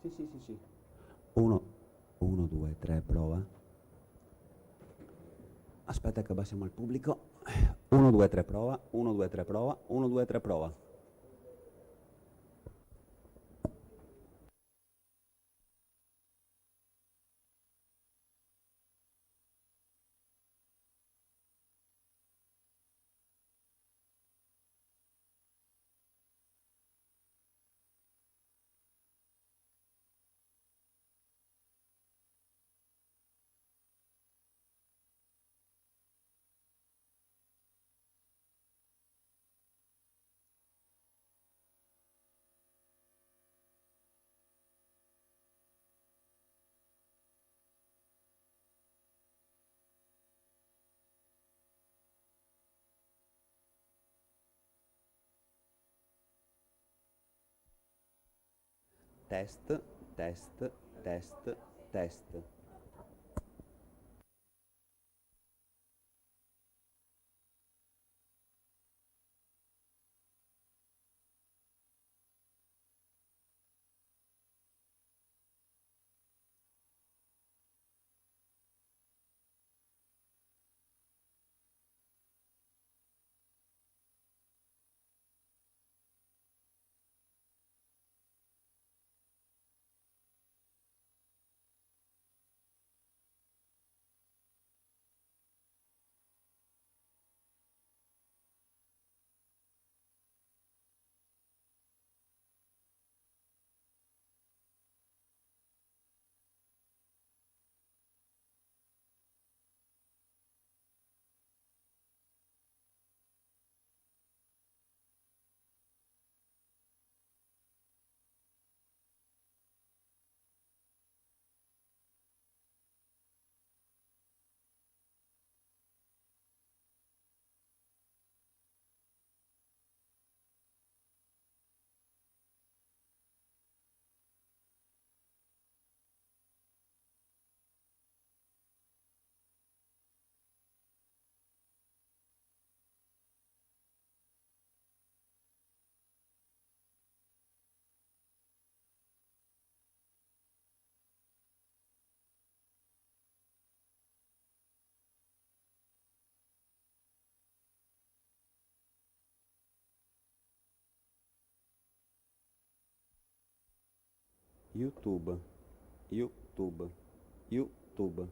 Sì, sì, sì, sì. 1, 1, 2, 3, prova. Aspetta che abbassiamo il pubblico. 1, 2, 3, prova. 1, 2, 3, prova. 1, 2, 3, prova. Test, test, test, test. YouTube, YouTube, YouTube.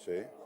Sì.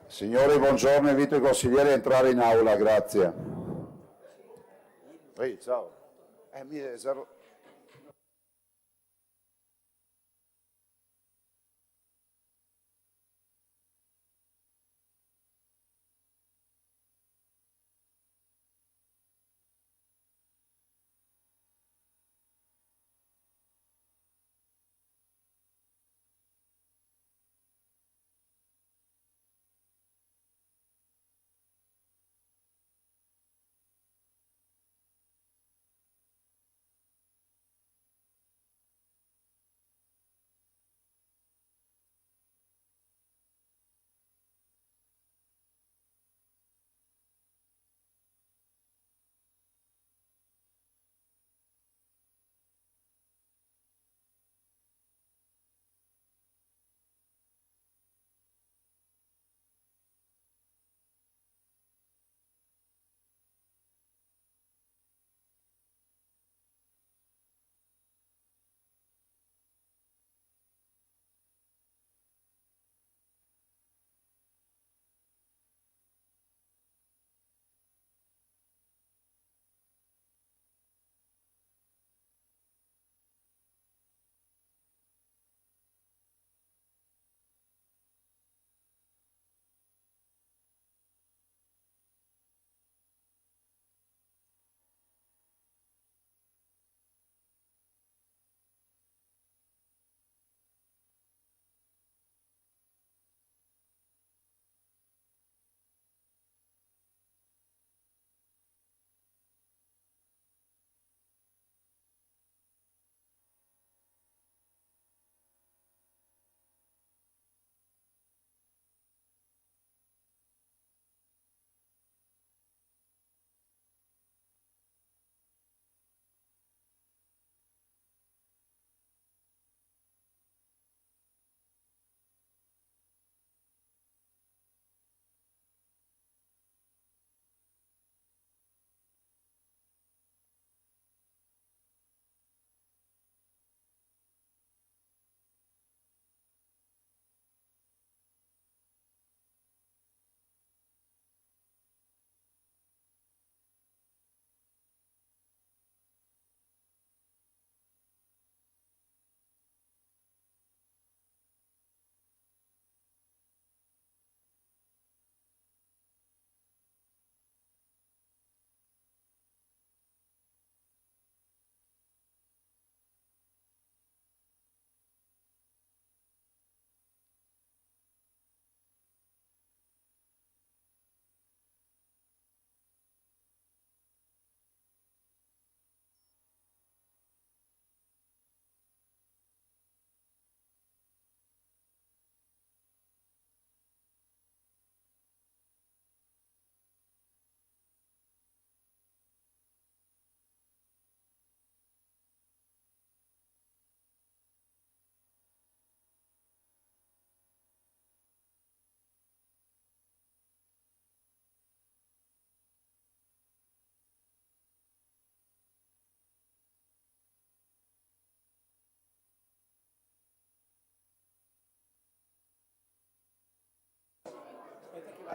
Signori, buongiorno, invito i consiglieri a entrare in aula, grazie. Ehi, ciao. Zero.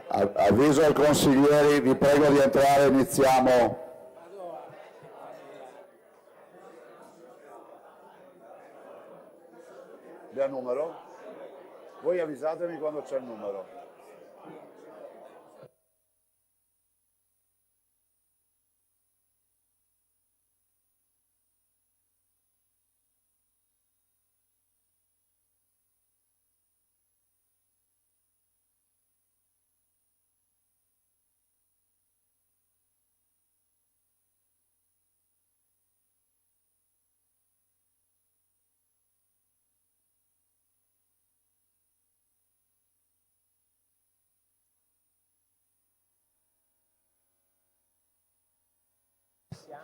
Avviso ai consiglieri, vi prego di entrare, iniziamo. Abbiamo numero? Voi avvisatemi quando c'è il numero.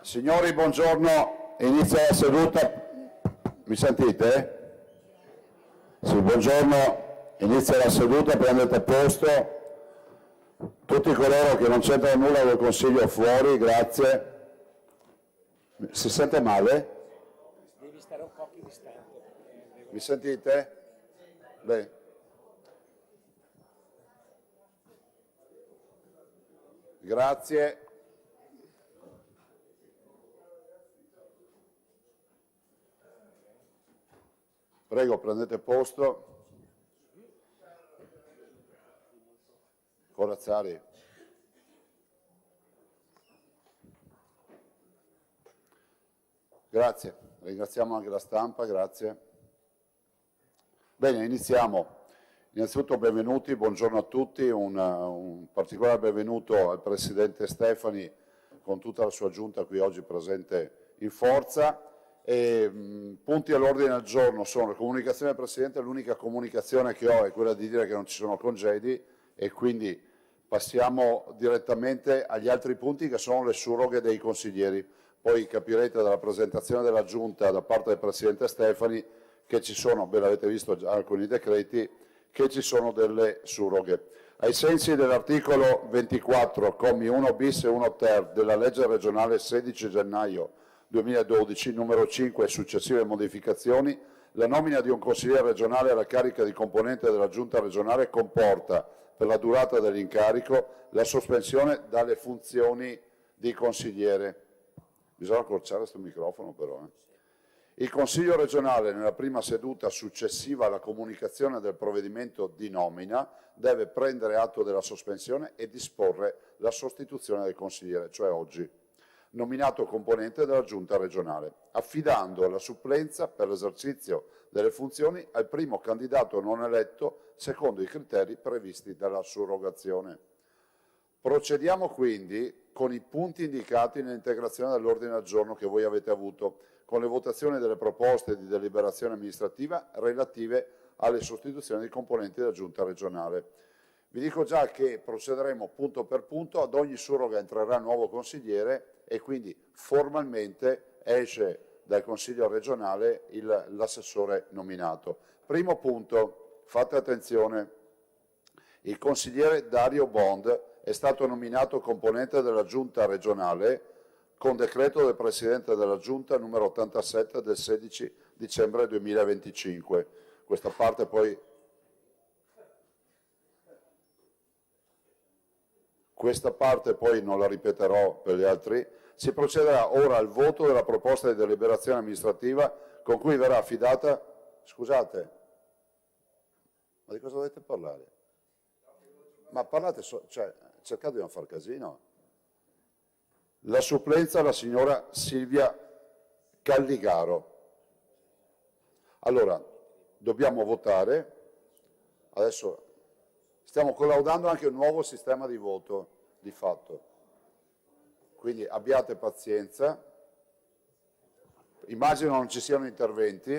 Signori, buongiorno, inizia la seduta. Mi sentite? Sì, buongiorno, inizia la seduta, prendete posto. Tutti coloro che non c'entrano nulla col Consiglio fuori, grazie. Si sente male? Devi stare un po' più distante. Mi sentite? Bene. Grazie. Prego, prendete posto. Corazzari. Grazie, ringraziamo anche la stampa, grazie. Bene, iniziamo. Innanzitutto benvenuti, buongiorno a tutti, un particolare benvenuto al Presidente Stefani con tutta la sua giunta qui oggi presente in forza. Punti all'ordine del giorno sono la comunicazione del Presidente, l'unica comunicazione che ho è quella di dire che non ci sono congedi e quindi passiamo direttamente agli altri punti che sono le surroghe dei consiglieri. Poi capirete dalla presentazione della Giunta da parte del Presidente Stefani che ci sono, ve l'avete visto già alcuni decreti, che ci sono delle surroghe. Ai sensi dell'articolo 24, commi 1 bis e 1 ter della legge regionale 16 gennaio 2012, numero 5 e successive modificazioni, la nomina di un consigliere regionale alla carica di componente della Giunta regionale comporta, per la durata dell'incarico, la sospensione dalle funzioni di consigliere. Bisogna accorciare questo microfono però. Il Consiglio regionale, nella prima seduta successiva alla comunicazione del provvedimento di nomina, deve prendere atto della sospensione e disporre la sostituzione del consigliere, cioè oggi, nominato componente della Giunta regionale, affidando la supplenza per l'esercizio delle funzioni al primo candidato non eletto secondo i criteri previsti dalla surrogazione. Procediamo quindi con i punti indicati nell'integrazione dell'ordine del giorno che voi avete avuto, con le votazioni delle proposte di deliberazione amministrativa relative alle sostituzioni dei componenti della Giunta regionale. Vi dico già che procederemo punto per punto, ad ogni surroga entrerà un nuovo consigliere e quindi formalmente esce dal Consiglio regionale l'assessore nominato. Primo punto, fate attenzione, il consigliere Dario Bond è stato nominato componente della Giunta regionale con decreto del Presidente della Giunta numero 87 del 16 dicembre 2025. Questa parte poi non la ripeterò per gli altri. Si procederà ora al voto della proposta di deliberazione amministrativa con cui verrà affidata... Scusate, ma di cosa dovete parlare? Ma parlate, cercate di non far casino. La supplenza alla signora Silvia Calligaro. Allora, dobbiamo votare. Adesso stiamo collaudando anche un nuovo sistema di voto, di fatto. Quindi abbiate pazienza. Immagino non ci siano interventi.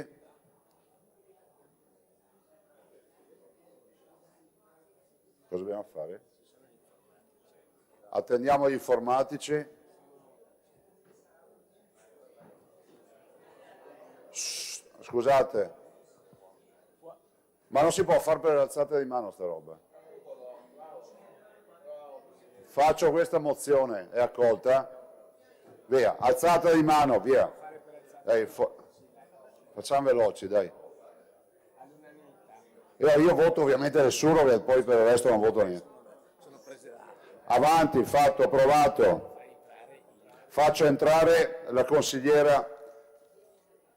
Cosa dobbiamo fare? Attendiamo gli informatici. Scusate, ma non si può fare per le alzate di mano sta roba. Faccio questa mozione, è accolta? Via, alzata di mano, via. Dai, facciamo veloci, dai. Io voto ovviamente le surroghe e poi per il resto non voto niente. Avanti, fatto, approvato. Faccio entrare la consigliera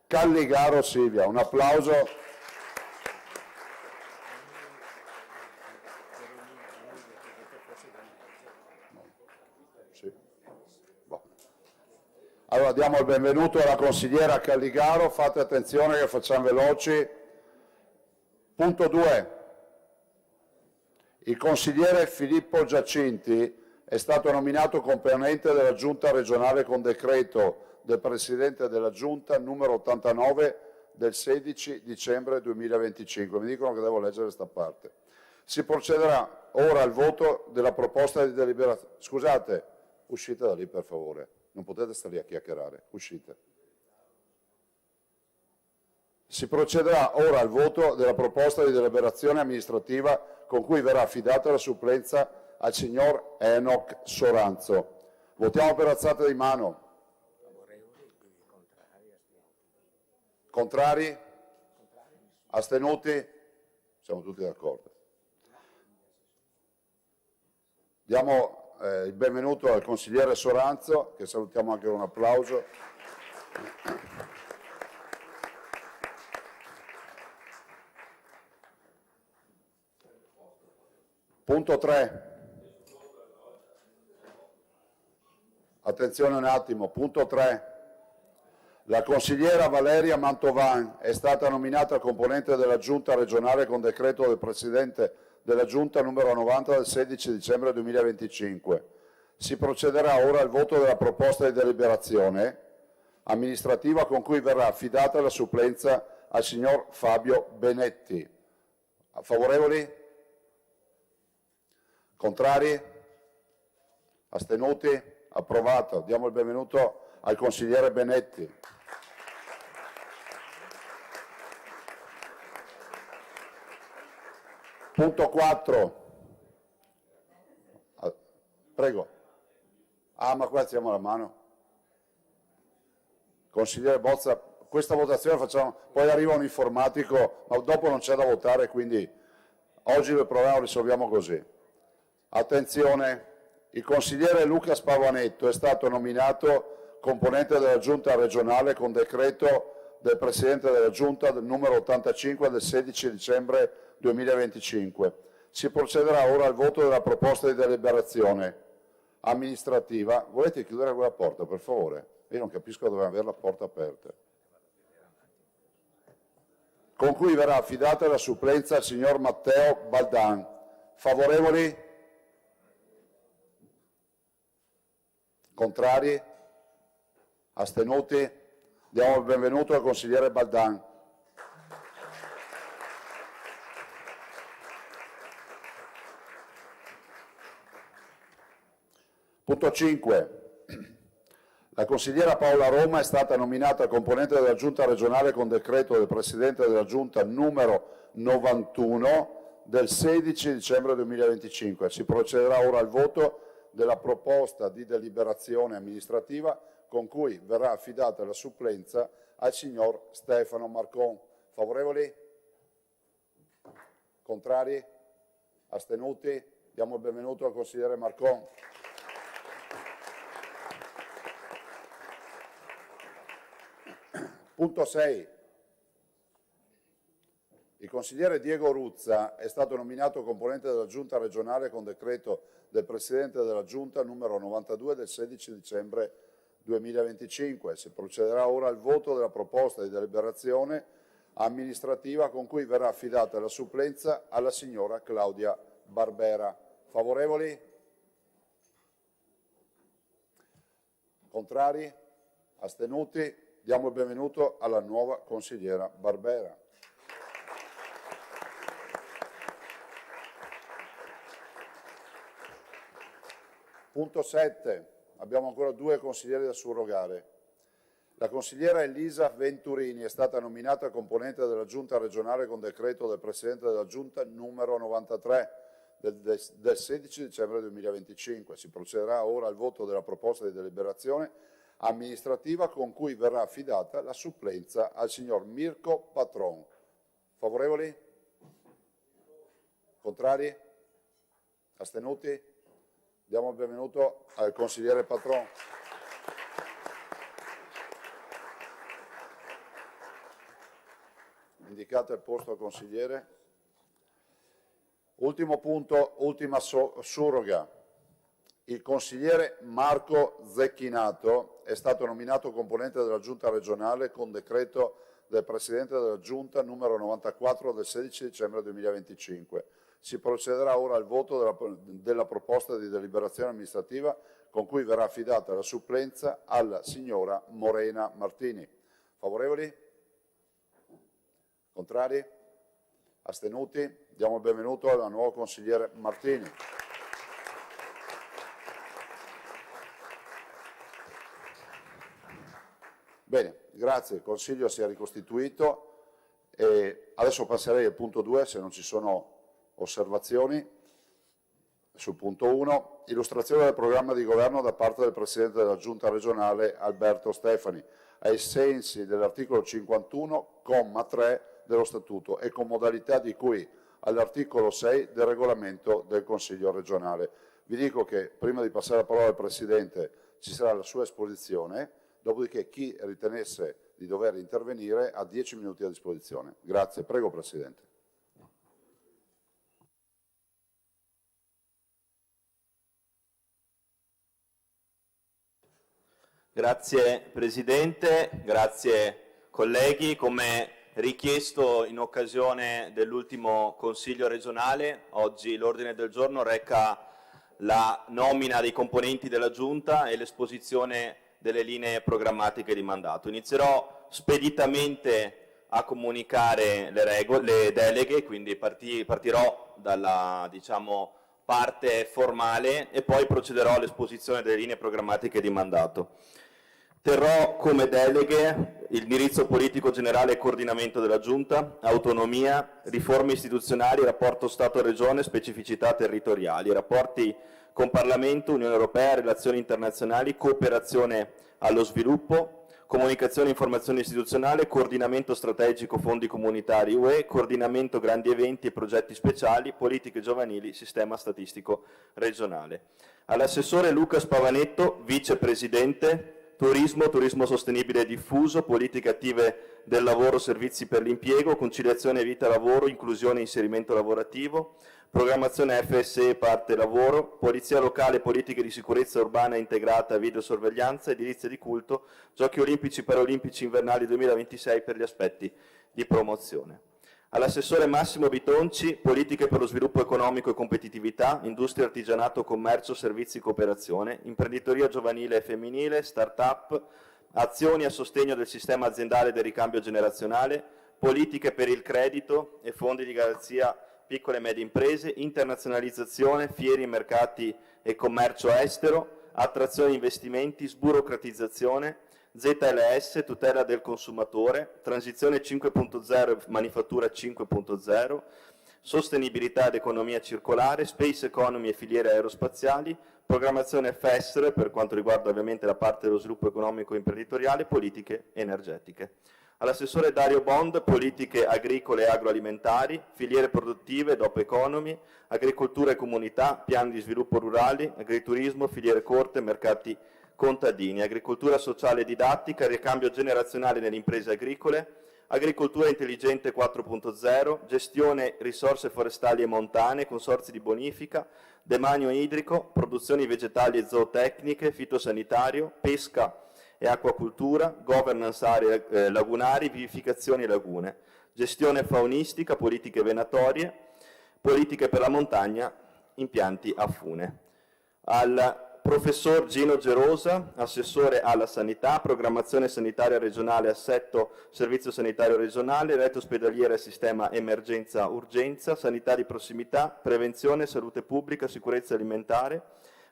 Calligaro Silvia. Un applauso. Sì. Boh. Allora diamo il benvenuto alla consigliera Calligaro, fate attenzione che facciamo veloci. Punto 2. Il consigliere Filippo Giacinti è stato nominato componente della Giunta regionale con decreto del Presidente della Giunta numero 89 del 16 dicembre 2025. Mi dicono che devo leggere questa parte. Si procederà ora al voto della proposta di deliberazione. Scusate, uscite da lì per favore, non potete stare lì a chiacchierare, uscite. Si procederà ora al voto della proposta di deliberazione amministrativa con cui verrà affidata la supplenza al signor Enoch Soranzo. Votiamo per alzata di mano. Contrari? Astenuti? Siamo tutti d'accordo. Diamo il benvenuto al consigliere Soranzo, che salutiamo anche con un applauso. Punto 3. Attenzione un attimo. Punto 3. La consigliera Valeria Mantovan è stata nominata componente della Giunta regionale con decreto del Presidente della Giunta numero 90 del 16 dicembre 2025. Si procederà ora al voto della proposta di deliberazione amministrativa con cui verrà affidata la supplenza al signor Fabio Benetti. Favorevoli? Contrari? Astenuti? Approvato. Diamo il benvenuto al consigliere Benetti. Punto 4. Prego. Ma qua alziamo la mano. Consigliere Bozza, questa votazione facciamo, poi arriva un informatico, ma dopo non c'è da votare, quindi oggi il problema lo risolviamo così. Attenzione, il consigliere Luca Spavanetto è stato nominato componente della Giunta regionale con decreto del Presidente della Giunta numero 85 del 16 dicembre 2025. Si procederà ora al voto della proposta di deliberazione amministrativa. Volete chiudere quella porta, per favore? Io non capisco dove avere la porta aperta. Con cui verrà affidata la supplenza al signor Matteo Baldan. Favorevoli? Contrari? Astenuti? Diamo il benvenuto al consigliere Baldan. Punto 5. La consigliera Paola Roma è stata nominata componente della Giunta regionale con decreto del Presidente della Giunta numero 91 del 16 dicembre 2025. Si procederà ora al voto della proposta di deliberazione amministrativa con cui verrà affidata la supplenza al signor Stefano Marcon. Favorevoli? Contrari? Astenuti? Diamo il benvenuto al consigliere Marcon. Punto 6. Il consigliere Diego Ruzza è stato nominato componente della Giunta regionale con decreto del Presidente della Giunta numero 92 del 16 dicembre 2025. Si procederà ora al voto della proposta di deliberazione amministrativa con cui verrà affidata la supplenza alla signora Claudia Barbera. Favorevoli? Contrari? Astenuti? Diamo il benvenuto alla nuova consigliera Barbera. Punto 7. Abbiamo ancora 2 consiglieri da surrogare. La consigliera Elisa Venturini è stata nominata componente della Giunta regionale con decreto del Presidente della Giunta numero 93 del 16 dicembre 2025. Si procederà ora al voto della proposta di deliberazione amministrativa con cui verrà affidata la supplenza al signor Mirko Patron. Favorevoli? Contrari? Astenuti? Diamo il benvenuto al consigliere Patron. Indicate il posto al consigliere. Ultimo punto, ultima surroga. Il consigliere Marco Zecchinato è stato nominato componente della Giunta regionale con decreto del Presidente della Giunta numero 94 del 16 dicembre 2025. Si procederà ora al voto della proposta di deliberazione amministrativa con cui verrà affidata la supplenza alla signora Morena Martini. Favorevoli? Contrari? Astenuti? Diamo il benvenuto al nuovo consigliere Martini. Bene, grazie, il Consiglio si è ricostituito e adesso passerei al punto 2 se non ci sono osservazioni. Sul punto 1, illustrazione del programma di governo da parte del Presidente della Giunta regionale Alberto Stefani, ai sensi dell'articolo 51, comma 3 dello Statuto e con modalità di cui all'articolo 6 del regolamento del Consiglio regionale. Vi dico che prima di passare la parola al Presidente ci sarà la sua esposizione, dopodiché chi ritenesse di dover intervenire ha 10 minuti a disposizione. Grazie. Prego, Presidente. Grazie Presidente, grazie colleghi. Come richiesto in occasione dell'ultimo Consiglio regionale, oggi l'ordine del giorno reca la nomina dei componenti della Giunta e l'esposizione delle linee programmatiche di mandato. Inizierò speditamente a comunicare le deleghe, quindi partirò dalla parte formale e poi procederò all'esposizione delle linee programmatiche di mandato. Terrò come deleghe il indirizzo politico generale e coordinamento della Giunta, autonomia, riforme istituzionali, rapporto Stato-Regione, specificità territoriali, rapporti con Parlamento, Unione Europea, relazioni internazionali, cooperazione allo sviluppo, comunicazione e informazione istituzionale, coordinamento strategico fondi comunitari UE, coordinamento grandi eventi e progetti speciali, politiche giovanili, sistema statistico regionale. All'assessore Luca Spavanetto, vicepresidente, turismo sostenibile e diffuso, politiche attive del lavoro, servizi per l'impiego, conciliazione vita-lavoro, inclusione e inserimento lavorativo, programmazione FSE parte lavoro, polizia locale, politiche di sicurezza urbana integrata, videosorveglianza, edilizia di culto, giochi olimpici paraolimpici invernali 2026 per gli aspetti di promozione. All'assessore Massimo Bitonci, politiche per lo sviluppo economico e competitività, industria, artigianato, commercio, servizi, cooperazione, imprenditoria giovanile e femminile, start-up, azioni a sostegno del sistema aziendale del ricambio generazionale, politiche per il credito e fondi di garanzia piccole e medie imprese, internazionalizzazione, fiere, mercati e commercio estero, attrazione investimenti, sburocratizzazione, ZLS, tutela del consumatore, transizione 5.0 e manifattura 5.0, sostenibilità ed economia circolare, space economy e filiere aerospaziali, programmazione FESR per quanto riguarda ovviamente la parte dello sviluppo economico e imprenditoriale, politiche energetiche. All'assessore Dario Bond, politiche agricole e agroalimentari, filiere produttive, DOP economy, agricoltura e comunità, piani di sviluppo rurali, agriturismo, filiere corte, mercati contadini, agricoltura sociale e didattica, ricambio generazionale nelle imprese agricole, agricoltura intelligente 4.0, gestione risorse forestali e montane, consorzi di bonifica, demanio idrico, produzioni vegetali e zootecniche, fitosanitario, pesca e acquacultura, governance aree lagunari, vivificazioni e lagune, gestione faunistica, politiche venatorie, politiche per la montagna, impianti a fune. Al Professor Gino Gerosa, assessore alla sanità, programmazione sanitaria regionale, assetto servizio sanitario regionale, rete ospedaliera e sistema emergenza-urgenza, sanità di prossimità, prevenzione, salute pubblica, sicurezza alimentare,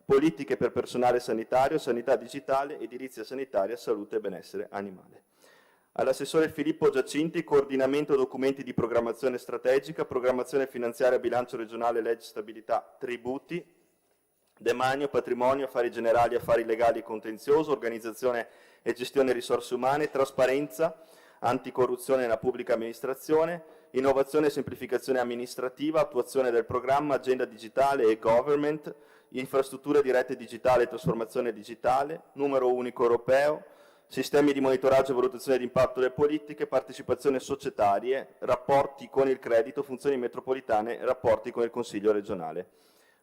politiche per personale sanitario, sanità digitale, edilizia sanitaria, salute e benessere animale. All'assessore Filippo Giacinti, coordinamento documenti di programmazione strategica, programmazione finanziaria, bilancio regionale, legge stabilità, tributi, demanio, patrimonio, affari generali, affari legali e contenzioso, organizzazione e gestione risorse umane, trasparenza, anticorruzione nella pubblica amministrazione, innovazione e semplificazione amministrativa, attuazione del programma Agenda Digitale e Government, infrastrutture di rete digitale e trasformazione digitale, numero unico europeo, sistemi di monitoraggio e valutazione di impatto delle politiche, partecipazioni societarie, rapporti con il credito, funzioni metropolitane, rapporti con il Consiglio regionale.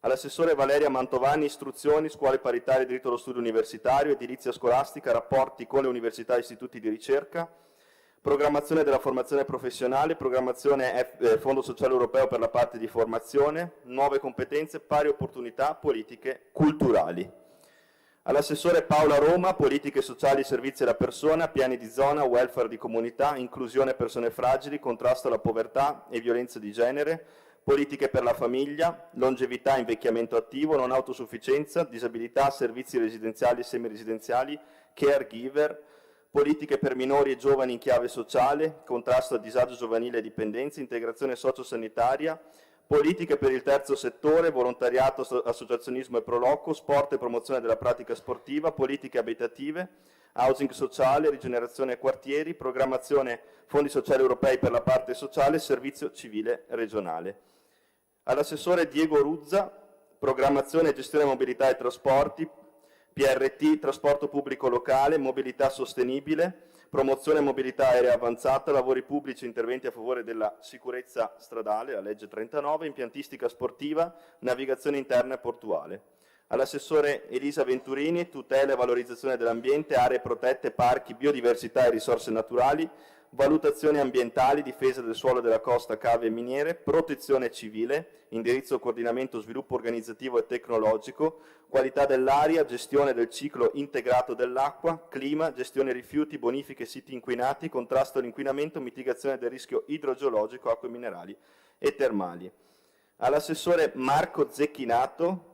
All'assessore Valeria Mantovani, istruzioni, scuole paritarie, diritto allo studio universitario, edilizia scolastica, rapporti con le università e istituti di ricerca, programmazione della formazione professionale, programmazione Fondo Sociale Europeo per la parte di formazione, nuove competenze, pari opportunità, politiche culturali. All'assessore Paola Roma, politiche sociali, servizi alla persona, piani di zona, welfare di comunità, inclusione persone fragili, contrasto alla povertà e violenza di genere, politiche per la famiglia, longevità, invecchiamento attivo, non autosufficienza, disabilità, servizi residenziali e semiresidenziali, caregiver, politiche per minori e giovani in chiave sociale, contrasto al disagio giovanile e dipendenza, integrazione sociosanitaria, politiche per il terzo settore, volontariato, associazionismo e proloco, sport e promozione della pratica sportiva, politiche abitative, housing sociale, rigenerazione quartieri, programmazione fondi sociali europei per la parte sociale, servizio civile regionale. All'assessore Diego Ruzza, programmazione, gestione, mobilità e trasporti, PRT, trasporto pubblico locale, mobilità sostenibile, promozione e mobilità aerea avanzata, lavori pubblici, interventi a favore della sicurezza stradale, la legge 39, impiantistica sportiva, navigazione interna e portuale. All'assessore Elisa Venturini, tutela e valorizzazione dell'ambiente, aree protette, parchi, biodiversità e risorse naturali, valutazioni ambientali, difesa del suolo e della costa, cave e miniere, protezione civile, indirizzo, coordinamento, sviluppo organizzativo e tecnologico, qualità dell'aria, gestione del ciclo integrato dell'acqua, clima, gestione rifiuti, bonifiche siti inquinati, contrasto all'inquinamento, mitigazione del rischio idrogeologico, acque minerali e termali. All'assessore Marco Zecchinato,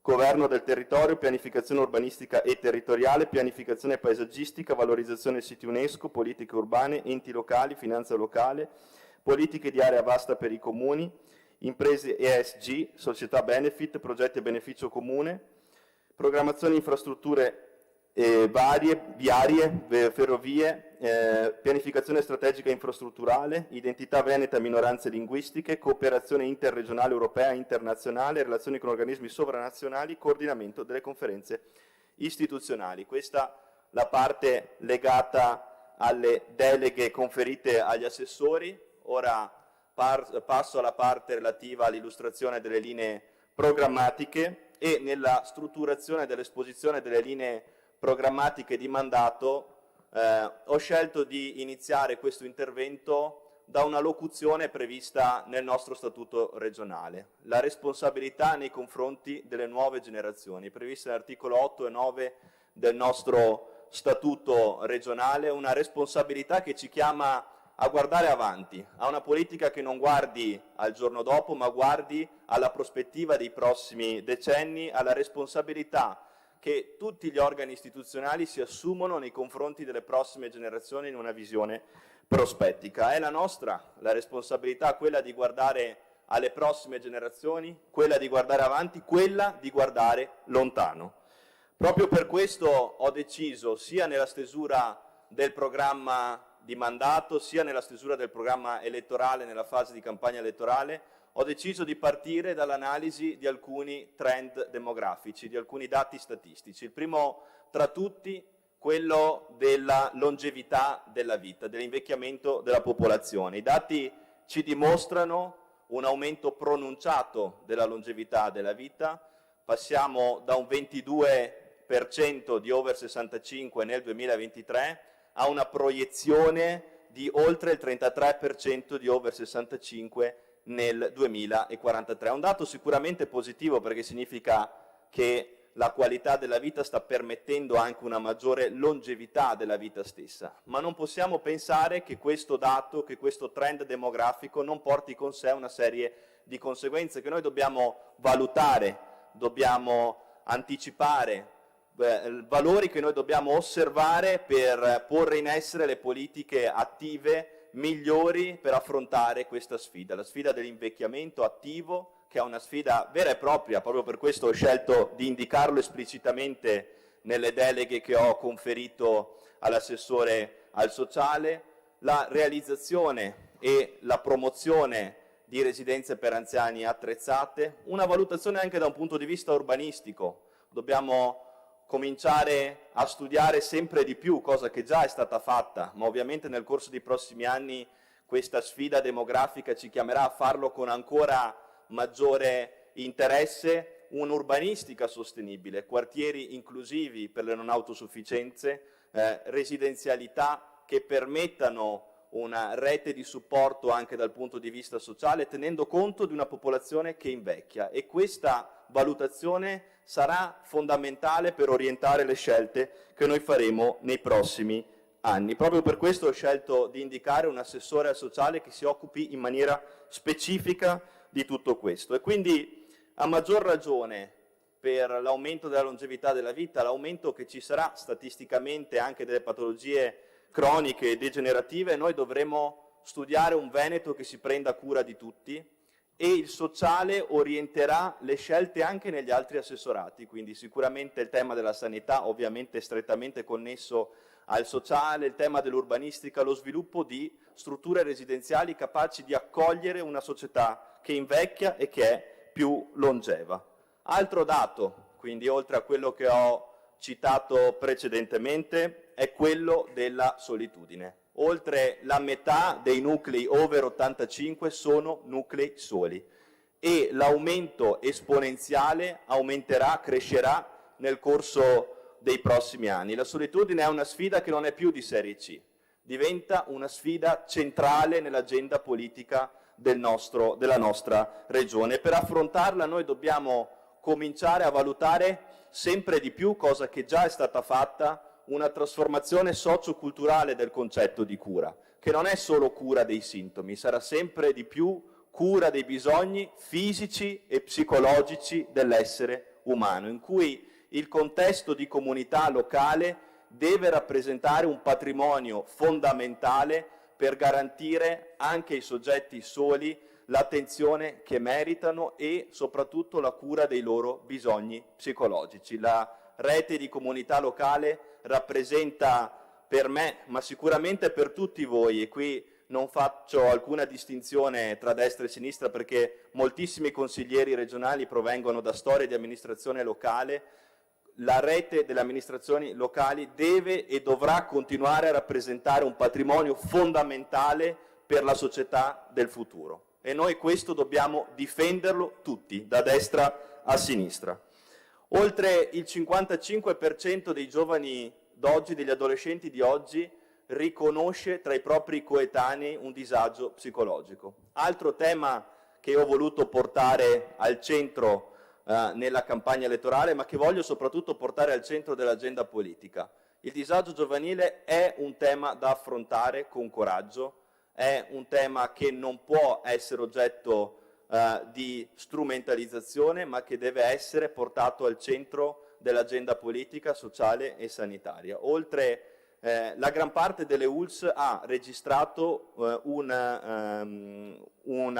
Governo del territorio, pianificazione urbanistica e territoriale, pianificazione paesaggistica, valorizzazione siti UNESCO, politiche urbane, enti locali, finanza locale, politiche di area vasta per i comuni, imprese ESG, società benefit, progetti a beneficio comune, programmazione infrastrutture varie, viarie, ferrovie, pianificazione strategica infrastrutturale, identità veneta, minoranze linguistiche, cooperazione interregionale europea e internazionale, relazioni con organismi sovranazionali, coordinamento delle conferenze istituzionali. Questa la parte legata alle deleghe conferite agli assessori. Ora passo alla parte relativa all'illustrazione delle linee programmatiche e nella strutturazione dell'esposizione delle linee programmatiche di mandato ho scelto di iniziare questo intervento da una locuzione prevista nel nostro statuto regionale, la responsabilità nei confronti delle nuove generazioni, prevista nell'articolo 8 e 9 del nostro statuto regionale, una responsabilità che ci chiama a guardare avanti, a una politica che non guardi al giorno dopo, ma guardi alla prospettiva dei prossimi decenni, alla responsabilità che tutti gli organi istituzionali si assumono nei confronti delle prossime generazioni in una visione prospettica. È la nostra la responsabilità, quella di guardare alle prossime generazioni, quella di guardare avanti, quella di guardare lontano. Proprio per questo ho deciso, sia nella stesura del programma di mandato, sia nella stesura del programma elettorale, nella fase di campagna elettorale, ho deciso di partire dall'analisi di alcuni trend demografici, di alcuni dati statistici. Il primo tra tutti, quello della longevità della vita, dell'invecchiamento della popolazione. I dati ci dimostrano un aumento pronunciato della longevità della vita, passiamo da un 22% di over 65 nel 2023 a una proiezione di oltre il 33% di over 65 nel 2043. È un dato sicuramente positivo perché significa che la qualità della vita sta permettendo anche una maggiore longevità della vita stessa, ma non possiamo pensare che questo dato, che questo trend demografico non porti con sé una serie di conseguenze che noi dobbiamo valutare, dobbiamo anticipare, valori che noi dobbiamo osservare per porre in essere le politiche attive migliori per affrontare questa sfida, la sfida dell'invecchiamento attivo, che è una sfida vera e propria, proprio per questo ho scelto di indicarlo esplicitamente nelle deleghe che ho conferito all'assessore al sociale, la realizzazione e la promozione di residenze per anziani attrezzate, una valutazione anche da un punto di vista urbanistico. Dobbiamo cominciare a studiare sempre di più, cosa che già è stata fatta, ma ovviamente nel corso dei prossimi anni questa sfida demografica ci chiamerà a farlo con ancora maggiore interesse, un'urbanistica sostenibile, quartieri inclusivi per le non autosufficienze, residenzialità che permettano una rete di supporto anche dal punto di vista sociale, tenendo conto di una popolazione che invecchia, e questa valutazione sarà fondamentale per orientare le scelte che noi faremo nei prossimi anni. Proprio per questo ho scelto di indicare un assessore al sociale che si occupi in maniera specifica di tutto questo. E quindi, a maggior ragione, per l'aumento della longevità della vita, l'aumento che ci sarà statisticamente anche delle patologie croniche e degenerative, noi dovremo studiare un Veneto che si prenda cura di tutti, e il sociale orienterà le scelte anche negli altri assessorati, quindi sicuramente il tema della sanità, ovviamente strettamente connesso al sociale, il tema dell'urbanistica, lo sviluppo di strutture residenziali capaci di accogliere una società che invecchia e che è più longeva. Altro dato, quindi oltre a quello che ho citato precedentemente, è quello della solitudine. Oltre la metà dei nuclei over 85 sono nuclei soli, e l'aumento esponenziale crescerà nel corso dei prossimi anni. La solitudine è una sfida che non è più di serie C, diventa una sfida centrale nell'agenda politica della nostra regione. Per affrontarla noi dobbiamo cominciare a valutare sempre di più, cosa che già è stata fatta, una trasformazione socioculturale del concetto di cura, che non è solo cura dei sintomi, sarà sempre di più cura dei bisogni fisici e psicologici dell'essere umano, in cui il contesto di comunità locale deve rappresentare un patrimonio fondamentale per garantire anche ai soggetti soli l'attenzione che meritano e soprattutto la cura dei loro bisogni psicologici. La rete di comunità locale rappresenta per me, ma sicuramente per tutti voi, e qui non faccio alcuna distinzione tra destra e sinistra perché moltissimi consiglieri regionali provengono da storie di amministrazione locale, la rete delle amministrazioni locali deve e dovrà continuare a rappresentare un patrimonio fondamentale per la società del futuro. E noi questo dobbiamo difenderlo tutti, da destra a sinistra. Oltre il 55% dei giovani d'oggi, degli adolescenti di oggi, riconosce tra i propri coetanei un disagio psicologico. Altro tema che ho voluto portare al centro nella campagna elettorale, ma che voglio soprattutto portare al centro dell'agenda politica. Il disagio giovanile è un tema da affrontare con coraggio, è un tema che non può essere oggetto di strumentalizzazione, ma che deve essere portato al centro dell'agenda politica, sociale e sanitaria. Oltre la gran parte delle ULSS ha registrato una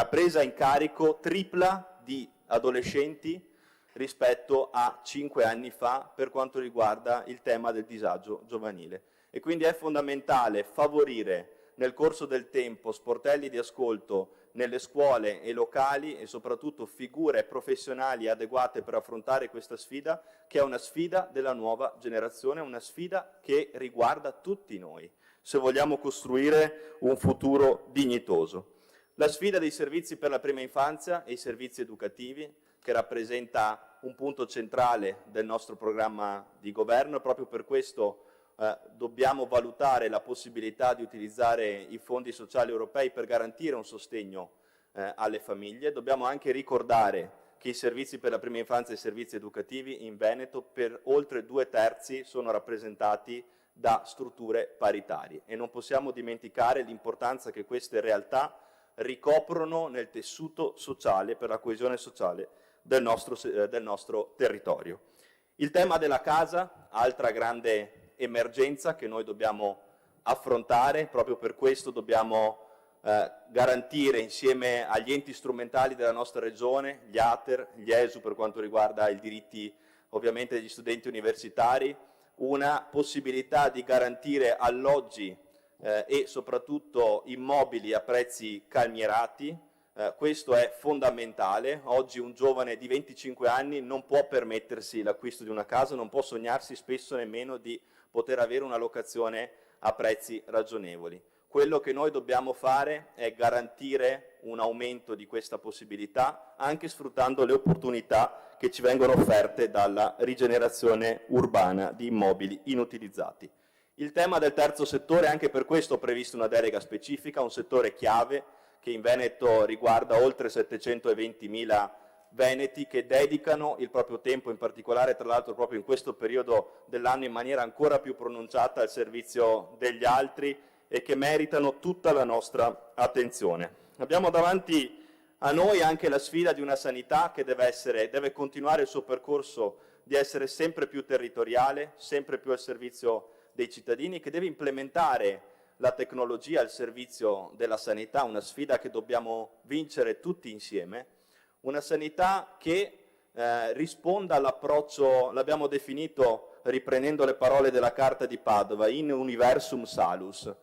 presa in carico tripla di adolescenti rispetto a 5 anni fa per quanto riguarda il tema del disagio giovanile. E quindi è fondamentale favorire nel corso del tempo sportelli di ascolto nelle scuole e locali e soprattutto figure professionali adeguate per affrontare questa sfida, che è una sfida della nuova generazione, una sfida che riguarda tutti noi, se vogliamo costruire un futuro dignitoso. La sfida dei servizi per la prima infanzia e i servizi educativi, che rappresenta un punto centrale del nostro programma di governo, e proprio per questo dobbiamo valutare la possibilità di utilizzare i fondi sociali europei per garantire un sostegno alle famiglie. Dobbiamo anche ricordare che i servizi per la prima infanzia e i servizi educativi in Veneto per oltre 2/3 sono rappresentati da strutture paritarie, e non possiamo dimenticare l'importanza che queste realtà ricoprono nel tessuto sociale, per la coesione sociale del nostro territorio. Il tema della casa, altra grande emergenza che noi dobbiamo affrontare, proprio per questo dobbiamo garantire insieme agli enti strumentali della nostra regione, gli ATER, gli ESU per quanto riguarda i diritti ovviamente degli studenti universitari, una possibilità di garantire alloggi e soprattutto immobili a prezzi calmierati. Questo è fondamentale. Oggi un giovane di 25 anni non può permettersi l'acquisto di una casa, non può sognarsi spesso nemmeno di poter avere una locazione a prezzi ragionevoli. Quello che noi dobbiamo fare è garantire un aumento di questa possibilità, anche sfruttando le opportunità che ci vengono offerte dalla rigenerazione urbana di immobili inutilizzati. Il tema del terzo settore, anche per questo ho previsto una delega specifica, un settore chiave che in Veneto riguarda oltre 720.000 veneti che dedicano il proprio tempo, in particolare tra l'altro proprio in questo periodo dell'anno in maniera ancora più pronunciata al servizio degli altri e che meritano tutta la nostra attenzione. Abbiamo davanti a noi anche la sfida di una sanità che deve continuare il suo percorso di essere sempre più territoriale, sempre più al servizio dei cittadini, che deve implementare la tecnologia al servizio della sanità, una sfida che dobbiamo vincere tutti insieme, una sanità che risponda all'approccio, l'abbiamo definito riprendendo le parole della Carta di Padova, in universum salus,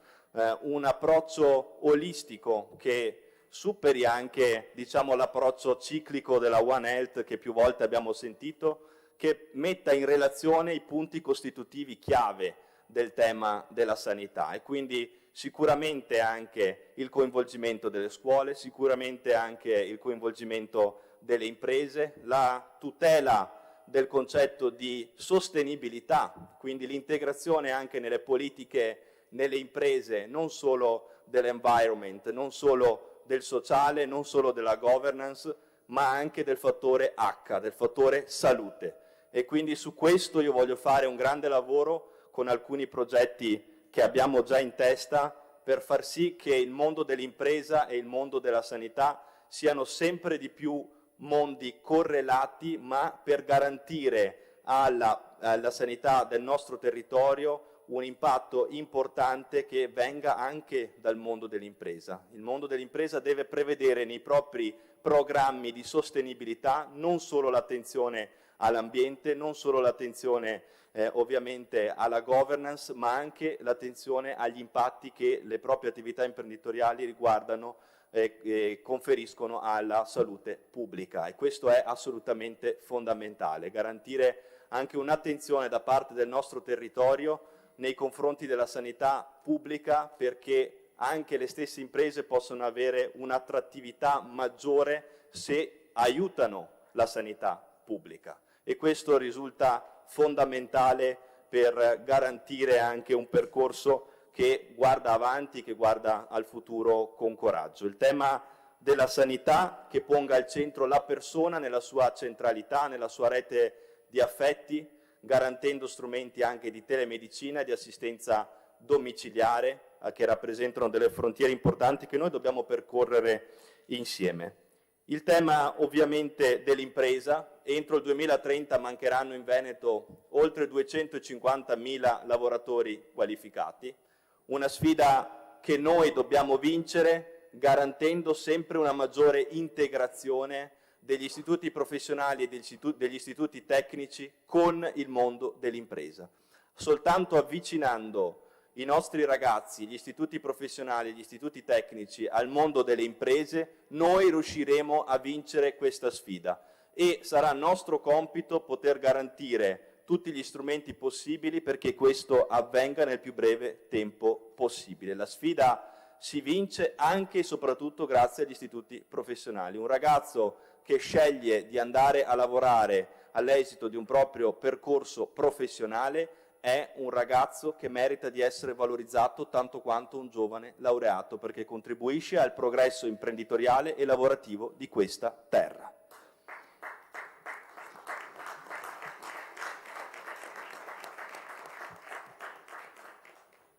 un approccio olistico che superi anche, l'approccio ciclico della One Health che più volte abbiamo sentito, che metta in relazione i punti costitutivi chiave del tema della sanità e quindi sicuramente anche il coinvolgimento delle scuole, sicuramente anche il coinvolgimento delle imprese, la tutela del concetto di sostenibilità, quindi l'integrazione anche nelle politiche, nelle imprese, non solo dell'environment, non solo del sociale, non solo della governance, ma anche del fattore H, del fattore salute. E quindi su questo io voglio fare un grande lavoro con alcuni progetti che abbiamo già in testa per far sì che il mondo dell'impresa e il mondo della sanità siano sempre di più mondi correlati, ma per garantire alla sanità del nostro territorio un impatto importante che venga anche dal mondo dell'impresa. Il mondo dell'impresa deve prevedere nei propri programmi di sostenibilità non solo l'attenzione all'ambiente, non solo l'attenzione ovviamente alla governance, ma anche l'attenzione agli impatti che le proprie attività imprenditoriali riguardano e conferiscono alla salute pubblica. E questo è assolutamente fondamentale, garantire anche un'attenzione da parte del nostro territorio nei confronti della sanità pubblica, perché anche le stesse imprese possono avere un'attrattività maggiore se aiutano la sanità pubblica. E questo risulta fondamentale per garantire anche un percorso che guarda avanti, che guarda al futuro con coraggio. Il tema della sanità che ponga al centro la persona nella sua centralità, nella sua rete di affetti, garantendo strumenti anche di telemedicina e di assistenza domiciliare che rappresentano delle frontiere importanti che noi dobbiamo percorrere insieme. Il tema ovviamente dell'impresa: entro il 2030 mancheranno in Veneto oltre 250.000 lavoratori qualificati, una sfida che noi dobbiamo vincere garantendo sempre una maggiore integrazione degli istituti professionali e degli istituti tecnici con il mondo dell'impresa. Soltanto avvicinando i nostri ragazzi, gli istituti professionali, gli istituti tecnici al mondo delle imprese, noi riusciremo a vincere questa sfida e sarà nostro compito poter garantire tutti gli strumenti possibili perché questo avvenga nel più breve tempo possibile. La sfida si vince anche e soprattutto grazie agli istituti professionali. Un ragazzo che sceglie di andare a lavorare all'esito di un proprio percorso professionale è un ragazzo che merita di essere valorizzato tanto quanto un giovane laureato, perché contribuisce al progresso imprenditoriale e lavorativo di questa terra.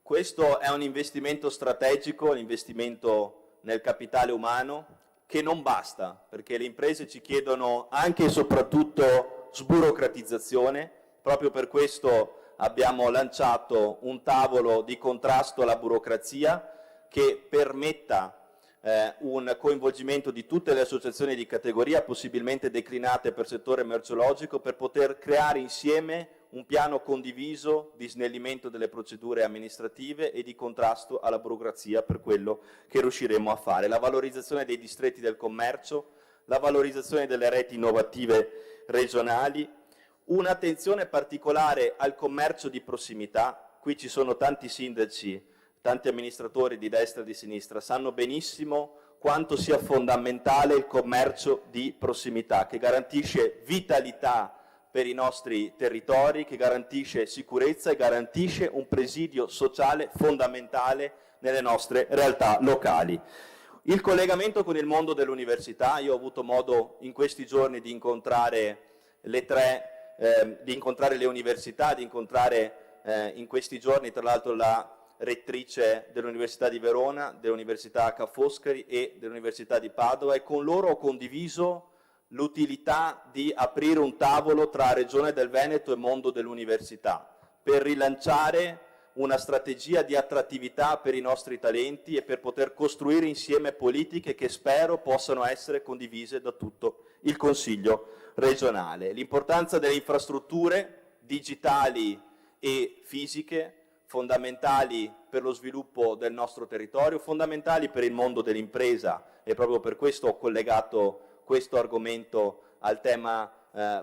Questo è un investimento strategico, l'investimento nel capitale umano, che non basta, perché le imprese ci chiedono anche e soprattutto sburocratizzazione. Proprio per questo abbiamo lanciato un tavolo di contrasto alla burocrazia che permetta un coinvolgimento di tutte le associazioni di categoria, possibilmente declinate per settore merceologico, per poter creare insieme un piano condiviso di snellimento delle procedure amministrative e di contrasto alla burocrazia per quello che riusciremo a fare. La valorizzazione dei distretti del commercio, la valorizzazione delle reti innovative regionali, un'attenzione particolare al commercio di prossimità. Qui ci sono tanti sindaci, tanti amministratori di destra e di sinistra, sanno benissimo quanto sia fondamentale il commercio di prossimità, che garantisce vitalità per i nostri territori, che garantisce sicurezza e garantisce un presidio sociale fondamentale nelle nostre realtà locali. Il collegamento con il mondo dell'università, io ho avuto modo in questi giorni di incontrare le università, di incontrare in questi giorni tra l'altro la rettrice dell'Università di Verona, dell'Università Ca' Foscari e dell'Università di Padova, e con loro ho condiviso l'utilità di aprire un tavolo tra Regione del Veneto e mondo dell'università per rilanciare una strategia di attrattività per i nostri talenti e per poter costruire insieme politiche che spero possano essere condivise da tutto il Consiglio regionale. L'importanza delle infrastrutture digitali e fisiche, fondamentali per lo sviluppo del nostro territorio, fondamentali per il mondo dell'impresa, e proprio per questo ho collegato questo argomento al tema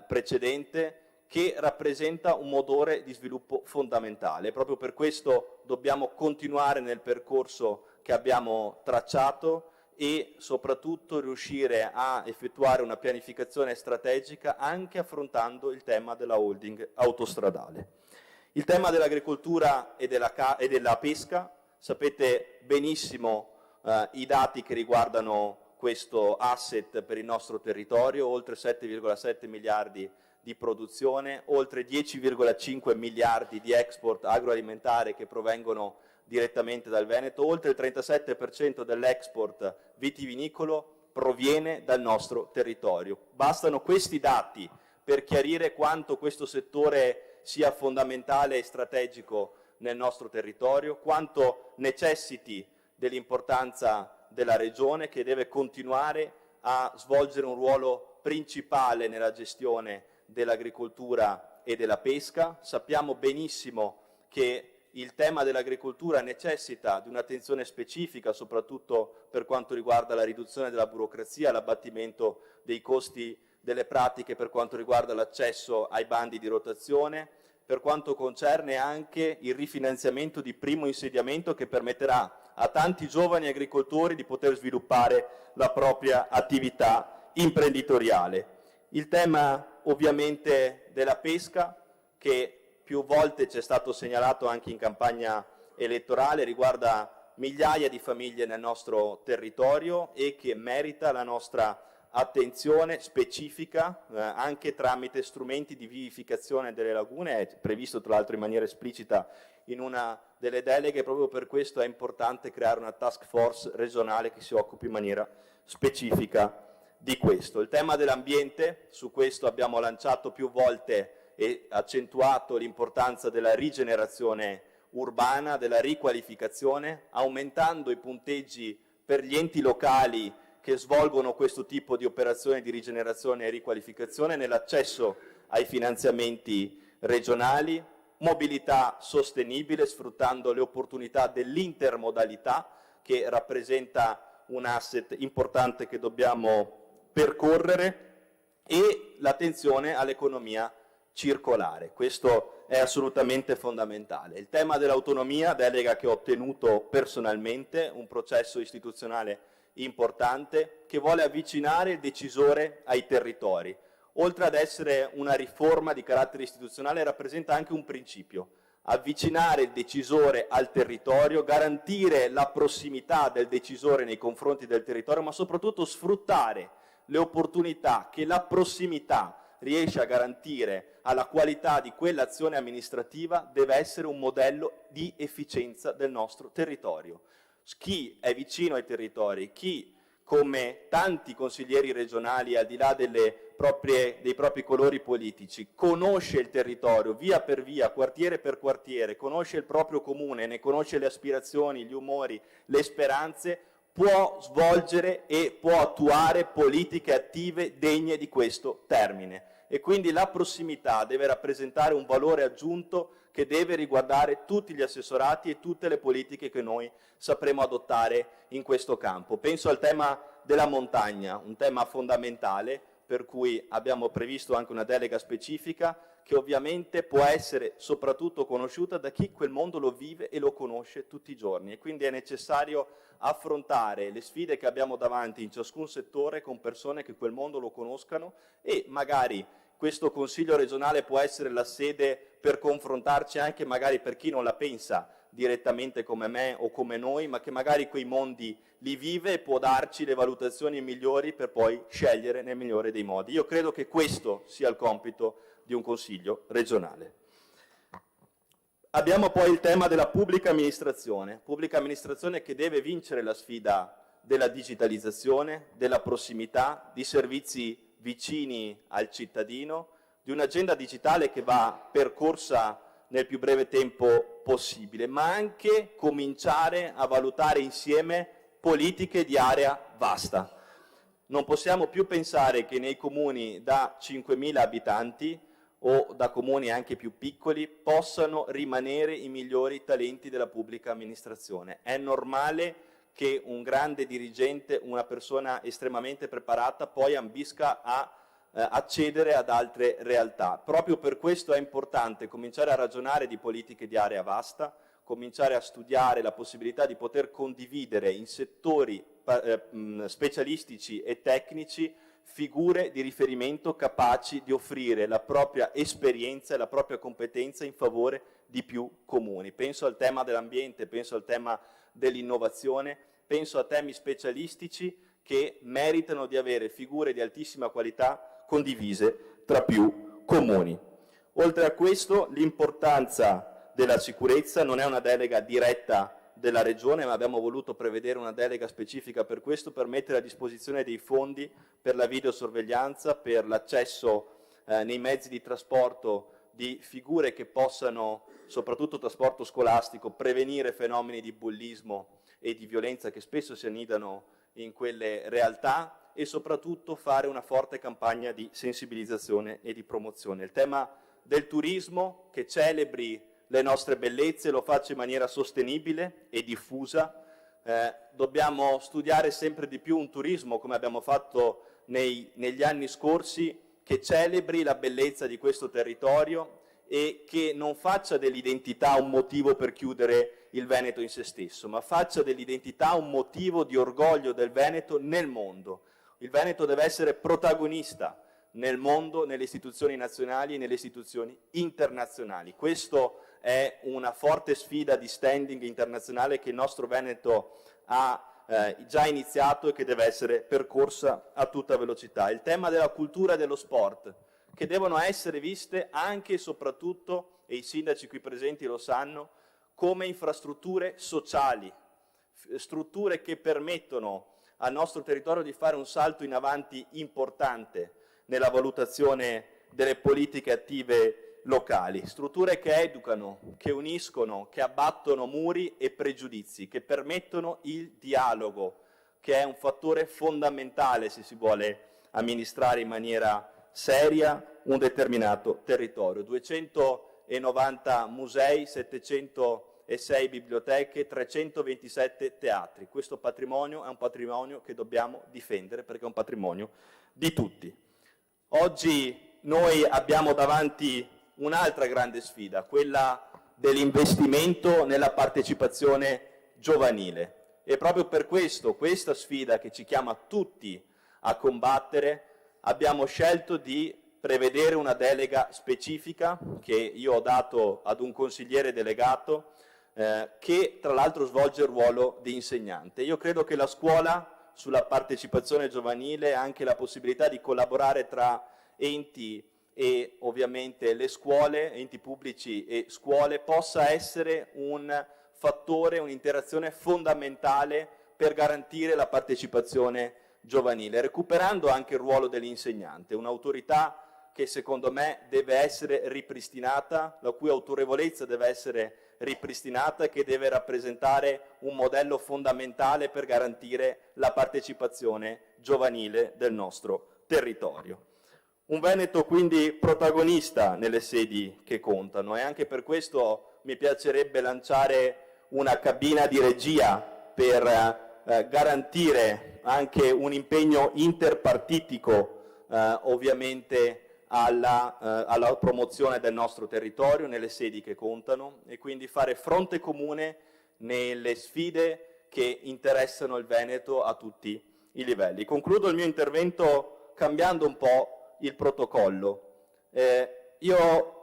precedente, che rappresenta un motore di sviluppo fondamentale. Proprio per questo dobbiamo continuare nel percorso che abbiamo tracciato e soprattutto riuscire a effettuare una pianificazione strategica anche affrontando il tema della holding autostradale. Il tema dell'agricoltura e della pesca, sapete benissimo i dati che riguardano questo asset per il nostro territorio, oltre 7,7 miliardi di produzione, oltre 10,5 miliardi di export agroalimentare che provengono direttamente dal Veneto, oltre il 37% dell'export vitivinicolo proviene dal nostro territorio. Bastano questi dati per chiarire quanto questo settore sia fondamentale e strategico nel nostro territorio, quanto necessiti dell'importanza della Regione, che deve continuare a svolgere un ruolo principale nella gestione dell'agricoltura e della pesca. Sappiamo benissimo che il tema dell'agricoltura necessita di un'attenzione specifica, soprattutto per quanto riguarda la riduzione della burocrazia, l'abbattimento dei costi delle pratiche per quanto riguarda l'accesso ai bandi di rotazione, per quanto concerne anche il rifinanziamento di primo insediamento che permetterà a tanti giovani agricoltori di poter sviluppare la propria attività imprenditoriale. Il tema ovviamente della pesca, che più volte ci è stato segnalato anche in campagna elettorale, riguarda migliaia di famiglie nel nostro territorio e che merita la nostra attenzione specifica anche tramite strumenti di vivificazione delle lagune, è previsto tra l'altro in maniera esplicita in una delle deleghe. Proprio per questo è importante creare una task force regionale che si occupi in maniera specifica di questo. Il tema dell'ambiente, su questo abbiamo lanciato più volte e accentuato l'importanza della rigenerazione urbana, della riqualificazione, aumentando i punteggi per gli enti locali che svolgono questo tipo di operazioni di rigenerazione e riqualificazione nell'accesso ai finanziamenti regionali, mobilità sostenibile sfruttando le opportunità dell'intermodalità, che rappresenta un asset importante che dobbiamo percorrere, e l'attenzione all'economia circolare. Questo è assolutamente fondamentale. Il tema dell'autonomia, delega che ho ottenuto personalmente, un processo istituzionale importante che vuole avvicinare il decisore ai territori. Oltre ad essere una riforma di carattere istituzionale, rappresenta anche un principio: avvicinare il decisore al territorio, garantire la prossimità del decisore nei confronti del territorio, ma soprattutto sfruttare le opportunità che la prossimità riesce a garantire alla qualità di quell'azione amministrativa. Deve essere un modello di efficienza del nostro territorio. Chi è vicino ai territori, chi, come tanti consiglieri regionali, al di là dei propri colori politici, conosce il territorio via per via, quartiere per quartiere, conosce il proprio comune, ne conosce le aspirazioni, gli umori, le speranze, può svolgere e può attuare politiche attive degne di questo termine. e quindi la prossimità deve rappresentare un valore aggiunto che deve riguardare tutti gli assessorati e tutte le politiche che noi sapremo adottare in questo campo. Penso al tema della montagna, un tema fondamentale per cui abbiamo previsto anche una delega specifica che ovviamente può essere soprattutto conosciuta da chi quel mondo lo vive e lo conosce tutti i giorni, e quindi è necessario affrontare le sfide che abbiamo davanti in ciascun settore con persone che quel mondo lo conoscano, e magari questo Consiglio regionale può essere la sede per confrontarci anche magari per chi non la pensa direttamente come me o come noi, ma che magari quei mondi li vive e può darci le valutazioni migliori per poi scegliere nel migliore dei modi. Io credo che questo sia il compito di un Consiglio regionale. Abbiamo poi il tema della pubblica amministrazione che deve vincere la sfida della digitalizzazione, della prossimità, di servizi vicini al cittadino, di un'agenda digitale che va percorsa nel più breve tempo possibile, ma anche cominciare a valutare insieme politiche di area vasta. Non possiamo più pensare che nei comuni da 5.000 abitanti o da comuni anche più piccoli possano rimanere i migliori talenti della pubblica amministrazione. È normale che un grande dirigente, una persona estremamente preparata, poi ambisca a accedere ad altre realtà. Proprio per questo è importante cominciare a ragionare di politiche di area vasta, cominciare a studiare la possibilità di poter condividere in settori specialistici e tecnici figure di riferimento capaci di offrire la propria esperienza e la propria competenza in favore di più comuni. Penso al tema dell'ambiente, penso al tema dell'innovazione, penso a temi specialistici che meritano di avere figure di altissima qualità condivise tra più comuni. Oltre a questo, l'importanza della sicurezza non è una delega diretta della Regione, ma abbiamo voluto prevedere una delega specifica per questo, per mettere a disposizione dei fondi per la videosorveglianza, per l'accesso nei mezzi di trasporto di figure che possano, soprattutto trasporto scolastico, prevenire fenomeni di bullismo e di violenza che spesso si annidano in quelle realtà, e soprattutto fare una forte campagna di sensibilizzazione e di promozione. Il tema del turismo che celebri le nostre bellezze, lo faccia in maniera sostenibile e diffusa. Dobbiamo studiare sempre di più un turismo, come abbiamo fatto negli anni scorsi, che celebri la bellezza di questo territorio e che non faccia dell'identità un motivo per chiudere il Veneto in se stesso, ma faccia dell'identità un motivo di orgoglio del Veneto nel mondo. Il Veneto deve essere protagonista nel mondo, nelle istituzioni nazionali e nelle istituzioni internazionali. Questo è una forte sfida di standing internazionale che il nostro Veneto ha già iniziato e che deve essere percorsa a tutta velocità. Il tema della cultura e dello sport, che devono essere viste anche e soprattutto, e i sindaci qui presenti lo sanno, come infrastrutture sociali, strutture che permettono al nostro territorio di fare un salto in avanti importante nella valutazione delle politiche attive locali, strutture che educano, che uniscono, che abbattono muri e pregiudizi, che permettono il dialogo, che è un fattore fondamentale se si vuole amministrare in maniera seria un determinato territorio. 290 musei, 706 biblioteche, 327 teatri. Questo patrimonio è un patrimonio che dobbiamo difendere perché è un patrimonio di tutti. Oggi noi abbiamo davanti un'altra grande sfida, quella dell'investimento nella partecipazione giovanile. E proprio per questo, questa sfida che ci chiama tutti a combattere, abbiamo scelto di prevedere una delega specifica che io ho dato ad un consigliere delegato che tra l'altro svolge il ruolo di insegnante. Io credo che la scuola, sulla partecipazione giovanile, anche la possibilità di collaborare tra enti e ovviamente le scuole, enti pubblici e scuole, possa essere un fattore, un'interazione fondamentale per garantire la partecipazione giovanile, recuperando anche il ruolo dell'insegnante, un'autorità che secondo me deve essere ripristinata, la cui autorevolezza deve essere ripristinata e che deve rappresentare un modello fondamentale per garantire la partecipazione giovanile del nostro territorio. Un Veneto quindi protagonista nelle sedi che contano, e anche per questo mi piacerebbe lanciare una cabina di regia per garantire anche un impegno interpartitico ovviamente alla promozione del nostro territorio nelle sedi che contano, e quindi fare fronte comune nelle sfide che interessano il Veneto a tutti i livelli. Concludo il mio intervento cambiando un po' il protocollo. Io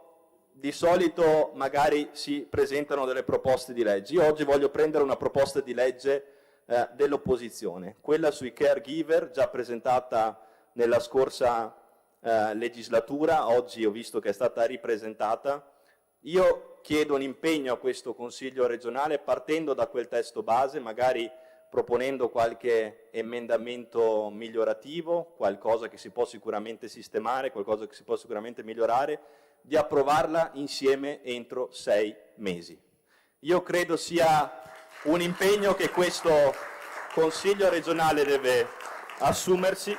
di solito magari si presentano delle proposte di legge. Io oggi voglio prendere una proposta di legge dell'opposizione, quella sui caregiver, già presentata nella scorsa legislatura, oggi ho visto che è stata ripresentata. Io chiedo un impegno a questo Consiglio regionale partendo da quel testo base, magari proponendo qualche emendamento migliorativo, qualcosa che si può sicuramente sistemare, qualcosa che si può sicuramente migliorare, di approvarla insieme entro 6 mesi. Io credo sia un impegno che questo Consiglio regionale deve assumersi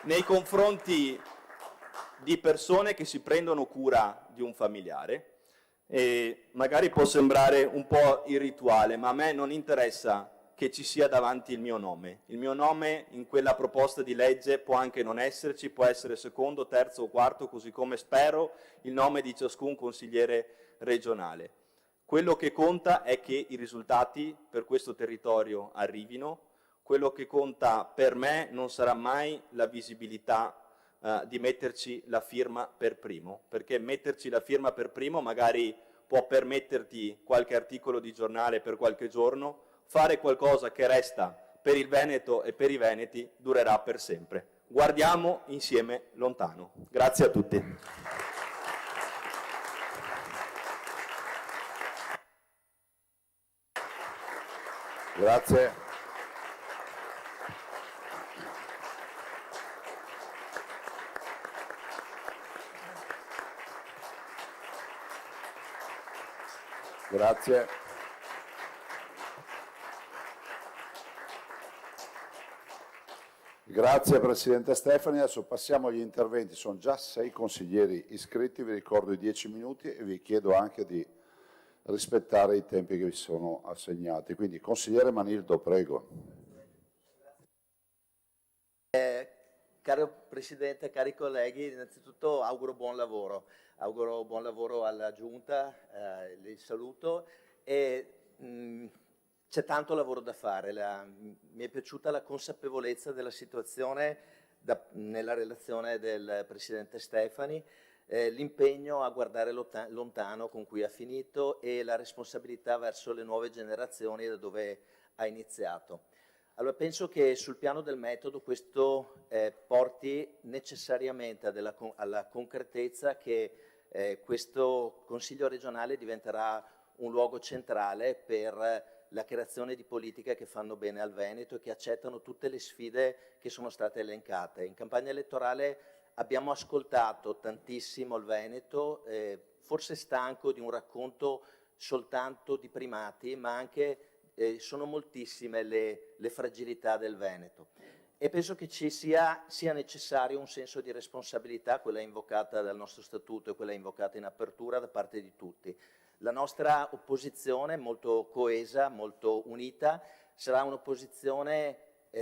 nei confronti di persone che si prendono cura di un familiare. E magari può sembrare un po' irrituale, ma a me non interessa che ci sia davanti il mio nome. Il mio nome in quella proposta di legge può anche non esserci, può essere secondo, terzo o quarto, così come spero il nome di ciascun consigliere regionale. Quello che conta è che i risultati per questo territorio arrivino. Quello che conta per me non sarà mai la visibilità di metterci la firma per primo, perché metterci la firma per primo magari può permetterti qualche articolo di giornale per qualche giorno. Fare qualcosa che resta per il Veneto e per i veneti durerà per sempre. Guardiamo insieme lontano. Grazie a tutti. Grazie. Grazie. Grazie Presidente Stefani. Adesso passiamo agli interventi. Sono già 6 consiglieri iscritti, vi ricordo i 10 minuti e vi chiedo anche di rispettare i tempi che vi sono assegnati. Quindi consigliere Manildo, prego. Caro Presidente, cari colleghi, innanzitutto auguro buon lavoro alla Giunta, li saluto e c'è tanto lavoro da fare. Mi è piaciuta la consapevolezza della situazione nella relazione del Presidente Stefani, l'impegno a guardare lontano con cui ha finito e la responsabilità verso le nuove generazioni da dove ha iniziato. Allora penso che sul piano del metodo questo porti necessariamente alla concretezza che questo Consiglio regionale diventerà un luogo centrale per la creazione di politiche che fanno bene al Veneto e che accettano tutte le sfide che sono state elencate. In campagna elettorale abbiamo ascoltato tantissimo il Veneto, forse stanco di un racconto soltanto di primati, ma anche sono moltissime le fragilità del Veneto. E penso che ci sia necessario un senso di responsabilità, quella invocata dal nostro statuto e quella invocata in apertura da parte di tutti. La nostra opposizione, molto coesa, molto unita, sarà un'opposizione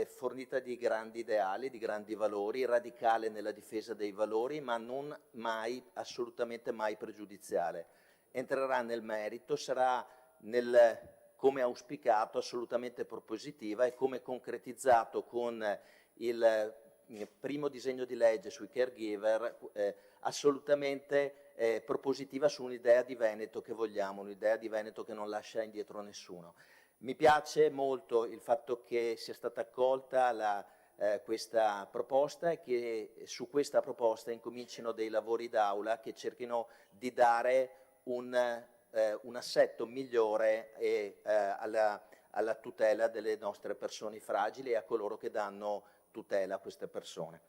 fornita di grandi ideali, di grandi valori, radicale nella difesa dei valori, ma non mai, assolutamente mai pregiudiziale. Entrerà nel merito, sarà come auspicato, assolutamente propositiva e come concretizzato con il primo disegno di legge sui caregiver, assolutamente propositiva su un'idea di Veneto che vogliamo, un'idea di Veneto che non lascia indietro nessuno. Mi piace molto il fatto che sia stata accolta questa proposta e che su questa proposta incomincino dei lavori d'aula che cerchino di dare un assetto migliore alla tutela delle nostre persone fragili e a coloro che danno tutela a queste persone.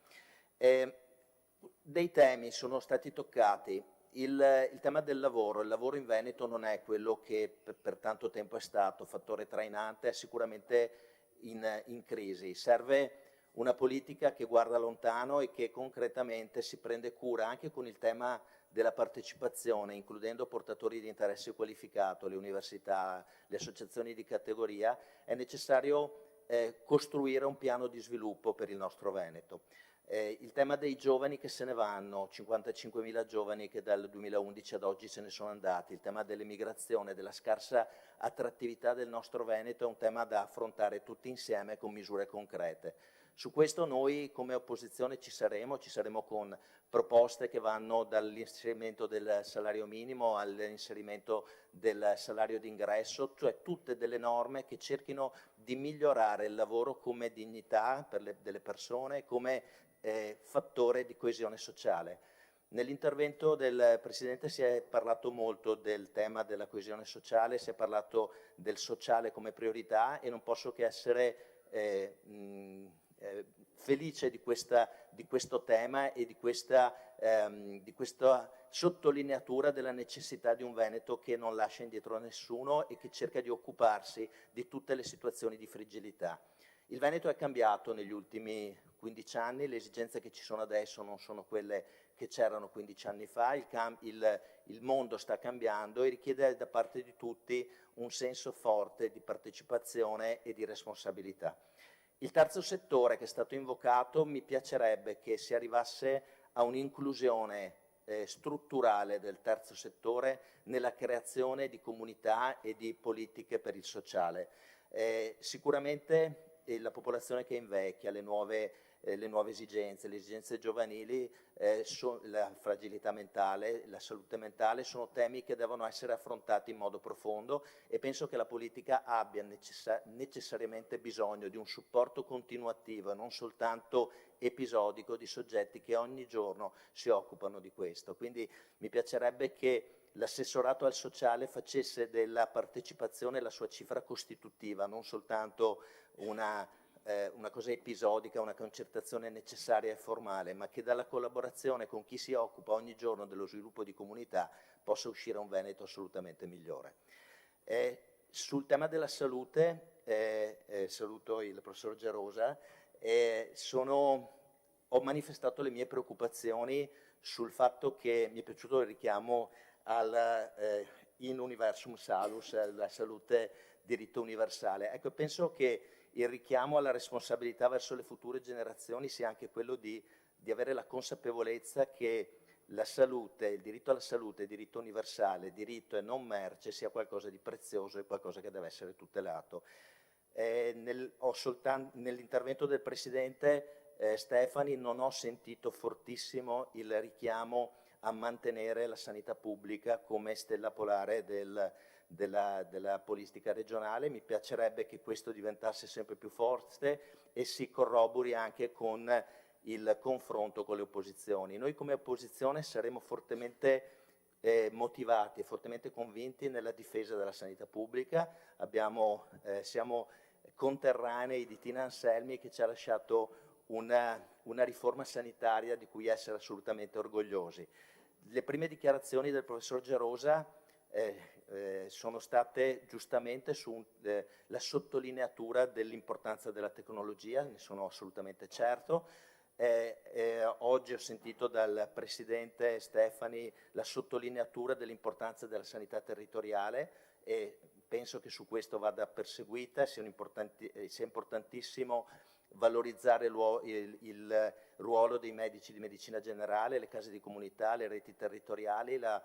Dei temi sono stati toccati. Il tema del lavoro. Il lavoro in Veneto non è quello che per tanto tempo è stato fattore trainante, è sicuramente in crisi. Serve una politica che guarda lontano e che concretamente si prende cura anche con il tema della partecipazione, includendo portatori di interesse qualificato, le università, le associazioni di categoria. È necessario costruire un piano di sviluppo per il nostro Veneto. Il tema dei giovani che se ne vanno, 55.000 giovani che dal 2011 ad oggi se ne sono andati, il tema dell'emigrazione, della scarsa attrattività del nostro Veneto è un tema da affrontare tutti insieme con misure concrete. Su questo noi come opposizione ci saremo con proposte che vanno dall'inserimento del salario minimo all'inserimento del salario d'ingresso, cioè tutte delle norme che cerchino di migliorare il lavoro come dignità delle persone, come fattore di coesione sociale. Nell'intervento del Presidente si è parlato molto del tema della coesione sociale, si è parlato del sociale come priorità e non posso che essere felice di questo tema e di questa sottolineatura della necessità di un Veneto che non lascia indietro nessuno e che cerca di occuparsi di tutte le situazioni di fragilità. Il Veneto è cambiato negli ultimi 15 anni, le esigenze che ci sono adesso non sono quelle che c'erano 15 anni fa, il mondo sta cambiando e richiede da parte di tutti un senso forte di partecipazione e di responsabilità. Il terzo settore che è stato invocato, mi piacerebbe che si arrivasse a un'inclusione strutturale del terzo settore nella creazione di comunità e di politiche per il sociale. Sicuramente la popolazione che invecchia, le nuove esigenze, le esigenze giovanili, la fragilità mentale, la salute mentale sono temi che devono essere affrontati in modo profondo e penso che la politica abbia necessariamente bisogno di un supporto continuativo e non soltanto episodico di soggetti che ogni giorno si occupano di questo. Quindi mi piacerebbe che l'assessorato al sociale facesse della partecipazione la sua cifra costitutiva, non soltanto una cosa episodica, una concertazione necessaria e formale, ma che dalla collaborazione con chi si occupa ogni giorno dello sviluppo di comunità possa uscire un Veneto assolutamente migliore. Sul tema della salute, saluto il professor Gerosa, ho manifestato le mie preoccupazioni sul fatto che mi è piaciuto il richiamo in universum salus, la salute diritto universale. Ecco, penso che il richiamo alla responsabilità verso le future generazioni sia anche quello di avere la consapevolezza che la salute, il diritto alla salute, il diritto universale, diritto e non merce sia qualcosa di prezioso e qualcosa che deve essere tutelato. Nell'intervento del Presidente Stefani non ho sentito fortissimo il richiamo a mantenere la sanità pubblica come stella polare della politica regionale. Mi piacerebbe che questo diventasse sempre più forte e si corrobori anche con il confronto con le opposizioni. Noi come opposizione saremo fortemente motivati e fortemente convinti nella difesa della sanità pubblica. Siamo conterranei di Tina Anselmi che ci ha lasciato una riforma sanitaria di cui essere assolutamente orgogliosi. Le prime dichiarazioni del professor Gerosa sono state giustamente sulla sottolineatura dell'importanza della tecnologia, ne sono assolutamente certo. Oggi ho sentito dal Presidente Stefani la sottolineatura dell'importanza della sanità territoriale e penso che su questo vada perseguita, sia importantissimo valorizzare il ruolo dei medici di medicina generale, le case di comunità, le reti territoriali. La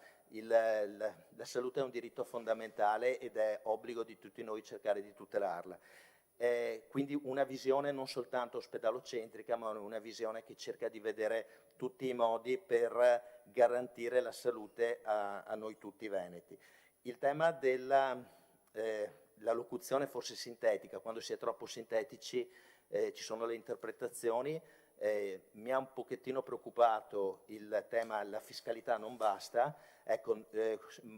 salute è un diritto fondamentale ed è obbligo di tutti noi cercare di tutelarla. Quindi una visione non soltanto ospedalocentrica, ma una visione che cerca di vedere tutti i modi per garantire la salute a noi tutti veneti. Il tema della locuzione forse sintetica, quando si è troppo sintetici ci sono le interpretazioni. Mi ha un pochettino preoccupato il tema, la fiscalità non basta. Ecco,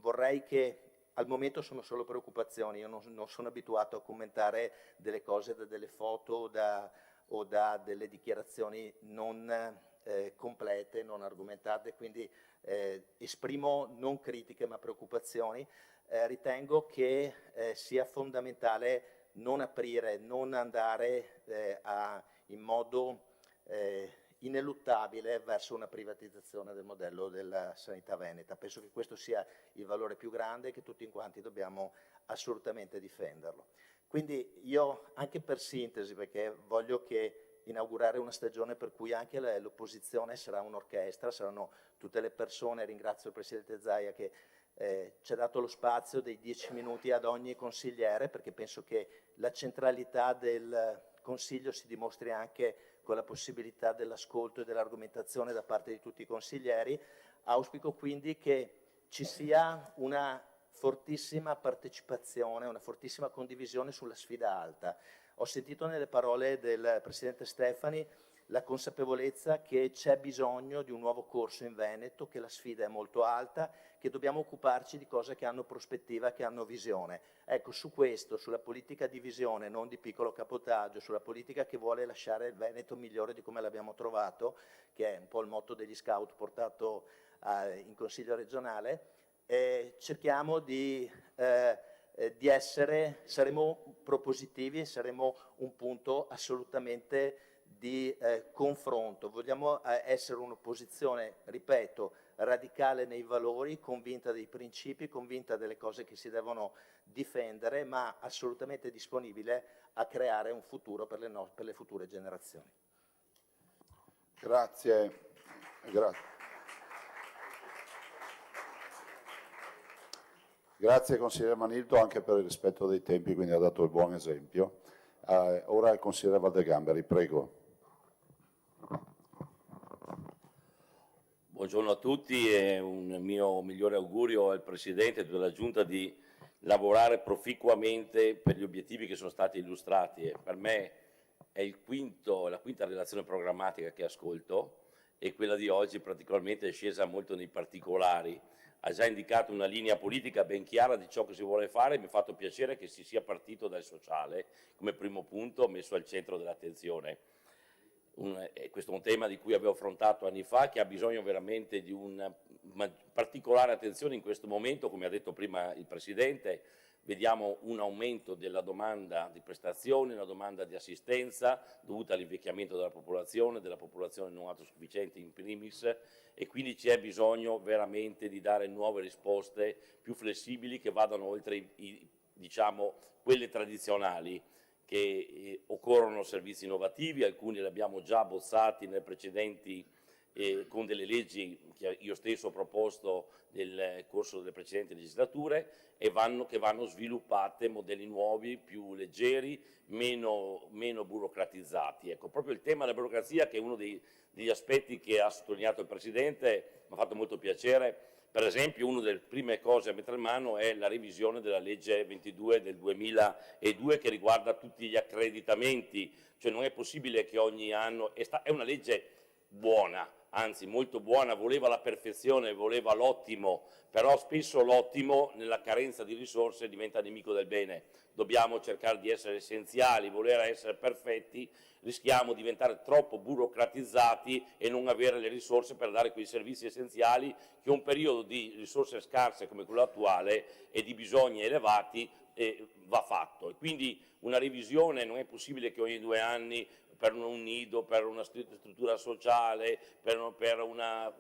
vorrei che al momento sono solo preoccupazioni, io non sono abituato a commentare delle cose da delle foto o da delle dichiarazioni non complete, non argomentate, quindi esprimo non critiche ma preoccupazioni. Ritengo che sia fondamentale non aprire, non andare a in modo ineluttabile verso una privatizzazione del modello della sanità veneta. Penso che questo sia il valore più grande e che tutti quanti dobbiamo assolutamente difenderlo. Quindi io, anche per sintesi, perché voglio inaugurare una stagione per cui anche l'opposizione sarà un'orchestra, saranno tutte le persone, ringrazio il Presidente Zaia che ci ha dato lo spazio dei 10 minuti ad ogni consigliere, perché penso che la centralità del Consiglio si dimostri anche con la possibilità dell'ascolto e dell'argomentazione da parte di tutti i consiglieri. Auspico quindi che ci sia una fortissima partecipazione, una fortissima condivisione sulla sfida alta. Ho sentito nelle parole del Presidente Stefani la consapevolezza che c'è bisogno di un nuovo corso in Veneto, che la sfida è molto alta, che dobbiamo occuparci di cose che hanno prospettiva, che hanno visione. Ecco, su questo, sulla politica di visione, non di piccolo cabotaggio, sulla politica che vuole lasciare il Veneto migliore di come l'abbiamo trovato, che è un po' il motto degli scout portato in Consiglio regionale, cerchiamo di essere, saremo propositivi e saremo un punto assolutamente di confronto. Vogliamo essere un'opposizione, ripeto, radicale nei valori, convinta dei principi, convinta delle cose che si devono difendere, ma assolutamente disponibile a creare un futuro per le future generazioni. Grazie. Grazie consigliere Manilto anche per il rispetto dei tempi, quindi ha dato il buon esempio. Ora il consigliere Valdegamberi, prego. Buongiorno a tutti e un mio migliore augurio al Presidente e a tutta la Giunta di lavorare proficuamente per gli obiettivi che sono stati illustrati. Per me è la quinta relazione programmatica che ascolto e quella di oggi particolarmente è scesa molto nei particolari. Ha già indicato una linea politica ben chiara di ciò che si vuole fare. Mi ha fatto piacere che si sia partito dal sociale come primo punto messo al centro dell'attenzione. Questo è un tema di cui avevo affrontato anni fa, che ha bisogno veramente di una particolare attenzione in questo momento. Come ha detto prima il Presidente, vediamo un aumento della domanda di prestazioni, una domanda di assistenza dovuta all'invecchiamento della popolazione non autosufficiente in primis, e quindi c'è bisogno veramente di dare nuove risposte più flessibili che vadano oltre diciamo, quelle tradizionali, che occorrono servizi innovativi. Alcuni li abbiamo già bozzati nei precedenti con delle leggi che io stesso ho proposto nel corso delle precedenti legislature, e che vanno sviluppate modelli nuovi, più leggeri, meno burocratizzati. Ecco, proprio il tema della burocrazia, che è uno degli aspetti che ha sottolineato il Presidente, mi ha fatto molto piacere. Per esempio, una delle prime cose a mettere in mano è la revisione della legge 22 del 2002 che riguarda tutti gli accreditamenti, cioè non è possibile che ogni anno, è una legge buona, anzi molto buona, voleva la perfezione, voleva l'ottimo, però spesso l'ottimo nella carenza di risorse diventa nemico del bene. Dobbiamo cercare di essere essenziali, voler essere perfetti, rischiamo di diventare troppo burocratizzati e non avere le risorse per dare quei servizi essenziali che un periodo di risorse scarse come quello attuale e di bisogni elevati va fatto. E quindi una revisione non è possibile che ogni 2 anni per un nido, per una struttura sociale, per una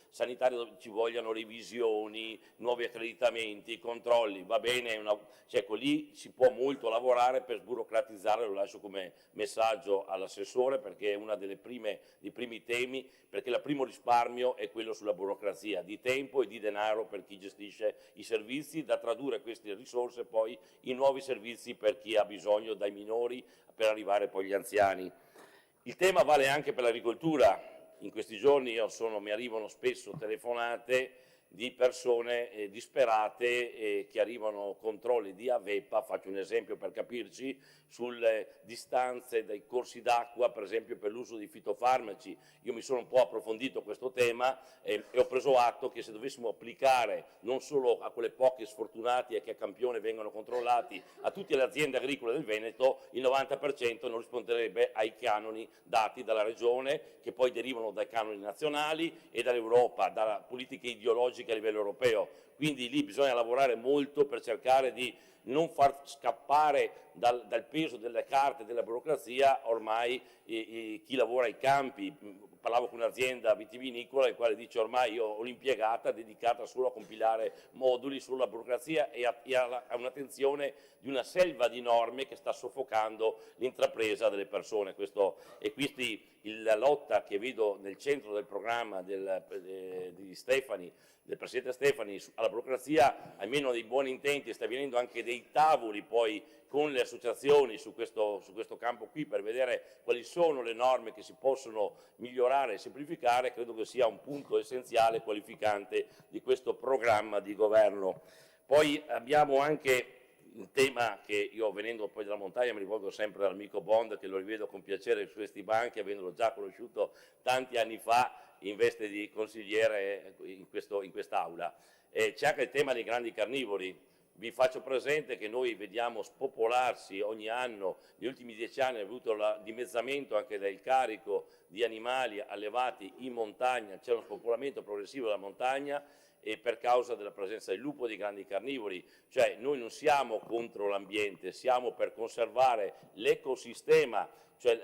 sanitaria ci vogliano revisioni, nuovi accreditamenti, controlli, va bene, cioè, lì si può molto lavorare per sburocratizzare, lo lascio come messaggio all'assessore, perché è uno dei primi temi, perché il primo risparmio è quello sulla burocrazia, di tempo e di denaro per chi gestisce i servizi, da tradurre queste risorse poi in nuovi servizi per chi ha bisogno, dai minori per arrivare poi agli anziani. Il tema vale anche per l'agricoltura. In questi giorni mi arrivano spesso telefonate di persone disperate che arrivano controlli di Avepa, faccio un esempio per capirci, sulle distanze dai corsi d'acqua, per esempio per l'uso di fitofarmaci. Io mi sono un po' approfondito questo tema e ho preso atto che se dovessimo applicare non solo a quelle poche sfortunati e che a campione vengono controllati, a tutte le aziende agricole del Veneto, il 90% non risponderebbe ai canoni dati dalla Regione, che poi derivano dai canoni nazionali e dall'Europa, da politiche ideologiche a livello europeo. Quindi lì bisogna lavorare molto per cercare di non far scappare dal peso delle carte, della burocrazia, ormai chi lavora ai campi, parlavo con un'azienda vitivinicola il quale dice ormai io ho l'impiegata dedicata solo a compilare moduli sulla burocrazia e a un'attenzione di una selva di norme che sta soffocando l'intrapresa delle persone. La lotta che vedo nel centro del programma di Stefani, del Presidente Stefani, alla burocrazia, almeno dei buoni intenti, sta avvenendo anche dei tavoli poi con le associazioni su questo campo qui per vedere quali sono le norme che si possono migliorare e semplificare. Credo che sia un punto essenziale, qualificante di questo programma di governo. Poi abbiamo anche un tema che io, venendo poi dalla montagna, mi rivolgo sempre all'amico Bond, che lo rivedo con piacere su questi banchi, avendolo già conosciuto tanti anni fa in veste di consigliere in quest'aula. C'è anche il tema dei grandi carnivori. Vi faccio presente che noi vediamo spopolarsi ogni anno, negli ultimi 10 anni è avuto il dimezzamento anche del carico di animali allevati in montagna, c'è uno spopolamento progressivo della montagna e per causa della presenza del lupo e dei grandi carnivori. Cioè noi non siamo contro l'ambiente, siamo per conservare l'ecosistema. Cioè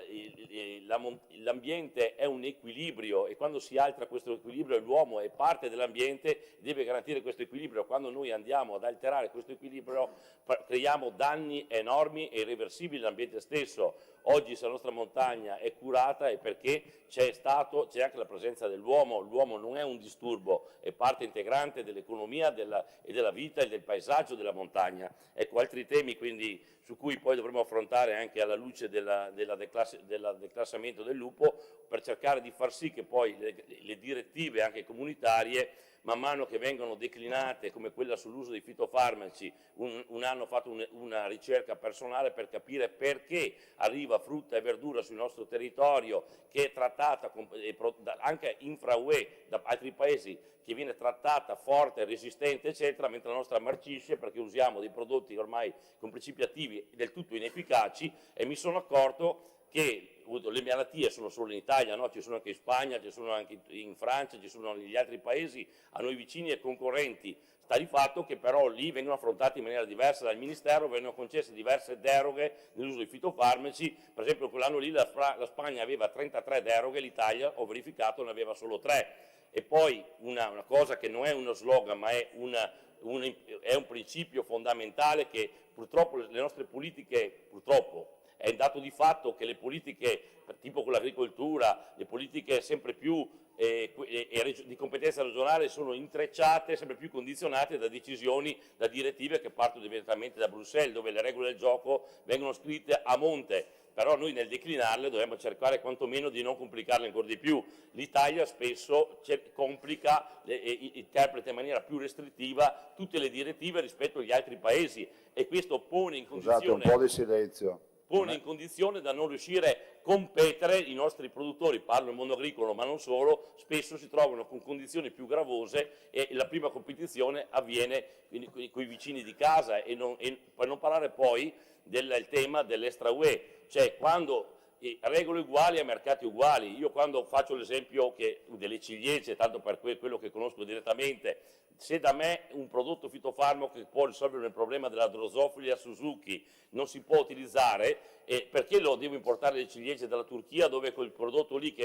l'ambiente è un equilibrio e quando si altera questo equilibrio l'uomo è parte dell'ambiente, deve garantire questo equilibrio. Quando noi andiamo ad alterare questo equilibrio creiamo danni enormi e irreversibili all'ambiente stesso. Oggi se la nostra montagna è curata è perché c'è anche la presenza dell'uomo. L'uomo non è un disturbo, è parte integrante dell'economia e della vita e del paesaggio della montagna. Ecco, altri temi quindi su cui poi dovremo affrontare anche alla luce del declassamento del lupo, per cercare di far sì che poi le direttive anche comunitarie, man mano che vengono declinate, come quella sull'uso dei fitofarmaci, un anno ho fatto una ricerca personale per capire perché arriva frutta e verdura sul nostro territorio che è trattata anche infra-UE da altri paesi, che viene trattata forte, resistente, eccetera, mentre la nostra marcisce perché usiamo dei prodotti ormai con principi attivi del tutto inefficaci, e mi sono accorto che le malattie sono solo in Italia, no? Ci sono anche in Spagna, ci sono anche in Francia, ci sono negli altri paesi a noi vicini e concorrenti. Sta di fatto che però lì vengono affrontati in maniera diversa dal Ministero, vengono concesse diverse deroghe nell'uso dei fitofarmaci. Per esempio quell'anno lì la Spagna aveva 33 deroghe, l'Italia, ho verificato, ne aveva solo 3. E poi una cosa che non è uno slogan ma è un principio fondamentale, che purtroppo le nostre politiche, è un dato di fatto che le politiche tipo con l'agricoltura, le politiche sempre più di competenza regionale sono intrecciate, sempre più condizionate da decisioni, da direttive che partono direttamente da Bruxelles, dove le regole del gioco vengono scritte a monte. Però noi nel declinarle dobbiamo cercare quantomeno di non complicarle ancora di più. L'Italia spesso complica e interpreta in maniera più restrittiva tutte le direttive rispetto agli altri paesi, e questo pone in condizione... Scusate, un po' di silenzio. Pone in condizione da non riuscire a competere. I nostri produttori, parlo del mondo agricolo ma non solo, spesso si trovano con condizioni più gravose e la prima competizione avviene con i vicini di casa, e per non parlare poi del tema dell'extra UE, cioè quando regole uguali a mercati uguali. Io quando faccio l'esempio delle ciliegie, tanto per quello che conosco direttamente, se da me un prodotto fitofarmaco che può risolvere il problema della Drosophila Suzuki non si può utilizzare, perché lo devo importare le ciliegie dalla Turchia, dove quel prodotto lì,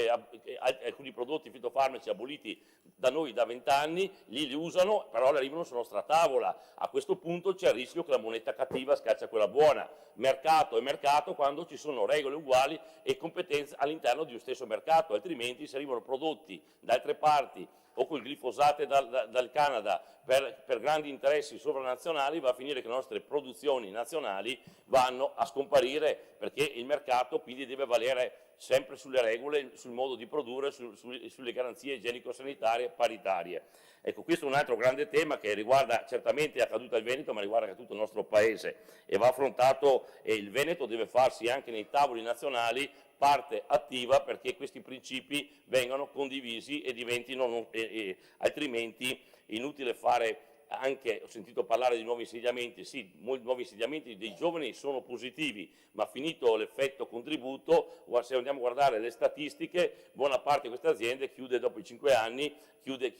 alcuni prodotti fitofarmaci aboliti da noi da 20 anni, lì li usano, però arrivano sulla nostra tavola. A questo punto c'è il rischio che la moneta cattiva scaccia quella buona. Mercato è mercato quando ci sono regole uguali e competenze all'interno di un stesso mercato, altrimenti se arrivano prodotti da altre parti o con il glifosato dal Canada per grandi interessi sovranazionali, va a finire che le nostre produzioni nazionali vanno a scomparire, perché il mercato quindi deve valere sempre sulle regole, sul modo di produrre, sulle garanzie igienico-sanitarie paritarie. Ecco, questo è un altro grande tema che riguarda certamente è accaduto al Veneto, ma riguarda anche tutto il nostro Paese, e va affrontato, e il Veneto deve farsi anche nei tavoli nazionali parte attiva perché questi principi vengano condivisi e diventino, altrimenti inutile fare anche ho sentito parlare di nuovi insediamenti, sì, molti nuovi insediamenti dei giovani sono positivi, ma finito l'effetto contributo, se andiamo a guardare le statistiche, buona parte di queste aziende chiude dopo i 5 anni, chiude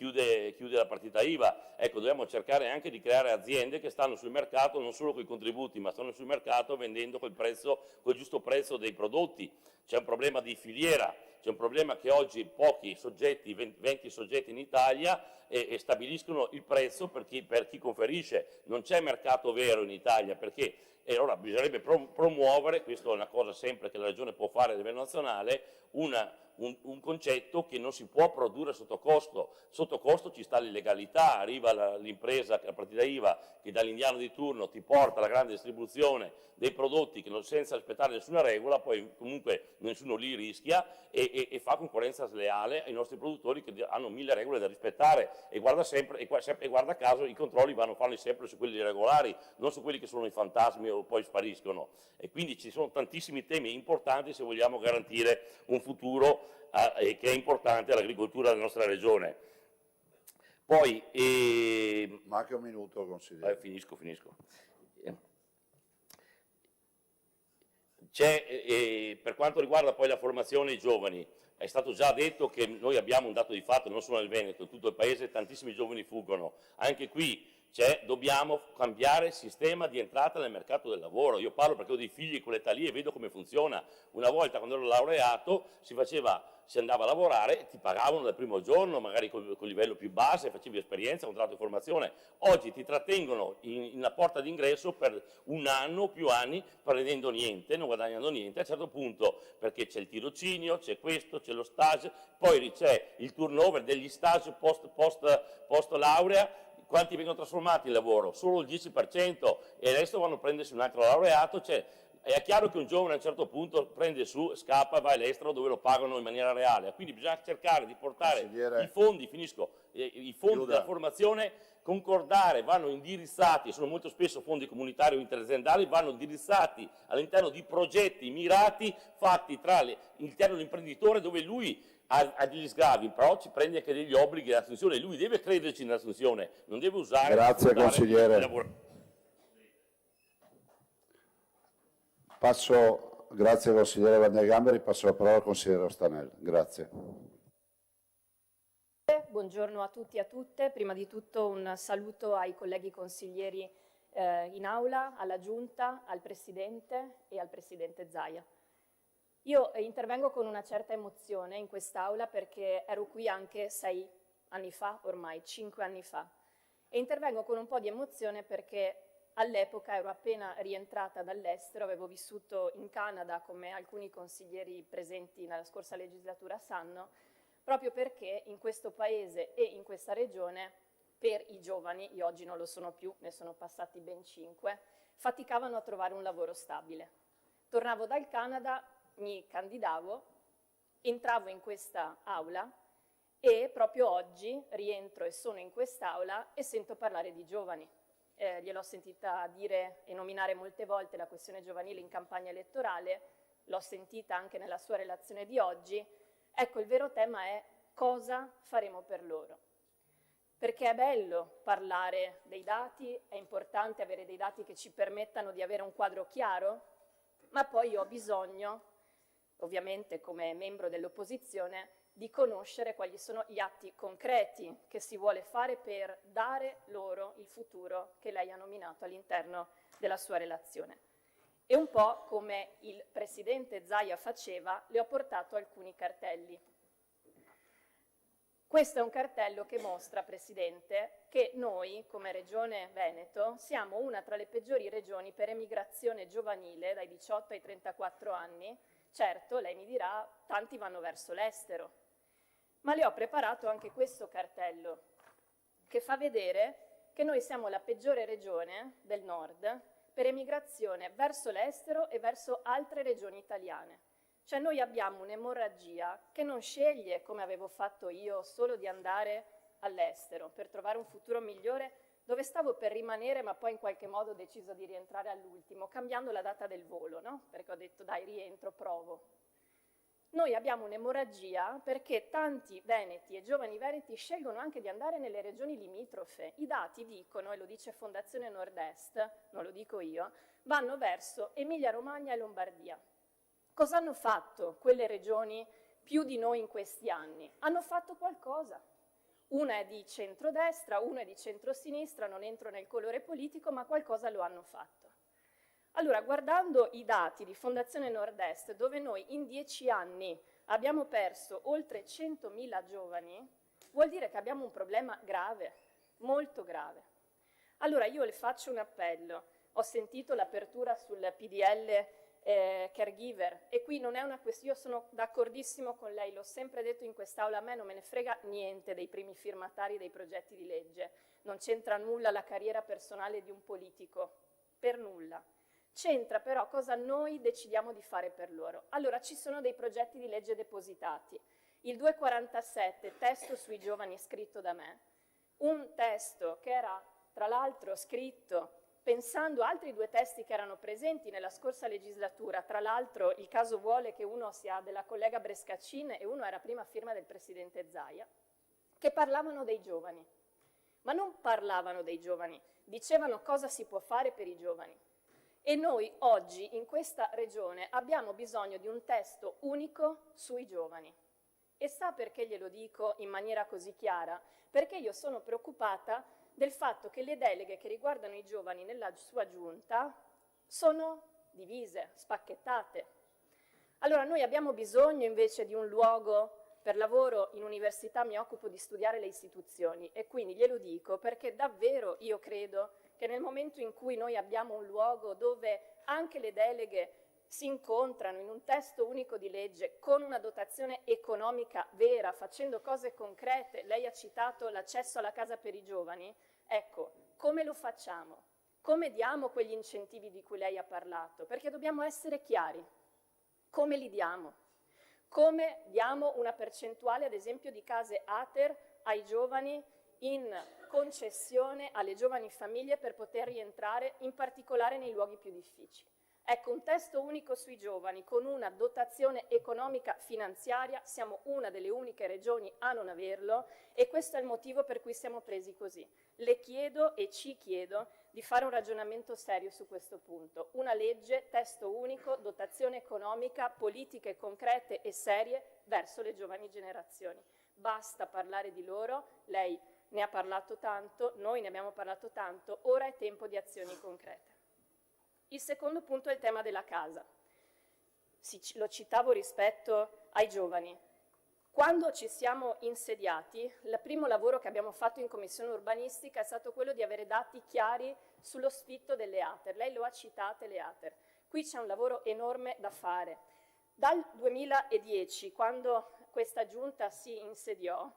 la partita IVA. Ecco, dobbiamo cercare anche di creare aziende che stanno sul mercato non solo con i contributi, ma stanno sul mercato vendendo col giusto prezzo dei prodotti. C'è un problema di filiera, c'è un problema che oggi pochi soggetti, 20 soggetti in Italia, e stabiliscono il prezzo per chi conferisce. Non c'è mercato vero in Italia, perché e allora bisognerebbe promuovere, questa è una cosa sempre che la Regione può fare a livello nazionale, un concetto che non si può produrre sotto costo. Sotto costo ci sta l'illegalità, arriva l'impresa, la partita IVA, che dall'indiano di turno ti porta alla grande distribuzione dei prodotti che senza rispettare nessuna regola, poi comunque nessuno li rischia e fa concorrenza sleale ai nostri produttori che hanno 1000 regole da rispettare, e guarda caso i controlli vanno a farli sempre su quelli regolari, non su quelli che sono i fantasmi o poi spariscono. E quindi ci sono tantissimi temi importanti se vogliamo garantire un futuro che è importante all'agricoltura della nostra regione. Poi manca un minuto, consigliere. Finisco. Per quanto riguarda poi la formazione dei giovani, è stato già detto che noi abbiamo un dato di fatto, non solo nel Veneto, in tutto il paese tantissimi giovani fuggono. Anche qui dobbiamo cambiare il sistema di entrata nel mercato del lavoro. Io parlo perché ho dei figli con l'età lì e vedo come funziona. Una volta, quando ero laureato, si andava a lavorare e ti pagavano dal primo giorno, magari con livello più basso, facevi esperienza, contratto di formazione. Oggi ti trattengono in una porta d'ingresso per un anno o più anni, prendendo niente, non guadagnando niente. A un certo punto, perché c'è il tirocinio, c'è questo, c'è lo stage, poi c'è il turnover degli stage post laurea. Quanti vengono trasformati in lavoro? Solo il 10%, e adesso vanno a prendersi un altro laureato. È chiaro che un giovane a un certo punto prende su, scappa, va all'estero dove lo pagano in maniera reale. Quindi bisogna cercare di portare i fondi, i fondi della formazione, concordare, vanno indirizzati, sono molto spesso fondi comunitari o interaziendali, vanno indirizzati all'interno di progetti mirati fatti all'interno dell'imprenditore, dove lui ha degli sgravi, però ci prende anche degli obblighi di assunzione. Lui deve crederci nell'assunzione, non deve usare... Grazie, consigliere. Grazie consigliere Van der Gamberi, passo la parola al consigliere Ostanel. Grazie. Buongiorno a tutti e a tutte. Prima di tutto un saluto ai colleghi consiglieri in aula, alla Giunta, al Presidente e al Presidente Zaia. Io intervengo con una certa emozione in quest'Aula perché ero qui anche 6 anni fa, ormai 5 anni fa, e intervengo con un po' di emozione perché all'epoca ero appena rientrata dall'estero, avevo vissuto in Canada, come alcuni consiglieri presenti nella scorsa legislatura sanno, proprio perché in questo paese e in questa regione, per i giovani, io oggi non lo sono più, ne sono passati ben 5, faticavano a trovare un lavoro stabile. Tornavo dal Canada, mi candidavo, entravo in questa aula e proprio oggi rientro e sono in quest'aula e sento parlare di giovani. Gliel'ho sentita dire e nominare molte volte la questione giovanile in campagna elettorale, l'ho sentita anche nella sua relazione di oggi. Ecco, il vero tema è cosa faremo per loro. Perché è bello parlare dei dati, è importante avere dei dati che ci permettano di avere un quadro chiaro, ma poi io ho bisogno, ovviamente come membro dell'opposizione, di conoscere quali sono gli atti concreti che si vuole fare per dare loro il futuro che lei ha nominato all'interno della sua relazione. E un po' come il Presidente Zaia faceva, le ho portato alcuni cartelli. Questo è un cartello che mostra, Presidente, che noi, come Regione Veneto, siamo una tra le peggiori regioni per emigrazione giovanile dai 18 ai 34 anni. Certo, lei mi dirà, tanti vanno verso l'estero. Ma le ho preparato anche questo cartello, che fa vedere che noi siamo la peggiore regione del nord per emigrazione verso l'estero e verso altre regioni italiane. Cioè noi abbiamo un'emorragia che non sceglie, come avevo fatto io, solo di andare all'estero per trovare un futuro migliore, dove stavo per rimanere, ma poi in qualche modo ho deciso di rientrare all'ultimo, cambiando la data del volo, no? Perché ho detto, dai, rientro, provo. Noi abbiamo un'emorragia perché tanti veneti e giovani veneti scelgono anche di andare nelle regioni limitrofe. I dati dicono, e lo dice Fondazione Nord-Est, non lo dico io, vanno verso Emilia-Romagna e Lombardia. Cosa hanno fatto quelle regioni più di noi in questi anni? Hanno fatto qualcosa. Una è di centrodestra, una è di centrosinistra, non entro nel colore politico, ma qualcosa lo hanno fatto. Allora, guardando i dati di Fondazione Nord-Est, dove noi in 10 anni abbiamo perso oltre 100.000 giovani, vuol dire che abbiamo un problema grave, molto grave. Allora, io le faccio un appello. Ho sentito l'apertura sul PDL caregiver e qui non è una questione, io sono d'accordissimo con lei, l'ho sempre detto in quest'Aula, a me non me ne frega niente dei primi firmatari dei progetti di legge, non c'entra nulla la carriera personale di un politico, per nulla. C'entra però cosa noi decidiamo di fare per loro. Allora, ci sono dei progetti di legge depositati. Il 247, testo sui giovani scritto da me, un testo che era tra l'altro scritto pensando a altri 2 testi che erano presenti nella scorsa legislatura, tra l'altro il caso vuole che uno sia della collega Brescaccin e uno era prima firma del presidente Zaia, che parlavano dei giovani. Ma non parlavano dei giovani, dicevano cosa si può fare per i giovani. E noi oggi in questa regione abbiamo bisogno di un testo unico sui giovani. E sa perché glielo dico in maniera così chiara? Perché io sono preoccupata del fatto che le deleghe che riguardano i giovani nella sua giunta sono divise, spacchettate. Allora noi abbiamo bisogno invece di un luogo per lavoro in università, mi occupo di studiare le istituzioni e quindi glielo dico perché davvero io credo che nel momento in cui noi abbiamo un luogo dove anche le deleghe si incontrano in un testo unico di legge con una dotazione economica vera, facendo cose concrete, lei ha citato l'accesso alla casa per i giovani, ecco, come lo facciamo? Come diamo quegli incentivi di cui lei ha parlato? Perché dobbiamo essere chiari. Come li diamo? Come diamo una percentuale, ad esempio, di case ATER ai giovani in concessione alle giovani famiglie per poter rientrare in particolare nei luoghi più difficili? Ecco, un testo unico sui giovani con una dotazione economica finanziaria, siamo una delle uniche regioni a non averlo e questo è il motivo per cui siamo presi così. Le chiedo e ci chiedo di fare un ragionamento serio su questo punto. Una legge, testo unico, dotazione economica, politiche concrete e serie verso le giovani generazioni. Basta parlare di loro, lei ne ha parlato tanto, noi ne abbiamo parlato tanto, ora è tempo di azioni concrete. Il secondo punto è il tema della casa. Lo citavo rispetto ai giovani. Quando ci siamo insediati, il primo lavoro che abbiamo fatto in Commissione Urbanistica è stato quello di avere dati chiari sullo sfitto delle ATER. Lei lo ha citate, le ATER. Qui c'è un lavoro enorme da fare. Dal 2010, quando questa giunta si insediò,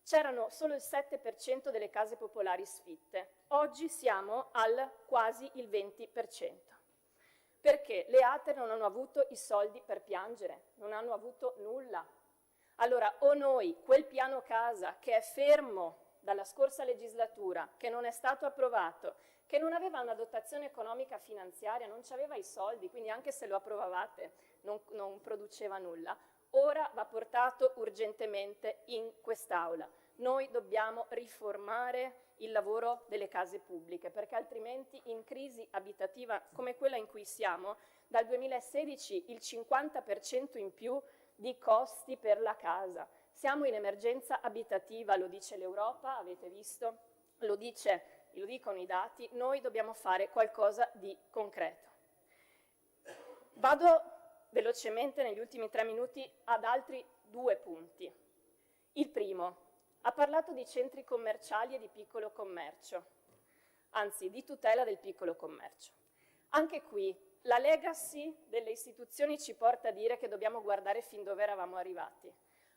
c'erano solo il 7% delle case popolari sfitte. Oggi siamo al quasi il 20%. Perché le ATER non hanno avuto i soldi per piangere, non hanno avuto nulla. Allora, o noi, quel piano casa che è fermo dalla scorsa legislatura, che non è stato approvato, che non aveva una dotazione economica finanziaria, non c'aveva i soldi, quindi anche se lo approvavate non produceva nulla, ora va portato urgentemente in quest'Aula. Noi dobbiamo riformare il lavoro delle case pubbliche, perché altrimenti in crisi abitativa come quella in cui siamo, dal 2016 il 50% in più di costi per la casa. Siamo in emergenza abitativa, lo dice l'Europa, avete visto, lo dicono i dati, noi dobbiamo fare qualcosa di concreto. Vado velocemente negli ultimi 3 minuti ad altri 2 punti. Il primo, ha parlato di centri commerciali e di piccolo commercio, anzi di tutela del piccolo commercio. Anche qui la legacy delle istituzioni ci porta a dire che dobbiamo guardare fin dove eravamo arrivati.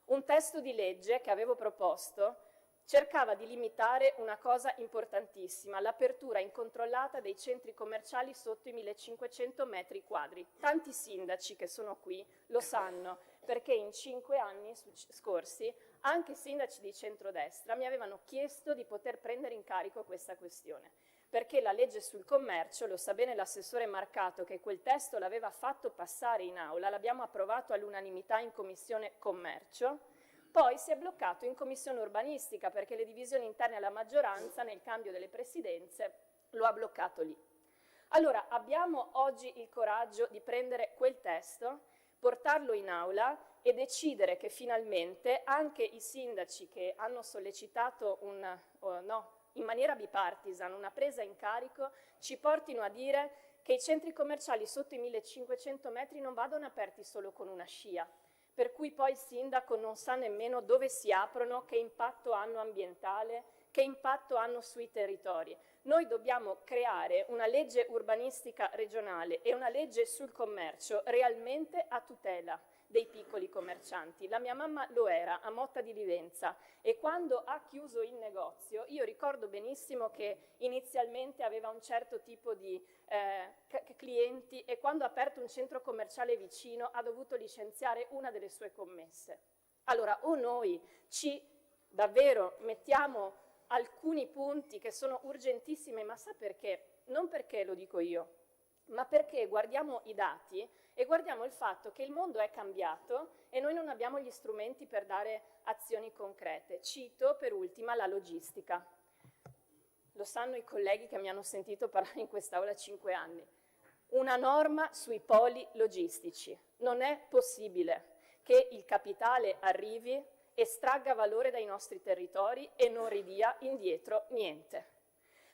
Un testo di legge che avevo proposto cercava di limitare una cosa importantissima, l'apertura incontrollata dei centri commerciali sotto i 1500 metri quadri. Tanti sindaci che sono qui lo sanno, perché in 5 anni scorsi anche sindaci di centrodestra mi avevano chiesto di poter prendere in carico questa questione. perché la legge sul commercio, lo sa bene l'assessore Marcato che quel testo l'aveva fatto passare in aula, l'abbiamo approvato all'unanimità in Commissione Commercio, poi si è bloccato in Commissione Urbanistica perché le divisioni interne alla maggioranza nel cambio delle presidenze lo ha bloccato lì. Allora abbiamo oggi il coraggio di prendere quel testo, portarlo in aula e decidere che finalmente anche i sindaci che hanno sollecitato in maniera bipartisan una presa in carico ci portino a dire che i centri commerciali sotto i 1500 metri non vadano aperti solo con una scia, per cui poi il sindaco non sa nemmeno dove si aprono, che impatto hanno ambientale, che impatto hanno sui territori. Noi dobbiamo creare una legge urbanistica regionale e una legge sul commercio realmente a tutela dei piccoli commercianti. La mia mamma lo era a Motta di Livenza e quando ha chiuso il negozio, io ricordo benissimo che inizialmente aveva un certo tipo di clienti e quando ha aperto un centro commerciale vicino ha dovuto licenziare una delle sue commesse. Allora o noi ci davvero mettiamo alcuni punti che sono urgentissimi, ma sa perché? Non perché lo dico io, ma perché guardiamo i dati e guardiamo il fatto che il mondo è cambiato e noi non abbiamo gli strumenti per dare azioni concrete. Cito per ultima la logistica. Lo sanno i colleghi che mi hanno sentito parlare in quest'Aula 5 anni. Una norma sui poli logistici. Non è possibile che il capitale arrivi, estragga valore dai nostri territori e non ridia indietro niente.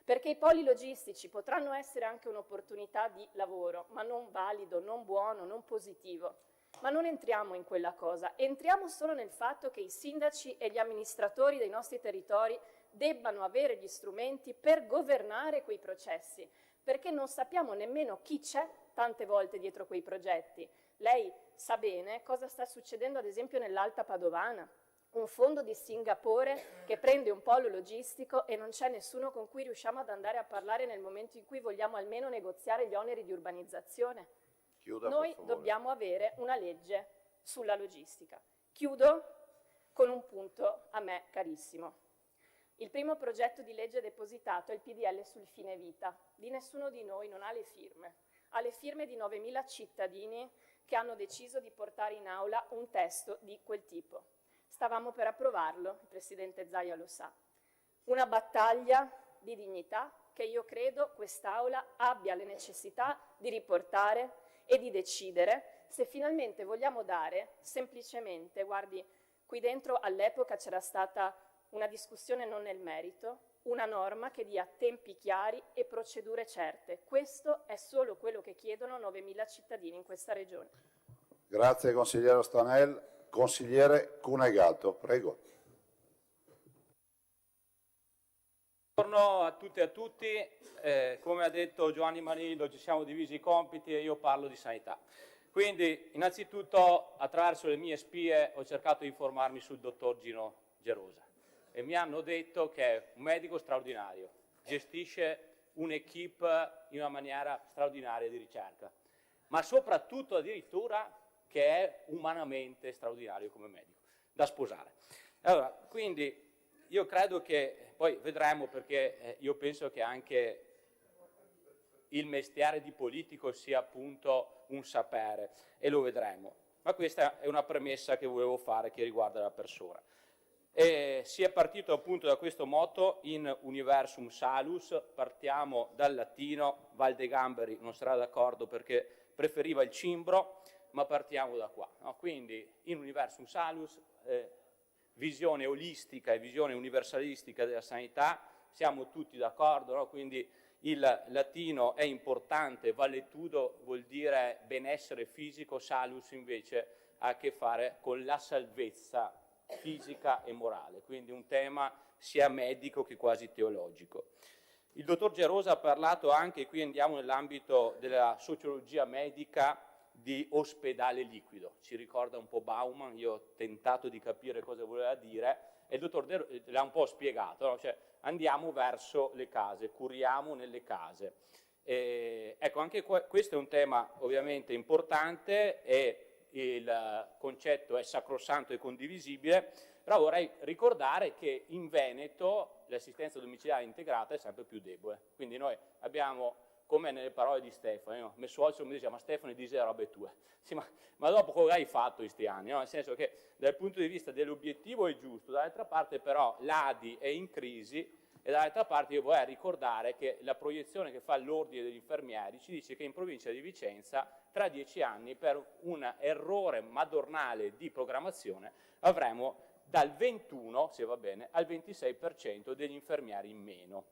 Perché i poli logistici potranno essere anche un'opportunità di lavoro, ma non valido, non buono, non positivo. Ma non entriamo in quella cosa, entriamo solo nel fatto che i sindaci e gli amministratori dei nostri territori debbano avere gli strumenti per governare quei processi, perché non sappiamo nemmeno chi c'è tante volte dietro quei progetti. Lei sa bene cosa sta succedendo ad esempio nell'Alta Padovana, un fondo di Singapore che prende un polo logistico e non c'è nessuno con cui riusciamo ad andare a parlare nel momento in cui vogliamo almeno negoziare gli oneri di urbanizzazione. Noi dobbiamo avere una legge sulla logistica. Chiudo con un punto a me carissimo. Il primo progetto di legge depositato è il PDL sul fine vita. Di nessuno di noi non ha le firme. Ha le firme di 9.000 cittadini che hanno deciso di portare in aula un testo di quel tipo. Stavamo per approvarlo, il Presidente Zaia lo sa. Una battaglia di dignità che io credo quest'Aula abbia le necessità di riportare e di decidere se finalmente vogliamo dare semplicemente, guardi, qui dentro all'epoca c'era stata una discussione non nel merito, una norma che dia tempi chiari e procedure certe. Questo è solo quello che chiedono 9.000 cittadini in questa regione. Grazie consigliere Stanel. Consigliere Cunegato, prego. Buongiorno a tutte e a tutti. Come ha detto Giovanni Manillo, ci siamo divisi i compiti e io parlo di sanità. Quindi, innanzitutto, attraverso le mie spie ho cercato di informarmi sul dottor Gino Gerosa e mi hanno detto che è un medico straordinario, gestisce un'equipe in una maniera straordinaria di ricerca, ma soprattutto addirittura che è umanamente straordinario come medico, da sposare. Allora, quindi io credo che, poi vedremo perché io penso che anche il mestiere di politico sia appunto un sapere e lo vedremo, ma questa è una premessa che volevo fare che riguarda la persona. E si è partito appunto da questo motto in Universum Salus, partiamo dal latino, Valdegamberi non sarà d'accordo perché preferiva il cimbro, ma partiamo da qua, no? Quindi in Universum Salus, visione olistica e visione universalistica della sanità, siamo tutti d'accordo, no? Quindi il latino è importante, valetudo vuol dire benessere fisico, salus invece ha a che fare con la salvezza fisica e morale, quindi un tema sia medico che quasi teologico. Il dottor Gerosa ha parlato anche, qui andiamo nell'ambito della sociologia medica, di ospedale liquido, ci ricorda un po' Bauman, io ho tentato di capire cosa voleva dire e il dottor l'ha un po' spiegato, no? Cioè, andiamo verso le case, curiamo nelle case. Ecco, anche questo è un tema ovviamente importante e il concetto è sacrosanto e condivisibile, però vorrei ricordare che in Veneto l'assistenza domiciliare integrata è sempre più debole. Quindi noi abbiamo, come nelle parole di Stefani, no? Mio suocero mi diceva, ma Stefani dice robe tue. Sì, ma dopo cosa hai fatto in questi anni? No? Nel senso che dal punto di vista dell'obiettivo è giusto, dall'altra parte però l'ADI è in crisi, e dall'altra parte io vorrei ricordare che la proiezione che fa l'Ordine degli Infermieri ci dice che in provincia di Vicenza tra 10 anni per un errore madornale di programmazione avremo dal 21, se va bene, al 26% degli infermieri in meno.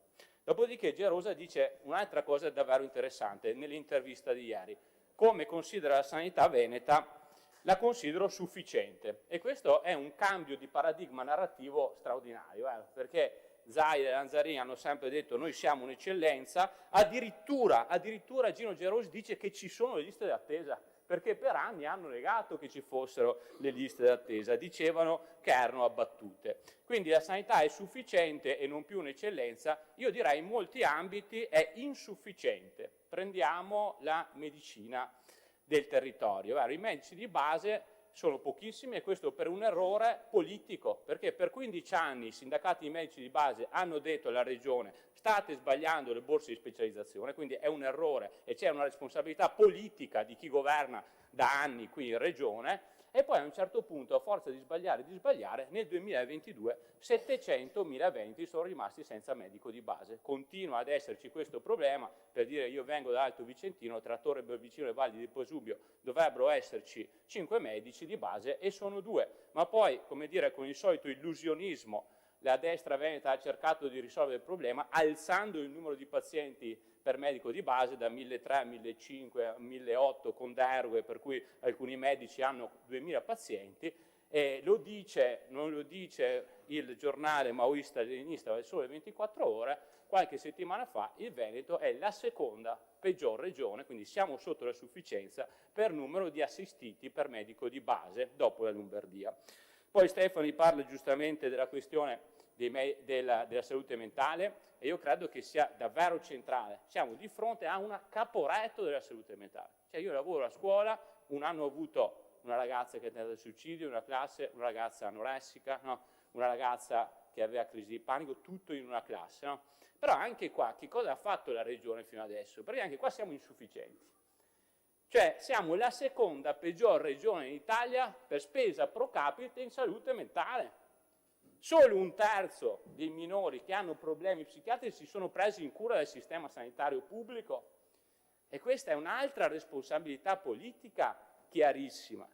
Dopodiché Gerosa dice un'altra cosa davvero interessante nell'intervista di ieri. Come considera la sanità veneta? La considero sufficiente. E questo è un cambio di paradigma narrativo straordinario, perché Zaia e Lanzarini hanno sempre detto noi siamo un'eccellenza, addirittura Gino Gerosi dice che ci sono le liste d'attesa, perché per anni hanno negato che ci fossero le liste d'attesa, dicevano che erano abbattute. Quindi la sanità è sufficiente e non più un'eccellenza, io direi in molti ambiti è insufficiente. Prendiamo la medicina del territorio, i medici di base sono pochissimi e questo per un errore politico, perché per 15 anni i sindacati di medici di base hanno detto alla Regione state sbagliando le borse di specializzazione, quindi è un errore e c'è una responsabilità politica di chi governa da anni qui in Regione, e poi a un certo punto, a forza di sbagliare, nel 2022 700.000 veneti sono rimasti senza medico di base. Continua ad esserci questo problema, per dire io vengo dall'Alto Vicentino, tra Torre Belvicino e Valli di Posubio dovrebbero esserci 5 medici di base e sono 2, ma poi, come dire, con il solito illusionismo la destra veneta ha cercato di risolvere il problema alzando il numero di pazienti per medico di base da 1.300 a 1.500 a 1.800 con deroghe, per cui alcuni medici hanno 2.000 pazienti, e non lo dice il giornale maoista-leninista del Sole 24 Ore, qualche settimana fa il Veneto è la seconda peggior regione, quindi siamo sotto la sufficienza per numero di assistiti per medico di base, dopo la Lombardia. Poi Stefani parla giustamente della questione della salute mentale e io credo che sia davvero centrale. Siamo di fronte a un caporetto della salute mentale. Cioè io lavoro a scuola, un anno ho avuto una ragazza che ha tentato il suicidio, una classe, una ragazza anoressica, no? Una ragazza che aveva crisi di panico, tutto in una classe. No? Però anche qua che cosa ha fatto la Regione fino adesso? Perché anche qua siamo insufficienti. Cioè siamo la seconda peggior regione in Italia per spesa pro capite in salute mentale. Solo un terzo dei minori che hanno problemi psichiatrici si sono presi in cura dal sistema sanitario pubblico. E questa è un'altra responsabilità politica chiarissima.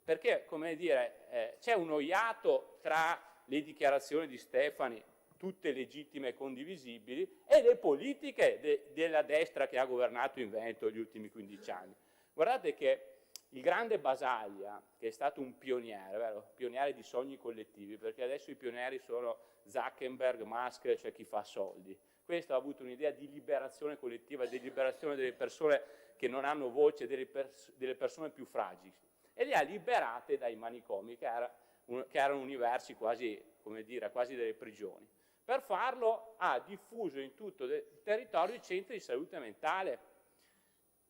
Perché, come dire, c'è un iato tra le dichiarazioni di Stefani, tutte legittime e condivisibili, e le politiche della destra che ha governato in Veneto gli ultimi 15 anni. Guardate che il grande Basaglia, che è stato un pioniere, vero? Pioniere di sogni collettivi, perché adesso i pionieri sono Zuckerberg, Musk, cioè chi fa soldi. Questo ha avuto un'idea di liberazione collettiva, di liberazione delle persone che non hanno voce, delle persone più fragili. E le ha liberate dai manicomi, che erano universi quasi, come dire, quasi delle prigioni. Per farlo ha diffuso in tutto il territorio i centri di salute mentale,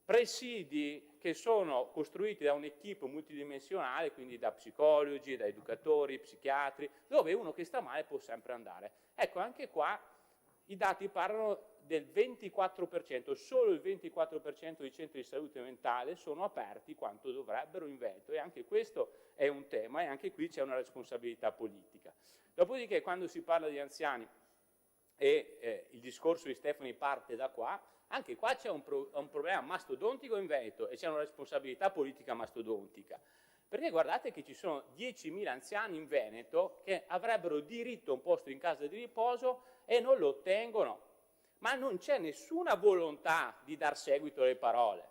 presidi che sono costruiti da un'equipe multidimensionale, quindi da psicologi, da educatori, psichiatri, dove uno che sta male può sempre andare. Ecco, anche qua i dati parlano del 24%, solo il 24% dei centri di salute mentale sono aperti quanto dovrebbero in Veneto, e anche questo è un tema e anche qui c'è una responsabilità politica. Dopodiché, quando si parla di anziani e il discorso di Stefani parte da qua, anche qua c'è un problema mastodontico in Veneto e c'è una responsabilità politica mastodontica. Perché guardate che ci sono 10.000 anziani in Veneto che avrebbero diritto a un posto in casa di riposo e non lo ottengono. Ma non c'è nessuna volontà di dar seguito alle parole.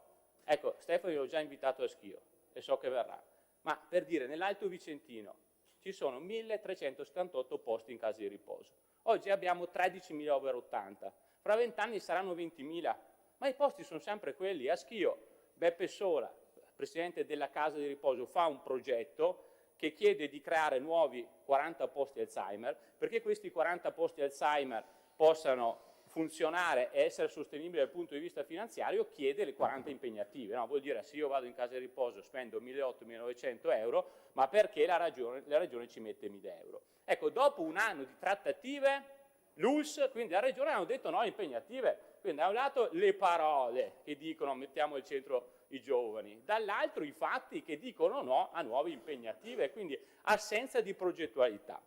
Ecco, Stefani l'ho già invitato a Schio e so che verrà. Ma per dire, nell'Alto Vicentino ci sono 1.378 posti in casa di riposo. Oggi abbiamo 13.000 over 80. Fra 20 anni saranno 20.000, ma i posti sono sempre quelli. A Schio, Beppe Sola, presidente della casa di riposo, fa un progetto che chiede di creare nuovi 40 posti Alzheimer, perché questi 40 posti Alzheimer possano funzionare e essere sostenibile dal punto di vista finanziario chiede le 40 impegnative, no? Vuol dire se io vado in casa di riposo spendo 1.800-1.900 euro, ma perché la regione ci mette 1.000 euro. Ecco, dopo un anno di trattative, l'ULSS, quindi la regione, hanno detto no impegnative, quindi da un lato le parole che dicono mettiamo al centro i giovani, dall'altro i fatti che dicono no a nuove impegnative, quindi assenza di progettualità.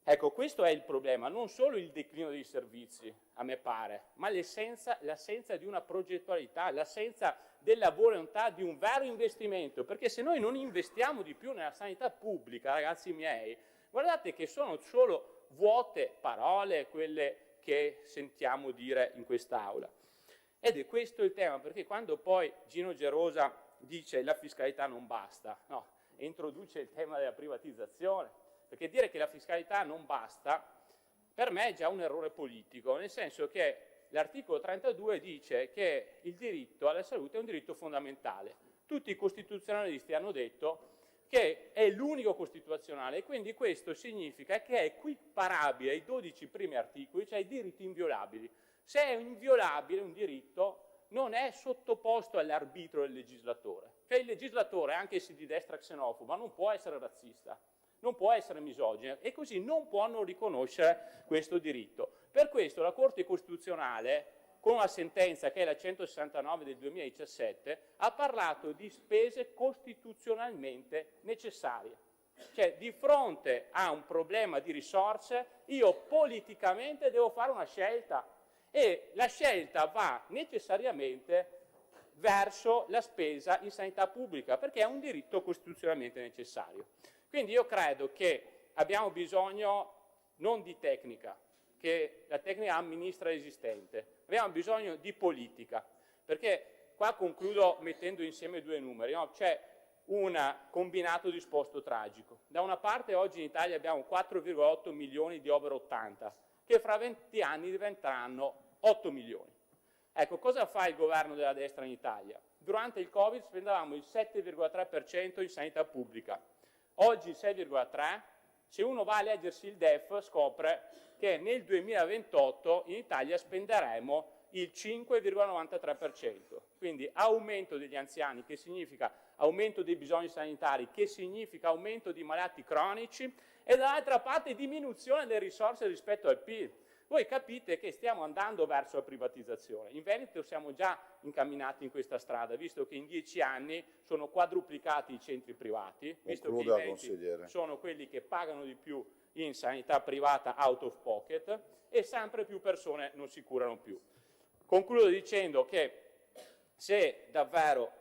Ecco, questo è il problema, non solo il declino dei servizi, a me pare, ma l'assenza di una progettualità, l'assenza della volontà di un vero investimento, perché se noi non investiamo di più nella sanità pubblica, ragazzi miei, guardate che sono solo vuote parole quelle che sentiamo dire in quest'Aula. Ed è questo il tema, perché quando poi Gino Gerosa dice la fiscalità non basta, no, e introduce il tema della privatizzazione, perché dire che la fiscalità non basta per me è già un errore politico, nel senso che l'articolo 32 dice che il diritto alla salute è un diritto fondamentale. Tutti i costituzionalisti hanno detto che è l'unico costituzionale e quindi questo significa che è equiparabile ai 12 primi articoli, cioè ai diritti inviolabili. Se è inviolabile un diritto non è sottoposto all'arbitro del legislatore, cioè il legislatore, anche se di destra xenofoba, non può essere razzista, non può essere misogino e così non può non riconoscere questo diritto. Per questo la Corte Costituzionale, con una sentenza che è la 169 del 2017, ha parlato di spese costituzionalmente necessarie. Cioè, di fronte a un problema di risorse, io politicamente devo fare una scelta e la scelta va necessariamente verso la spesa in sanità pubblica, perché è un diritto costituzionalmente necessario. Quindi io credo che abbiamo bisogno non di tecnica, che la tecnica amministra l'esistente, abbiamo bisogno di politica, perché qua concludo mettendo insieme due numeri, no? C'è un combinato disposto tragico. Da una parte oggi in Italia abbiamo 4,8 milioni di over 80, che fra 20 anni diventeranno 8 milioni. Ecco, cosa fa il governo della destra in Italia? Durante il Covid spendevamo il 7,3% in sanità pubblica, oggi il 6,3%, se uno va a leggersi il DEF scopre che nel 2028 in Italia spenderemo il 5,93%, quindi aumento degli anziani, che significa aumento dei bisogni sanitari, che significa aumento di malati cronici, e dall'altra parte diminuzione delle risorse rispetto al PIL. Voi capite che stiamo andando verso la privatizzazione. In Veneto siamo già incamminati in questa strada, visto che in 10 anni sono quadruplicati i centri privati, visto che i veneti sono quelli che pagano di più in sanità privata out of pocket e sempre più persone non si curano più. Concludo dicendo che se davvero,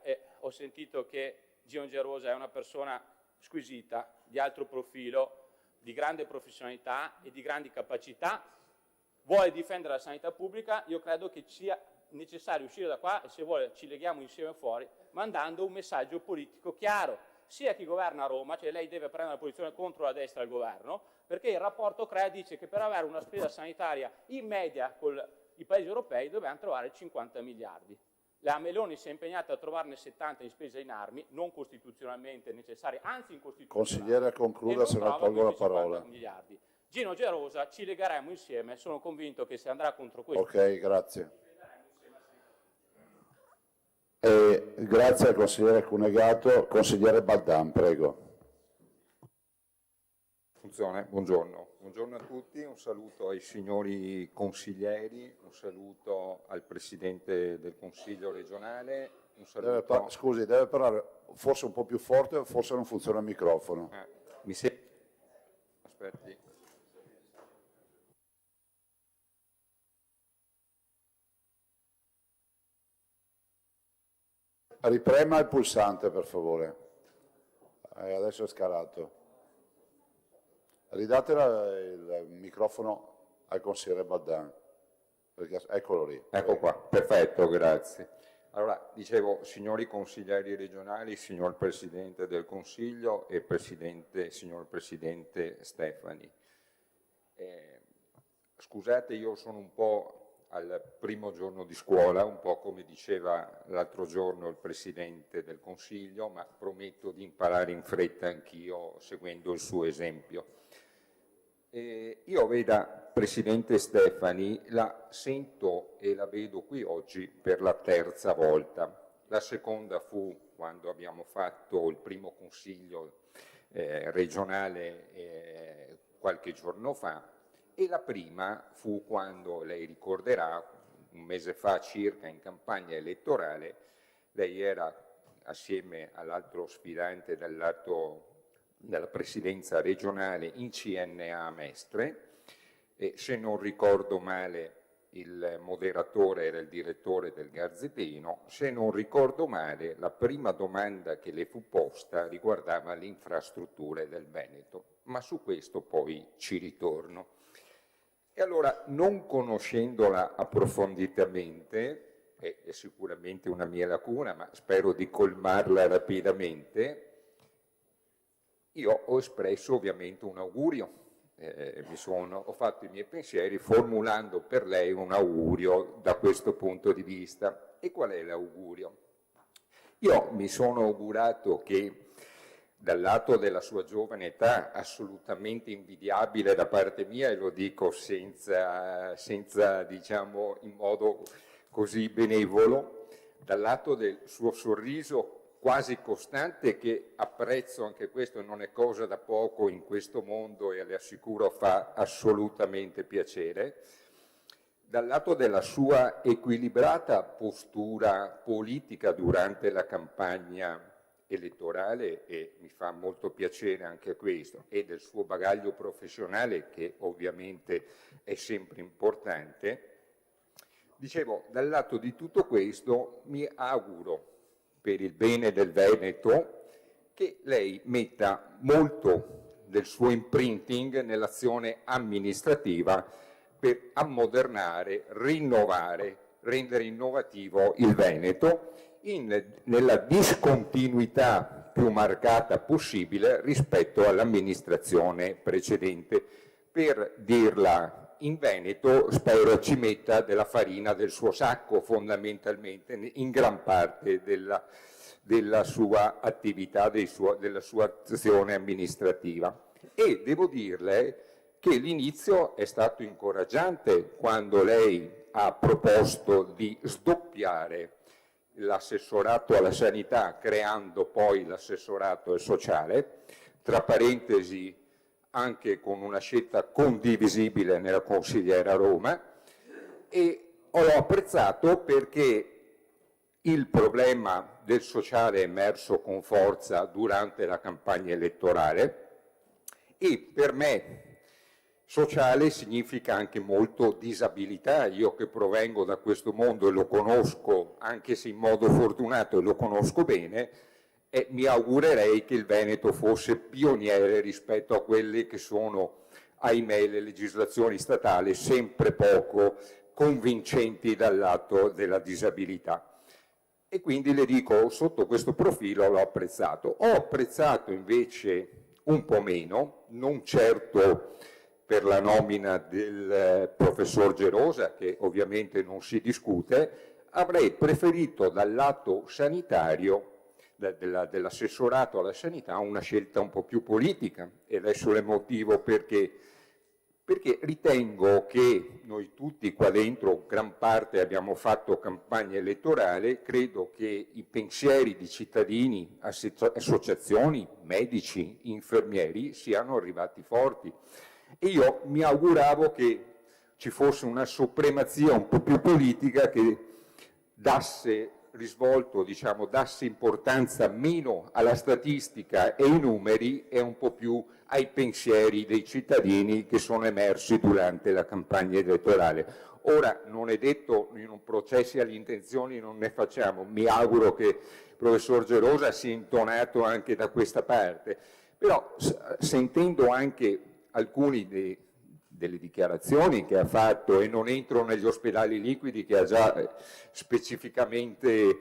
ho sentito che Gino Gerosa è una persona squisita, di alto profilo, di grande professionalità e di grandi capacità, vuole difendere la sanità pubblica, io credo che sia necessario uscire da qua e se vuole ci leghiamo insieme fuori, mandando un messaggio politico chiaro, sia a chi governa a Roma, cioè lei deve prendere una posizione contro la destra al governo, perché il rapporto CREA dice che per avere una spesa sanitaria in media con i paesi europei dobbiamo trovare 50 miliardi. La Meloni si è impegnata a trovarne 70 in spesa in armi, non costituzionalmente necessarie, anzi incostituzionali. Consigliere, concluda, se no tolgo la parola. Miliardi. Gino Gerosa, ci legheremo insieme, sono convinto che se andrà contro questo. Ok, grazie. Grazie al consigliere Cunegato. Consigliere Baldan, prego. Funzione, buongiorno. Buongiorno a tutti, un saluto ai signori consiglieri, un saluto al Presidente del Consiglio regionale, un saluto... Scusi, deve parlare forse un po' più forte, forse non funziona il microfono. Mi sente? Aspetti. Riprema il pulsante, per favore. Adesso è scalato. Ridate il microfono al consigliere Baldan, perché eccolo lì. Ecco qua, perfetto, grazie. Allora, dicevo, signori consiglieri regionali, signor Presidente del Consiglio e signor Presidente Stefani. Scusate, io sono un po' al primo giorno di scuola, un po' come diceva l'altro giorno il Presidente del Consiglio, ma prometto di imparare in fretta anch'io seguendo il suo esempio. Io, veda, Presidente Stefani la sento e la vedo qui oggi per la terza volta. La seconda fu quando abbiamo fatto il primo consiglio regionale qualche giorno fa, e la prima fu quando, lei ricorderà, un mese fa circa, in campagna elettorale, lei era assieme all'altro sfidante dal lato della presidenza regionale in CNA Mestre, e se non ricordo male il moderatore era il direttore del Gazzettino. Se non ricordo male, la prima domanda che le fu posta riguardava le infrastrutture del Veneto, ma su questo poi ci ritorno. E allora, non conoscendola approfonditamente, è sicuramente una mia lacuna, ma spero di colmarla rapidamente, io ho espresso ovviamente un augurio. Ho fatto i miei pensieri formulando per lei un augurio da questo punto di vista. E qual è l'augurio? Io mi sono augurato che dal lato della sua giovane età, assolutamente invidiabile da parte mia, e lo dico senza diciamo in modo così benevolo, dal lato del suo sorriso quasi costante, che apprezzo, anche questo non è cosa da poco in questo mondo e le assicuro fa assolutamente piacere, dal lato della sua equilibrata postura politica durante la campagna elettorale, e mi fa molto piacere anche questo, e del suo bagaglio professionale, che ovviamente è sempre importante. Dicevo, dal lato di tutto questo mi auguro, per il bene del Veneto, che lei metta molto del suo imprinting nell'azione amministrativa per ammodernare, rinnovare, rendere innovativo il Veneto nella discontinuità più marcata possibile rispetto all'amministrazione precedente. Per dirla in Veneto, spero ci metta della farina del suo sacco, fondamentalmente, in gran parte della sua attività, della sua azione amministrativa. E devo dirle che l'inizio è stato incoraggiante quando lei ha proposto di sdoppiare l'assessorato alla sanità, creando poi l'assessorato sociale, tra parentesi anche con una scelta condivisibile nella consigliera Roma, e ho apprezzato perché il problema del sociale è emerso con forza durante la campagna elettorale, e per me sociale significa anche molto disabilità. Io che provengo da questo mondo e lo conosco, anche se in modo fortunato, e lo conosco bene, e mi augurerei che il Veneto fosse pioniere rispetto a quelle che sono, ahimè, le legislazioni statali sempre poco convincenti dal lato della disabilità. E quindi le dico, sotto questo profilo l'ho apprezzato. Ho apprezzato invece un po' meno, non certo per la nomina del professor Gerosa, che ovviamente non si discute. Avrei preferito dal lato sanitario, dell'assessorato alla sanità, una scelta un po' più politica, e adesso le motivo perché ritengo che noi tutti qua dentro, gran parte, abbiamo fatto campagna elettorale. Credo che i pensieri di cittadini, associazioni, medici, infermieri siano arrivati forti, e io mi auguravo che ci fosse una supremazia un po' più politica che dasse risvolto, diciamo, dasse importanza meno alla statistica e ai numeri e un po' più ai pensieri dei cittadini che sono emersi durante la campagna elettorale. Ora, non è detto, in un processo alle intenzioni non ne facciamo, mi auguro che il professor Gerosa sia intonato anche da questa parte, però sentendo anche alcuni delle dichiarazioni che ha fatto, e non entro negli ospedali liquidi che ha già specificamente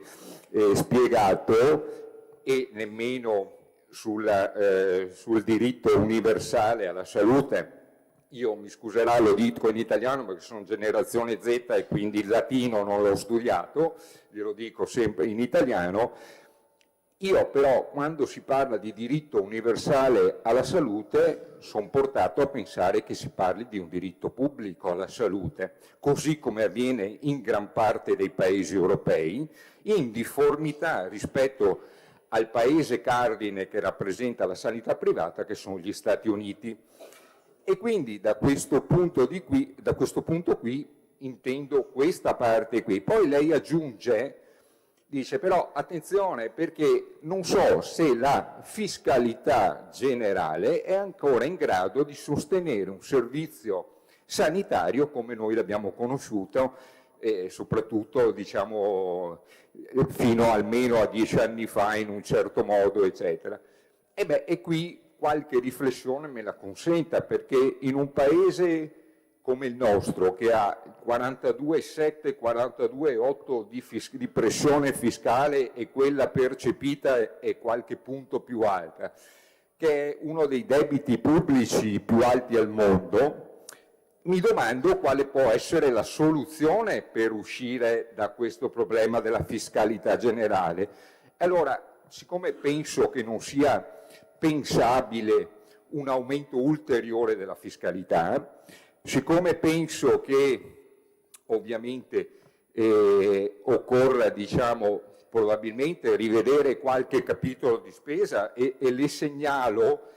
spiegato, e nemmeno sul diritto universale alla salute. Io mi scuserà, lo dico in italiano perché sono generazione Z e quindi il latino non l'ho studiato, glielo dico sempre in italiano. Io però, quando si parla di diritto universale alla salute, sono portato a pensare che si parli di un diritto pubblico alla salute, così come avviene in gran parte dei paesi europei, in difformità rispetto al paese cardine che rappresenta la sanità privata, che sono gli Stati Uniti. E quindi da questo punto qui intendo questa parte qui. Poi lei aggiunge, dice però attenzione, perché non so se la fiscalità generale è ancora in grado di sostenere un servizio sanitario come noi l'abbiamo conosciuto, soprattutto diciamo fino almeno a 10 anni fa in un certo modo, eccetera. E qui qualche riflessione me la consenta, perché in un paese come il nostro, che ha 42,7, 42,8 di pressione fiscale e quella percepita è qualche punto più alta, che è uno dei debiti pubblici più alti al mondo, mi domando quale può essere la soluzione per uscire da questo problema della fiscalità generale. Allora, siccome penso che non sia pensabile un aumento ulteriore della fiscalità, siccome penso che ovviamente occorra, diciamo, probabilmente rivedere qualche capitolo di spesa e le segnalo,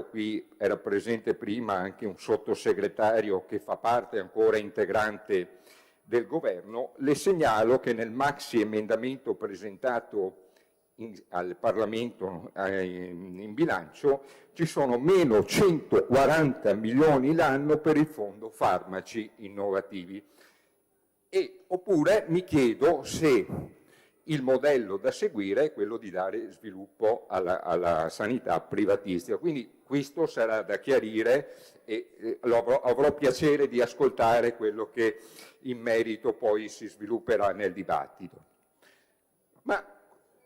qui era presente prima anche un sottosegretario che fa parte ancora integrante del governo, le segnalo che nel maxi emendamento presentato al Parlamento in bilancio ci sono meno 140 milioni l'anno per il fondo farmaci innovativi. Oppure mi chiedo se il modello da seguire è quello di dare sviluppo alla sanità privatistica. Quindi questo sarà da chiarire e avrò piacere di ascoltare quello che in merito poi si svilupperà nel dibattito. Ma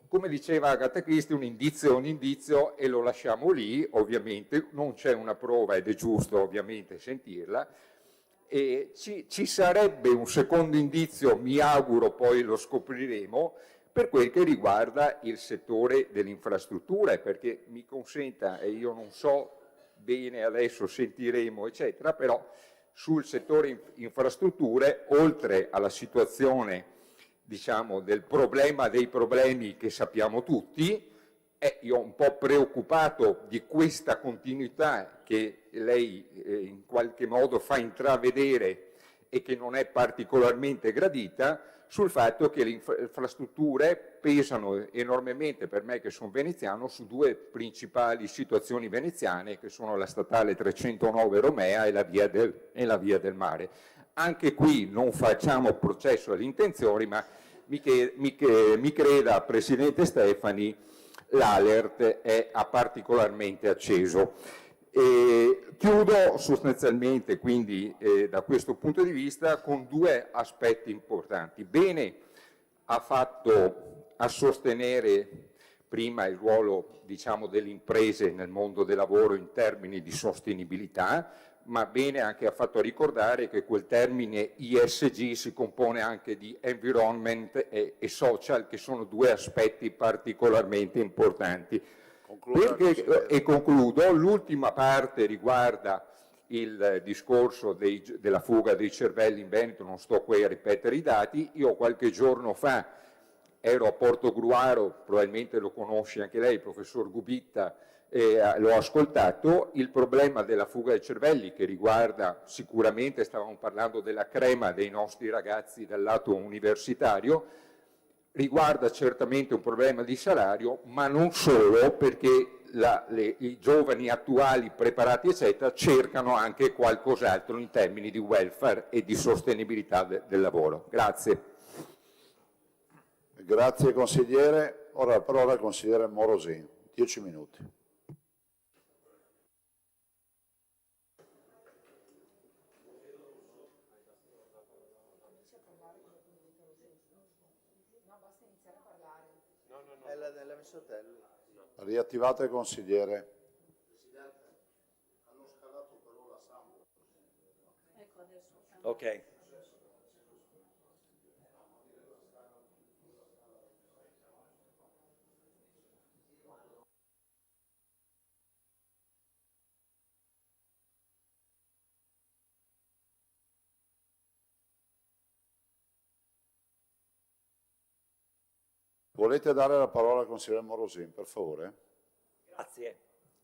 come diceva Agatha Christie, un indizio è un indizio e lo lasciamo lì, ovviamente, non c'è una prova ed è giusto ovviamente sentirla. E ci sarebbe un secondo indizio, mi auguro poi lo scopriremo, per quel che riguarda il settore delle infrastrutture, perché mi consenta, e io non so bene adesso, sentiremo eccetera, però sul settore infrastrutture, oltre alla situazione diciamo del problema dei problemi che sappiamo tutti, io un po' preoccupato di questa continuità che lei in qualche modo fa intravedere e che non è particolarmente gradita, sul fatto che le infrastrutture pesano enormemente, per me che sono veneziano, su due principali situazioni veneziane, che sono la statale 309 Romea e la via del Mare. Anche qui non facciamo processo alle intenzioni, ma mi creda, Presidente Stefani, l'alert ha particolarmente acceso. Chiudo sostanzialmente quindi da questo punto di vista con due aspetti importanti. Bene ha fatto a sostenere prima il ruolo diciamo delle imprese nel mondo del lavoro in termini di sostenibilità, ma bene anche ha fatto ricordare che quel termine ESG si compone anche di environment e social, che sono due aspetti particolarmente importanti. Concludo, l'ultima parte riguarda il discorso della fuga dei cervelli in Veneto, non sto qui a ripetere i dati. Io qualche giorno fa ero a Portogruaro, probabilmente lo conosce anche lei, il professor Gubitta, l'ho ascoltato. Il problema della fuga dei cervelli, che riguarda sicuramente, stavamo parlando della crema dei nostri ragazzi dal lato universitario, riguarda certamente un problema di salario, ma non solo, perché i giovani attuali preparati eccetera cercano anche qualcos'altro in termini di welfare e di sostenibilità del lavoro. Grazie. Grazie consigliere. Ora la parola al consigliere Morosini. 10 minuti. L'ha messo te. Riattivate il consigliere. Hanno scalato però la Sambo. Ecco adesso. Ok. Volete dare la parola al consigliere Morosin, per favore?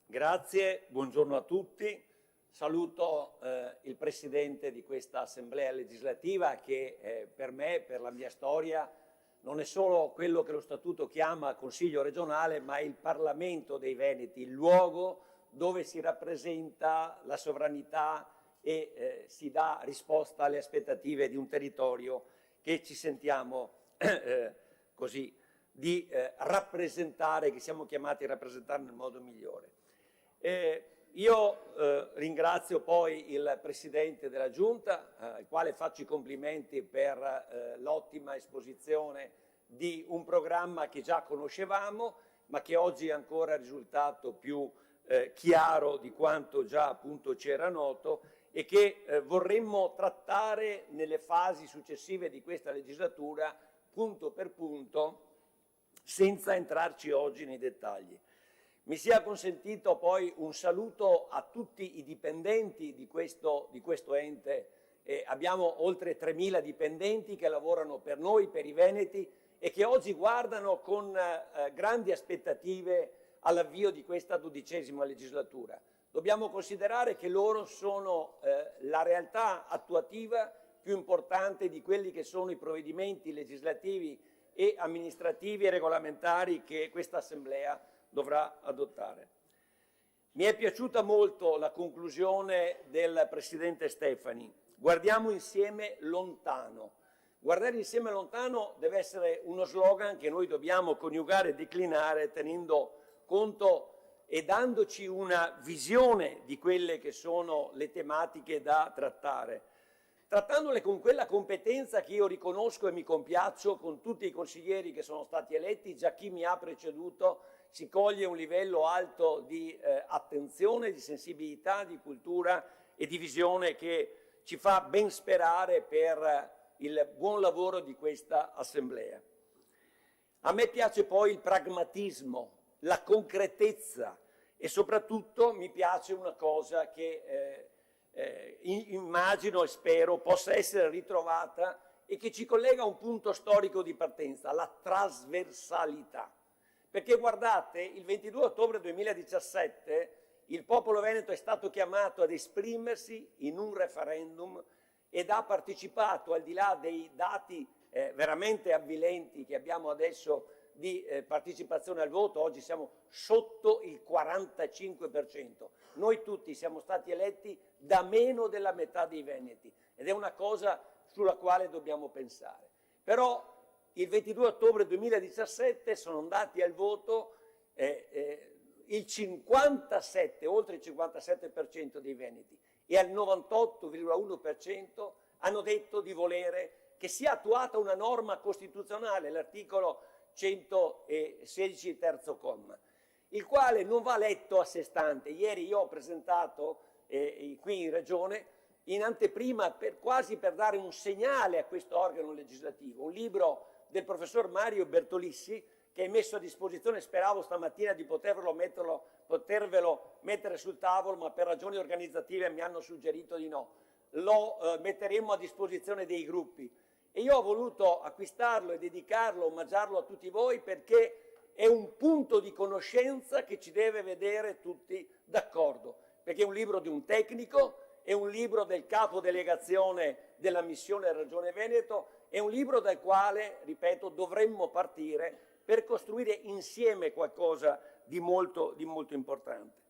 Grazie, buongiorno a tutti. Saluto il Presidente di questa Assemblea legislativa che per me, per la mia storia, non è solo quello che lo Statuto chiama Consiglio regionale, ma è il Parlamento dei Veneti, il luogo dove si rappresenta la sovranità e si dà risposta alle aspettative di un territorio che ci sentiamo così di rappresentare, che siamo chiamati a rappresentare nel modo migliore. Io ringrazio poi il Presidente della Giunta, al quale faccio i complimenti per l'ottima esposizione di un programma che già conoscevamo, ma che oggi è ancora risultato più chiaro di quanto già appunto c'era noto e che vorremmo trattare nelle fasi successive di questa legislatura, punto per punto, senza entrarci oggi nei dettagli. Mi sia consentito poi un saluto a tutti i dipendenti di questo ente. Abbiamo oltre 3.000 dipendenti che lavorano per noi, per i veneti, e che oggi guardano con grandi aspettative all'avvio di questa 12ª legislatura. Dobbiamo considerare che loro sono la realtà attuativa più importante di quelli che sono i provvedimenti legislativi e amministrativi e regolamentari che questa Assemblea dovrà adottare. Mi è piaciuta molto la conclusione del Presidente Stefani. Guardiamo insieme lontano. Guardare insieme lontano deve essere uno slogan che noi dobbiamo coniugare e declinare tenendo conto e dandoci una visione di quelle che sono le tematiche da trattare, trattandole con quella competenza che io riconosco e mi compiaccio con tutti i consiglieri che sono stati eletti. Già chi mi ha preceduto si coglie un livello alto di attenzione, di sensibilità, di cultura e di visione che ci fa ben sperare per il buon lavoro di questa Assemblea. A me piace poi il pragmatismo, la concretezza e soprattutto mi piace una cosa che immagino e spero possa essere ritrovata e che ci collega a un punto storico di partenza, la trasversalità. Perché guardate, il 22 ottobre 2017 il popolo veneto è stato chiamato ad esprimersi in un referendum ed ha partecipato, al di là dei dati veramente avvilenti che abbiamo adesso di partecipazione al voto, oggi siamo sotto il 45%. Noi tutti siamo stati eletti da meno della metà dei veneti ed è una cosa sulla quale dobbiamo pensare. Però il 22 ottobre 2017 sono andati al voto il 57, oltre il 57% dei veneti e al 98,1% hanno detto di volere che sia attuata una norma costituzionale, l'articolo 116 terzo comma, il quale non va letto a sé stante. Ieri io ho presentato qui in Regione, in anteprima, quasi per dare un segnale a questo organo legislativo, un libro del professor Mario Bertolissi che è messo a disposizione, speravo stamattina di potervelo mettere sul tavolo, ma per ragioni organizzative mi hanno suggerito di no. Lo metteremo a disposizione dei gruppi. E io ho voluto acquistarlo e dedicarlo, omaggiarlo a tutti voi perché è un punto di conoscenza che ci deve vedere tutti d'accordo, perché è un libro di un tecnico, è un libro del capo delegazione della missione Regione Veneto, è un libro dal quale, ripeto, dovremmo partire per costruire insieme qualcosa di molto importante.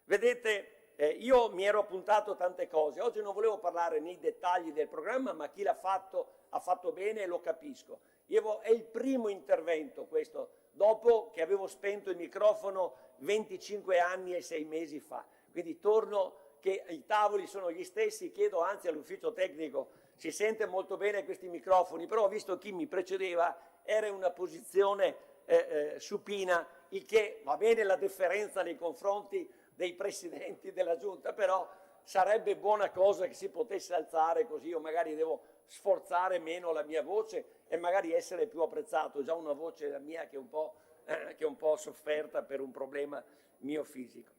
Vedete, io mi ero appuntato tante cose, oggi non volevo parlare nei dettagli del programma, ma chi l'ha fatto ha fatto bene e lo capisco. È il primo intervento questo, dopo che avevo spento il microfono 25 anni e 6 mesi fa. Quindi torno che i tavoli sono gli stessi, chiedo anzi all'ufficio tecnico, si sente molto bene questi microfoni, però ho visto chi mi precedeva era in una posizione supina, il che va bene la deferenza nei confronti dei presidenti della Giunta, però sarebbe buona cosa che si potesse alzare, così io magari devo sforzare meno la mia voce e magari essere più apprezzato. Già una voce la mia che è un po' sofferta per un problema mio fisico.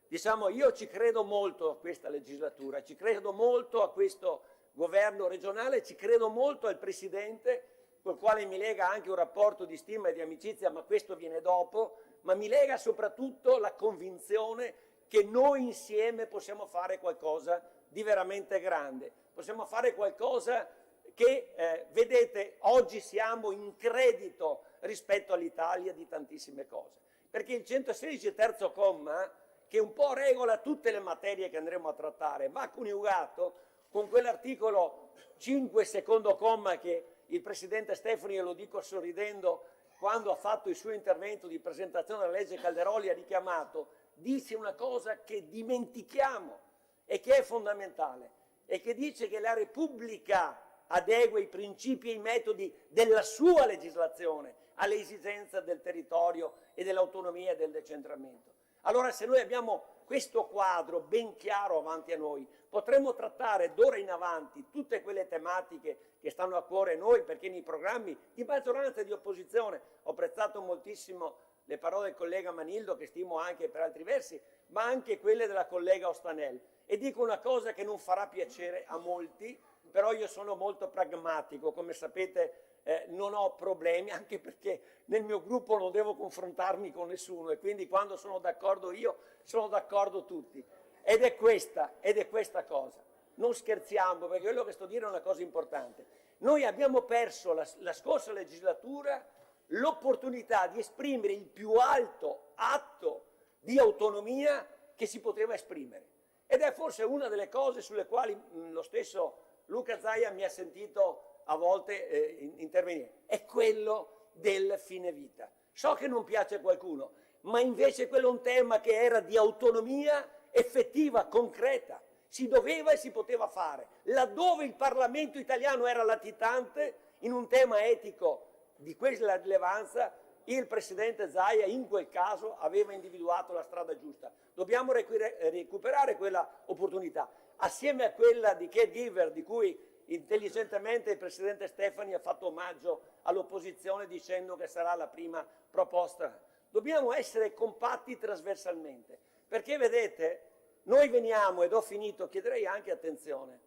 Diciamo, io ci credo molto a questa legislatura, ci credo molto a questo governo regionale, ci credo molto al Presidente col quale mi lega anche un rapporto di stima e di amicizia, ma questo viene dopo, ma mi lega soprattutto la convinzione che noi insieme possiamo fare qualcosa di veramente grande, possiamo fare qualcosa che, vedete, oggi siamo in credito rispetto all'Italia di tantissime cose, perché il 116 terzo comma, che un po' regola tutte le materie che andremo a trattare, va coniugato con quell'articolo 5 secondo comma che il Presidente Stefani, e lo dico sorridendo, quando ha fatto il suo intervento di presentazione della legge Calderoli ha richiamato, dice una cosa che dimentichiamo e che è fondamentale, e che dice che la Repubblica adegua i principi e i metodi della sua legislazione alle esigenze del territorio e dell'autonomia e del decentramento. Allora, se noi abbiamo questo quadro ben chiaro avanti a noi, potremo trattare d'ora in avanti tutte quelle tematiche che stanno a cuore a noi, perché nei programmi di maggioranza e di opposizione ho apprezzato moltissimo le parole del collega Manildo, che stimo anche per altri versi, ma anche quelle della collega Ostanel. E dico una cosa che non farà piacere a molti, però io sono molto pragmatico, come sapete non ho problemi, anche perché nel mio gruppo non devo confrontarmi con nessuno e quindi quando sono d'accordo io, sono d'accordo tutti. Ed è questa cosa. Non scherziamo, perché quello che sto a dire è una cosa importante. Noi abbiamo perso la scorsa legislatura l'opportunità di esprimere il più alto atto di autonomia che si poteva esprimere. Ed è forse una delle cose sulle quali lo stesso Luca Zaia mi ha sentito a volte intervenire, è quello del fine vita. So che non piace a qualcuno, ma invece quello è un tema che era di autonomia effettiva, concreta. Si doveva e si poteva fare. Laddove il Parlamento italiano era latitante in un tema etico di quella rilevanza, il Presidente Zaia in quel caso aveva individuato la strada giusta. Dobbiamo recuperare quella opportunità, assieme a quella di caregiver, di cui intelligentemente il Presidente Stefani ha fatto omaggio all'opposizione dicendo che sarà la prima proposta. Dobbiamo essere compatti trasversalmente, perché vedete, noi veniamo, ed ho finito, chiederei anche attenzione,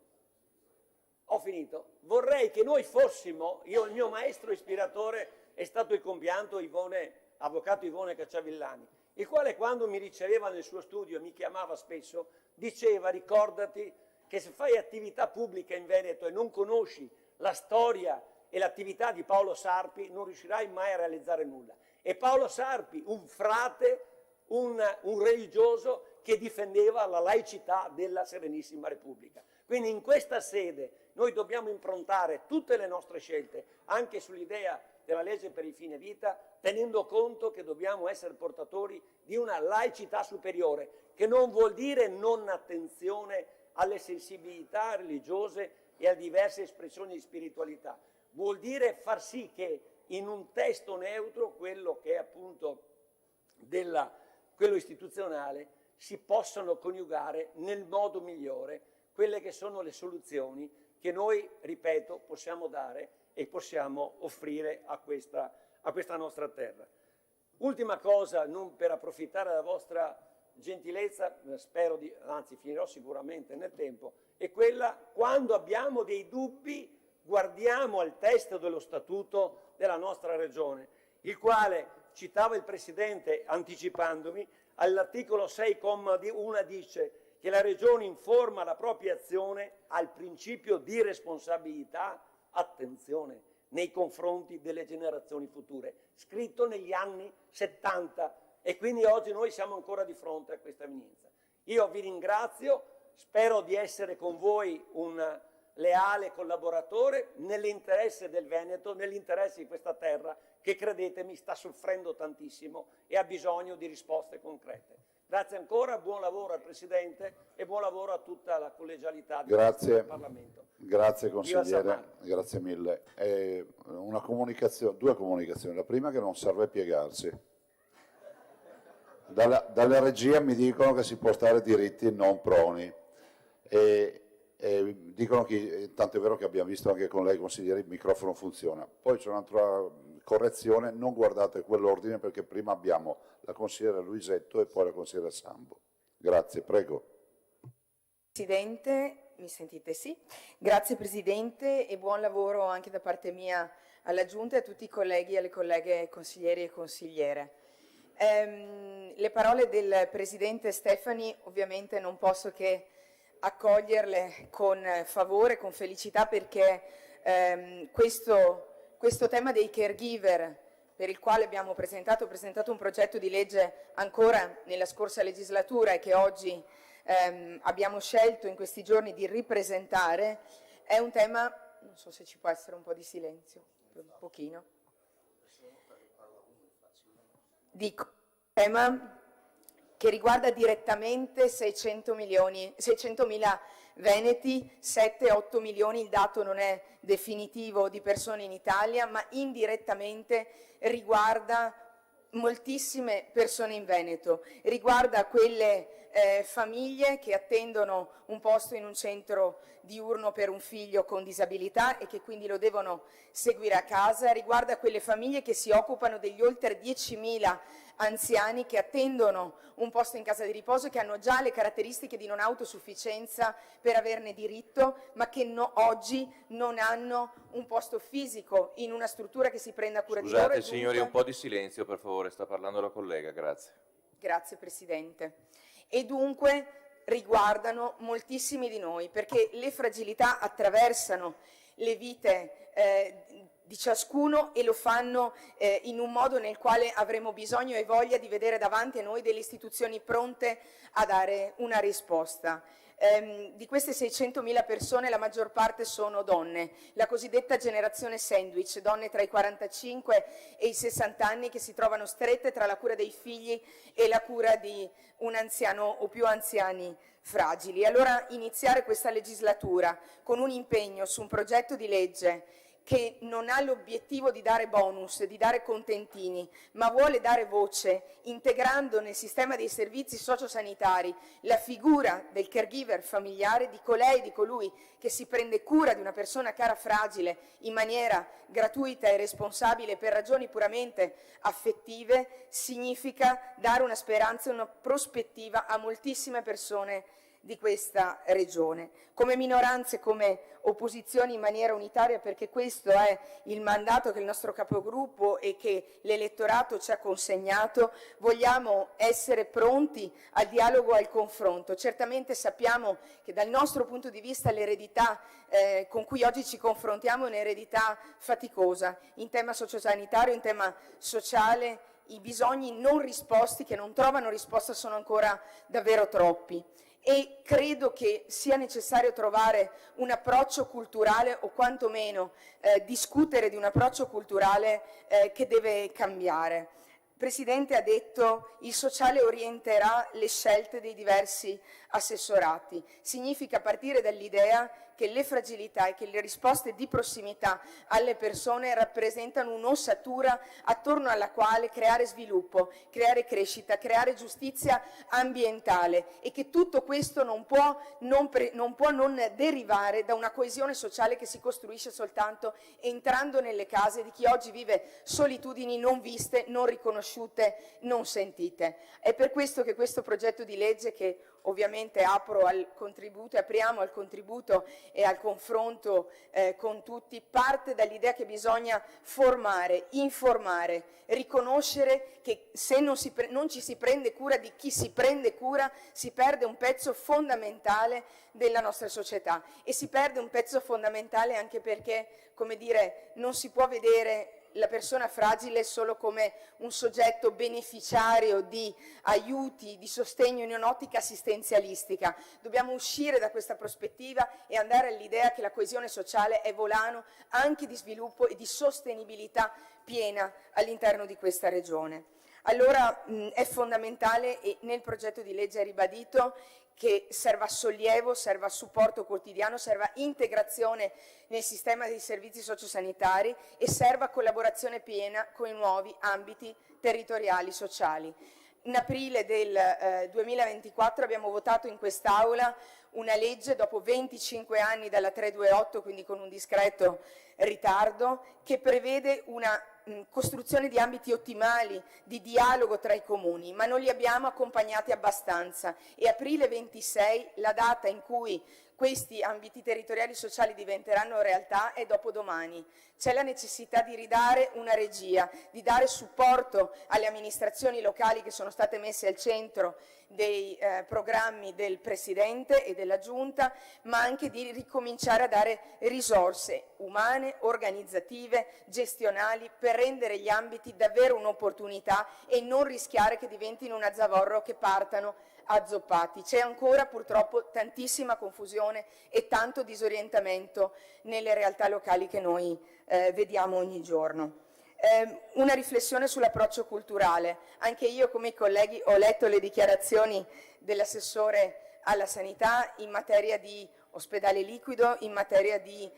ho finito, vorrei che noi fossimo, il mio maestro ispiratore è stato il compianto avvocato Ivone Cacciavillani, il quale quando mi riceveva nel suo studio e mi chiamava spesso, diceva: ricordati che se fai attività pubblica in Veneto e non conosci la storia e l'attività di Paolo Sarpi, non riuscirai mai a realizzare nulla. E Paolo Sarpi, un frate, un religioso che difendeva la laicità della Serenissima Repubblica. Quindi in questa sede noi dobbiamo improntare tutte le nostre scelte, anche sull'idea della legge per il fine vita, tenendo conto che dobbiamo essere portatori di una laicità superiore, che non vuol dire non attenzione alle sensibilità religiose e a diverse espressioni di spiritualità. Vuol dire far sì che in un testo neutro, quello che è appunto quello istituzionale, si possano coniugare nel modo migliore quelle che sono le soluzioni che noi, ripeto, possiamo dare e possiamo offrire a questa nostra terra. Ultima cosa, non per approfittare della vostra gentilezza, spero anzi finirò sicuramente nel tempo, è quella: quando abbiamo dei dubbi guardiamo al testo dello statuto della nostra regione, il quale, citava il Presidente anticipandomi, all'articolo 6,1 dice che la regione informa la propria azione al principio di responsabilità, attenzione, nei confronti delle generazioni future, scritto negli anni 70. E quindi oggi noi siamo ancora di fronte a questa evenienza. Io vi ringrazio, spero di essere con voi un leale collaboratore nell'interesse del Veneto, nell'interesse di questa terra che, credetemi, sta soffrendo tantissimo e ha bisogno di risposte concrete. Grazie ancora, buon lavoro al Presidente e buon lavoro a tutta la collegialità del Parlamento. Grazie consigliere, grazie mille. Due comunicazioni. La prima, che non serve piegarsi. Dalla regia mi dicono che si può stare diritti, non proni, e dicono che, tanto è vero che abbiamo visto anche con lei consigliere, il microfono funziona. Poi c'è un'altra correzione: non guardate quell'ordine, perché prima abbiamo la consigliera Luisetto e poi la consigliera Sambo. Grazie, prego. Presidente, Mi sentite? Sì. Grazie Presidente e buon lavoro anche da parte mia alla Giunta e a tutti i colleghi e alle colleghe consiglieri e consigliere. Le parole del Presidente Stefani ovviamente non posso che accoglierle con favore, con felicità, perché questo tema dei caregiver, per il quale abbiamo presentato un progetto di legge ancora nella scorsa legislatura e che oggi abbiamo scelto in questi giorni di ripresentare, è un tema, non so se ci può essere un po' di silenzio, un pochino. Dico, un tema che riguarda direttamente 600.000 veneti, 7-8 milioni, il dato non è definitivo, di persone in Italia, ma indirettamente riguarda moltissime persone in Veneto, riguarda quelle famiglie che attendono un posto in un centro diurno per un figlio con disabilità e che quindi lo devono seguire a casa, riguarda quelle famiglie che si occupano degli oltre 10.000 anziani che attendono un posto in casa di riposo e che hanno già le caratteristiche di non autosufficienza per averne diritto, ma che oggi non hanno un posto fisico in una struttura che si prenda cura di loro. Scusate signori, un po' di silenzio per favore, sta parlando la collega, grazie. Grazie Presidente. E dunque riguardano moltissimi di noi, perché le fragilità attraversano le vite di ciascuno e lo fanno in un modo nel quale avremo bisogno e voglia di vedere davanti a noi delle istituzioni pronte a dare una risposta. Di queste 600.000 persone la maggior parte sono donne, la cosiddetta generazione sandwich, donne tra i 45 e i 60 anni che si trovano strette tra la cura dei figli e la cura di un anziano o più anziani fragili. Allora iniziare questa legislatura con un impegno su un progetto di legge che non ha l'obiettivo di dare bonus, di dare contentini, ma vuole dare voce, integrando nel sistema dei servizi sociosanitari la figura del caregiver familiare, di colui che si prende cura di una persona cara fragile in maniera gratuita e responsabile per ragioni puramente affettive, significa dare una speranza e una prospettiva a moltissime persone di questa regione, come minoranze, come opposizioni in maniera unitaria, perché questo è il mandato che il nostro capogruppo e che l'elettorato ci ha consegnato. Vogliamo essere pronti al dialogo e al confronto. Certamente sappiamo che dal nostro punto di vista l'eredità con cui oggi ci confrontiamo è un'eredità faticosa in tema sociosanitario, in tema sociale. I bisogni non risposti, che non trovano risposta, sono ancora davvero troppi. E credo che sia necessario trovare un approccio culturale o quantomeno discutere di un approccio culturale che deve cambiare. Il Presidente ha detto il sociale orienterà le scelte dei diversi assessorati. Significa partire dall'idea che le fragilità e che le risposte di prossimità alle persone rappresentano un'ossatura attorno alla quale creare sviluppo, creare crescita, creare giustizia ambientale e che tutto questo non può non derivare da una coesione sociale che si costruisce soltanto entrando nelle case di chi oggi vive solitudini non viste, non riconosciute, non sentite. È per questo che questo progetto di legge, che ovviamente apriamo al contributo e al confronto con tutti, parte dall'idea che bisogna formare, informare, riconoscere che se non ci si prende cura di chi si prende cura, si perde un pezzo fondamentale della nostra società e si perde un pezzo fondamentale anche perché, come dire, non si può vedere la persona fragile solo come un soggetto beneficiario di aiuti, di sostegno in un'ottica assistenzialistica. Dobbiamo uscire da questa prospettiva e andare all'idea che la coesione sociale è volano anche di sviluppo e di sostenibilità piena all'interno di questa regione. Allora è fondamentale, e nel progetto di legge è ribadito, che serva sollievo, serva supporto quotidiano, serva integrazione nel sistema dei servizi sociosanitari e serva collaborazione piena con i nuovi ambiti territoriali sociali. In aprile del 2024 abbiamo votato in quest'Aula una legge dopo 25 anni dalla 328, quindi con un discreto ritardo, che prevede una costruzione di ambiti ottimali di dialogo tra i comuni, ma non li abbiamo accompagnati abbastanza, e aprile 26, la data in cui questi ambiti territoriali sociali diventeranno realtà, è dopodomani. C'è la necessità di ridare una regia, di dare supporto alle amministrazioni locali che sono state messe al centro dei programmi del Presidente e della Giunta, ma anche di ricominciare a dare risorse umane, organizzative, gestionali, per rendere gli ambiti davvero un'opportunità e non rischiare che diventino una zavorro, che partano azzoppati. C'è ancora purtroppo tantissima confusione e tanto disorientamento nelle realtà locali che noi vediamo ogni giorno. Una riflessione sull'approccio culturale. Anche io, come i colleghi, ho letto le dichiarazioni dell'assessore alla sanità in materia di ospedale liquido, in materia di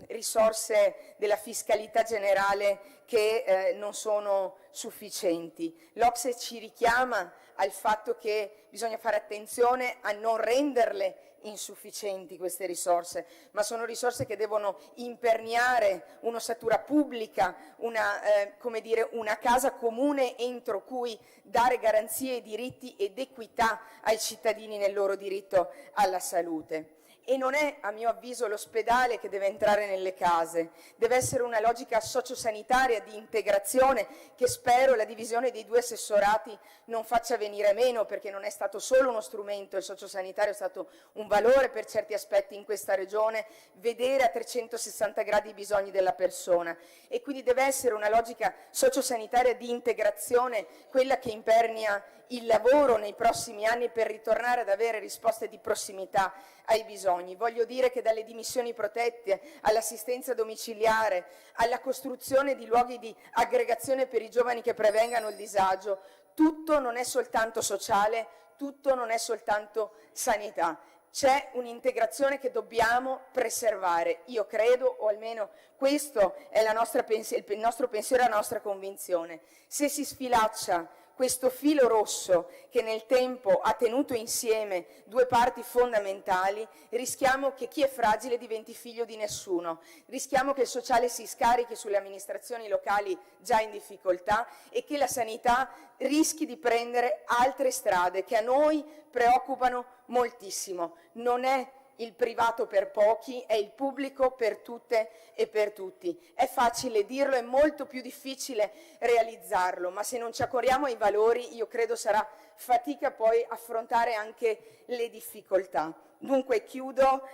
risorse della fiscalità generale che non sono sufficienti. L'Ocse ci richiama al fatto che bisogna fare attenzione a non renderle insufficienti queste risorse, ma sono risorse che devono imperniare un'ossatura pubblica, una casa comune entro cui dare garanzie e diritti ed equità ai cittadini nel loro diritto alla salute. E non è, a mio avviso, l'ospedale che deve entrare nelle case, deve essere una logica sociosanitaria di integrazione che spero la divisione dei due assessorati non faccia venire meno, perché non è stato solo uno strumento, il sociosanitario è stato un valore per certi aspetti in questa regione, vedere a 360 gradi i bisogni della persona, e quindi deve essere una logica sociosanitaria di integrazione quella che impernia il lavoro nei prossimi anni per ritornare ad avere risposte di prossimità ai bisogni. Voglio dire che dalle dimissioni protette all'assistenza domiciliare, alla costruzione di luoghi di aggregazione per i giovani che prevengano il disagio, tutto non è soltanto sociale, tutto non è soltanto sanità. C'è un'integrazione che dobbiamo preservare. Io credo, o almeno questo è il nostro pensiero e la nostra convinzione. Se si sfilaccia questo filo rosso che nel tempo ha tenuto insieme due parti fondamentali, rischiamo che chi è fragile diventi figlio di nessuno, rischiamo che il sociale si scarichi sulle amministrazioni locali già in difficoltà e che la sanità rischi di prendere altre strade che a noi preoccupano moltissimo. Non è il privato per pochi, è il pubblico per tutte e per tutti. È facile dirlo, è molto più difficile realizzarlo, ma se non ci accorriamo ai valori, io credo sarà fatica poi affrontare anche le difficoltà. Dunque chiudo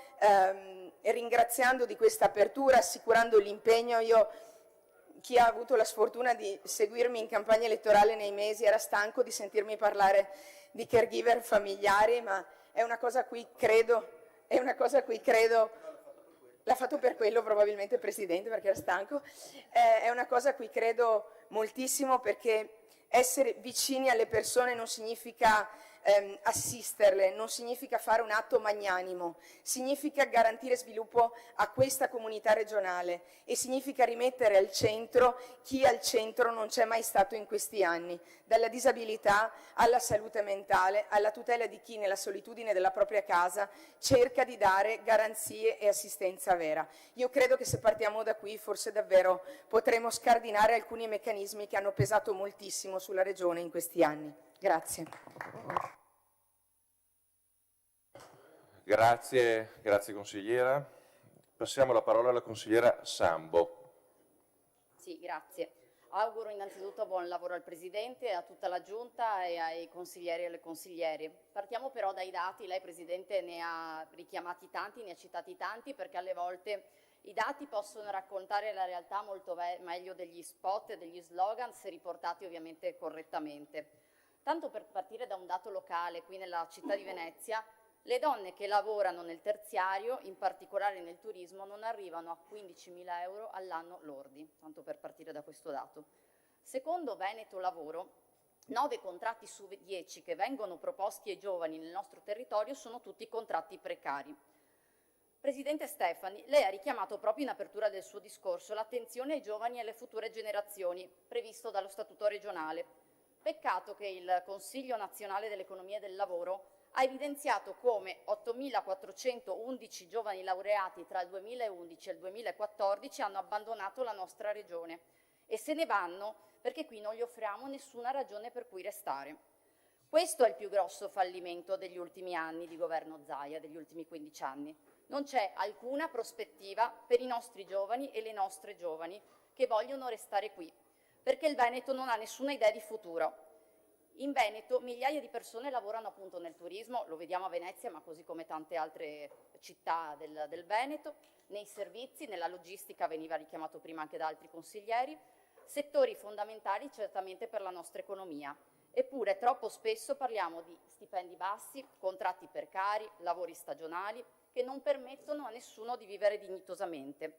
ringraziando di questa apertura, assicurando l'impegno. Chi ha avuto la sfortuna di seguirmi in campagna elettorale nei mesi era stanco di sentirmi parlare di caregiver familiari, ma è una cosa a cui credo, l'ha fatto per quello probabilmente il Presidente, perché era stanco, è una cosa a cui credo moltissimo, perché essere vicini alle persone non significa assisterle, non significa fare un atto magnanimo, significa garantire sviluppo a questa comunità regionale e significa rimettere al centro chi al centro non c'è mai stato in questi anni, dalla disabilità alla salute mentale, alla tutela di chi nella solitudine della propria casa cerca di dare garanzie e assistenza vera. Io credo che se partiamo da qui forse davvero potremo scardinare alcuni meccanismi che hanno pesato moltissimo sulla regione in questi anni. Grazie. Grazie consigliera. Passiamo la parola alla consigliera Sambo. Sì, grazie. Auguro innanzitutto buon lavoro al Presidente, a tutta la Giunta e ai consiglieri e alle consigliere. Partiamo però dai dati. Lei, Presidente, ne ha richiamati tanti, ne ha citati tanti, perché alle volte i dati possono raccontare la realtà molto meglio degli spot e degli slogan, se riportati ovviamente correttamente. Tanto per partire da un dato locale, qui nella città di Venezia, le donne che lavorano nel terziario, in particolare nel turismo, non arrivano a 15.000 euro all'anno lordi, tanto per partire da questo dato. Secondo Veneto Lavoro, 9 contratti su 10 che vengono proposti ai giovani nel nostro territorio sono tutti contratti precari. Presidente Stefani, lei ha richiamato proprio in apertura del suo discorso l'attenzione ai giovani e alle future generazioni, previsto dallo Statuto regionale. Peccato che il Consiglio nazionale dell'economia e del lavoro ha evidenziato come 8.411 giovani laureati tra il 2011 e il 2014 hanno abbandonato la nostra regione e se ne vanno perché qui non gli offriamo nessuna ragione per cui restare. Questo è il più grosso fallimento degli ultimi anni di governo Zaia, degli ultimi 15 anni. Non c'è alcuna prospettiva per i nostri giovani e le nostre giovani che vogliono restare qui, perché il Veneto non ha nessuna idea di futuro. In Veneto migliaia di persone lavorano appunto nel turismo, lo vediamo a Venezia, ma così come tante altre città del Veneto, nei servizi, nella logistica, veniva richiamato prima anche da altri consiglieri, settori fondamentali certamente per la nostra economia. Eppure troppo spesso parliamo di stipendi bassi, contratti precari, lavori stagionali, che non permettono a nessuno di vivere dignitosamente.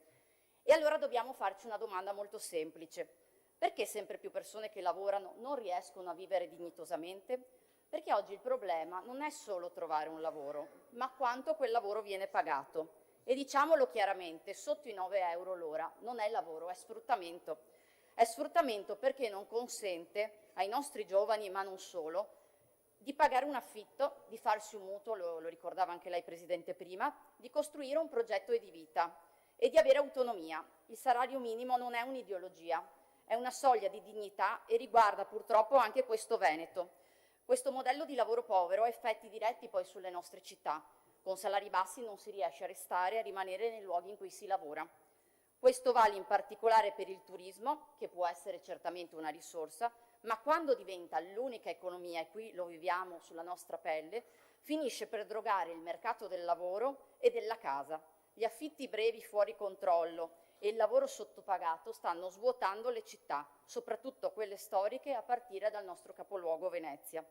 E allora dobbiamo farci una domanda molto semplice. Perché sempre più persone che lavorano non riescono a vivere dignitosamente? Perché oggi il problema non è solo trovare un lavoro, ma quanto quel lavoro viene pagato. E diciamolo chiaramente, sotto i 9 euro l'ora non è lavoro, è sfruttamento. È sfruttamento perché non consente ai nostri giovani, ma non solo, di pagare un affitto, di farsi un mutuo, lo ricordava anche lei Presidente prima, di costruire un progetto di vita e di avere autonomia. Il salario minimo non è un'ideologia, è una soglia di dignità e riguarda purtroppo anche questo Veneto. Questo modello di lavoro povero ha effetti diretti poi sulle nostre città. Con salari bassi non si riesce a restare e a rimanere nei luoghi in cui si lavora. Questo vale in particolare per il turismo, che può essere certamente una risorsa, ma quando diventa l'unica economia, e qui lo viviamo sulla nostra pelle, finisce per drogare il mercato del lavoro e della casa. Gli affitti brevi fuori controllo e il lavoro sottopagato stanno svuotando le città, soprattutto quelle storiche, a partire dal nostro capoluogo Venezia.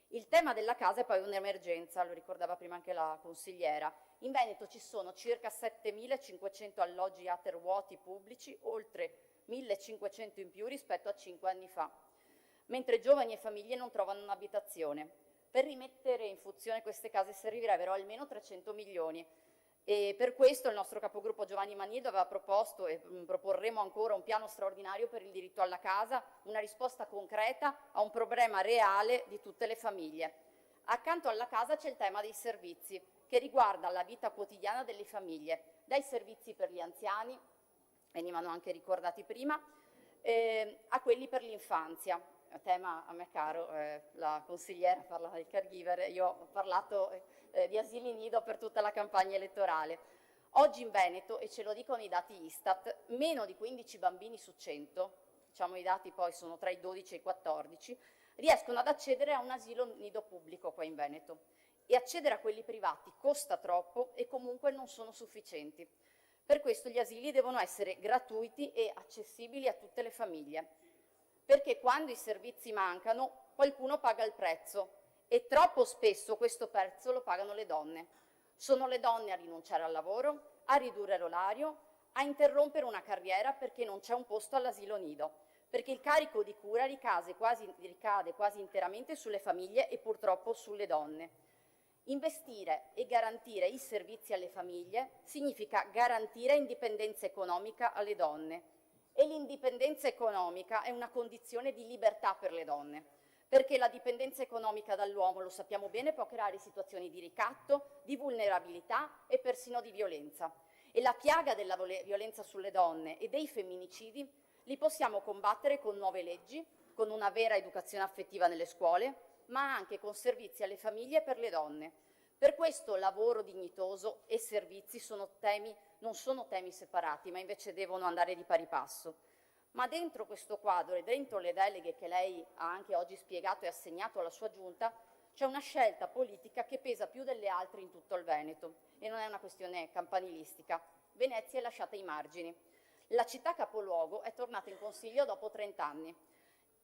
Il tema della casa è poi un'emergenza, lo ricordava prima anche la consigliera. In Veneto ci sono circa 7.500 alloggi ATER vuoti pubblici, oltre 1.500 in più rispetto a 5 anni fa, mentre giovani e famiglie non trovano un'abitazione. Per rimettere in funzione queste case servirebbero almeno 300 milioni. E per questo il nostro capogruppo Giovanni Manido aveva proposto e proporremo ancora un piano straordinario per il diritto alla casa, una risposta concreta a un problema reale di tutte le famiglie. Accanto alla casa c'è il tema dei servizi, che riguarda la vita quotidiana delle famiglie, dai servizi per gli anziani, venivano anche ricordati prima, a quelli per l'infanzia. Tema a me caro, la consigliera parla del caregiver, io ho parlato di asili nido per tutta la campagna elettorale. Oggi in Veneto, e ce lo dicono i dati Istat, meno di 15 bambini su 100, diciamo i dati poi sono tra i 12 e i 14, riescono ad accedere a un asilo nido pubblico qua in Veneto. E accedere a quelli privati costa troppo e comunque non sono sufficienti. Per questo gli asili devono essere gratuiti e accessibili a tutte le famiglie. Perché quando i servizi mancano qualcuno paga il prezzo e troppo spesso questo prezzo lo pagano le donne. Sono le donne a rinunciare al lavoro, a ridurre l'orario, a interrompere una carriera perché non c'è un posto all'asilo nido, perché il carico di cura ricade quasi interamente sulle famiglie e purtroppo sulle donne. Investire e garantire i servizi alle famiglie significa garantire indipendenza economica alle donne. E l'indipendenza economica è una condizione di libertà per le donne, perché la dipendenza economica dall'uomo, lo sappiamo bene, può creare situazioni di ricatto, di vulnerabilità e persino di violenza. E la piaga della violenza sulle donne e dei femminicidi li possiamo combattere con nuove leggi, con una vera educazione affettiva nelle scuole, ma anche con servizi alle famiglie e per le donne. Per questo lavoro dignitoso e servizi non sono temi separati, ma invece devono andare di pari passo. Ma dentro questo quadro e dentro le deleghe che lei ha anche oggi spiegato e assegnato alla sua giunta, c'è una scelta politica che pesa più delle altre in tutto il Veneto e non è una questione campanilistica. Venezia è lasciata ai margini. La città capoluogo è tornata in consiglio dopo 30 anni,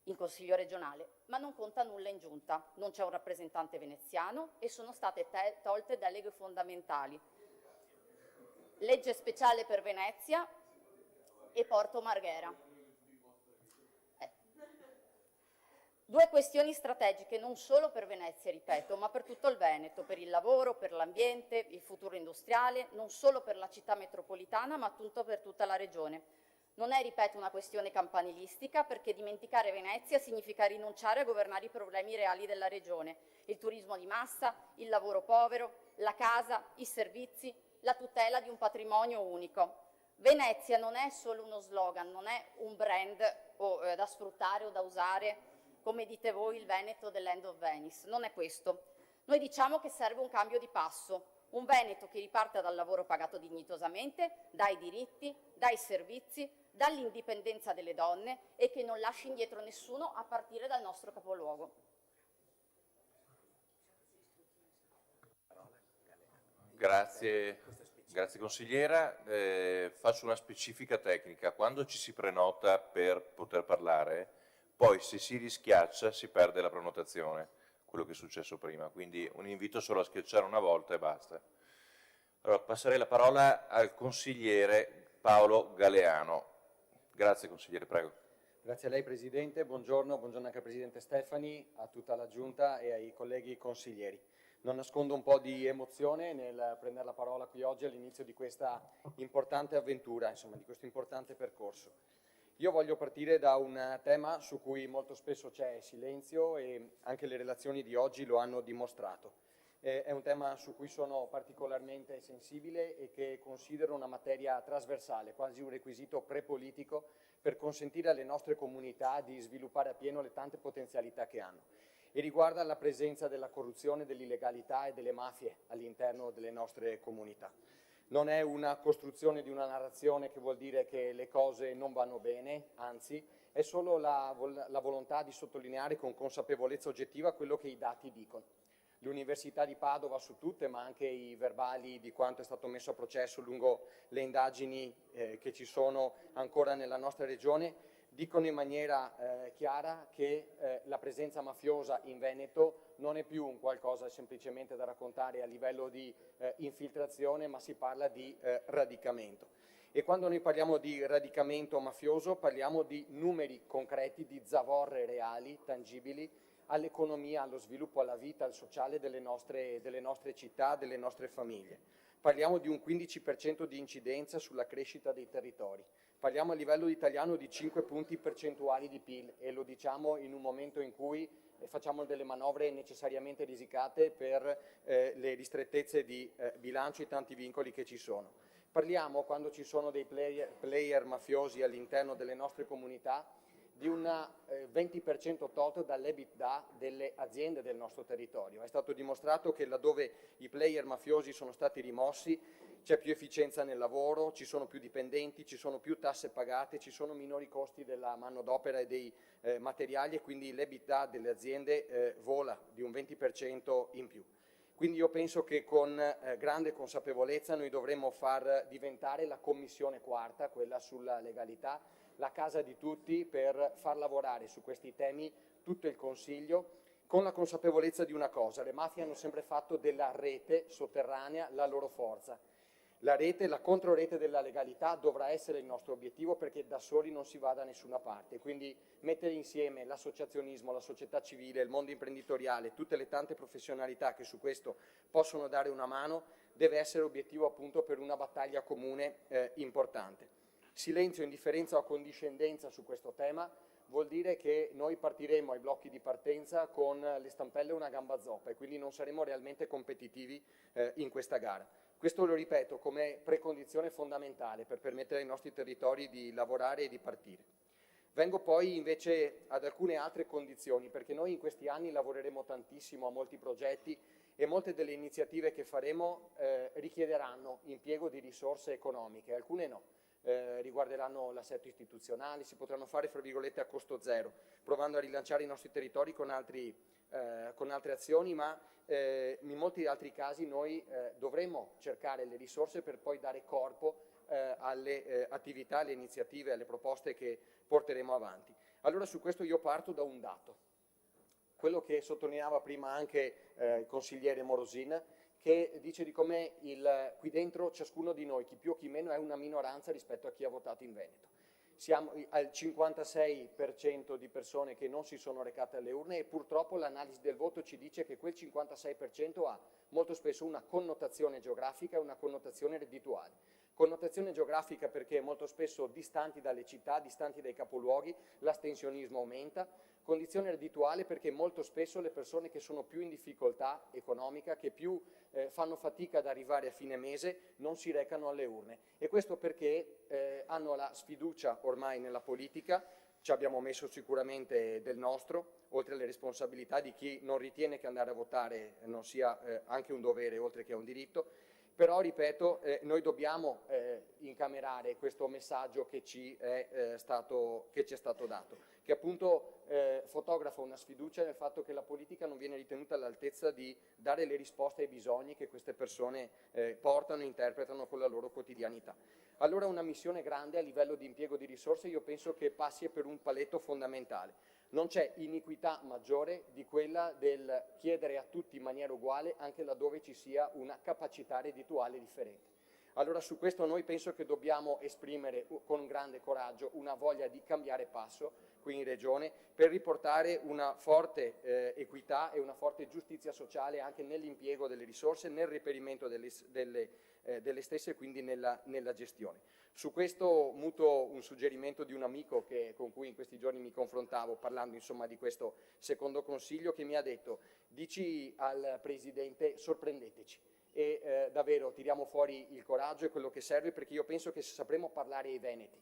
in consiglio regionale, ma non conta nulla in giunta. Non c'è un rappresentante veneziano e sono state tolte deleghe fondamentali. Legge speciale per Venezia e Porto Marghera. Due questioni strategiche non solo per Venezia, ripeto, ma per tutto il Veneto, per il lavoro, per l'ambiente, il futuro industriale, non solo per la città metropolitana, ma appunto per tutta la regione. Non è, ripeto, una questione campanilistica, perché dimenticare Venezia significa rinunciare a governare i problemi reali della regione: il turismo di massa, il lavoro povero, la casa, i servizi, la tutela di un patrimonio unico. Venezia non è solo uno slogan, non è un brand da sfruttare o da usare, come dite voi, il Veneto dell'End of Venice. Non è questo. Noi diciamo che serve un cambio di passo, un Veneto che riparta dal lavoro pagato dignitosamente, dai diritti, dai servizi, dall'indipendenza delle donne e che non lasci indietro nessuno a partire dal nostro capoluogo. Grazie consigliera. Faccio una specifica tecnica: quando ci si prenota per poter parlare, poi se si rischiaccia si perde la prenotazione, quello che è successo prima, quindi un invito solo a schiacciare una volta e basta. Allora, passerei la parola al consigliere Paolo Galeano. Grazie consigliere, prego. Grazie a lei Presidente, buongiorno anche al Presidente Stefani, a tutta la Giunta e ai colleghi consiglieri. Non nascondo un po' di emozione nel prendere la parola qui oggi all'inizio di questa importante avventura, insomma, di questo importante percorso. Io voglio partire da un tema su cui molto spesso c'è silenzio e anche le relazioni di oggi lo hanno dimostrato. È un tema su cui sono particolarmente sensibile e che considero una materia trasversale, quasi un requisito prepolitico per consentire alle nostre comunità di sviluppare appieno le tante potenzialità che hanno. E riguarda la presenza della corruzione, dell'illegalità e delle mafie all'interno delle nostre comunità. Non è una costruzione di una narrazione che vuol dire che le cose non vanno bene, anzi è solo la volontà di sottolineare con consapevolezza oggettiva quello che i dati dicono. L'Università di Padova su tutte, ma anche i verbali di quanto è stato messo a processo lungo le indagini che ci sono ancora nella nostra regione, dicono in maniera chiara che la presenza mafiosa in Veneto non è più un qualcosa semplicemente da raccontare a livello di infiltrazione, ma si parla di radicamento. E quando noi parliamo di radicamento mafioso parliamo di numeri concreti, di zavorre reali, tangibili, all'economia, allo sviluppo, alla vita, al sociale delle nostre città, delle nostre famiglie. Parliamo di un 15% di incidenza sulla crescita dei territori. Parliamo a livello italiano di 5 punti percentuali di PIL e lo diciamo in un momento in cui facciamo delle manovre necessariamente risicate per le ristrettezze di bilancio e tanti vincoli che ci sono. Parliamo, quando ci sono dei player mafiosi all'interno delle nostre comunità, di un 20% tolto dall'EBITDA delle aziende del nostro territorio. È stato dimostrato che laddove i player mafiosi sono stati rimossi c'è più efficienza nel lavoro, ci sono più dipendenti, ci sono più tasse pagate, ci sono minori costi della manodopera e dei materiali e quindi l'EBITDA delle aziende vola di un 20% in più. Quindi io penso che con grande consapevolezza noi dovremmo far diventare la commissione quarta, quella sulla legalità, la casa di tutti per far lavorare su questi temi tutto il Consiglio, con la consapevolezza di una cosa: le mafie hanno sempre fatto della rete sotterranea la loro forza. La rete, la controrete della legalità dovrà essere il nostro obiettivo, perché da soli non si va da nessuna parte. Quindi mettere insieme l'associazionismo, la società civile, il mondo imprenditoriale, tutte le tante professionalità che su questo possono dare una mano, deve essere obiettivo appunto per una battaglia comune importante. Silenzio, indifferenza o accondiscendenza su questo tema vuol dire che noi partiremo ai blocchi di partenza con le stampelle e una gamba zoppa e quindi non saremo realmente competitivi in questa gara. Questo lo ripeto come precondizione fondamentale per permettere ai nostri territori di lavorare e di partire. Vengo poi invece ad alcune altre condizioni, perché noi in questi anni lavoreremo tantissimo a molti progetti e molte delle iniziative che faremo richiederanno impiego di risorse economiche, alcune no. Riguarderanno l'assetto istituzionale, si potranno fare fra virgolette a costo zero, provando a rilanciare i nostri territori con altre azioni, ma in molti altri casi noi dovremo cercare le risorse per poi dare corpo alle attività, alle iniziative, alle proposte che porteremo avanti. Allora su questo io parto da un dato, quello che sottolineava prima anche il consigliere Morosin, che dice di come qui dentro ciascuno di noi, chi più o chi meno, è una minoranza rispetto a chi ha votato in Veneto. Siamo al 56% di persone che non si sono recate alle urne e purtroppo l'analisi del voto ci dice che quel 56% ha molto spesso una connotazione geografica e una connotazione reddituale. Connotazione geografica perché molto spesso distanti dalle città, distanti dai capoluoghi, l'astensionismo aumenta. Condizione reddituale perché molto spesso le persone che sono più in difficoltà economica, che più fanno fatica ad arrivare a fine mese, non si recano alle urne. E questo perché hanno la sfiducia ormai nella politica. Ci abbiamo messo sicuramente del nostro, oltre alle responsabilità di chi non ritiene che andare a votare non sia anche un dovere oltre che un diritto. Però, ripeto, noi dobbiamo incamerare questo messaggio che ci è stato dato, che appunto fotografa una sfiducia nel fatto che la politica non viene ritenuta all'altezza di dare le risposte ai bisogni che queste persone portano e interpretano con la loro quotidianità. Allora una missione grande a livello di impiego di risorse io penso che passi per un paletto fondamentale. Non c'è iniquità maggiore di quella del chiedere a tutti in maniera uguale anche laddove ci sia una capacità reddituale differente. Allora su questo noi penso che dobbiamo esprimere con grande coraggio una voglia di cambiare passo qui in Regione per riportare una forte equità e una forte giustizia sociale anche nell'impiego delle risorse, nel reperimento delle stesse e quindi nella gestione. Su questo mutuo un suggerimento di un amico con cui in questi giorni mi confrontavo parlando insomma di questo secondo consiglio, che mi ha detto: dici al Presidente sorprendeteci. E davvero tiriamo fuori il coraggio e quello che serve, perché io penso che se sapremo parlare ai veneti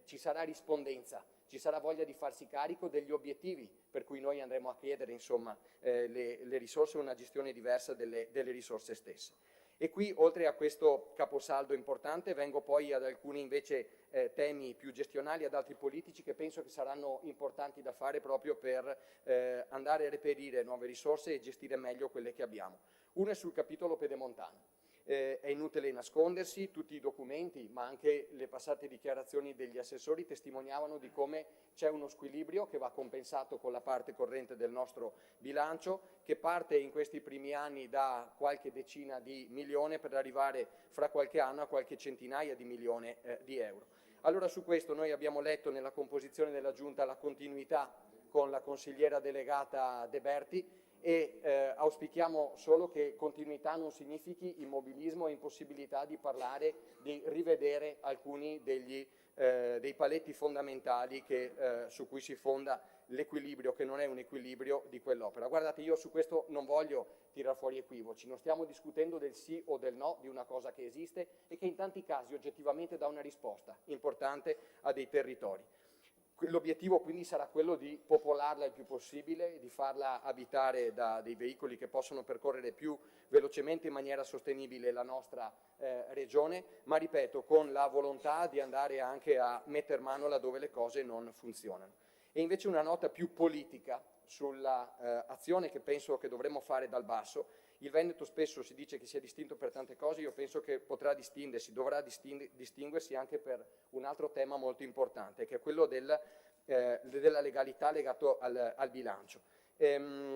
ci sarà rispondenza, ci sarà voglia di farsi carico degli obiettivi per cui noi andremo a chiedere insomma le risorse e una gestione diversa delle risorse stesse. E qui, oltre a questo caposaldo importante, vengo poi ad alcuni invece temi più gestionali, ad altri politici che penso che saranno importanti da fare proprio per andare a reperire nuove risorse e gestire meglio quelle che abbiamo. Uno è sul capitolo pedemontano. È inutile nascondersi, tutti i documenti, ma anche le passate dichiarazioni degli assessori testimoniavano di come c'è uno squilibrio che va compensato con la parte corrente del nostro bilancio, che parte in questi primi anni da qualche decina di milioni per arrivare fra qualche anno a qualche centinaia di milioni di euro. Allora su questo noi abbiamo letto nella composizione della Giunta la continuità con la consigliera delegata De Berti, e auspichiamo solo che continuità non significhi immobilismo e impossibilità di parlare, di rivedere alcuni dei paletti fondamentali su cui si fonda l'equilibrio, che non è un equilibrio di quell'opera. Guardate, io su questo non voglio tirar fuori equivoci, non stiamo discutendo del sì o del no di una cosa che esiste e che in tanti casi oggettivamente dà una risposta importante a dei territori. L'obiettivo quindi sarà quello di popolarla il più possibile, di farla abitare da dei veicoli che possono percorrere più velocemente in maniera sostenibile la nostra regione, ma ripeto, con la volontà di andare anche a metter mano laddove le cose non funzionano. E invece una nota più politica sulla azione che penso che dovremmo fare dal basso. Il Veneto spesso si dice che sia distinto per tante cose, io penso che potrà distinguersi, dovrà distinguersi anche per un altro tema molto importante, che è quello della legalità legato al bilancio.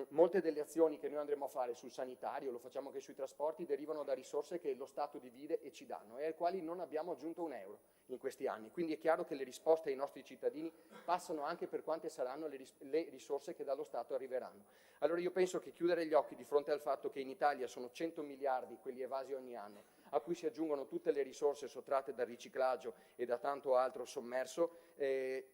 Molte delle azioni che noi andremo a fare sul sanitario, lo facciamo anche sui trasporti, derivano da risorse che lo Stato divide e ci danno e ai quali non abbiamo aggiunto un euro in questi anni. Quindi è chiaro che le risposte ai nostri cittadini passano anche per quante saranno le risorse che dallo Stato arriveranno. Allora io penso che chiudere gli occhi di fronte al fatto che in Italia sono 100 miliardi quelli evasi ogni anno, a cui si aggiungono tutte le risorse sottratte dal riciclaggio e da tanto altro sommerso,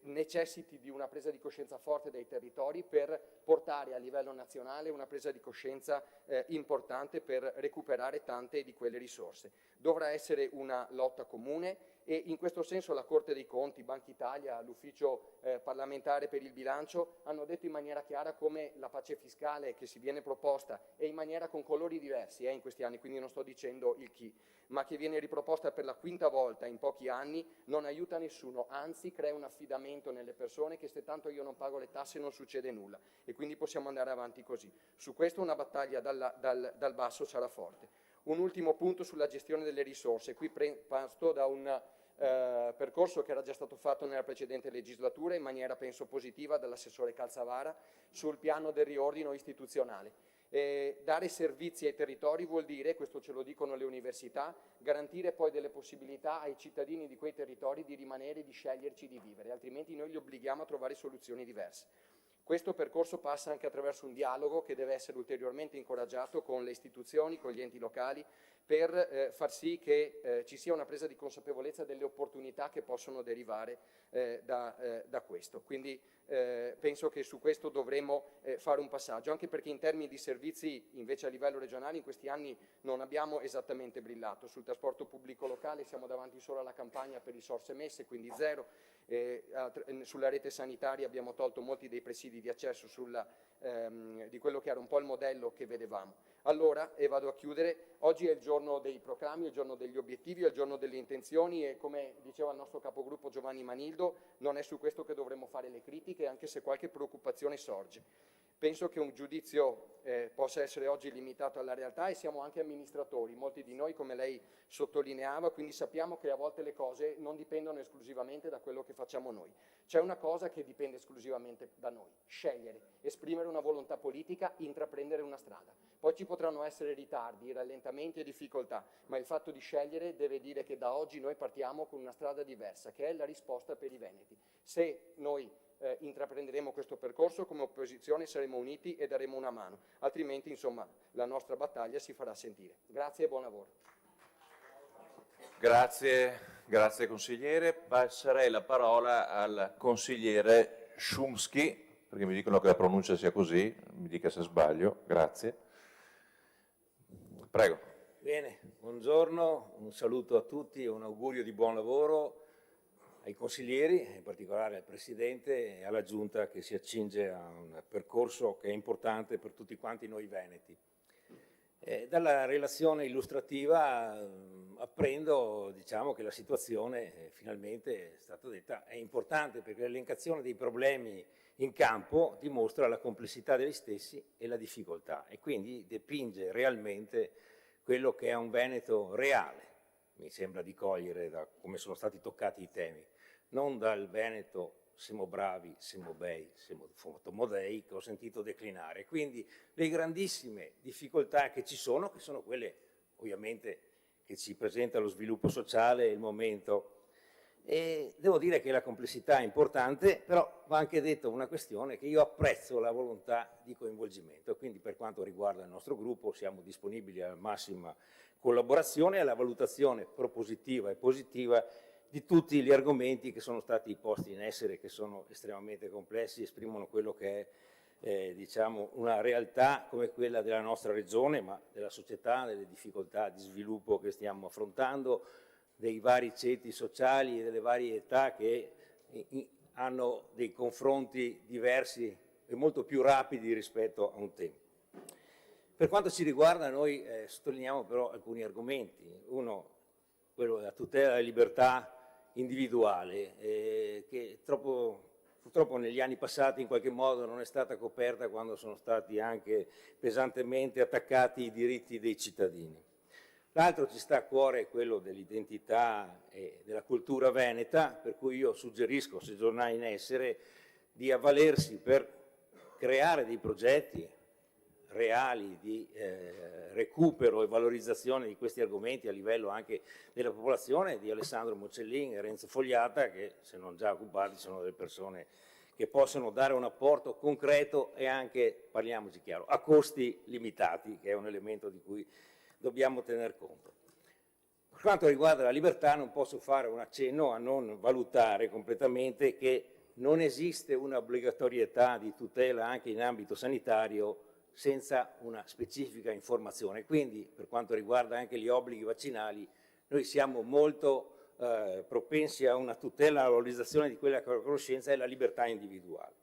necessiti di una presa di coscienza forte dai territori per portare a livello nazionale una presa di coscienza importante per recuperare tante di quelle risorse. Dovrà essere una lotta comune e in questo senso la Corte dei Conti, Banca Italia, l'Ufficio parlamentare per il bilancio hanno detto in maniera chiara come la pace fiscale che si viene proposta e in maniera con colori diversi in questi anni, quindi non sto dicendo il chi, ma che viene riproposta per la quinta volta in pochi anni, non aiuta nessuno, anzi crea un affidamento nelle persone che se tanto io non pago le tasse non succede nulla e quindi possiamo andare avanti così. Su questo una battaglia dal basso sarà forte. Un ultimo punto sulla gestione delle risorse, qui parto da un percorso che era già stato fatto nella precedente legislatura in maniera penso positiva dall'assessore Calzavara sul piano del riordino istituzionale. Dare servizi ai territori vuol dire, questo ce lo dicono le università, garantire poi delle possibilità ai cittadini di quei territori di rimanere, di sceglierci di vivere, altrimenti noi li obblighiamo a trovare soluzioni diverse. Questo percorso passa anche attraverso un dialogo che deve essere ulteriormente incoraggiato con le istituzioni, con gli enti locali, per far sì che ci sia una presa di consapevolezza delle opportunità che possono derivare da questo. Quindi penso che su questo dovremo fare un passaggio, anche perché in termini di servizi invece a livello regionale in questi anni non abbiamo esattamente brillato. Sul trasporto pubblico locale siamo davanti solo alla campagna per risorse messe, quindi zero. Sulla rete sanitaria abbiamo tolto molti dei presidi di accesso di quello che era un po' il modello che vedevamo. Allora, e vado a chiudere, oggi è il giorno dei proclami, è il giorno degli obiettivi, è il giorno delle intenzioni e come diceva il nostro capogruppo Giovanni Manildo, non è su questo che dovremmo fare le critiche, anche se qualche preoccupazione sorge. Penso che un giudizio possa essere oggi limitato alla realtà e siamo anche amministratori, molti di noi come lei sottolineava, quindi sappiamo che a volte le cose non dipendono esclusivamente da quello che facciamo noi. C'è una cosa che dipende esclusivamente da noi, scegliere, esprimere una volontà politica, intraprendere una strada. Poi ci potranno essere ritardi, rallentamenti e difficoltà, ma il fatto di scegliere deve dire che da oggi noi partiamo con una strada diversa, che è la risposta per i veneti. Se noi intraprenderemo questo percorso, come opposizione saremo uniti e daremo una mano, altrimenti insomma la nostra battaglia si farà sentire. Grazie e buon lavoro. Grazie consigliere. Passerei la parola al consigliere Szumski, perché mi dicono che la pronuncia sia così, mi dica se sbaglio. Grazie. Prego. Bene, buongiorno, un saluto a tutti e un augurio di buon lavoro ai consiglieri, in particolare al Presidente e alla Giunta che si accinge a un percorso che è importante per tutti quanti noi veneti. Dalla relazione illustrativa apprendo che la situazione finalmente è stata detta è importante perché l'elencazione dei problemi in campo dimostra la complessità degli stessi e la difficoltà e quindi dipinge realmente quello che è un Veneto reale, mi sembra di cogliere da come sono stati toccati i temi, non dal Veneto siamo bravi, siamo bei, siamo fotomodei che ho sentito declinare. Quindi le grandissime difficoltà che sono quelle ovviamente che ci presenta lo sviluppo sociale e il momento. E devo dire che la complessità è importante, però va anche detto una questione che io apprezzo la volontà di coinvolgimento, quindi per quanto riguarda il nostro gruppo siamo disponibili alla massima collaborazione e alla valutazione propositiva e positiva di tutti gli argomenti che sono stati posti in essere, che sono estremamente complessi, esprimono quello che è una realtà come quella della nostra regione, ma della società, delle difficoltà di sviluppo che stiamo affrontando, dei vari ceti sociali e delle varie età che hanno dei confronti diversi e molto più rapidi rispetto a un tempo. Per quanto ci riguarda noi sottolineiamo però alcuni argomenti. Uno, quello della tutela della libertà individuale, che purtroppo negli anni passati in qualche modo non è stata coperta quando sono stati anche pesantemente attaccati i diritti dei cittadini. L'altro ci sta a cuore quello dell'identità e della cultura veneta, per cui io suggerisco, se giornale in essere, di avvalersi per creare dei progetti reali di recupero e valorizzazione di questi argomenti a livello anche della popolazione, di Alessandro Mocellin e Renzo Fogliata, che se non già occupati sono delle persone che possono dare un apporto concreto e anche, parliamoci chiaro, a costi limitati, che è un elemento di cui dobbiamo tener conto. Per quanto riguarda la libertà non posso fare un accenno a non valutare completamente che non esiste una obbligatorietà di tutela anche in ambito sanitario senza una specifica informazione. Quindi, per quanto riguarda anche gli obblighi vaccinali, noi siamo molto propensi a una tutela, alla valorizzazione di quella che è la conoscenza e la libertà individuale.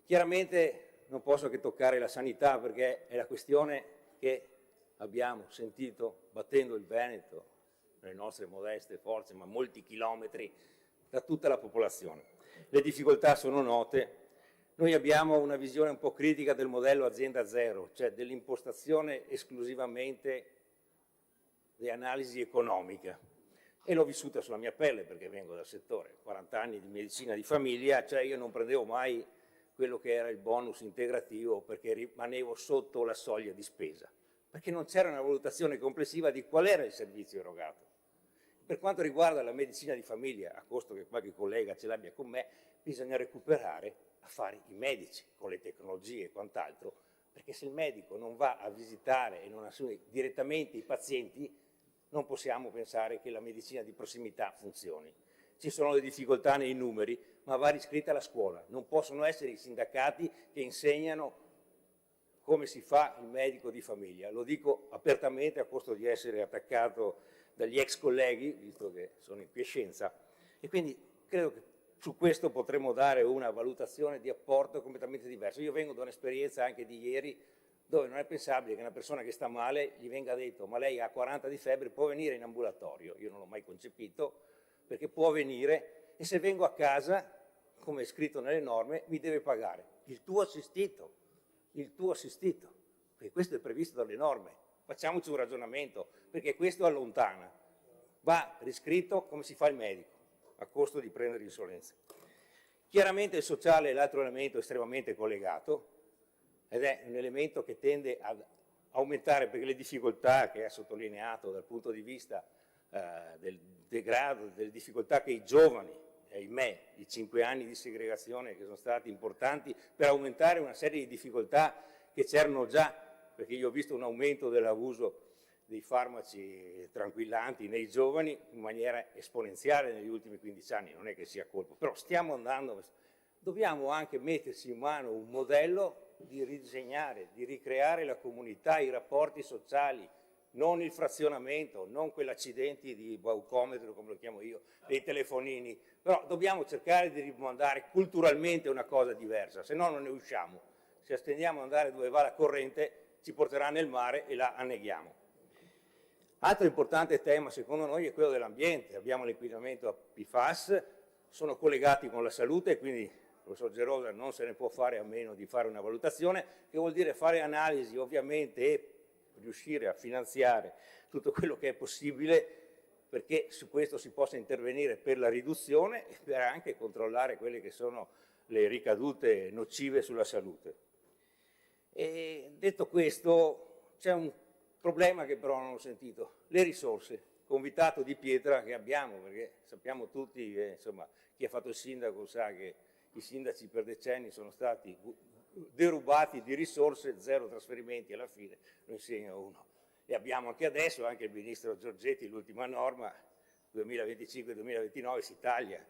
Chiaramente non posso che toccare la sanità perché è la questione che abbiamo sentito battendo il Veneto, nelle nostre modeste forze, ma molti chilometri da tutta la popolazione. Le difficoltà sono note. Noi abbiamo una visione un po' critica del modello azienda zero, cioè dell'impostazione esclusivamente di analisi economica. E l'ho vissuta sulla mia pelle perché vengo dal settore, 40 anni di medicina di famiglia, cioè io non prendevo mai quello che era il bonus integrativo perché rimanevo sotto la soglia di spesa, perché non c'era una valutazione complessiva di qual era il servizio erogato. Per quanto riguarda la medicina di famiglia, a costo che qualche collega ce l'abbia con me, bisogna recuperare a fare i medici con le tecnologie e quant'altro, perché se il medico non va a visitare e non assume direttamente i pazienti, non possiamo pensare che la medicina di prossimità funzioni. Ci sono le difficoltà nei numeri, ma va riscritta la scuola. Non possono essere i sindacati che insegnano come si fa il medico di famiglia. Lo dico apertamente a costo di essere attaccato dagli ex colleghi, visto che sono in quiescenza, e quindi credo che su questo potremmo dare una valutazione di apporto completamente diversa. Io vengo da un'esperienza anche di ieri, dove non è pensabile che una persona che sta male gli venga detto ma lei ha 40 di febbre, può venire in ambulatorio. Io non l'ho mai concepito, perché può venire e se vengo a casa, come è scritto nelle norme, mi deve pagare il tuo assistito, perché questo è previsto dalle norme. Facciamoci un ragionamento, perché questo allontana. Va riscritto come si fa il medico, a costo di prendere insolenza. Chiaramente il sociale è l'altro elemento estremamente collegato, ed è un elemento che tende ad aumentare, perché le difficoltà che ha sottolineato dal punto di vista del degrado, delle difficoltà che i giovani, ahimè, i 5 anni di segregazione che sono stati importanti per aumentare una serie di difficoltà che c'erano già, perché io ho visto un aumento dell'abuso dei farmaci tranquillanti nei giovani in maniera esponenziale negli ultimi 15 anni, non è che sia colpo, però stiamo andando, dobbiamo anche mettersi in mano un modello di ridisegnare, di ricreare la comunità, i rapporti sociali, non il frazionamento, non quell'accidenti di baucometro, come lo chiamo io, dei telefonini, però dobbiamo cercare di rimandare culturalmente una cosa diversa, se no non ne usciamo. Se astendiamo ad andare dove va la corrente, ci porterà nel mare e la anneghiamo. Altro importante tema, secondo noi, è quello dell'ambiente. Abbiamo l'inquinamento a PFAS, sono collegati con la salute e quindi il professor Gerosa non se ne può fare a meno di fare una valutazione, che vuol dire fare analisi ovviamente e riuscire a finanziare tutto quello che è possibile perché su questo si possa intervenire per la riduzione e per anche controllare quelle che sono le ricadute nocive sulla salute. E detto questo, c'è un problema che però non ho sentito, le risorse, convitato di pietra che abbiamo, perché sappiamo tutti che insomma, chi ha fatto il sindaco sa che i sindaci per decenni sono stati derubati di risorse, 0 trasferimenti alla fine, lo insegna uno. E abbiamo anche adesso, anche il ministro Giorgetti, l'ultima norma, 2025-2029 si taglia,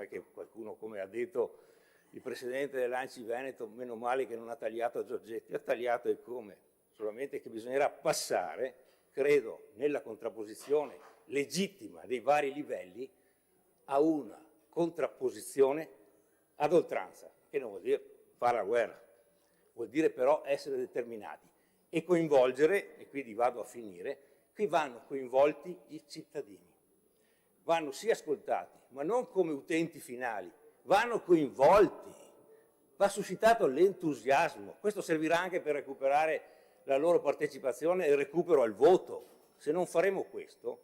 che qualcuno, come ha detto il presidente dell'ANCI Veneto, meno male che non ha tagliato a Giorgetti, ha tagliato e come? Solamente che bisognerà passare, credo, nella contrapposizione legittima dei vari livelli, a una contrapposizione ad oltranza, che non vuol dire fare la guerra, vuol dire però essere determinati e coinvolgere, e quindi vado a finire, qui vanno coinvolti i cittadini, vanno sì ascoltati, ma non come utenti finali, vanno coinvolti, va suscitato l'entusiasmo, questo servirà anche per recuperare la loro partecipazione e il recupero al voto. Se non faremo questo,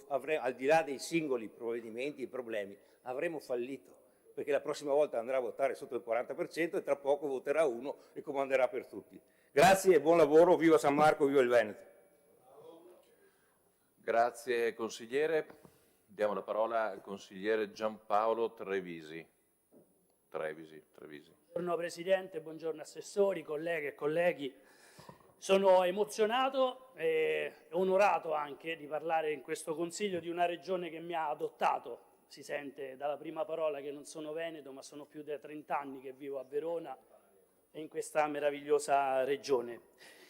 al di là dei singoli provvedimenti e problemi, avremo fallito, perché la prossima volta andrà a votare sotto il 40% e tra poco voterà uno e comanderà per tutti. Grazie e buon lavoro, viva San Marco, viva il Veneto. Grazie consigliere. Diamo la parola al consigliere Giampaolo Trevisi. Buongiorno Presidente, buongiorno assessori, colleghe e colleghi. Sono emozionato e onorato anche di parlare in questo Consiglio di una regione che mi ha adottato. Si sente dalla prima parola che non sono veneto, ma sono più di 30 anni che vivo a Verona e in questa meravigliosa regione.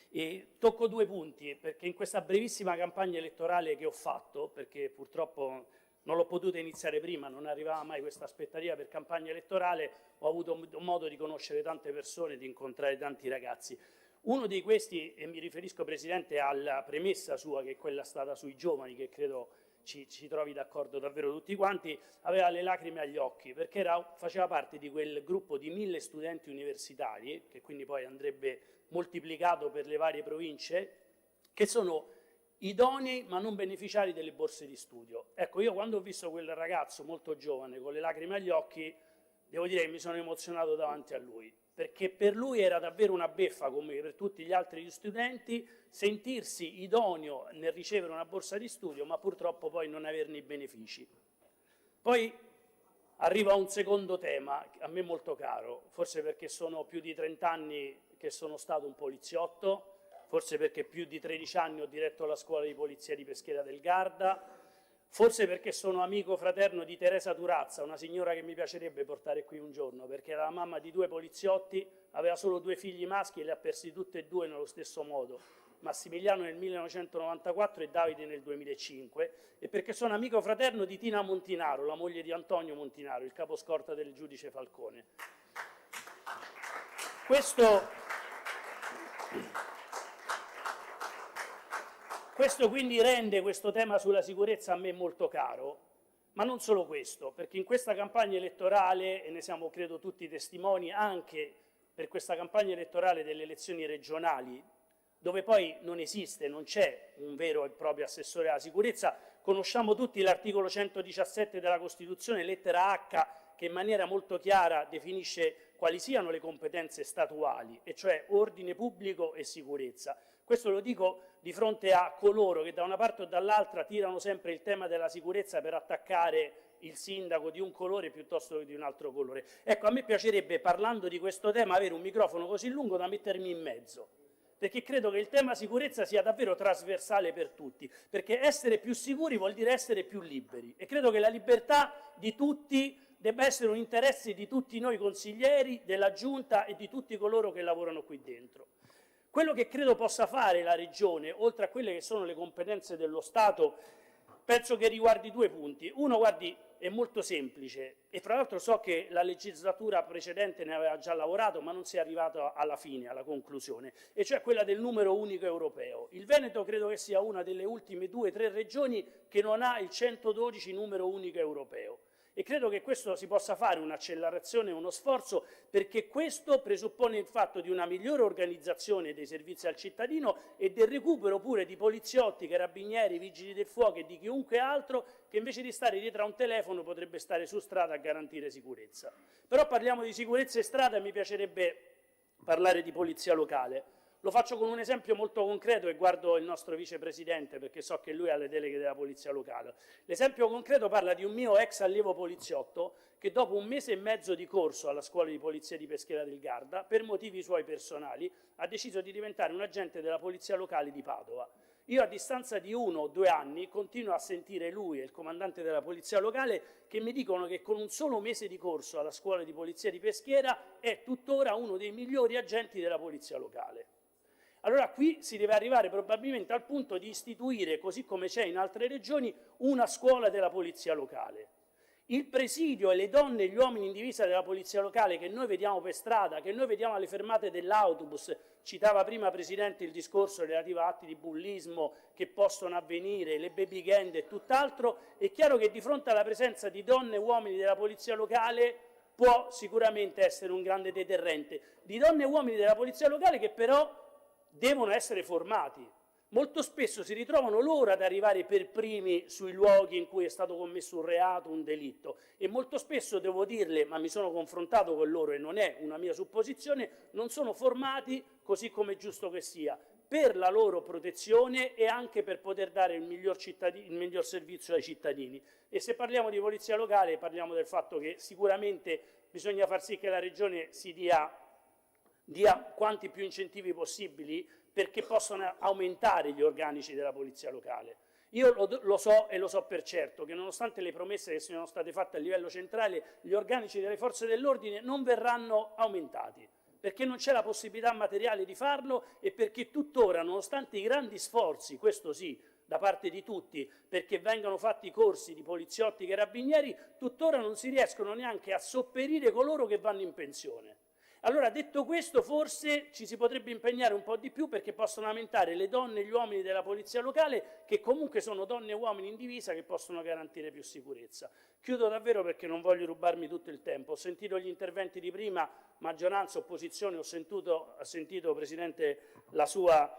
E tocco 2 punti, perché in questa brevissima campagna elettorale che ho fatto, perché purtroppo non l'ho potuta iniziare prima, non arrivava mai questa aspettativa per campagna elettorale, ho avuto modo di conoscere tante persone, di incontrare tanti ragazzi. Uno di questi, e mi riferisco Presidente alla premessa sua, che è quella stata sui giovani, che credo ci trovi d'accordo davvero tutti quanti, aveva le lacrime agli occhi, perché faceva parte di quel gruppo di 1000 studenti universitari, che quindi poi andrebbe moltiplicato per le varie province, che sono idonei ma non beneficiari delle borse di studio. Ecco, io quando ho visto quel ragazzo molto giovane con le lacrime agli occhi, devo dire che mi sono emozionato davanti a lui, perché per lui era davvero una beffa, come per tutti gli altri studenti, sentirsi idoneo nel ricevere una borsa di studio, ma purtroppo poi non averne i benefici. Poi arriva un secondo tema, a me molto caro, forse perché sono più di 30 anni perché sono stato un poliziotto, forse perché più di 13 anni ho diretto la scuola di polizia di Peschiera del Garda, forse perché sono amico fraterno di Teresa Turazza, una signora che mi piacerebbe portare qui un giorno, perché era la mamma di 2 poliziotti, aveva solo 2 figli maschi e li ha persi tutti e 2 nello stesso modo, Massimiliano nel 1994 e Davide nel 2005, e perché sono amico fraterno di Tina Montinaro, la moglie di Antonio Montinaro, il caposcorta del giudice Falcone. Questo quindi rende questo tema sulla sicurezza a me molto caro, ma non solo questo, perché in questa campagna elettorale, e ne siamo credo tutti testimoni, anche per questa campagna elettorale delle elezioni regionali, dove poi non esiste, non c'è un vero e proprio assessore alla sicurezza, conosciamo tutti l'articolo 117 della Costituzione, lettera H, che in maniera molto chiara definisce quali siano le competenze statuali, e cioè ordine pubblico e sicurezza. Questo lo dico di fronte a coloro che da una parte o dall'altra tirano sempre il tema della sicurezza per attaccare il sindaco di un colore piuttosto che di un altro colore. Ecco, a me piacerebbe, parlando di questo tema, avere un microfono così lungo da mettermi in mezzo, perché credo che il tema sicurezza sia davvero trasversale per tutti, perché essere più sicuri vuol dire essere più liberi, e credo che la libertà di tutti debba essere un interesse di tutti noi consiglieri, della Giunta e di tutti coloro che lavorano qui dentro. Quello che credo possa fare la Regione, oltre a quelle che sono le competenze dello Stato, penso che riguardi 2 punti. Uno, guardi, è molto semplice, e fra l'altro so che la legislatura precedente ne aveva già lavorato, ma non si è arrivato alla fine, alla conclusione, e cioè quella del numero unico europeo. Il Veneto credo che sia una delle ultime 2 o 3 regioni che non ha il 112 numero unico europeo. E credo che questo si possa fare un'accelerazione, uno sforzo, perché questo presuppone il fatto di una migliore organizzazione dei servizi al cittadino e del recupero pure di poliziotti, carabinieri, vigili del fuoco e di chiunque altro che invece di stare dietro a un telefono potrebbe stare su strada a garantire sicurezza. Però parliamo di sicurezza in strada e mi piacerebbe parlare di polizia locale. Lo faccio con un esempio molto concreto e guardo il nostro vicepresidente perché so che lui ha le deleghe della polizia locale. L'esempio concreto parla di un mio ex allievo poliziotto che dopo 1 mese e mezzo di corso alla scuola di polizia di Peschiera del Garda, per motivi suoi personali, ha deciso di diventare un agente della polizia locale di Padova. Io a distanza di 1 o 2 anni continuo a sentire lui e il comandante della polizia locale che mi dicono che con un solo mese di corso alla scuola di polizia di Peschiera è tuttora uno dei migliori agenti della polizia locale. Allora qui si deve arrivare probabilmente al punto di istituire, così come c'è in altre regioni, una scuola della polizia locale. Il presidio e le donne e gli uomini in divisa della polizia locale che noi vediamo per strada, che noi vediamo alle fermate dell'autobus, citava prima Presidente il discorso relativo a atti di bullismo che possono avvenire, le baby gang e tutt'altro, è chiaro che di fronte alla presenza di donne e uomini della polizia locale può sicuramente essere un grande deterrente. Di donne e uomini della polizia locale che però devono essere formati. Molto spesso si ritrovano loro ad arrivare per primi sui luoghi in cui è stato commesso un reato, un delitto, e molto spesso, devo dirle, ma mi sono confrontato con loro e non è una mia supposizione, non sono formati così come è giusto che sia, per la loro protezione e anche per poter dare il miglior servizio ai cittadini. E se parliamo di polizia locale parliamo del fatto che sicuramente bisogna far sì che la Regione si dia quanti più incentivi possibili perché possano aumentare gli organici della polizia locale. Io lo so e lo so per certo che nonostante le promesse che sono state fatte a livello centrale, gli organici delle forze dell'ordine non verranno aumentati, perché non c'è la possibilità materiale di farlo e perché tuttora, nonostante i grandi sforzi, questo sì, da parte di tutti, perché vengano fatti corsi di poliziotti carabinieri, tuttora non si riescono neanche a sopperire coloro che vanno in pensione. Allora, detto questo, forse ci si potrebbe impegnare un po' di più perché possono aumentare le donne e gli uomini della polizia locale, che comunque sono donne e uomini in divisa che possono garantire più sicurezza. Chiudo davvero perché non voglio rubarmi tutto il tempo. Ho sentito gli interventi di prima, maggioranza, opposizione, ho sentito Presidente, la sua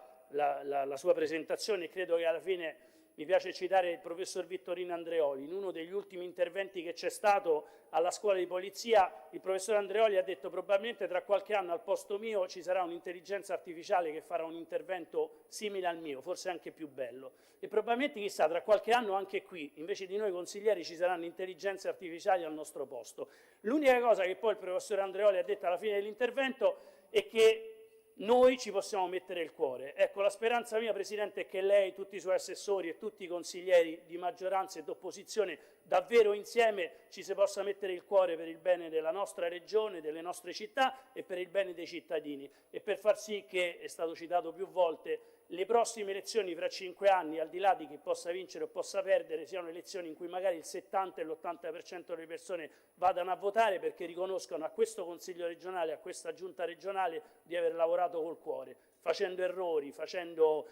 presentazione e credo che alla fine mi piace citare il professor Vittorino Andreoli. In uno degli ultimi interventi che c'è stato alla scuola di polizia, il professor Andreoli ha detto probabilmente tra qualche anno al posto mio ci sarà un'intelligenza artificiale che farà un intervento simile al mio, forse anche più bello. E probabilmente, chissà, tra qualche anno anche qui, invece di noi consiglieri, ci saranno intelligenze artificiali al nostro posto. L'unica cosa che poi il professor Andreoli ha detto alla fine dell'intervento è che noi ci possiamo mettere il cuore. Ecco, la speranza mia, Presidente, è che lei, tutti i suoi assessori e tutti i consiglieri di maggioranza e d'opposizione, davvero insieme ci si possa mettere il cuore per il bene della nostra regione, delle nostre città e per il bene dei cittadini, e per far sì che, è stato citato più volte, le prossime elezioni fra 5 anni, al di là di chi possa vincere o possa perdere, siano elezioni in cui magari il 70 e l'80% delle persone vadano a votare perché riconoscono a questo Consiglio regionale, a questa Giunta regionale, di aver lavorato col cuore, facendo errori, facendo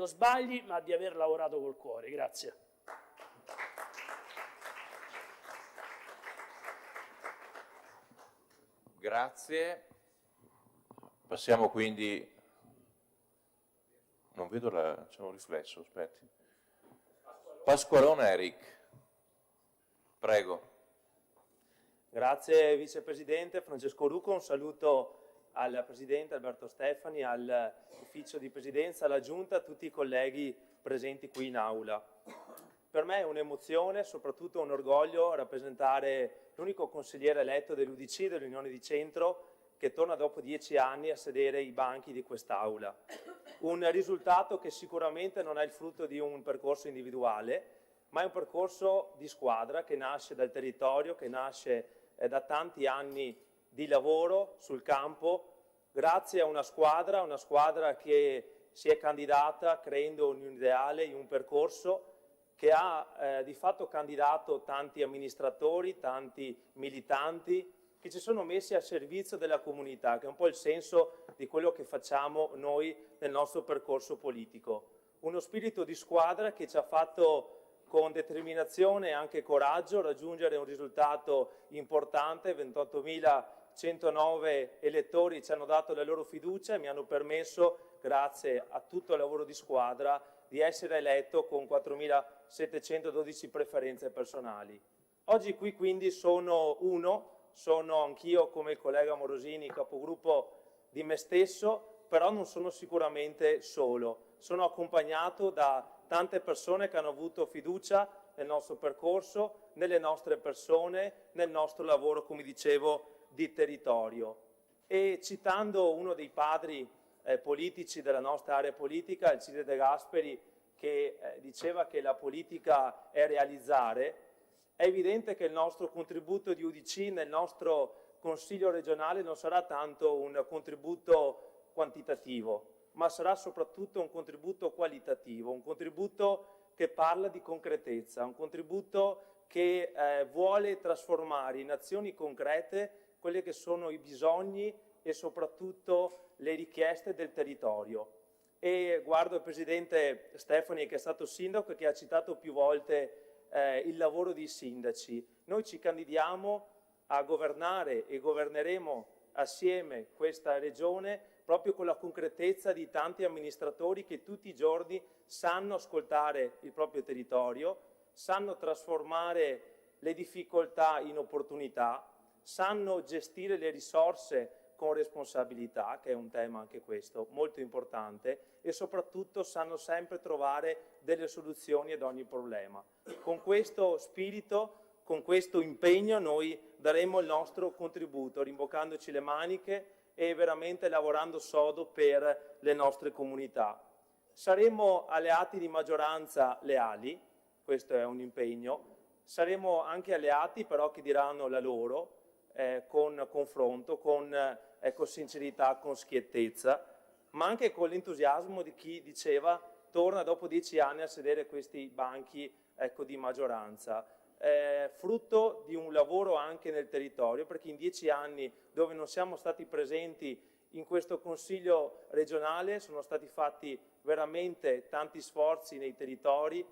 sbagli, ma di aver lavorato col cuore. Grazie. Grazie. Passiamo quindi... Non vedo c'è un riflesso, aspetti. Pasqualone Eric, prego. Grazie Vicepresidente Francesco Rucco, un saluto al Presidente Alberto Stefani, all'Ufficio di Presidenza, alla Giunta, a tutti i colleghi presenti qui in aula. Per me è un'emozione, soprattutto un orgoglio, rappresentare l'unico consigliere eletto dell'UDC, dell'Unione di Centro, che torna dopo 10 anni a sedere i banchi di quest'Aula. Un risultato che sicuramente non è il frutto di un percorso individuale, ma è un percorso di squadra che nasce dal territorio, che nasce da tanti anni di lavoro sul campo, grazie a una squadra che si è candidata creando un ideale in un percorso che ha di fatto candidato tanti amministratori, tanti militanti, che ci sono messi a servizio della comunità, che è un po' il senso di quello che facciamo noi nel nostro percorso politico. Uno spirito di squadra che ci ha fatto con determinazione e anche coraggio raggiungere un risultato importante. 28.109 elettori ci hanno dato la loro fiducia e mi hanno permesso, grazie a tutto il lavoro di squadra, di essere eletto con 4.712 preferenze personali. Oggi qui quindi sono anch'io come il collega Morosini, capogruppo di me stesso, però non sono sicuramente solo. Sono accompagnato da tante persone che hanno avuto fiducia nel nostro percorso, nelle nostre persone, nel nostro lavoro, come dicevo, di territorio. E citando uno dei padri politici della nostra area politica, Alcide De Gasperi, che diceva che la politica è realizzare, è evidente che il nostro contributo di UDC nel nostro Consiglio regionale non sarà tanto un contributo quantitativo, ma sarà soprattutto un contributo qualitativo, un contributo che parla di concretezza, un contributo che vuole trasformare in azioni concrete quelli che sono i bisogni e soprattutto le richieste del territorio. E guardo il Presidente Stefani, che è stato sindaco e che ha citato più volte il lavoro dei sindaci. Noi ci candidiamo a governare e governeremo assieme questa regione proprio con la concretezza di tanti amministratori che tutti i giorni sanno ascoltare il proprio territorio, sanno trasformare le difficoltà in opportunità, sanno gestire le risorse con responsabilità, che è un tema anche questo molto importante, e soprattutto sanno sempre trovare delle soluzioni ad ogni problema. Con questo spirito, con questo impegno noi daremo il nostro contributo, rimboccandoci le maniche e veramente lavorando sodo per le nostre comunità. Saremo alleati di maggioranza leali, questo è un impegno, saremo anche alleati però che diranno la loro, con confronto, con sincerità, con schiettezza, ma anche con l'entusiasmo di chi diceva torna dopo 10 anni a sedere questi banchi di maggioranza. Frutto di un lavoro anche nel territorio, perché in 10 anni dove non siamo stati presenti in questo Consiglio regionale sono stati fatti veramente tanti sforzi nei territori,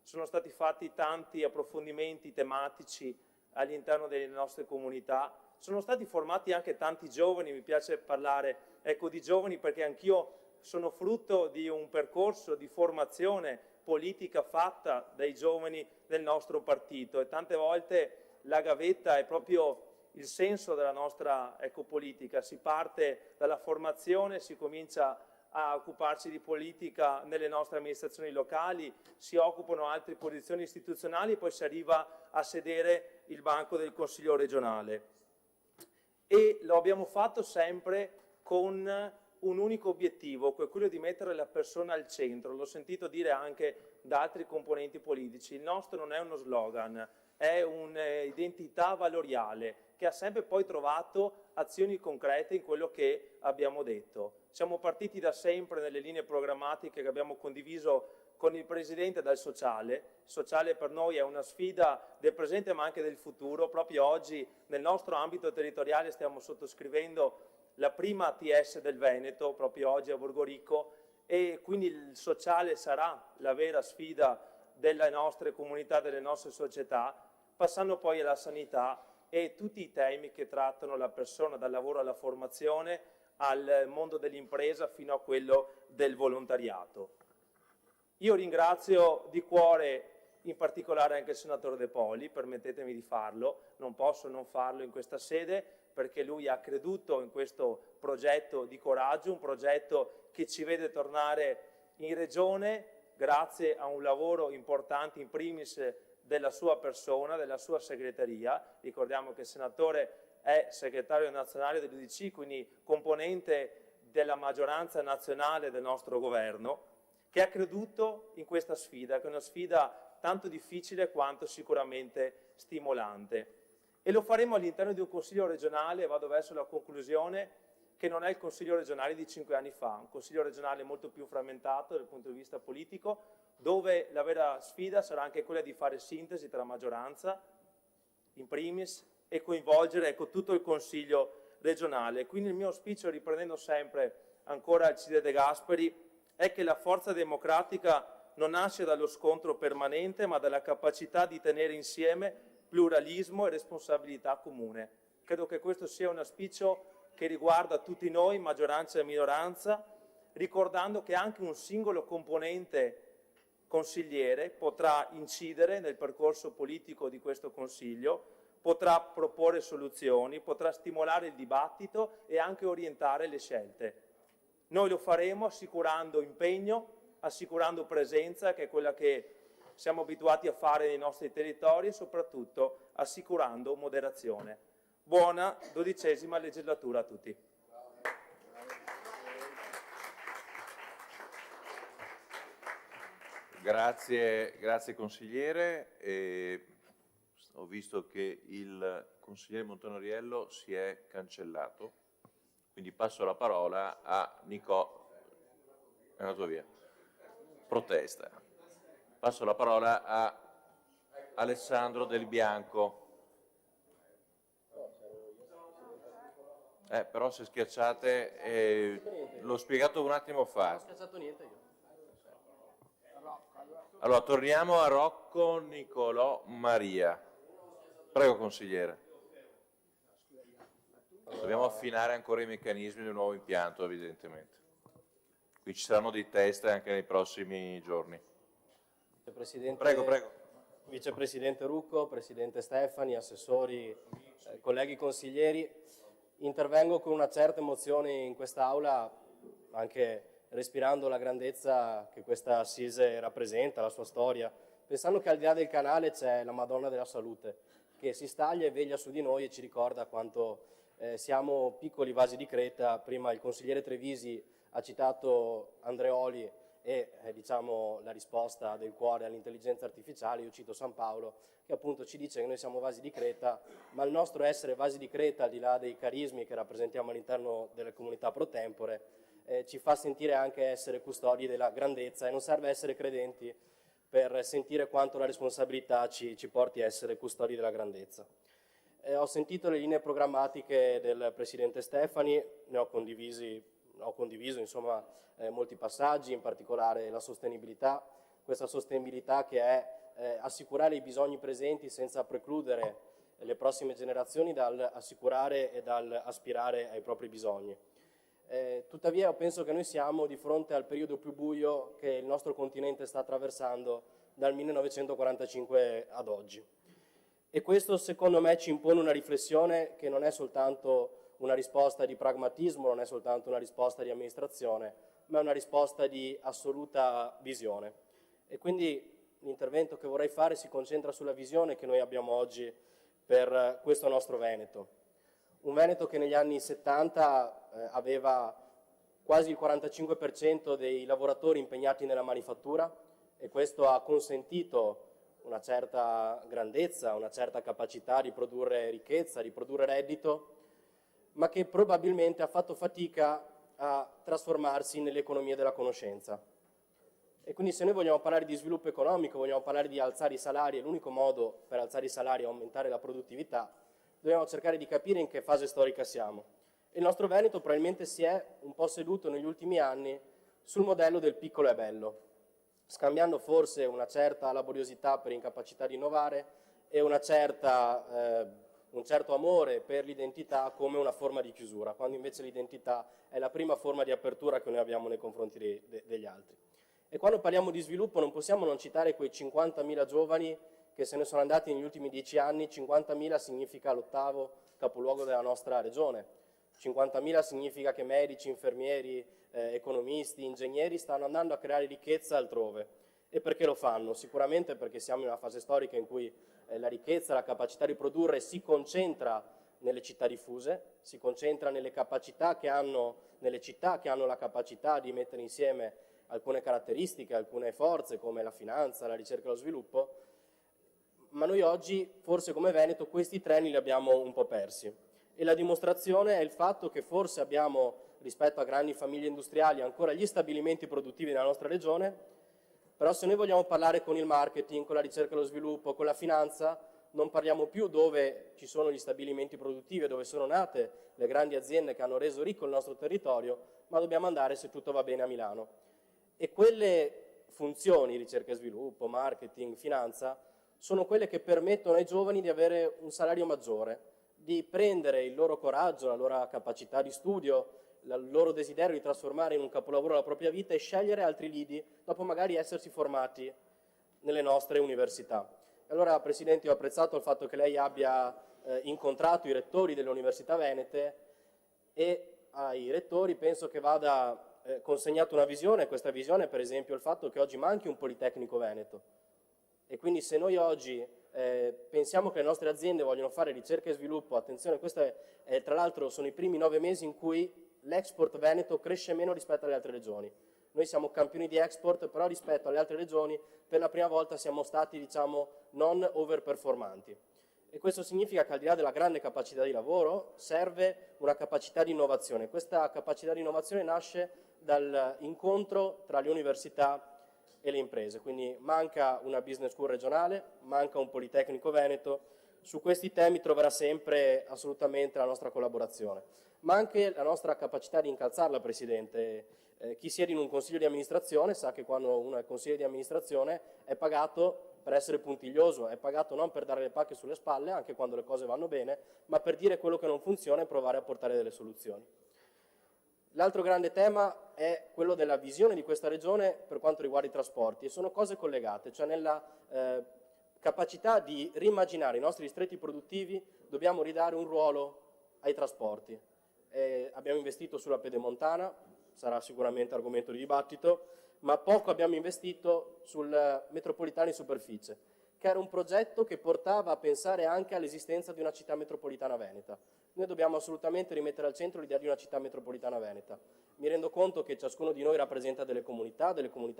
sono stati fatti tanti approfondimenti tematici all'interno delle nostre comunità, sono stati formati anche tanti giovani. Mi piace parlare di giovani perché anch'io sono frutto di un percorso di formazione politica fatta dai giovani del nostro partito, e tante volte la gavetta è proprio il senso della nostra politica. Si parte dalla formazione, si comincia a occuparsi di politica nelle nostre amministrazioni locali, si occupano altre posizioni istituzionali, poi si arriva a sedere il banco del Consiglio regionale. E lo abbiamo fatto sempre con un unico obiettivo, quello di mettere la persona al centro. L'ho sentito dire anche da altri componenti politici. Il nostro non è uno slogan, è un'identità valoriale che ha sempre poi trovato azioni concrete in quello che abbiamo detto. Siamo partiti da sempre nelle linee programmatiche che abbiamo condiviso con il Presidente dal sociale. Il sociale per noi è una sfida del presente ma anche del futuro. Proprio oggi nel nostro ambito territoriale stiamo sottoscrivendo la prima ATS del Veneto, proprio oggi a Borgorico, e quindi il sociale sarà la vera sfida delle nostre comunità, delle nostre società, passando poi alla sanità e tutti i temi che trattano la persona, dal lavoro alla formazione, al mondo dell'impresa fino a quello del volontariato. Io ringrazio di cuore in particolare anche il senatore De Poli, permettetemi di farlo, non posso non farlo in questa sede perché lui ha creduto in questo progetto di coraggio, un progetto che ci vede tornare in regione grazie a un lavoro importante in primis della sua persona, della sua segreteria. Ricordiamo che il senatore è segretario nazionale dell'UDC, quindi componente della maggioranza nazionale del nostro governo, che ha creduto in questa sfida, che è una sfida tanto difficile quanto sicuramente stimolante. E lo faremo all'interno di un Consiglio regionale, vado verso la conclusione, che non è il Consiglio regionale di 5 anni fa, un Consiglio regionale molto più frammentato dal punto di vista politico, dove la vera sfida sarà anche quella di fare sintesi tra maggioranza, in primis, e coinvolgere tutto il Consiglio regionale. Quindi il mio auspicio, riprendendo sempre ancora Alcide De Gasperi, è che la forza democratica non nasce dallo scontro permanente, ma dalla capacità di tenere insieme pluralismo e responsabilità comune. Credo che questo sia un auspicio che riguarda tutti noi, maggioranza e minoranza, ricordando che anche un singolo componente consigliere potrà incidere nel percorso politico di questo Consiglio, potrà proporre soluzioni, potrà stimolare il dibattito e anche orientare le scelte. Noi lo faremo assicurando impegno, assicurando presenza, che è quella che siamo abituati a fare nei nostri territori, e soprattutto assicurando moderazione. Buona 12ª legislatura a tutti. Grazie consigliere. Ho visto che il consigliere Montanariello si è cancellato, quindi passo la parola a Nicò. È andato via. Protesta. Passo la parola a Alessandro Del Bianco. Però se schiacciate, l'ho spiegato un attimo fa. Non ho schiacciato niente io. Allora, torniamo a Rocco Nicolò Maria. Prego, consigliere. Dobbiamo affinare ancora i meccanismi del nuovo impianto, evidentemente. Qui ci saranno dei test anche nei prossimi giorni. Prego. Vicepresidente Rucco, Presidente Stefani, assessori, colleghi consiglieri, intervengo con una certa emozione in quest'Aula, anche respirando la grandezza che questa assise rappresenta, la sua storia, pensando che al di là del canale c'è la Madonna della Salute, che si staglia e veglia su di noi e ci ricorda quanto siamo piccoli vasi di creta. Prima il consigliere Trevisi ha citato Andreoli e diciamo la risposta del cuore all'intelligenza artificiale. Io cito San Paolo, che appunto ci dice che noi siamo vasi di creta, ma il nostro essere vasi di creta, al di là dei carismi che rappresentiamo all'interno delle comunità pro tempore, ci fa sentire anche essere custodi della grandezza, e non serve essere credenti per sentire quanto la responsabilità ci porti a essere custodi della grandezza. Ho sentito le linee programmatiche del Presidente Stefani, ne ho condiviso insomma, molti passaggi, in particolare la sostenibilità, questa sostenibilità che è assicurare i bisogni presenti senza precludere le prossime generazioni dal assicurare e dal aspirare ai propri bisogni. Tuttavia io penso che noi siamo di fronte al periodo più buio che il nostro continente sta attraversando dal 1945 ad oggi. E questo secondo me ci impone una riflessione che non è soltanto una risposta di pragmatismo, non è soltanto una risposta di amministrazione, ma è una risposta di assoluta visione. E quindi l'intervento che vorrei fare si concentra sulla visione che noi abbiamo oggi per questo nostro Veneto. Un Veneto che negli anni 70 aveva quasi il 45% dei lavoratori impegnati nella manifattura, e questo ha consentito una certa grandezza, una certa capacità di produrre ricchezza, di produrre reddito, ma che probabilmente ha fatto fatica a trasformarsi nell'economia della conoscenza. E quindi se noi vogliamo parlare di sviluppo economico, vogliamo parlare di alzare i salari, e l'unico modo per alzare i salari è aumentare la produttività, dobbiamo cercare di capire in che fase storica siamo. E il nostro Veneto probabilmente si è un po' seduto negli ultimi anni sul modello del piccolo e bello, scambiando forse una certa laboriosità per incapacità di innovare e un certo amore per l'identità come una forma di chiusura, quando invece l'identità è la prima forma di apertura che noi abbiamo nei confronti degli altri. E quando parliamo di sviluppo non possiamo non citare quei 50.000 giovani che se ne sono andati negli ultimi 10 anni. 50.000 significa l'8º capoluogo della nostra regione, 50.000 significa che medici, infermieri, economisti, ingegneri stanno andando a creare ricchezza altrove. E perché lo fanno? Sicuramente perché siamo in una fase storica in cui la ricchezza, la capacità di produrre si concentra nelle città diffuse, si concentra nelle capacità che hanno, nelle città che hanno la capacità di mettere insieme alcune caratteristiche, alcune forze come la finanza, la ricerca e lo sviluppo, ma noi oggi, forse come Veneto, questi treni li abbiamo un po' persi. E la dimostrazione è il fatto che forse abbiamo, rispetto a grandi famiglie industriali, ancora gli stabilimenti produttivi nella nostra regione, però se noi vogliamo parlare con il marketing, con la ricerca e lo sviluppo, con la finanza, non parliamo più dove ci sono gli stabilimenti produttivi, dove sono nate le grandi aziende che hanno reso ricco il nostro territorio, ma dobbiamo andare, se tutto va bene, a Milano. E quelle funzioni, ricerca e sviluppo, marketing, finanza, sono quelle che permettono ai giovani di avere un salario maggiore, di prendere il loro coraggio, la loro capacità di studio, il loro desiderio di trasformare in un capolavoro la propria vita e scegliere altri lidi, dopo magari essersi formati nelle nostre università. Allora, Presidente, ho apprezzato il fatto che lei abbia incontrato i rettori delle università venete, e ai rettori penso che vada consegnata una visione. Questa visione, per esempio, il fatto che oggi manchi un Politecnico Veneto. E quindi se noi oggi pensiamo che le nostre aziende vogliono fare ricerca e sviluppo, attenzione, questo tra l'altro sono i primi 9 mesi in cui l'export veneto cresce meno rispetto alle altre regioni. Noi siamo campioni di export, però rispetto alle altre regioni per la prima volta siamo stati, diciamo, non overperformanti. E questo significa che al di là della grande capacità di lavoro serve una capacità di innovazione. Questa capacità di innovazione nasce dall'incontro tra le università e le imprese, quindi manca una business school regionale, manca un Politecnico Veneto. Su questi temi troverà sempre assolutamente la nostra collaborazione, ma anche la nostra capacità di incalzarla, Presidente. Chi siede in un consiglio di amministrazione sa che quando uno è consigliere di amministrazione è pagato per essere puntiglioso, è pagato non per dare le pacche sulle spalle, anche quando le cose vanno bene, ma per dire quello che non funziona e provare a portare delle soluzioni. L'altro grande tema è quello della visione di questa regione per quanto riguarda i trasporti, e sono cose collegate, cioè nella capacità di rimmaginare i nostri distretti produttivi dobbiamo ridare un ruolo ai trasporti. Abbiamo investito sulla pedemontana, sarà sicuramente argomento di dibattito, ma poco abbiamo investito sul metropolitano in superficie, che era un progetto che portava a pensare anche all'esistenza di una città metropolitana veneta. Noi dobbiamo assolutamente rimettere al centro l'idea di una città metropolitana veneta. Mi rendo conto che ciascuno di noi rappresenta delle comunità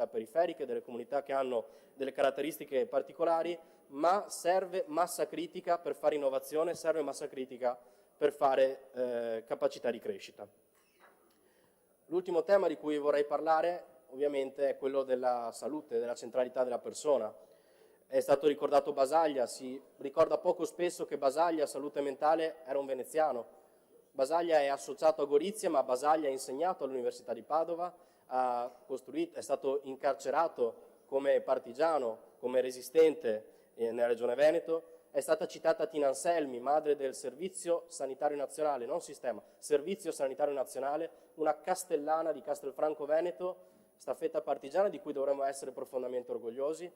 periferiche, delle comunità che hanno delle caratteristiche particolari, ma serve massa critica per fare innovazione, serve massa critica per fare capacità di crescita. L'ultimo tema di cui vorrei parlare ovviamente è quello della salute, della centralità della persona. È stato ricordato Basaglia, si ricorda poco spesso che Basaglia, salute mentale, era un veneziano. Basaglia è associato a Gorizia, ma Basaglia ha insegnato all'Università di Padova, è stato incarcerato come partigiano, come resistente nella regione Veneto. È stata citata Tina Anselmi, madre del Servizio Sanitario Nazionale, non sistema, Servizio Sanitario Nazionale, una castellana di Castelfranco Veneto, staffetta partigiana di cui dovremmo essere profondamente orgogliosi.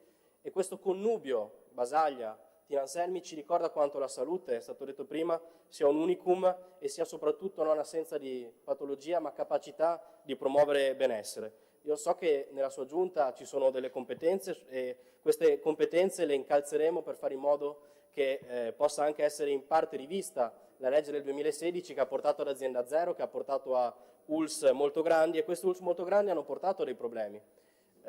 E questo connubio Basaglia-Tina Anselmi ci ricorda quanto la salute, è stato detto prima, sia un unicum e sia soprattutto non assenza di patologia, ma capacità di promuovere benessere. Io so che nella sua giunta ci sono delle competenze e queste competenze le incalzeremo per fare in modo che possa anche essere in parte rivista la legge del 2016 che ha portato ad azienda zero, che ha portato a ULS molto grandi, e questi ULS molto grandi hanno portato a dei problemi.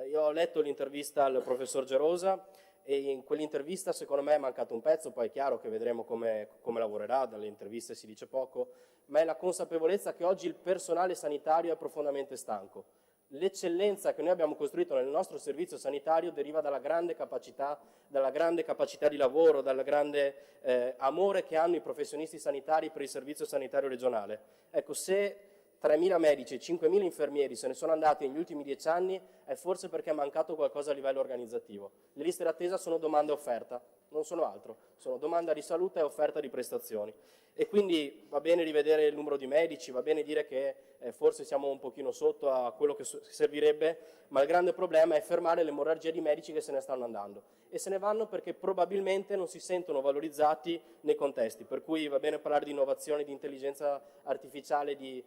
Io ho letto l'intervista al professor Gerosa e in quell'intervista secondo me è mancato un pezzo, poi è chiaro che vedremo come lavorerà, dalle interviste si dice poco, ma è la consapevolezza che oggi il personale sanitario è profondamente stanco. L'eccellenza che noi abbiamo costruito nel nostro servizio sanitario deriva dalla grande capacità di lavoro, dal grande amore che hanno i professionisti sanitari per il servizio sanitario regionale. Ecco, se 3.000 medici e 5.000 infermieri se ne sono andati negli ultimi 10 anni è forse perché è mancato qualcosa a livello organizzativo. Le liste d'attesa sono domanda e offerta, non sono altro, sono domanda di salute e offerta di prestazioni. E quindi va bene rivedere il numero di medici, va bene dire che forse siamo un pochino sotto a quello che servirebbe, ma il grande problema è fermare l'emorragia di medici che se ne stanno andando. E se ne vanno perché probabilmente non si sentono valorizzati nei contesti, per cui va bene parlare di innovazione, di intelligenza artificiale, di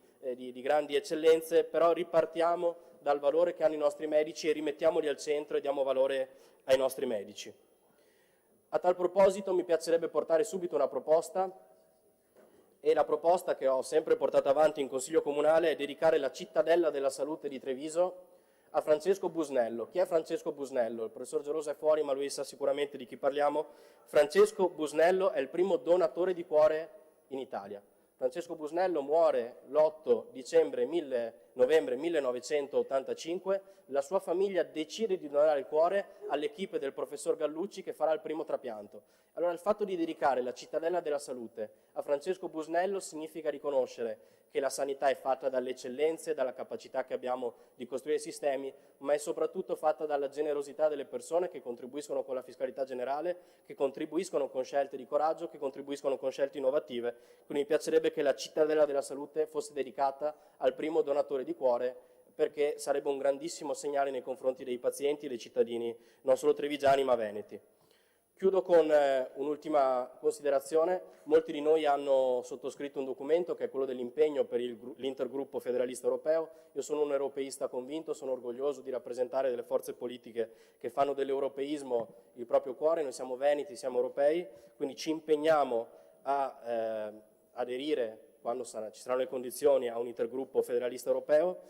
grandi eccellenze, però ripartiamo dal valore che hanno i nostri medici e rimettiamoli al centro e diamo valore ai nostri medici. A tal proposito mi piacerebbe portare subito una proposta, e la proposta che ho sempre portato avanti in Consiglio Comunale è dedicare la cittadella della salute di Treviso a Francesco Busnello. Chi è Francesco Busnello? Il professor Gerosa è fuori, ma lui sa sicuramente di chi parliamo. Francesco Busnello è il primo donatore di cuore in Italia. Francesco Busnello muore l'8 novembre 1985, la sua famiglia decide di donare il cuore all'equipe del professor Gallucci che farà il primo trapianto. Allora il fatto di dedicare la cittadella della salute a Francesco Busnello significa riconoscere che la sanità è fatta dalle eccellenze, dalla capacità che abbiamo di costruire sistemi, ma è soprattutto fatta dalla generosità delle persone che contribuiscono con la fiscalità generale, che contribuiscono con scelte di coraggio, che contribuiscono con scelte innovative. Quindi mi piacerebbe che la cittadella della salute fosse dedicata al primo donatore di cuore, perché sarebbe un grandissimo segnale nei confronti dei pazienti e dei cittadini, non solo trevigiani ma veneti. Chiudo con un'ultima considerazione. Molti di noi hanno sottoscritto un documento che è quello dell'impegno per l'intergruppo federalista europeo. Io sono un europeista convinto, sono orgoglioso di rappresentare delle forze politiche che fanno dell'europeismo il proprio cuore. Noi siamo veneti, siamo europei, quindi ci impegniamo a aderire, quando ci saranno le condizioni, a un intergruppo federalista europeo,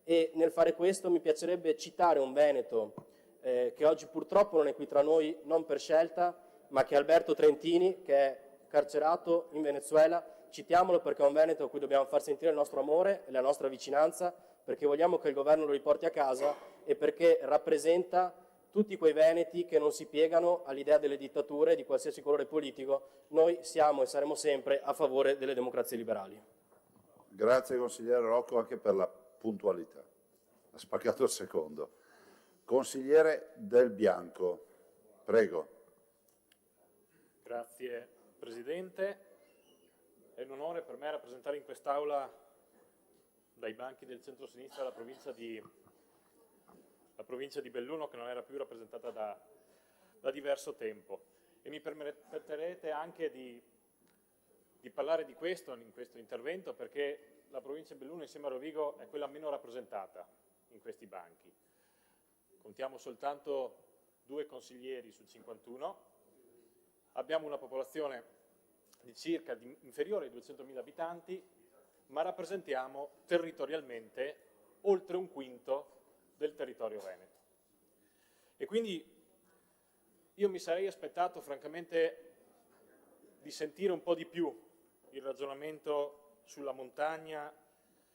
e nel fare questo mi piacerebbe citare un veneto che oggi purtroppo non è qui tra noi, non per scelta, ma che è Alberto Trentini, che è carcerato in Venezuela. Citiamolo perché è un veneto a cui dobbiamo far sentire il nostro amore e la nostra vicinanza, perché vogliamo che il governo lo riporti a casa e perché rappresenta tutti quei veneti che non si piegano all'idea delle dittature di qualsiasi colore politico. Noi siamo e saremo sempre a favore delle democrazie liberali. Grazie consigliere Rocco anche per la puntualità. Ha spaccato il secondo. Consigliere Del Bianco, prego. Grazie Presidente. È un onore per me rappresentare in quest'Aula dai banchi del centro-sinistra la provincia di Belluno, che non era più rappresentata da diverso tempo. E mi permetterete anche di parlare di questo in questo intervento, perché la provincia di Belluno insieme a Rovigo è quella meno rappresentata in questi banchi. Contiamo soltanto 2 consiglieri su 51, abbiamo una popolazione di circa inferiore ai 200.000 abitanti, ma rappresentiamo territorialmente oltre un quinto del territorio veneto. E quindi io mi sarei aspettato francamente di sentire un po' di più il ragionamento sulla montagna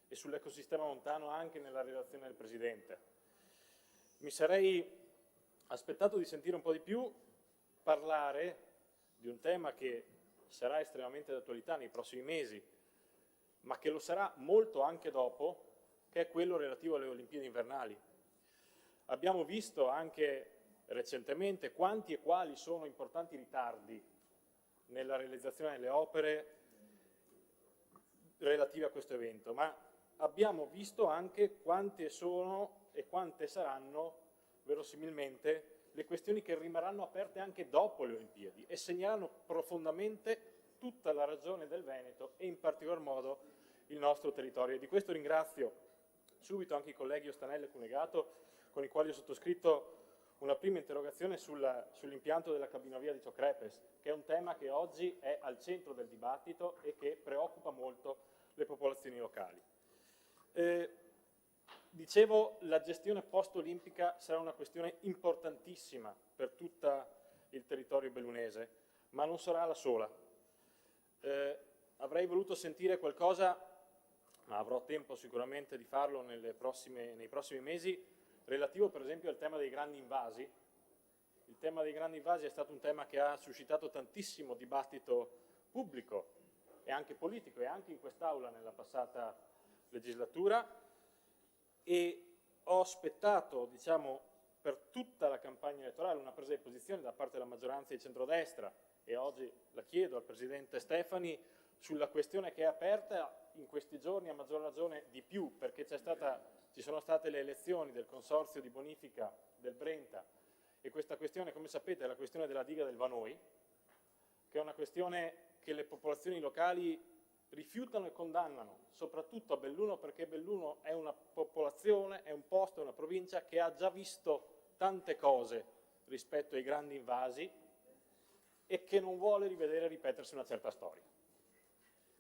e sull'ecosistema montano anche nella relazione del Presidente. Mi sarei aspettato di sentire un po' di più parlare di un tema che sarà estremamente d'attualità nei prossimi mesi, ma che lo sarà molto anche dopo, che è quello relativo alle Olimpiadi invernali. Abbiamo visto anche recentemente quanti e quali sono importanti ritardi nella realizzazione delle opere relative a questo evento, ma abbiamo visto anche quante sono e quante saranno verosimilmente le questioni che rimarranno aperte anche dopo le Olimpiadi e segneranno profondamente tutta la ragione del Veneto e in particolar modo il nostro territorio. E di questo ringrazio subito anche i colleghi Ostanello e Cunegato, con i quali ho sottoscritto una prima interrogazione sull'impianto della cabinovia di Ciocrepes, che è un tema che oggi è al centro del dibattito e che preoccupa molto le popolazioni locali. Dicevo, la gestione post-olimpica sarà una questione importantissima per tutto il territorio bellunese, ma non sarà la sola. Avrei voluto sentire qualcosa, ma avrò tempo sicuramente di farlo nei prossimi mesi, relativo per esempio al tema dei grandi invasi. Il tema dei grandi invasi è stato un tema che ha suscitato tantissimo dibattito pubblico e anche politico, e anche in quest'Aula nella passata legislatura, e ho aspettato, diciamo, per tutta la campagna elettorale una presa di posizione da parte della maggioranza di centrodestra, e oggi la chiedo al Presidente Stefani sulla questione che è aperta in questi giorni, a maggior ragione di più, perché ci sono state le elezioni del consorzio di bonifica del Brenta, e questa questione, come sapete, è la questione della diga del Vanoi, che è una questione che le popolazioni locali rifiutano e condannano, soprattutto a Belluno, perché Belluno è una popolazione, è un posto, è una provincia che ha già visto tante cose rispetto ai grandi invasi e che non vuole rivedere ripetersi una certa storia.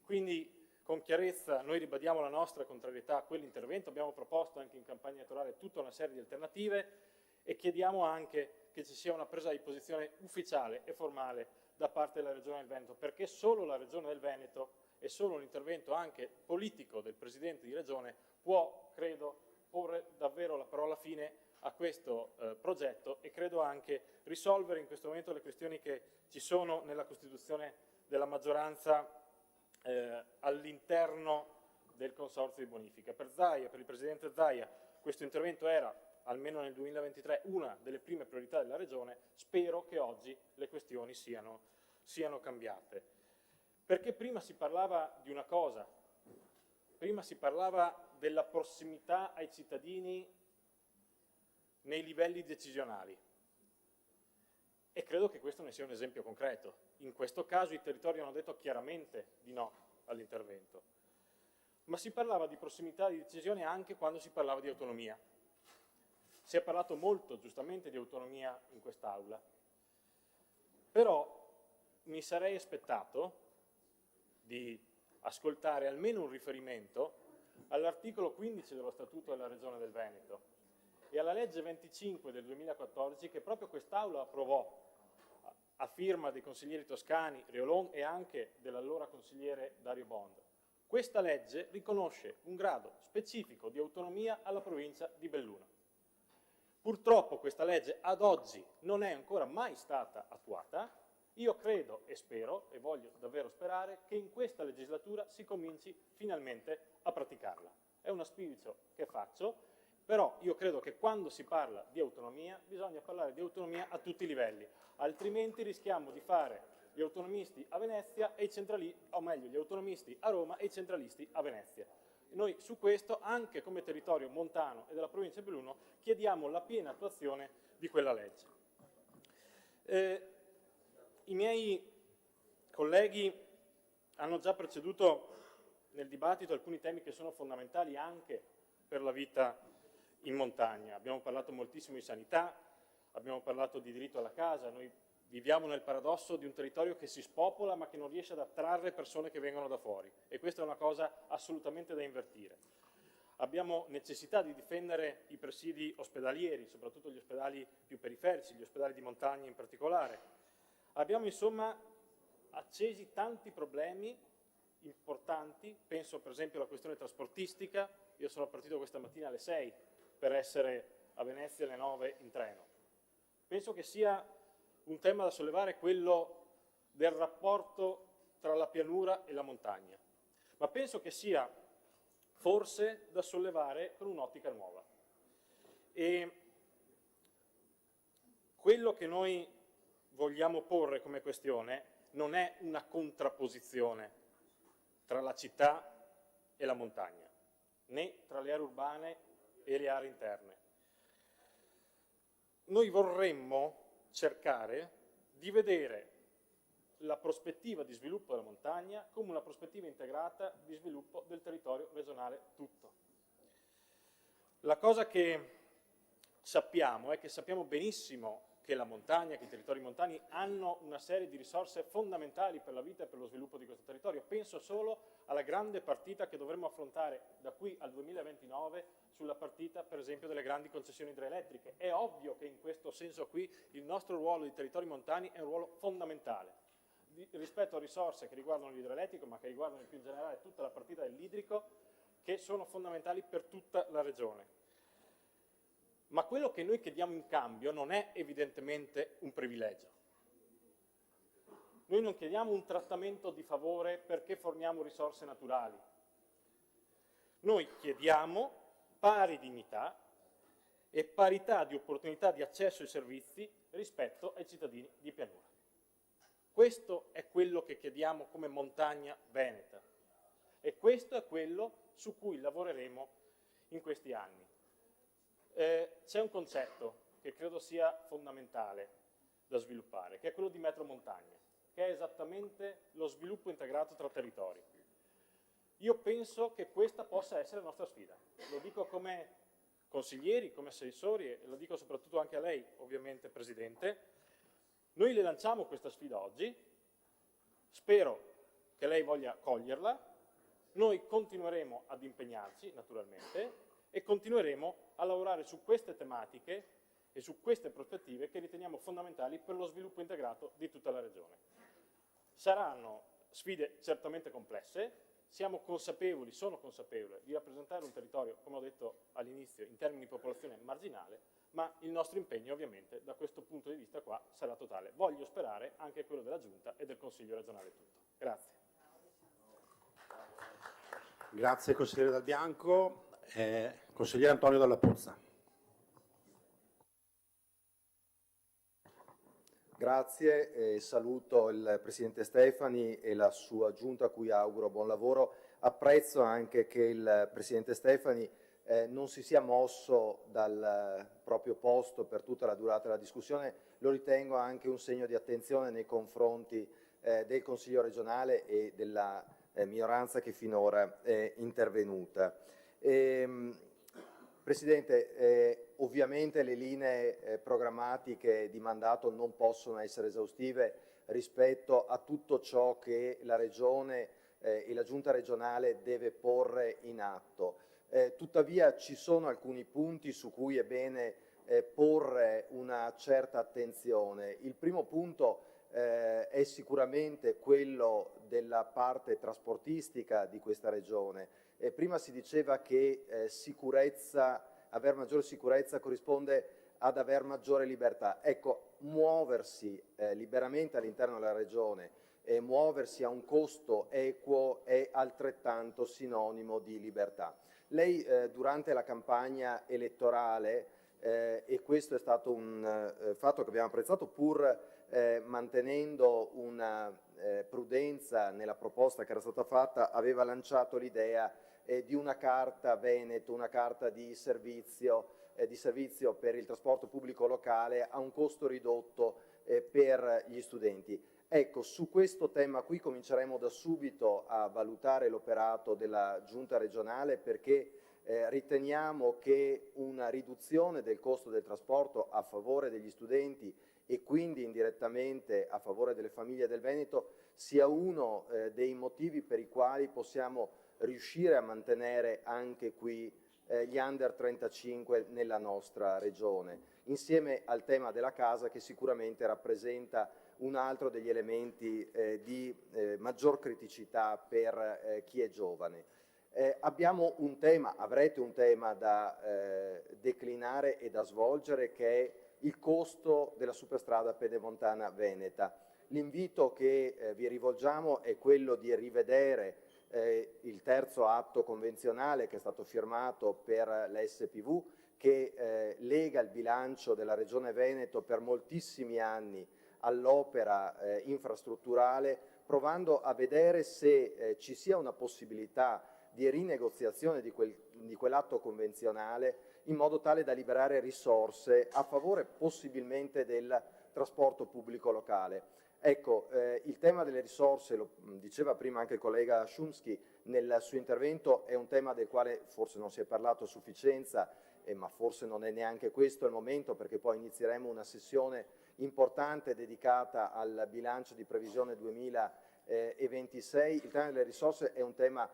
Quindi, con chiarezza, noi ribadiamo la nostra contrarietà a quell'intervento, abbiamo proposto anche in campagna elettorale tutta una serie di alternative e chiediamo anche che ci sia una presa di posizione ufficiale e formale da parte della Regione del Veneto, perché solo la Regione del Veneto e solo un intervento anche politico del Presidente di Regione può, credo, porre davvero la parola fine a questo progetto, e credo anche risolvere in questo momento le questioni che ci sono nella costituzione della maggioranza all'interno del consorzio di bonifica. Per Zaia, per il Presidente Zaia, questo intervento era, almeno nel 2023, una delle prime priorità della Regione. Spero che oggi le questioni siano cambiate. Perché prima si parlava di una cosa, prima si parlava della prossimità ai cittadini nei livelli decisionali, e credo che questo ne sia un esempio concreto. In questo caso i territori hanno detto chiaramente di no all'intervento, ma si parlava di prossimità di decisione anche quando si parlava di autonomia. Si è parlato molto, giustamente, di autonomia in quest'Aula, però mi sarei aspettato di ascoltare almeno un riferimento all'articolo 15 dello Statuto della Regione del Veneto e alla legge 25 del 2014, che proprio quest'Aula approvò a firma dei consiglieri toscani Riolon e anche dell'allora consigliere Dario Bond. Questa legge riconosce un grado specifico di autonomia alla provincia di Belluno. Purtroppo questa legge ad oggi non è ancora mai stata attuata. Io credo e spero, e voglio davvero sperare, che in questa legislatura si cominci finalmente a praticarla. È un auspicio che faccio, però io credo che quando si parla di autonomia bisogna parlare di autonomia a tutti i livelli, altrimenti rischiamo di fare gli autonomisti a Venezia e o meglio gli autonomisti a Roma e i centralisti a Venezia. Noi su questo, anche come territorio montano e della provincia di Belluno, chiediamo la piena attuazione di quella legge. I miei colleghi hanno già preceduto nel dibattito alcuni temi che sono fondamentali anche per la vita in montagna. Abbiamo parlato moltissimo di sanità, abbiamo parlato di diritto alla casa. Noi viviamo nel paradosso di un territorio che si spopola ma che non riesce ad attrarre persone che vengono da fuori, e questa è una cosa assolutamente da invertire. Abbiamo necessità di difendere i presidi ospedalieri, soprattutto gli ospedali più periferici, gli ospedali di montagna in particolare. Abbiamo insomma accesi tanti problemi importanti, penso per esempio alla questione trasportistica. Io sono partito questa mattina alle 6 per essere a Venezia alle 9 in treno. Penso che sia un tema da sollevare quello del rapporto tra la pianura e la montagna, ma penso che sia forse da sollevare con un'ottica nuova. E quello che noi vogliamo porre come questione non è una contrapposizione tra la città e la montagna, né tra le aree urbane e le aree interne. Noi vorremmo cercare di vedere la prospettiva di sviluppo della montagna come una prospettiva integrata di sviluppo del territorio regionale tutto. La cosa che sappiamo è che sappiamo benissimo che la montagna, che i territori montani hanno una serie di risorse fondamentali per la vita e per lo sviluppo di questo territorio. Penso solo alla grande partita che dovremo affrontare da qui al 2029 sulla partita, per esempio, delle grandi concessioni idroelettriche. È ovvio che in questo senso qui il nostro ruolo di territori montani è un ruolo fondamentale rispetto a risorse che riguardano l'idroelettrico, ma che riguardano più in generale tutta la partita dell'idrico, che sono fondamentali per tutta la regione. Ma quello che noi chiediamo in cambio non è evidentemente un privilegio. Noi non chiediamo un trattamento di favore perché forniamo risorse naturali. Noi chiediamo pari dignità e parità di opportunità di accesso ai servizi rispetto ai cittadini di pianura. Questo è quello che chiediamo come montagna veneta e questo è quello su cui lavoreremo in questi anni. C'è un concetto che credo sia fondamentale da sviluppare, che è quello di metro montagna, che è esattamente lo sviluppo integrato tra territori. Io penso che questa possa essere la nostra sfida. Lo dico come consiglieri, come assessori e lo dico soprattutto anche a lei, ovviamente, Presidente. Noi le lanciamo questa sfida oggi, spero che lei voglia coglierla, noi continueremo ad impegnarci, naturalmente, e continueremo a lavorare su queste tematiche e su queste prospettive che riteniamo fondamentali per lo sviluppo integrato di tutta la regione. Saranno sfide certamente complesse, sono consapevole di rappresentare un territorio, come ho detto all'inizio, in termini di popolazione marginale, ma il nostro impegno ovviamente da questo punto di vista qua sarà totale. Voglio sperare anche quello della Giunta e del Consiglio regionale tutto. Grazie. Grazie consigliere Dal Bianco. Consigliere Antonio Dalla Puzza. Grazie, saluto il Presidente Stefani e la sua Giunta a cui auguro buon lavoro. Apprezzo anche che il Presidente Stefani non si sia mosso dal proprio posto per tutta la durata della discussione, lo ritengo anche un segno di attenzione nei confronti del Consiglio regionale e della minoranza che finora è intervenuta. Presidente, ovviamente le linee programmatiche di mandato non possono essere esaustive rispetto a tutto ciò che la Regione e la Giunta regionale deve porre in atto. Tuttavia ci sono alcuni punti su cui è bene porre una certa attenzione. Il primo punto è sicuramente quello della parte trasportistica di questa regione. Prima si diceva che aver maggiore sicurezza corrisponde ad aver maggiore libertà. Ecco, muoversi liberamente all'interno della regione e muoversi a un costo equo è altrettanto sinonimo di libertà. Lei durante la campagna elettorale, e questo è stato un fatto che abbiamo apprezzato, pur mantenendo una prudenza nella proposta che era stata fatta, aveva lanciato l'idea di una carta Veneto, una carta di servizio per il trasporto pubblico locale a un costo ridotto per gli studenti. Ecco, su questo tema qui cominceremo da subito a valutare l'operato della Giunta regionale perché riteniamo che una riduzione del costo del trasporto a favore degli studenti e quindi indirettamente a favore delle famiglie del Veneto sia uno dei motivi per i quali possiamo riuscire a mantenere anche qui gli under 35 nella nostra regione, insieme al tema della casa che sicuramente rappresenta un altro degli elementi di maggior criticità per chi è giovane. Abbiamo un tema, avrete un tema da declinare e da svolgere che è il costo della superstrada pedemontana veneta. L'invito che vi rivolgiamo è quello di rivedere il terzo atto convenzionale che è stato firmato per l'SPV che lega il bilancio della Regione Veneto per moltissimi anni all'opera infrastrutturale, provando a vedere se ci sia una possibilità di rinegoziazione di quell'atto convenzionale in modo tale da liberare risorse a favore possibilmente del trasporto pubblico locale. Ecco, il tema delle risorse, lo diceva prima anche il collega Szumski nel suo intervento, è un tema del quale forse non si è parlato a sufficienza ma forse non è neanche questo il momento, perché poi inizieremo una sessione importante dedicata al bilancio di previsione 2026, il tema delle risorse è un tema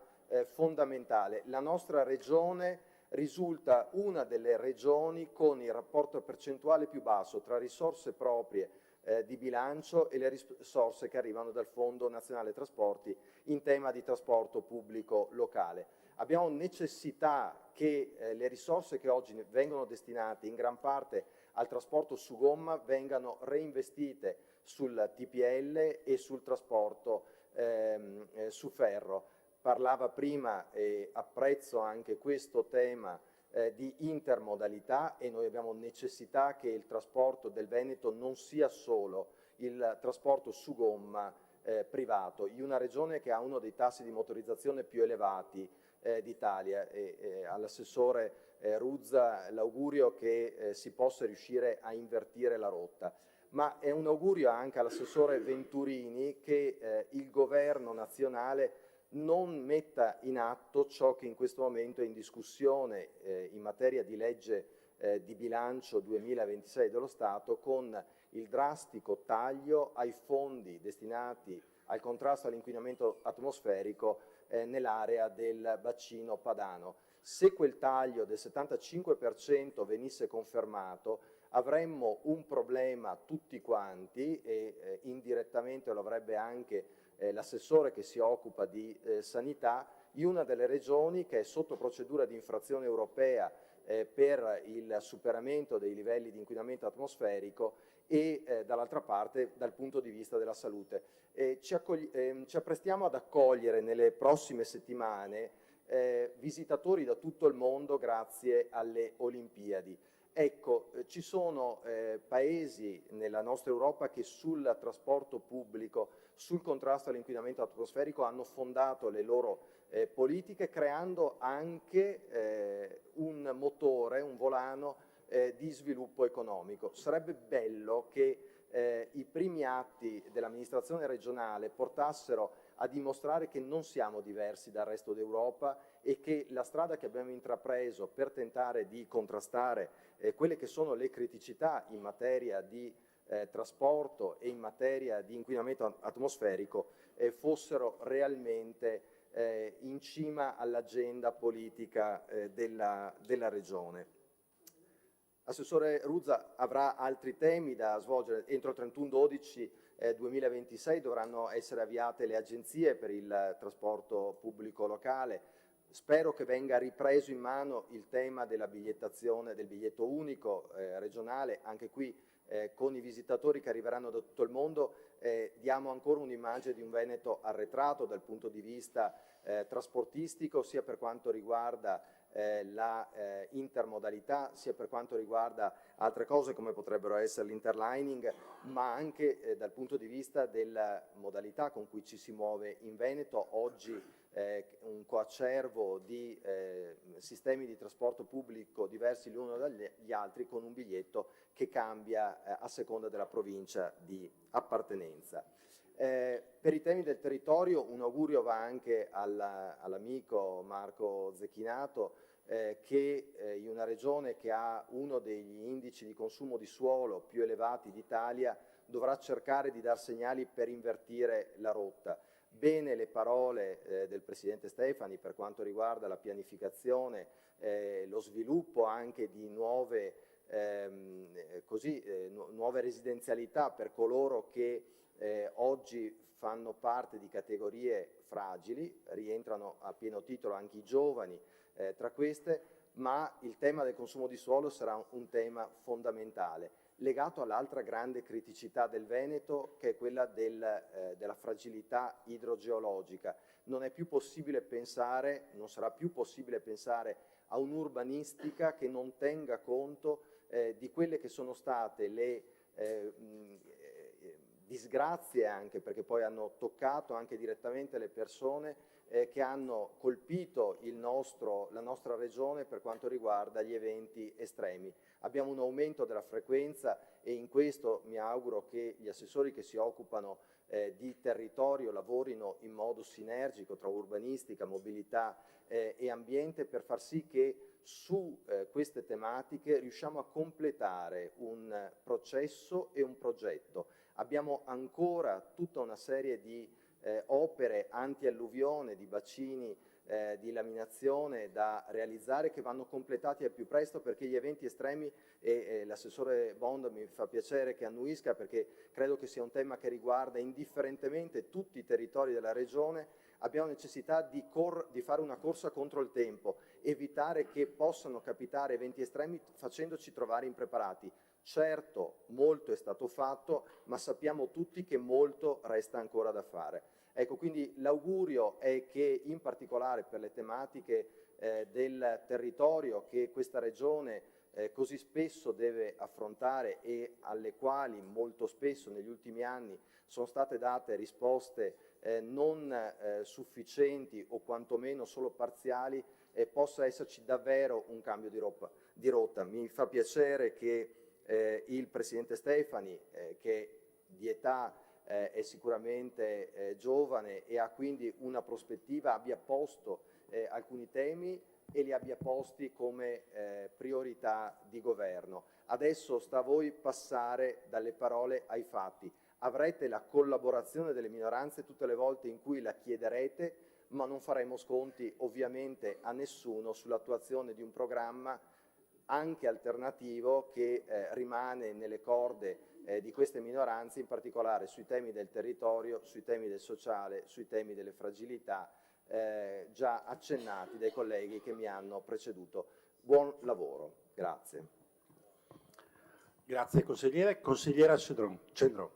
fondamentale. La nostra regione risulta una delle regioni con il rapporto percentuale più basso tra risorse proprie di bilancio e le risorse che arrivano dal Fondo Nazionale Trasporti in tema di trasporto pubblico locale. Abbiamo necessità che le risorse che oggi vengono destinate in gran parte al trasporto su gomma vengano reinvestite sul TPL e sul trasporto su ferro. Parlava prima, e apprezzo anche questo tema, di intermodalità, e noi abbiamo necessità che il trasporto del Veneto non sia solo il trasporto su gomma privato, in una regione che ha uno dei tassi di motorizzazione più elevati d'Italia, e all'assessore Ruzza l'augurio che si possa riuscire a invertire la rotta. Ma è un augurio anche all'assessore Venturini che il governo nazionale non metta in atto ciò che in questo momento è in discussione in materia di legge di bilancio 2026 dello Stato, con il drastico taglio ai fondi destinati al contrasto all'inquinamento atmosferico nell'area del bacino padano. Se quel taglio del 75% venisse confermato, avremmo un problema tutti quanti, e indirettamente lo avrebbe anche l'assessore che si occupa di sanità, in una delle regioni che è sotto procedura di infrazione europea per il superamento dei livelli di inquinamento atmosferico e dall'altra parte dal punto di vista della salute. Ci apprestiamo ad accogliere nelle prossime settimane visitatori da tutto il mondo grazie alle Olimpiadi. Ecco, ci sono paesi nella nostra Europa che sul trasporto pubblico, sul contrasto all'inquinamento atmosferico hanno fondato le loro politiche, creando anche un motore, un volano di sviluppo economico. Sarebbe bello che i primi atti dell'amministrazione regionale portassero a dimostrare che non siamo diversi dal resto d'Europa e che la strada che abbiamo intrapreso per tentare di contrastare quelle che sono le criticità in materia di trasporto e in materia di inquinamento atmosferico fossero realmente in cima all'agenda politica della Regione. Assessore Ruzza avrà altri temi da svolgere. Entro il 31/12/2026 dovranno essere avviate le agenzie per il trasporto pubblico locale. Spero che venga ripreso in mano il tema della bigliettazione, del biglietto unico regionale. Anche qui con i visitatori che arriveranno da tutto il mondo diamo ancora un'immagine di un Veneto arretrato dal punto di vista trasportistico, sia per quanto riguarda la intermodalità, sia per quanto riguarda altre cose come potrebbero essere l'interlining, ma anche dal punto di vista della modalità con cui ci si muove in Veneto. Oggi un coacervo di sistemi di trasporto pubblico diversi l'uno dagli altri, con un biglietto che cambia a seconda della provincia di appartenenza. Per i temi del territorio un augurio va anche all'amico Marco Zecchinato, che in una regione che ha uno degli indici di consumo di suolo più elevati d'Italia dovrà cercare di dar segnali per invertire la rotta. Bene le parole del Presidente Stefani per quanto riguarda la pianificazione, lo sviluppo anche di nuove residenzialità per coloro che oggi fanno parte di categorie fragili, rientrano a pieno titolo anche i giovani tra queste, ma il tema del consumo di suolo sarà un tema fondamentale, legato all'altra grande criticità del Veneto, che è quella della fragilità idrogeologica. Non è più possibile pensare, non sarà più possibile pensare a un'urbanistica che non tenga conto di quelle che sono state le disgrazie anche, perché poi hanno toccato anche direttamente le persone che hanno colpito la nostra regione per quanto riguarda gli eventi estremi. Abbiamo un aumento della frequenza e in questo mi auguro che gli assessori che si occupano di territorio lavorino in modo sinergico tra urbanistica, mobilità e ambiente per far sì che su queste tematiche riusciamo a completare un processo e un progetto. Abbiamo ancora tutta una serie di opere anti-alluvione, di bacini di laminazione da realizzare che vanno completati al più presto, perché gli eventi estremi, e l'assessore Bond mi fa piacere che annuisca perché credo che sia un tema che riguarda indifferentemente tutti i territori della regione, abbiamo necessità di fare una corsa contro il tempo, evitare che possano capitare eventi estremi facendoci trovare impreparati. Certo, molto è stato fatto, ma sappiamo tutti che molto resta ancora da fare. Ecco, quindi l'augurio è che in particolare per le tematiche del territorio che questa regione così spesso deve affrontare e alle quali molto spesso negli ultimi anni sono state date risposte non sufficienti o quantomeno solo parziali, possa esserci davvero un cambio di rotta. Mi fa piacere che il Presidente Stefani, che di età è sicuramente giovane e ha quindi una prospettiva, abbia posto alcuni temi e li abbia posti come priorità di governo. Adesso sta a voi passare dalle parole ai fatti. Avrete la collaborazione delle minoranze tutte le volte in cui la chiederete, ma non faremo sconti ovviamente a nessuno sull'attuazione di un programma anche alternativo che rimane nelle corde di queste minoranze, in particolare sui temi del territorio, sui temi del sociale, sui temi delle fragilità, già accennati dai colleghi che mi hanno preceduto. Buon lavoro, grazie. Grazie consigliere. Consigliera Cendron.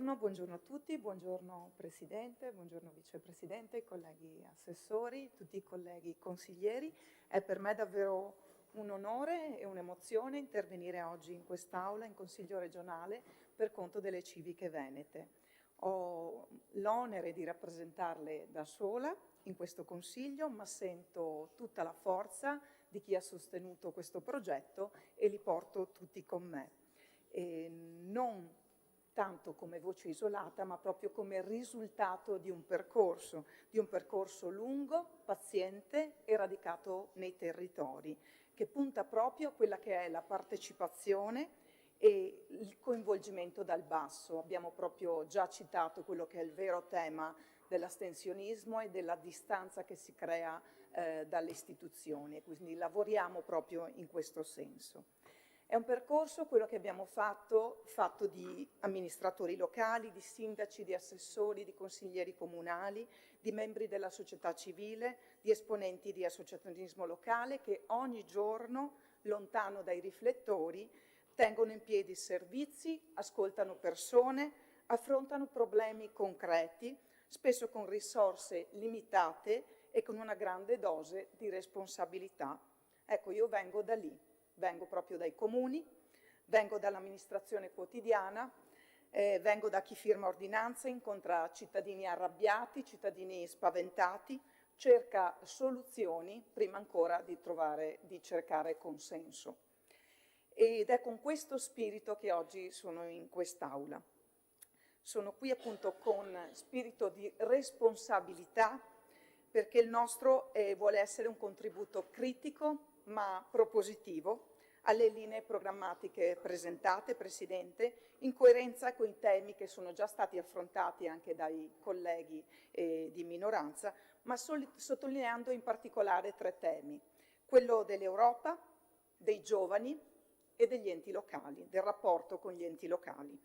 Buongiorno a tutti, buongiorno Presidente, buongiorno Vicepresidente, colleghi assessori, tutti i colleghi consiglieri. È per me davvero un onore e un'emozione intervenire oggi in quest'Aula, in Consiglio regionale, per conto delle civiche venete. Ho l'onere di rappresentarle da sola in questo Consiglio, ma sento tutta la forza di chi ha sostenuto questo progetto e li porto tutti con me. Non tanto come voce isolata, ma proprio come risultato di un percorso lungo, paziente e radicato nei territori, che punta proprio a quella che è la partecipazione e il coinvolgimento dal basso. Abbiamo proprio già citato quello che è il vero tema dell'astensionismo e della distanza che si crea dalle istituzioni, quindi lavoriamo proprio in questo senso. È un percorso, quello che abbiamo fatto di amministratori locali, di sindaci, di assessori, di consiglieri comunali, di membri della società civile, di esponenti di associazionismo locale che ogni giorno, lontano dai riflettori, tengono in piedi servizi, ascoltano persone, affrontano problemi concreti, spesso con risorse limitate e con una grande dose di responsabilità. Ecco, io vengo da lì. Vengo proprio dai comuni, vengo dall'amministrazione quotidiana, vengo da chi firma ordinanze, incontra cittadini arrabbiati, cittadini spaventati, cerca soluzioni prima ancora di cercare consenso. Ed è con questo spirito che oggi sono in quest'Aula. Sono qui appunto con spirito di responsabilità, perché il nostro vuole essere un contributo critico ma propositivo alle linee programmatiche presentate, Presidente, in coerenza con i temi che sono già stati affrontati anche dai colleghi di minoranza, ma sottolineando in particolare 3 temi: quello dell'Europa, dei giovani e degli enti locali, del rapporto con gli enti locali,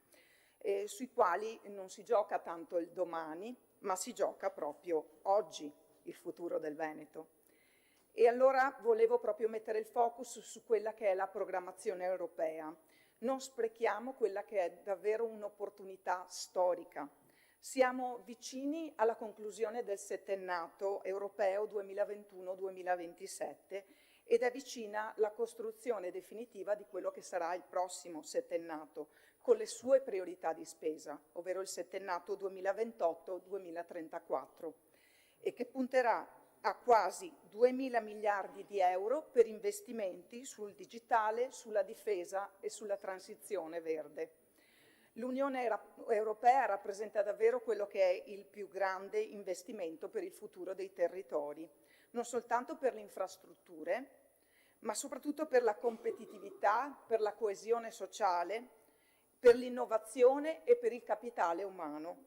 sui quali non si gioca tanto il domani, ma si gioca proprio oggi il futuro del Veneto. E allora volevo proprio mettere il focus su quella che è la programmazione europea. Non sprechiamo quella che è davvero un'opportunità storica. Siamo vicini alla conclusione del settennato europeo 2021-2027 ed è vicina la costruzione definitiva di quello che sarà il prossimo settennato, con le sue priorità di spesa, ovvero il settennato 2028-2034, e che punterà a quasi 2.000 miliardi di euro per investimenti sul digitale, sulla difesa e sulla transizione verde. L'Unione Europea rappresenta davvero quello che è il più grande investimento per il futuro dei territori, non soltanto per le infrastrutture, ma soprattutto per la competitività, per la coesione sociale, per l'innovazione e per il capitale umano.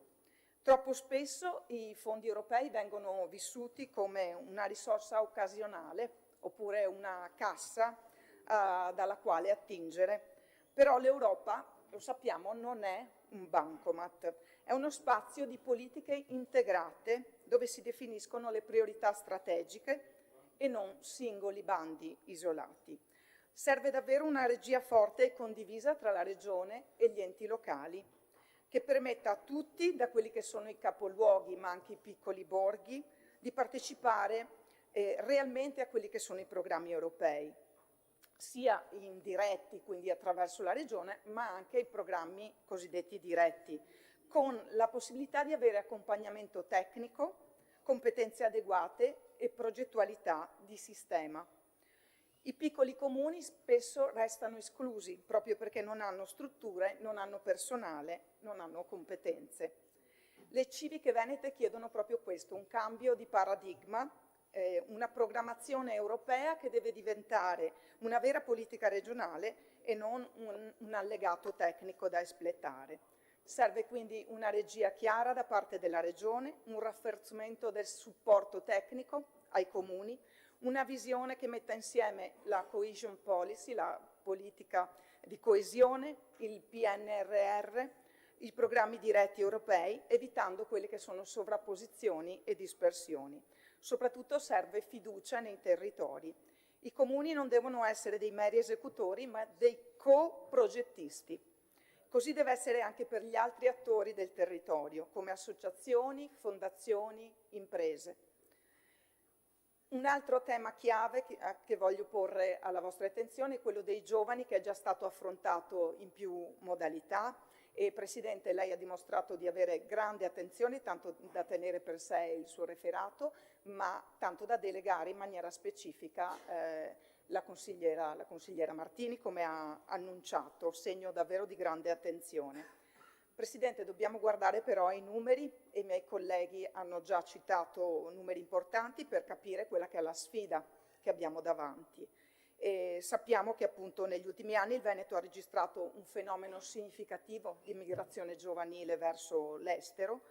Troppo spesso i fondi europei vengono vissuti come una risorsa occasionale oppure una cassa dalla quale attingere, però l'Europa, lo sappiamo, non è un bancomat, è uno spazio di politiche integrate dove si definiscono le priorità strategiche e non singoli bandi isolati. Serve davvero una regia forte e condivisa tra la Regione e gli enti locali, che permetta a tutti, da quelli che sono i capoluoghi ma anche i piccoli borghi, di partecipare realmente a quelli che sono i programmi europei, sia indiretti, quindi attraverso la Regione, ma anche i programmi cosiddetti diretti, con la possibilità di avere accompagnamento tecnico, competenze adeguate e progettualità di sistema. I piccoli comuni spesso restano esclusi proprio perché non hanno strutture, non hanno personale, non hanno competenze. Le civiche venete chiedono proprio questo, un cambio di paradigma, una programmazione europea che deve diventare una vera politica regionale e non un allegato tecnico da espletare. Serve quindi una regia chiara da parte della Regione, un rafforzamento del supporto tecnico ai comuni, una visione che metta insieme la cohesion policy, la politica di coesione, il PNRR, i programmi diretti europei, evitando quelle che sono sovrapposizioni e dispersioni. Soprattutto serve fiducia nei territori. I comuni non devono essere dei meri esecutori, ma dei co-progettisti. Così deve essere anche per gli altri attori del territorio, come associazioni, fondazioni, imprese. Un altro tema chiave che voglio porre alla vostra attenzione è quello dei giovani, che è già stato affrontato in più modalità e Presidente, lei ha dimostrato di avere grande attenzione, tanto da tenere per sé il suo referato, ma tanto da delegare in maniera specifica la consigliera Martini, come ha annunciato, segno davvero di grande attenzione. Presidente, dobbiamo guardare però ai numeri e i miei colleghi hanno già citato numeri importanti per capire quella che è la sfida che abbiamo davanti. E sappiamo che appunto negli ultimi anni il Veneto ha registrato un fenomeno significativo di immigrazione giovanile verso l'estero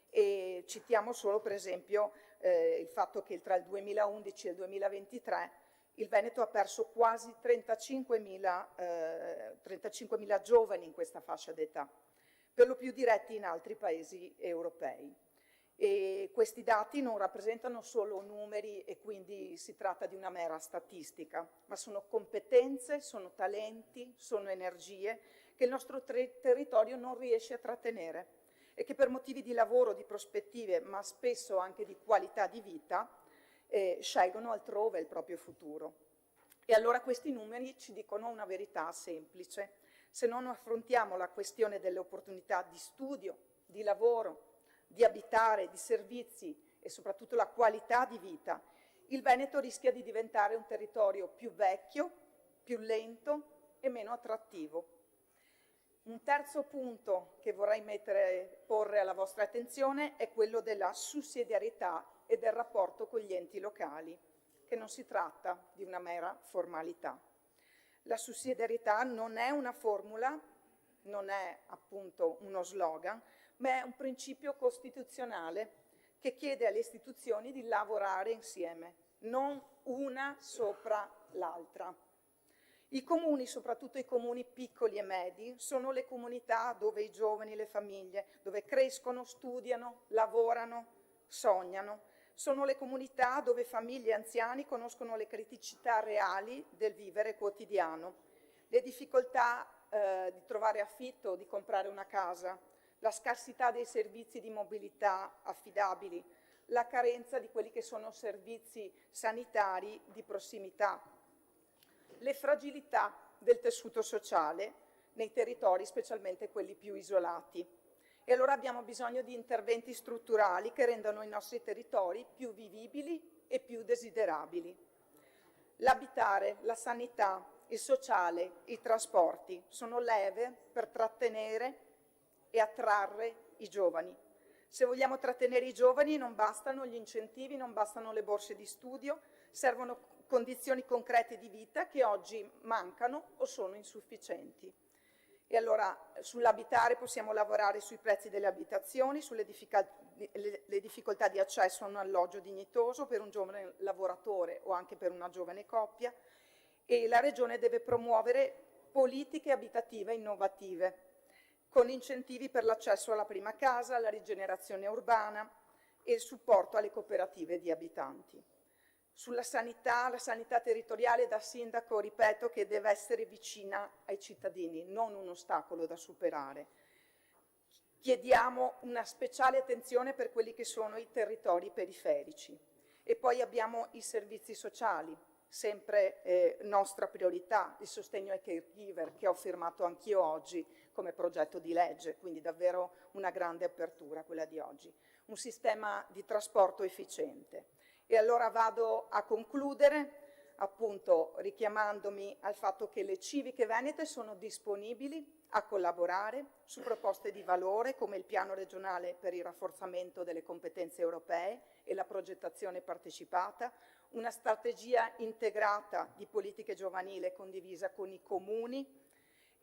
e citiamo solo per esempio il fatto che tra il 2011 e il 2023 il Veneto ha perso quasi 35.000 giovani in questa fascia d'età, per lo più diretti in altri paesi europei. E questi dati non rappresentano solo numeri e quindi si tratta di una mera statistica, ma sono competenze, sono talenti, sono energie che il nostro territorio non riesce a trattenere e che per motivi di lavoro, di prospettive, ma spesso anche di qualità di vita, scelgono altrove il proprio futuro. E allora questi numeri ci dicono una verità semplice. Se non affrontiamo la questione delle opportunità di studio, di lavoro, di abitare, di servizi e soprattutto la qualità di vita, il Veneto rischia di diventare un territorio più vecchio, più lento e meno attrattivo. Un terzo punto che vorrei porre alla vostra attenzione è quello della sussidiarietà e del rapporto con gli enti locali, che non si tratta di una mera formalità. La sussidiarietà non è una formula, non è appunto uno slogan, ma è un principio costituzionale che chiede alle istituzioni di lavorare insieme, non una sopra l'altra. I comuni, soprattutto i comuni piccoli e medi, sono le comunità dove i giovani, le famiglie, dove crescono, studiano, lavorano, sognano. Sono le comunità dove famiglie e anziani conoscono le criticità reali del vivere quotidiano, le difficoltà di trovare affitto, di comprare una casa, la scarsità dei servizi di mobilità affidabili, la carenza di quelli che sono servizi sanitari di prossimità, le fragilità del tessuto sociale nei territori, specialmente quelli più isolati. E allora abbiamo bisogno di interventi strutturali che rendano i nostri territori più vivibili e più desiderabili. L'abitare, la sanità, il sociale, i trasporti sono leve per trattenere e attrarre i giovani. Se vogliamo trattenere i giovani non bastano gli incentivi, non bastano le borse di studio, servono condizioni concrete di vita che oggi mancano o sono insufficienti. E allora sull'abitare possiamo lavorare sui prezzi delle abitazioni, sulle difficoltà di accesso a un alloggio dignitoso per un giovane lavoratore o anche per una giovane coppia, e la Regione deve promuovere politiche abitative innovative con incentivi per l'accesso alla prima casa, alla rigenerazione urbana e il supporto alle cooperative di abitanti. Sulla sanità, la sanità territoriale, da sindaco ripeto che deve essere vicina ai cittadini, non un ostacolo da superare. Chiediamo una speciale attenzione per quelli che sono i territori periferici. E poi abbiamo i servizi sociali, sempre nostra priorità, il sostegno ai caregiver che ho firmato anch'io oggi come progetto di legge, quindi davvero una grande apertura quella di oggi. Un sistema di trasporto efficiente. E allora vado a concludere appunto richiamandomi al fatto che le civiche venete sono disponibili a collaborare su proposte di valore come il piano regionale per il rafforzamento delle competenze europee e la progettazione partecipata, una strategia integrata di politiche giovanili condivisa con i comuni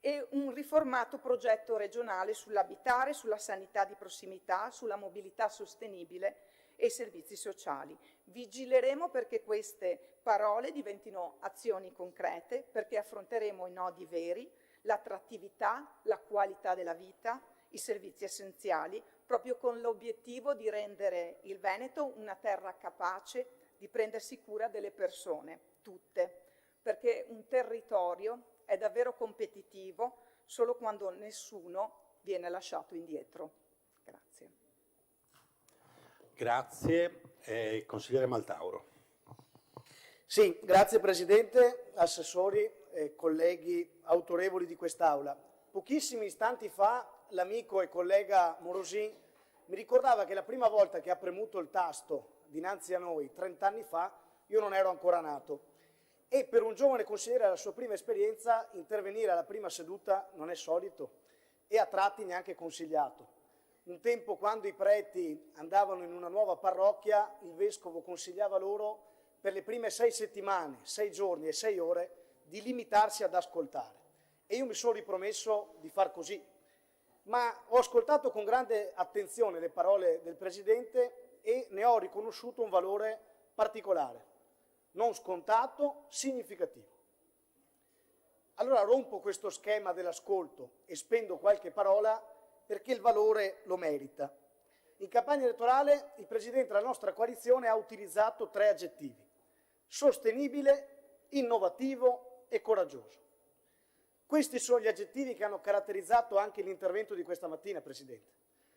e un riformato progetto regionale sull'abitare, sulla sanità di prossimità, sulla mobilità sostenibile e i servizi sociali. Vigileremo perché queste parole diventino azioni concrete, perché affronteremo i nodi veri, l'attrattività, la qualità della vita, i servizi essenziali, proprio con l'obiettivo di rendere il Veneto una terra capace di prendersi cura delle persone, tutte, perché un territorio è davvero competitivo solo quando nessuno viene lasciato indietro. Grazie. Grazie. Consigliere Maltauro. Sì, grazie Presidente, assessori e colleghi autorevoli di quest'Aula. Pochissimi istanti fa l'amico e collega Morosin mi ricordava che la prima volta che ha premuto il tasto dinanzi a noi, 30 anni fa, io non ero ancora nato. E per un giovane consigliere alla sua prima esperienza intervenire alla prima seduta non è solito e a tratti neanche consigliato. Un tempo, quando i preti andavano in una nuova parrocchia, il vescovo consigliava loro per le prime 6 settimane, 6 giorni e 6 ore di limitarsi ad ascoltare. E io mi sono ripromesso di far così. Ma ho ascoltato con grande attenzione le parole del Presidente e ne ho riconosciuto un valore particolare, non scontato, significativo. Allora rompo questo schema dell'ascolto e spendo qualche parola perché il valore lo merita. In campagna elettorale il Presidente della nostra coalizione ha utilizzato 3 aggettivi: sostenibile, innovativo e coraggioso. Questi sono gli aggettivi che hanno caratterizzato anche l'intervento di questa mattina, Presidente.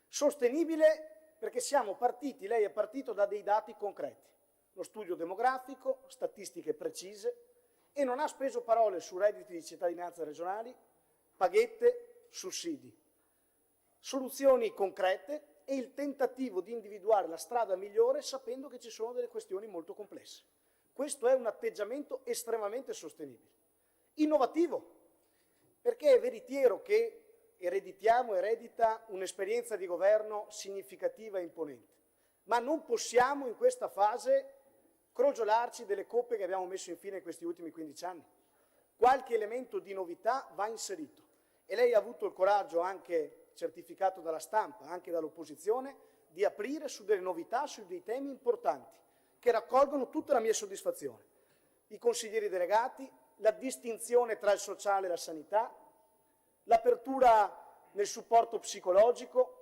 Sostenibile perché siamo partiti, lei è partito da dei dati concreti, lo studio demografico, statistiche precise, e non ha speso parole su redditi di cittadinanza regionali, paghette, sussidi. Soluzioni concrete e il tentativo di individuare la strada migliore sapendo che ci sono delle questioni molto complesse. Questo è un atteggiamento estremamente sostenibile. Innovativo, perché è veritiero che eredita un'esperienza di governo significativa e imponente, ma non possiamo in questa fase crogiolarci delle coppe che abbiamo messo in fila in questi ultimi 15 anni. Qualche elemento di novità va inserito e lei ha avuto il coraggio, anche certificato dalla stampa, anche dall'opposizione, di aprire su delle novità, su dei temi importanti che raccolgono tutta la mia soddisfazione. I consiglieri delegati, la distinzione tra il sociale e la sanità, l'apertura nel supporto psicologico,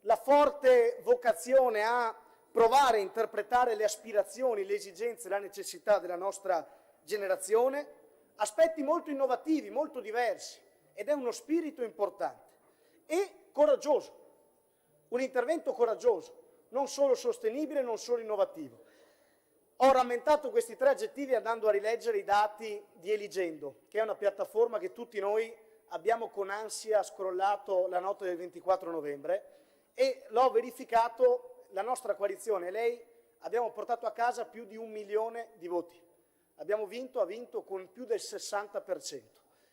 la forte vocazione a provare a interpretare le aspirazioni, le esigenze, la necessità della nostra generazione, aspetti molto innovativi, molto diversi, ed è uno spirito importante. E coraggioso, un intervento coraggioso, non solo sostenibile, non solo innovativo. Ho rammentato questi 3 aggettivi andando a rileggere i dati di Eligendo, che è una piattaforma che tutti noi abbiamo con ansia scrollato la notte del 24 novembre e l'ho verificato, la nostra coalizione e lei abbiamo portato a casa più di 1 milione di voti. Ha vinto con più del 60%.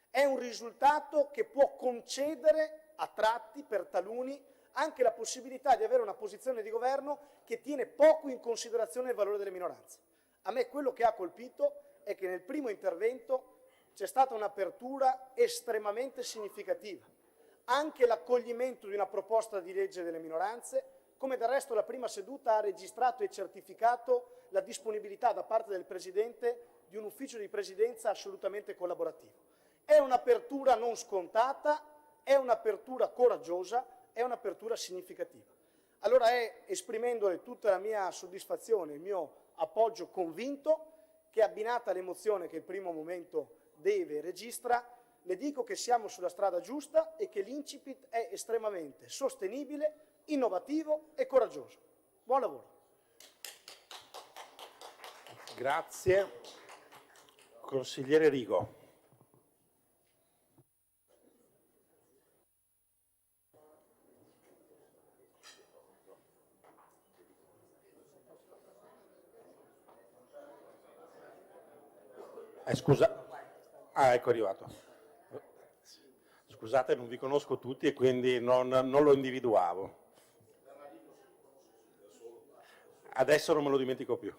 È un risultato che può concedere a tratti, per taluni, anche la possibilità di avere una posizione di governo che tiene poco in considerazione il valore delle minoranze. A me quello che ha colpito è che nel primo intervento c'è stata un'apertura estremamente significativa. Anche l'accoglimento di una proposta di legge delle minoranze, come del resto la prima seduta ha registrato e certificato la disponibilità da parte del Presidente di un ufficio di presidenza assolutamente collaborativo. È un'apertura non scontata, è un'apertura coraggiosa, è un'apertura significativa. Allora esprimendole tutta la mia soddisfazione, il mio appoggio convinto, che abbinata all'emozione che il primo momento deve e registra, le dico che siamo sulla strada giusta e che l'incipit è estremamente sostenibile, innovativo e coraggioso. Buon lavoro. Grazie. Consigliere Rigo. Scusa. Ecco arrivato. Scusate, non vi conosco tutti e quindi non lo individuavo. Adesso non me lo dimentico più.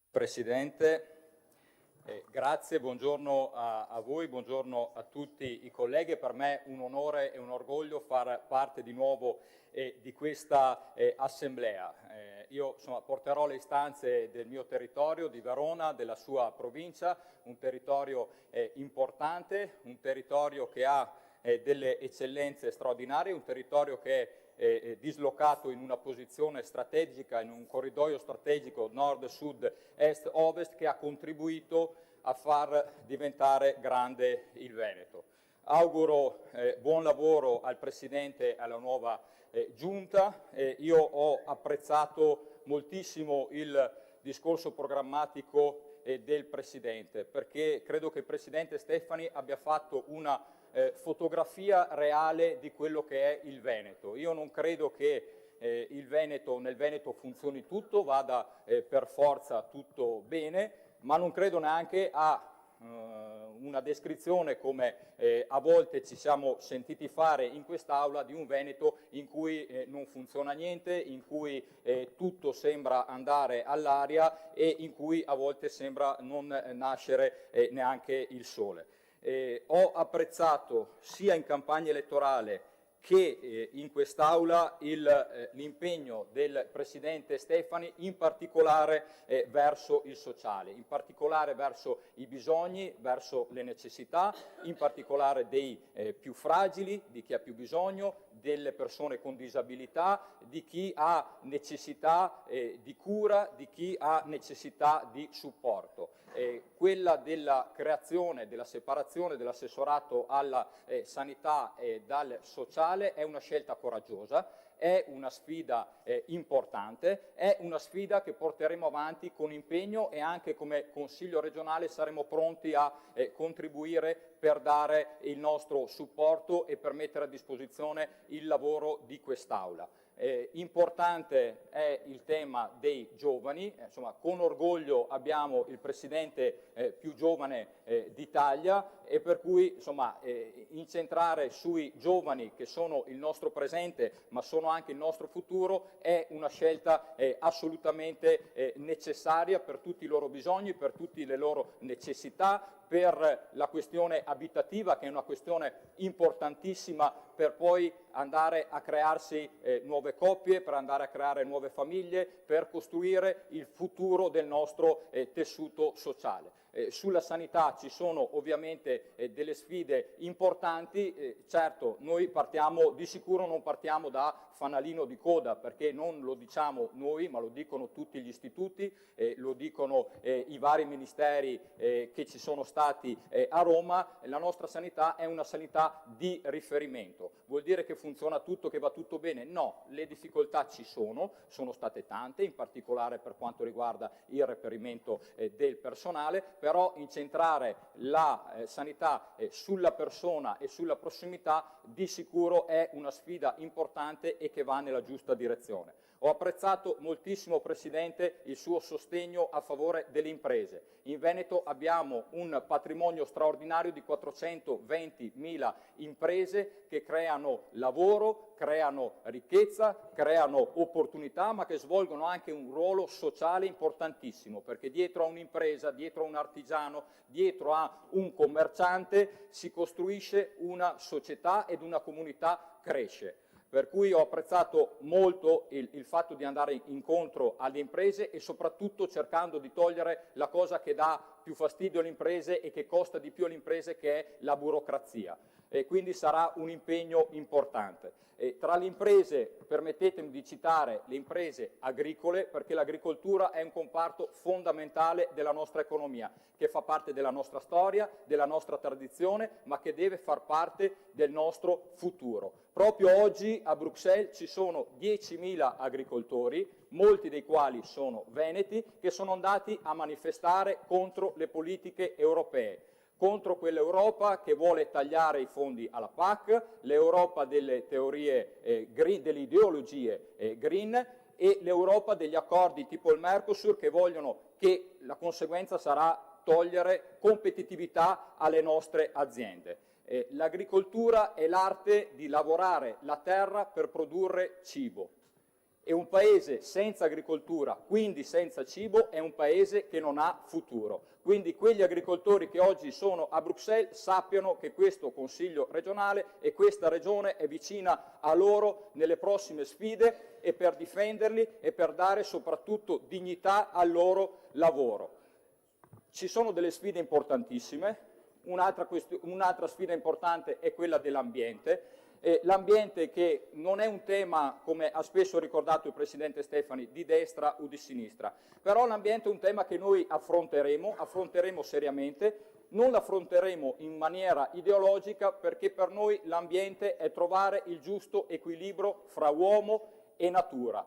Presidente, grazie, buongiorno a voi, buongiorno a tutti i colleghi. Per me è un onore e un orgoglio far parte di nuovo di questa assemblea. Io porterò le istanze del mio territorio, di Verona, della sua provincia, un territorio importante, un territorio che ha delle eccellenze straordinarie, un territorio che è dislocato in una posizione strategica, in un corridoio strategico nord, sud, est, ovest, che ha contribuito a far diventare grande il Veneto. Auguro buon lavoro al Presidente e alla nuova Giunta. Io ho apprezzato moltissimo il discorso programmatico del Presidente, perché credo che il Presidente Stefani abbia fatto una fotografia reale di quello che è il Veneto. Io non credo che nel Veneto funzioni tutto, vada per forza tutto bene, ma non credo neanche a una descrizione come a volte ci siamo sentiti fare in quest'Aula di un Veneto in cui non funziona niente, in cui tutto sembra andare all'aria e in cui a volte sembra non nascere neanche il sole. Ho apprezzato sia in campagna elettorale che in quest'Aula l'impegno del Presidente Stefani, in particolare verso il sociale, in particolare verso i bisogni, verso le necessità, in particolare dei più fragili, di chi ha più bisogno, delle persone con disabilità, di chi ha necessità di cura, di chi ha necessità di supporto. Quella della creazione, della separazione dell'assessorato alla sanità e dal sociale è una scelta coraggiosa, è una sfida importante, è una sfida che porteremo avanti con impegno e anche come Consiglio regionale saremo pronti a contribuire per dare il nostro supporto e per mettere a disposizione il lavoro di quest'Aula. Importante è il tema dei giovani, con orgoglio abbiamo il Presidente più giovane d'Italia e per cui incentrare sui giovani che sono il nostro presente ma sono anche il nostro futuro è una scelta assolutamente necessaria per tutti i loro bisogni, per tutte le loro necessità, per la questione abitativa che è una questione importantissima per poi andare a crearsi nuove coppie, per andare a creare nuove famiglie, per costruire il futuro del nostro tessuto sociale. Sulla sanità ci sono ovviamente delle sfide importanti, certo noi partiamo, di sicuro non partiamo da fanalino di coda perché non lo diciamo noi ma lo dicono tutti gli istituti, lo dicono i vari ministeri che ci sono stati a Roma. La nostra sanità è una sanità di riferimento, vuol dire che funziona tutto, che va tutto bene? No, le difficoltà ci sono state tante, in particolare per quanto riguarda il reperimento del personale, però incentrare la sanità sulla persona e sulla prossimità di sicuro è una sfida importante e che va nella giusta direzione. Ho apprezzato moltissimo, Presidente, il suo sostegno a favore delle imprese. In Veneto abbiamo un patrimonio straordinario di 420.000 imprese che creano lavoro, creano ricchezza, creano opportunità, ma che svolgono anche un ruolo sociale importantissimo, perché dietro a un'impresa, dietro a un artigiano, dietro a un commerciante si costruisce una società ed una comunità cresce. Per cui ho apprezzato molto il fatto di andare incontro alle imprese e soprattutto cercando di togliere la cosa che dà più fastidio alle imprese e che costa di più alle imprese, che è la burocrazia. E quindi sarà un impegno importante. Tra le imprese, permettetemi di citare le imprese agricole, perché l'agricoltura è un comparto fondamentale della nostra economia, che fa parte della nostra storia, della nostra tradizione, ma che deve far parte del nostro futuro. Proprio oggi a Bruxelles ci sono 10.000 agricoltori, molti dei quali sono veneti, che sono andati a manifestare contro le politiche europee, contro quell'Europa che vuole tagliare i fondi alla PAC, l'Europa delle teorie green, delle ideologie green, e l'Europa degli accordi tipo il Mercosur, che vogliono, che la conseguenza sarà togliere competitività alle nostre aziende. L'agricoltura è l'arte di lavorare la terra per produrre cibo. E un paese senza agricoltura, quindi senza cibo, è un paese che non ha futuro. Quindi quegli agricoltori che oggi sono a Bruxelles sappiano che questo Consiglio regionale e questa Regione è vicina a loro nelle prossime sfide, e per difenderli e per dare soprattutto dignità al loro lavoro. Ci sono delle sfide importantissime. Un'altra sfida importante è quella dell'ambiente. L'ambiente, che non è un tema, come ha spesso ricordato il Presidente Stefani, di destra o di sinistra, però l'ambiente è un tema che noi affronteremo seriamente, non l'affronteremo in maniera ideologica, perché per noi l'ambiente è trovare il giusto equilibrio fra uomo e natura.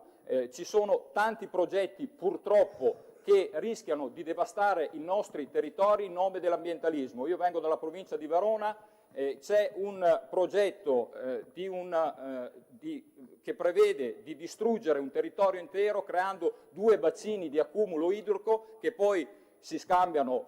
Ci sono tanti progetti, purtroppo, che rischiano di devastare i nostri territori in nome dell'ambientalismo. Io vengo dalla provincia di Verona. C'è un progetto che prevede di distruggere un territorio intero creando 2 bacini di accumulo idrico che poi si scambiano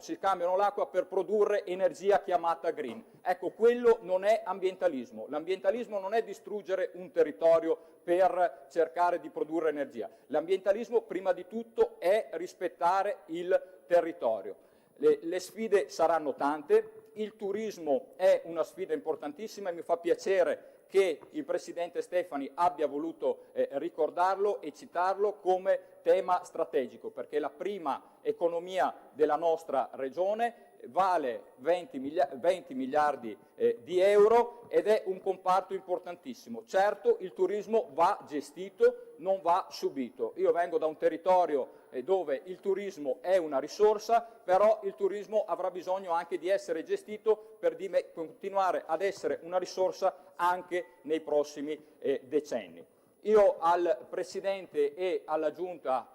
l'acqua per produrre energia chiamata green. Ecco, quello non è ambientalismo. L'ambientalismo non è distruggere un territorio per cercare di produrre energia. L'ambientalismo, prima di tutto, è rispettare il territorio. Le sfide saranno tante. Il turismo è una sfida importantissima e mi fa piacere che il Presidente Stefani abbia voluto ricordarlo e citarlo come tema strategico, perché la prima economia della nostra regione vale 20 miliardi di euro ed è un comparto importantissimo. Certo, il turismo va gestito, non va subito. Io vengo da un territorio dove il turismo è una risorsa, però il turismo avrà bisogno anche di essere gestito per continuare ad essere una risorsa anche nei prossimi decenni. Io al Presidente e alla Giunta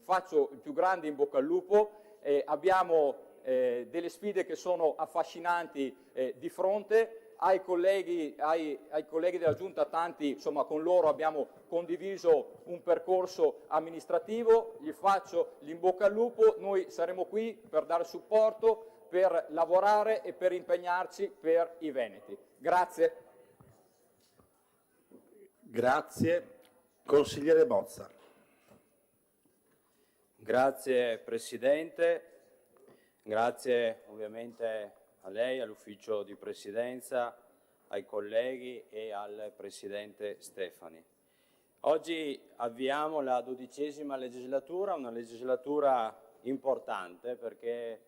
faccio il più grande in bocca al lupo. Abbiamo delle sfide che sono affascinanti di fronte. Ai colleghi della Giunta, tanti, insomma, con loro abbiamo condiviso un percorso amministrativo, gli faccio l'in bocca al lupo, noi saremo qui per dare supporto, per lavorare e per impegnarci per i veneti. Grazie. Grazie. Consigliere Bozza. Grazie Presidente, grazie ovviamente a lei, all'Ufficio di Presidenza, ai colleghi e al Presidente Stefani. Oggi avviamo la 12ª legislatura, una legislatura importante perché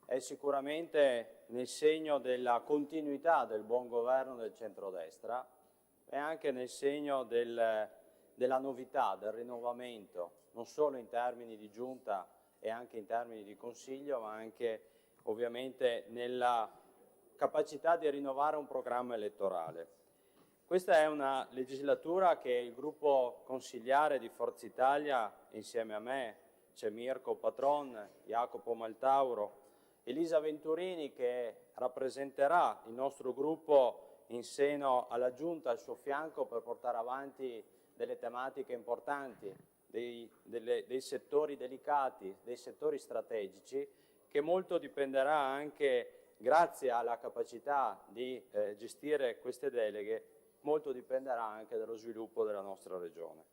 è sicuramente nel segno della continuità del buon governo del centrodestra e anche nel segno della novità, del rinnovamento, non solo in termini di Giunta e anche in termini di Consiglio, ma anche ovviamente nella capacità di rinnovare un programma elettorale. Questa è una legislatura che il gruppo consigliare di Forza Italia, insieme a me, c'è Mirko Patron, Jacopo Maltauro, Elisa Venturini che rappresenterà il nostro gruppo in seno alla Giunta al suo fianco per portare avanti delle tematiche importanti, dei settori delicati, dei settori strategici, che molto dipenderà anche, grazie alla capacità di gestire queste deleghe, molto dipenderà anche dallo sviluppo della nostra regione.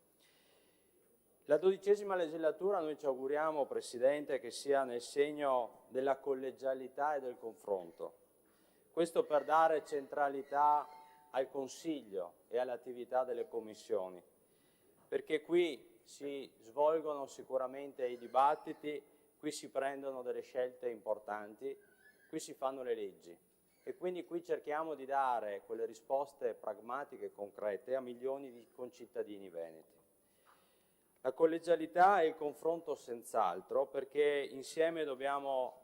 La 12ª legislatura noi ci auguriamo, Presidente, che sia nel segno della collegialità e del confronto. Questo per dare centralità al Consiglio e all'attività delle commissioni, perché qui si svolgono sicuramente i dibattiti, qui si prendono delle scelte importanti, qui si fanno le leggi e quindi qui cerchiamo di dare quelle risposte pragmatiche e concrete a milioni di concittadini veneti. La collegialità e il confronto senz'altro, perché insieme dobbiamo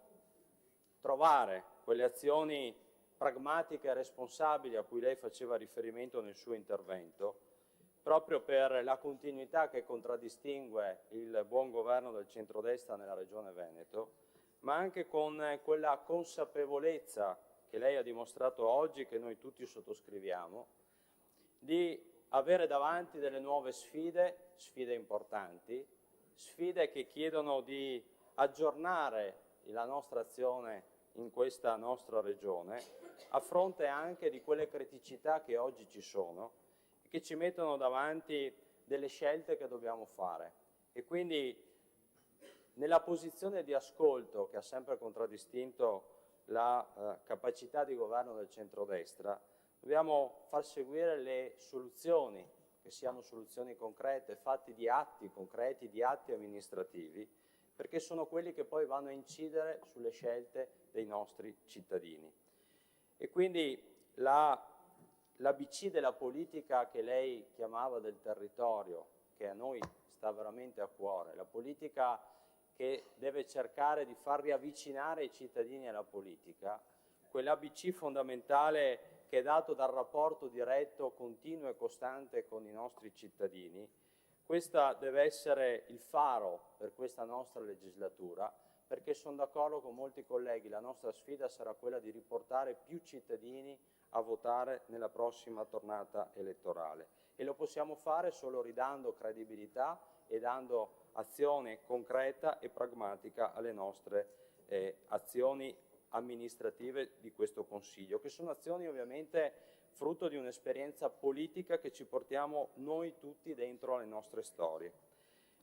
trovare quelle azioni pragmatiche e responsabili a cui lei faceva riferimento nel suo intervento, proprio per la continuità che contraddistingue il buon governo del centrodestra nella Regione Veneto, ma anche con quella consapevolezza che lei ha dimostrato oggi, che noi tutti sottoscriviamo, di avere davanti delle nuove sfide, sfide importanti, sfide che chiedono di aggiornare la nostra azione in questa nostra regione, a fronte anche di quelle criticità che oggi ci sono e che ci mettono davanti delle scelte che dobbiamo fare. E quindi nella posizione di ascolto che ha sempre contraddistinto la capacità di governo del centrodestra, dobbiamo far seguire le soluzioni, che siano soluzioni concrete, fatti di atti concreti, di atti amministrativi, perché sono quelli che poi vanno a incidere sulle scelte dei nostri cittadini. E quindi l'ABC della politica che lei chiamava del territorio, che a noi sta veramente a cuore, la politica che deve cercare di far riavvicinare i cittadini alla politica, quell'ABC fondamentale che è dato dal rapporto diretto, continuo e costante con i nostri cittadini, questa deve essere il faro per questa nostra legislatura, perché sono d'accordo con molti colleghi, la nostra sfida sarà quella di riportare più cittadini a votare nella prossima tornata elettorale. E lo possiamo fare solo ridando credibilità e dando azione concreta e pragmatica alle nostre azioni amministrative di questo Consiglio, che sono azioni ovviamente frutto di un'esperienza politica che ci portiamo noi tutti dentro alle nostre storie.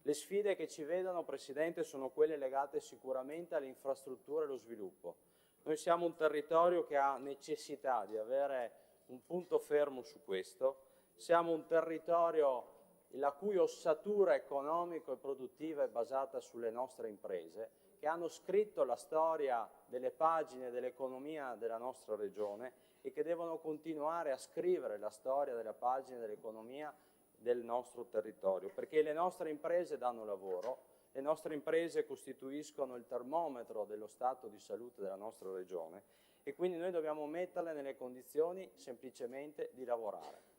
Le sfide che ci vedono, Presidente, sono quelle legate sicuramente alle infrastrutture e allo sviluppo. Noi siamo un territorio che ha necessità di avere un punto fermo su questo, siamo un territorio la cui ossatura economico e produttiva è basata sulle nostre imprese, che hanno scritto la storia delle pagine dell'economia della nostra regione e che devono continuare a scrivere la storia delle pagine dell'economia del nostro territorio, perché le nostre imprese danno lavoro, le nostre imprese costituiscono il termometro dello stato di salute della nostra regione e quindi noi dobbiamo metterle nelle condizioni semplicemente di lavorare.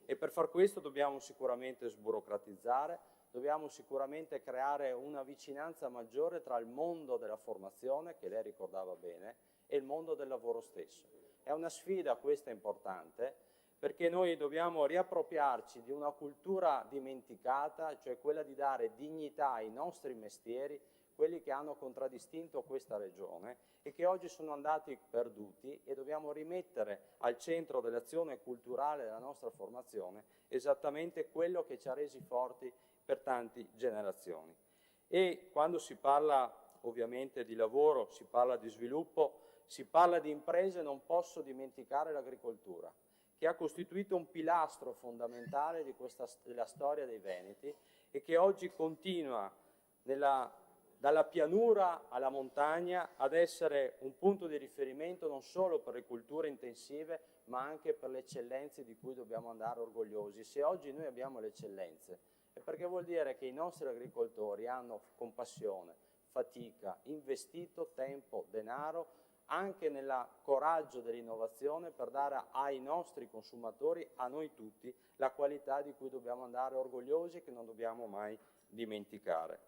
E per far questo dobbiamo sicuramente sburocratizzare, dobbiamo sicuramente creare una vicinanza maggiore tra il mondo della formazione, che lei ricordava bene, e il mondo del lavoro stesso. È una sfida questa importante, perché noi dobbiamo riappropriarci di una cultura dimenticata, cioè quella di dare dignità ai nostri mestieri, quelli che hanno contraddistinto questa regione e che oggi sono andati perduti, e dobbiamo rimettere al centro dell'azione culturale della nostra formazione esattamente quello che ci ha resi forti per tante generazioni. E quando si parla ovviamente di lavoro, si parla di sviluppo, si parla di imprese, non posso dimenticare l'agricoltura, che ha costituito un pilastro fondamentale della storia dei Veneti e che oggi continua dalla pianura alla montagna ad essere un punto di riferimento non solo per le culture intensive, ma anche per le eccellenze di cui dobbiamo andare orgogliosi. Se oggi noi abbiamo le eccellenze, è perché vuol dire che i nostri agricoltori hanno con passione, fatica, investito tempo, denaro, anche nel coraggio dell'innovazione per dare ai nostri consumatori, a noi tutti, la qualità di cui dobbiamo andare orgogliosi e che non dobbiamo mai dimenticare.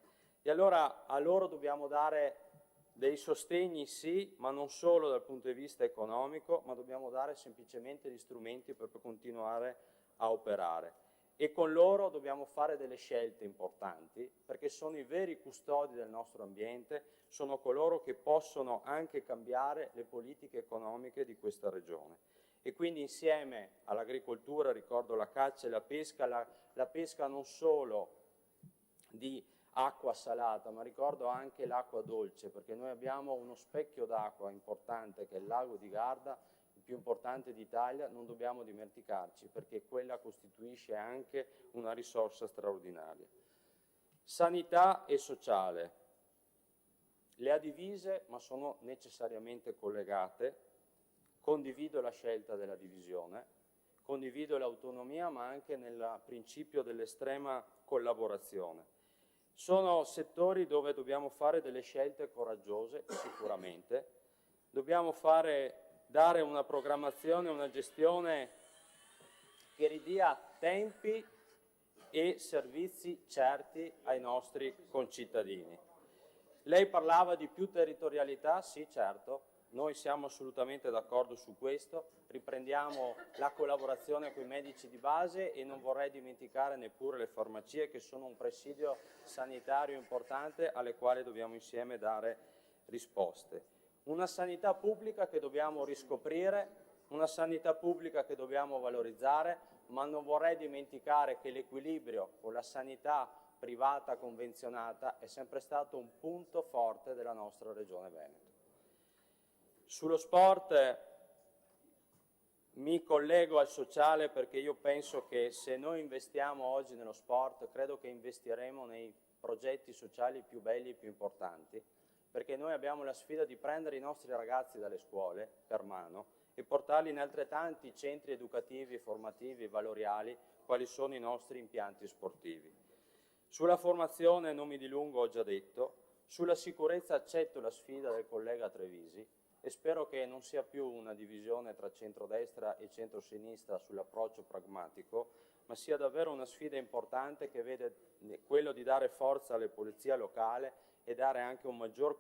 E allora a loro dobbiamo dare dei sostegni, sì, ma non solo dal punto di vista economico, ma dobbiamo dare semplicemente gli strumenti per continuare a operare. E con loro dobbiamo fare delle scelte importanti, perché sono i veri custodi del nostro ambiente, sono coloro che possono anche cambiare le politiche economiche di questa regione. E quindi insieme all'agricoltura, ricordo la caccia e la pesca non solo di acqua salata, ma ricordo anche l'acqua dolce, perché noi abbiamo uno specchio d'acqua importante che è il lago di Garda, il più importante d'Italia, non dobbiamo dimenticarci, perché quella costituisce anche una risorsa straordinaria. Sanità e sociale. Le ha divise, ma sono necessariamente collegate. Condivido la scelta della divisione, condivido l'autonomia, ma anche nel principio dell'estrema collaborazione. Sono settori dove dobbiamo fare delle scelte coraggiose, sicuramente. Dobbiamo dare una programmazione, una gestione che ridia tempi e servizi certi ai nostri concittadini. Lei parlava di più territorialità, sì, certo. Noi siamo assolutamente d'accordo su questo, riprendiamo la collaborazione con i medici di base e non vorrei dimenticare neppure le farmacie, che sono un presidio sanitario importante alle quali dobbiamo insieme dare risposte. Una sanità pubblica che dobbiamo riscoprire, una sanità pubblica che dobbiamo valorizzare, ma non vorrei dimenticare che l'equilibrio con la sanità privata convenzionata è sempre stato un punto forte della nostra Regione Veneto. Sullo sport mi collego al sociale, perché io penso che se noi investiamo oggi nello sport, credo che investiremo nei progetti sociali più belli e più importanti, perché noi abbiamo la sfida di prendere i nostri ragazzi dalle scuole per mano e portarli in altrettanti centri educativi, formativi, valoriali, quali sono i nostri impianti sportivi. Sulla formazione non mi dilungo, ho già detto. Sulla sicurezza accetto la sfida del collega Trevisi e spero che non sia più una divisione tra centrodestra e centrosinistra sull'approccio pragmatico, ma sia davvero una sfida importante che vede quello di dare forza alle polizie locali e dare anche un maggior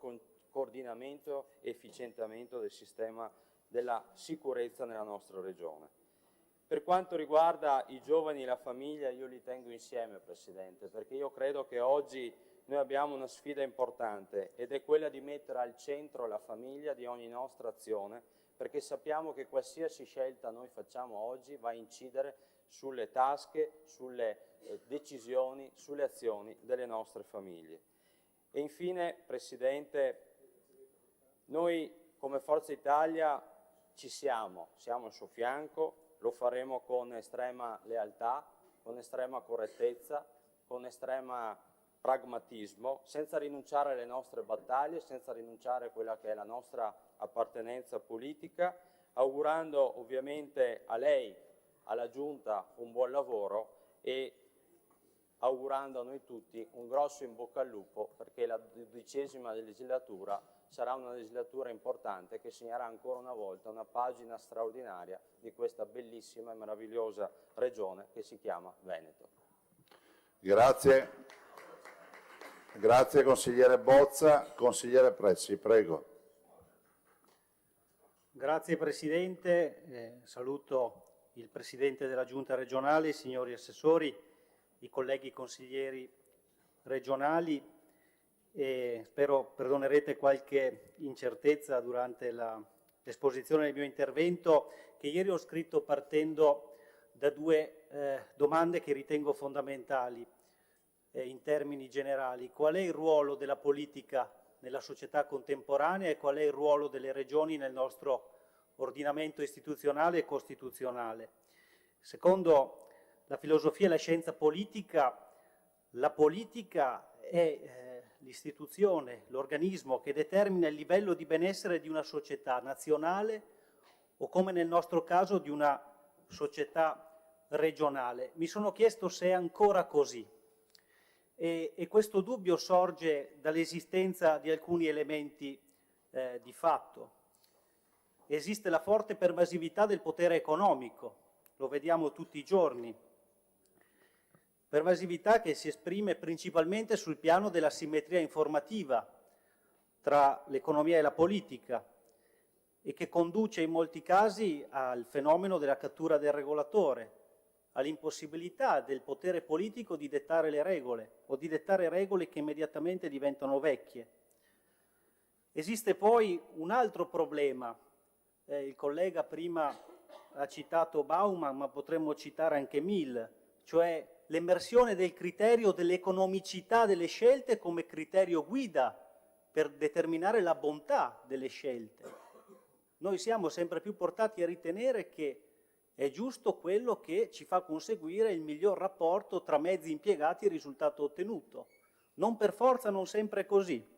coordinamento e efficientamento del sistema della sicurezza nella nostra regione. Per quanto riguarda i giovani e la famiglia, io li tengo insieme, Presidente, perché io credo che oggi noi abbiamo una sfida importante ed è quella di mettere al centro la famiglia di ogni nostra azione, perché sappiamo che qualsiasi scelta noi facciamo oggi va a incidere sulle tasche, sulle decisioni, sulle azioni delle nostre famiglie. E infine, Presidente, noi come Forza Italia ci siamo al suo fianco, lo faremo con estrema lealtà, con estrema correttezza, con estrema pragmatismo, senza rinunciare alle nostre battaglie, senza rinunciare a quella che è la nostra appartenenza politica, augurando ovviamente a lei, alla Giunta, un buon lavoro e augurando a noi tutti un grosso in bocca al lupo, perché la 12ª legislatura sarà una legislatura importante che segnerà ancora una volta una pagina straordinaria di questa bellissima e meravigliosa regione che si chiama Veneto. Grazie. Grazie consigliere Bozza. Consigliere Prezzi, prego. Grazie Presidente, saluto il Presidente della Giunta regionale, i signori assessori, i colleghi consiglieri regionali e spero perdonerete qualche incertezza durante l'esposizione del mio intervento, che ieri ho scritto partendo da due domande che ritengo fondamentali in termini generali. Qual è il ruolo della politica nella società contemporanea e qual è il ruolo delle regioni nel nostro ordinamento istituzionale e costituzionale? Secondo la filosofia e la scienza politica, la politica è l'istituzione, l'organismo che determina il livello di benessere di una società nazionale o, come nel nostro caso, di una società regionale. Mi sono chiesto se è ancora così e questo dubbio sorge dall'esistenza di alcuni elementi di fatto. Esiste la forte pervasività del potere economico, lo vediamo tutti i giorni. pervasività che si esprime principalmente sul piano della simmetria informativa tra l'economia e la politica e che conduce in molti casi al fenomeno della cattura del regolatore, all'impossibilità del potere politico di dettare le regole o di dettare regole che immediatamente diventano vecchie. Esiste poi un altro problema, il collega prima ha citato Bauman, ma potremmo citare anche Mill, cioè l'emersione del criterio dell'economicità delle scelte come criterio guida per determinare la bontà delle scelte. Noi siamo sempre più portati a ritenere che è giusto quello che ci fa conseguire il miglior rapporto tra mezzi impiegati e risultato ottenuto. Non per forza, non sempre è così.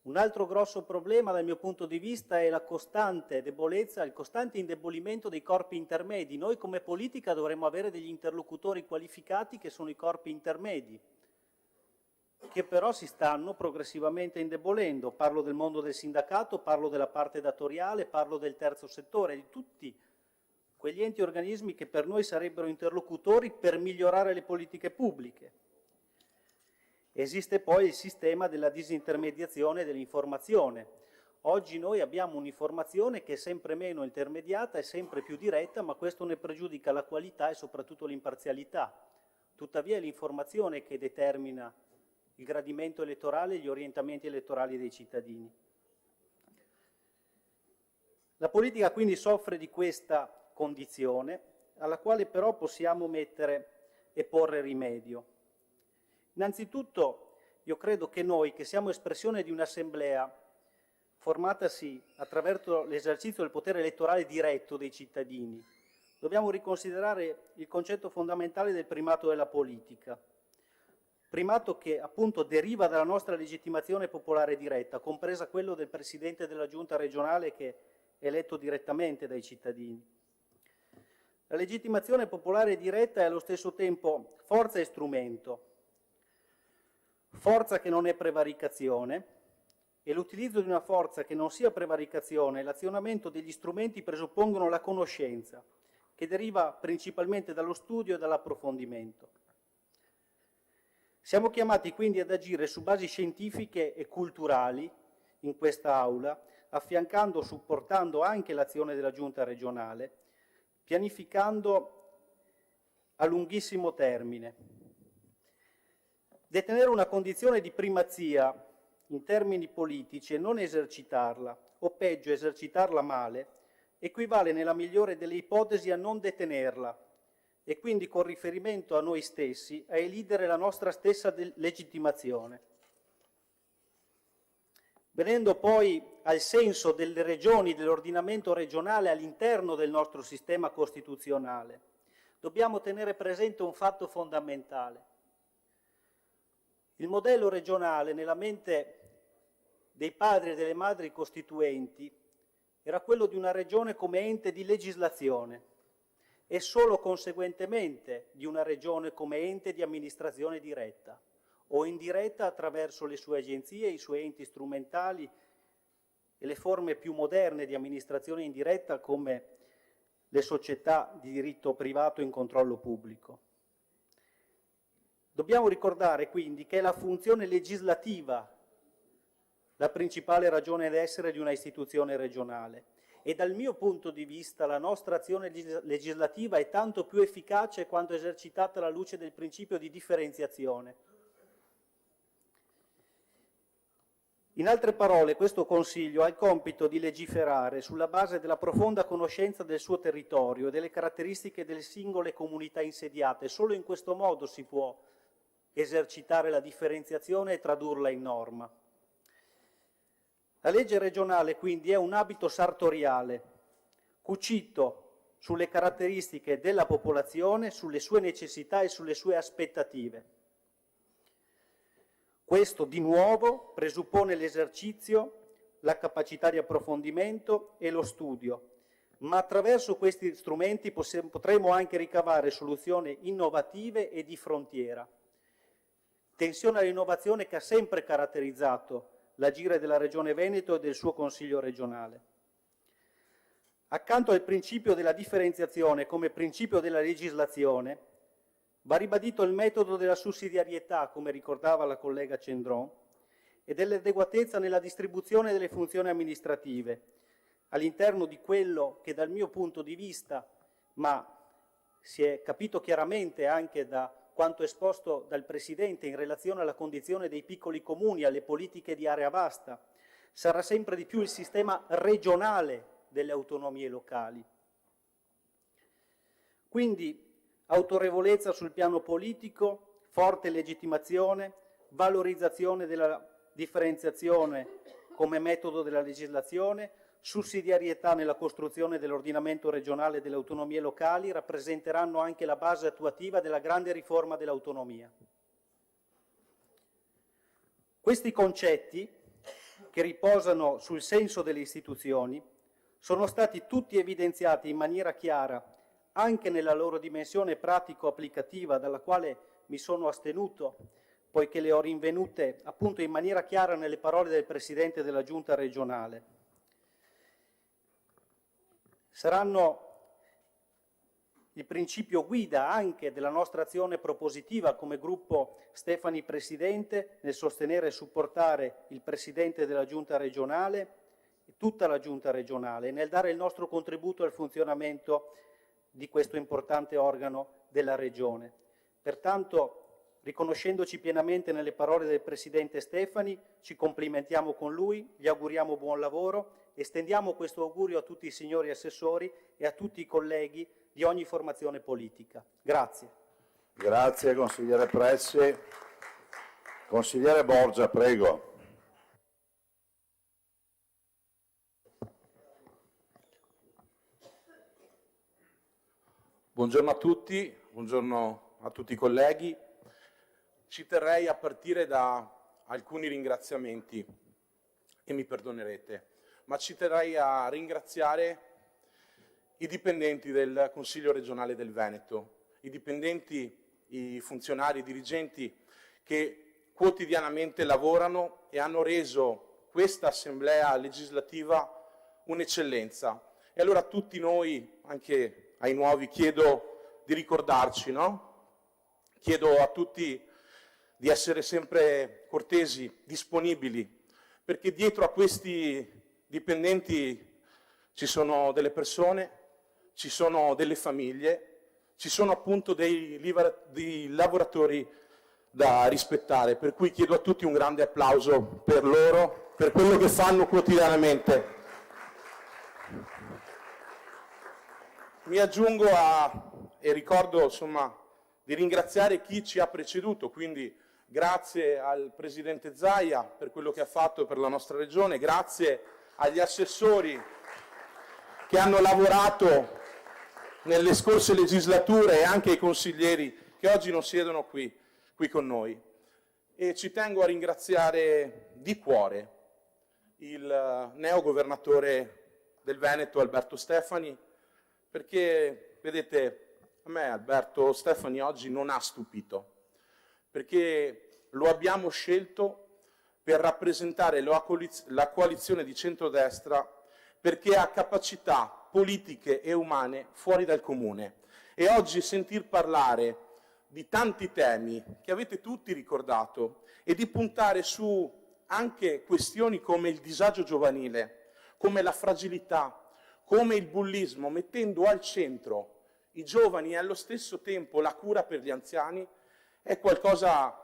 Un altro grosso problema dal mio punto di vista è la costante debolezza, il costante indebolimento dei corpi intermedi. Noi come politica dovremmo avere degli interlocutori qualificati che sono i corpi intermedi, che però si stanno progressivamente indebolendo. Parlo del mondo del sindacato, parlo della parte datoriale, parlo del terzo settore, di tutti quegli enti e organismi che per noi sarebbero interlocutori per migliorare le politiche pubbliche. Esiste poi il sistema della disintermediazione dell'informazione. Oggi noi abbiamo un'informazione che è sempre meno intermediata e sempre più diretta, ma questo ne pregiudica la qualità e soprattutto l'imparzialità. Tuttavia è l'informazione che determina il gradimento elettorale e gli orientamenti elettorali dei cittadini. La politica quindi soffre di questa condizione, alla quale però possiamo mettere e porre rimedio. Innanzitutto io credo che noi, che siamo espressione di un'assemblea formatasi attraverso l'esercizio del potere elettorale diretto dei cittadini, dobbiamo riconsiderare il concetto fondamentale del primato della politica, primato che appunto deriva dalla nostra legittimazione popolare diretta, compresa quello del Presidente della Giunta regionale che è eletto direttamente dai cittadini. La legittimazione popolare diretta è allo stesso tempo forza e strumento. Forza che non è prevaricazione e l'utilizzo di una forza che non sia prevaricazione e l'azionamento degli strumenti presuppongono la conoscenza, che deriva principalmente dallo studio e dall'approfondimento. Siamo chiamati quindi ad agire su basi scientifiche e culturali in questa Aula, affiancando, supportando anche l'azione della Giunta regionale, pianificando a lunghissimo termine. Detenere una condizione di primazia in termini politici e non esercitarla, o peggio esercitarla male, equivale nella migliore delle ipotesi a non detenerla e quindi con riferimento a noi stessi a elidere la nostra stessa legittimazione. Venendo poi al senso delle regioni, dell'ordinamento regionale all'interno del nostro sistema costituzionale, dobbiamo tenere presente un fatto fondamentale. Il modello regionale nella mente dei padri e delle madri costituenti era quello di una regione come ente di legislazione e solo conseguentemente di una regione come ente di amministrazione diretta o indiretta attraverso le sue agenzie, i suoi enti strumentali e le forme più moderne di amministrazione indiretta come le società di diritto privato in controllo pubblico. Dobbiamo ricordare quindi che è la funzione legislativa la principale ragione d'essere di una istituzione regionale e dal mio punto di vista la nostra azione legislativa è tanto più efficace quanto esercitata alla luce del principio di differenziazione. In altre parole, questo Consiglio ha il compito di legiferare sulla base della profonda conoscenza del suo territorio e delle caratteristiche delle singole comunità insediate. Solo in questo modo si può esercitare la differenziazione e tradurla in norma. La legge regionale quindi è un abito sartoriale, cucito sulle caratteristiche della popolazione, sulle sue necessità e sulle sue aspettative. Questo di nuovo presuppone l'esercizio, la capacità di approfondimento e lo studio, ma attraverso questi strumenti potremo anche ricavare soluzioni innovative e di frontiera. Tensione all'innovazione che ha sempre caratterizzato l'agire della Regione Veneto e del suo Consiglio regionale. Accanto al principio della differenziazione come principio della legislazione, Va ribadito il metodo della sussidiarietà, come ricordava la collega Cendron, e dell'adeguatezza nella distribuzione delle funzioni amministrative, all'interno di quello che dal mio punto di vista, ma si è capito chiaramente anche da quanto esposto dal Presidente in relazione alla condizione dei piccoli comuni, alle politiche di area vasta, sarà sempre di più il sistema regionale delle autonomie locali. Quindi autorevolezza sul piano politico, forte legittimazione, valorizzazione della differenziazione come metodo della legislazione, sussidiarietà nella costruzione dell'ordinamento regionale delle autonomie locali rappresenteranno anche la base attuativa della grande riforma dell'autonomia. Questi concetti, che riposano sul senso delle istituzioni, sono stati tutti evidenziati in maniera chiara anche nella loro dimensione pratico-applicativa, dalla quale mi sono astenuto, poiché le ho rinvenute appunto in maniera chiara nelle parole del Presidente della Giunta regionale. Saranno il principio guida anche della nostra azione propositiva come gruppo Stefani Presidente nel sostenere e supportare il Presidente della Giunta regionale e tutta la Giunta regionale, nel dare il nostro contributo al funzionamento di questo importante organo della Regione. Pertanto, riconoscendoci pienamente nelle parole del Presidente Stefani, ci complimentiamo con lui, gli auguriamo buon lavoro, estendiamo questo augurio a tutti i signori assessori e a tutti i colleghi di ogni formazione politica. Grazie. Grazie consigliere Pressi. Consigliere Borgia, prego. Buongiorno a tutti, buongiorno a tutti i colleghi. Ci terrei a partire da alcuni ringraziamenti e mi perdonerete, ma ci terrei a ringraziare i dipendenti del Consiglio regionale del Veneto, i dipendenti, i funzionari, i dirigenti che quotidianamente lavorano e hanno reso questa assemblea legislativa un'eccellenza. E allora a tutti noi, anche ai nuovi, chiedo di ricordarci, no? Chiedo a tutti di essere sempre cortesi, disponibili, perché dietro a questi dipendenti ci sono delle persone, ci sono delle famiglie, ci sono appunto dei lavoratori da rispettare, per cui chiedo a tutti un grande applauso per loro, per quello che fanno quotidianamente. Mi aggiungo e ricordo insomma di ringraziare chi ci ha preceduto, quindi grazie al Presidente Zaia per quello che ha fatto per la nostra Regione, grazie agli assessori che hanno lavorato nelle scorse legislature e anche ai consiglieri che oggi non siedono qui con noi. E ci tengo a ringraziare di cuore il neo governatore del Veneto, Alberto Stefani, perché, vedete, a me Alberto Stefani oggi non ha stupito, perché lo abbiamo scelto per rappresentare la coalizione di centrodestra, perché ha capacità politiche e umane fuori dal comune. E oggi sentir parlare di tanti temi che avete tutti ricordato e di puntare su anche questioni come il disagio giovanile, come la fragilità, come il bullismo, mettendo al centro i giovani e allo stesso tempo la cura per gli anziani, è qualcosa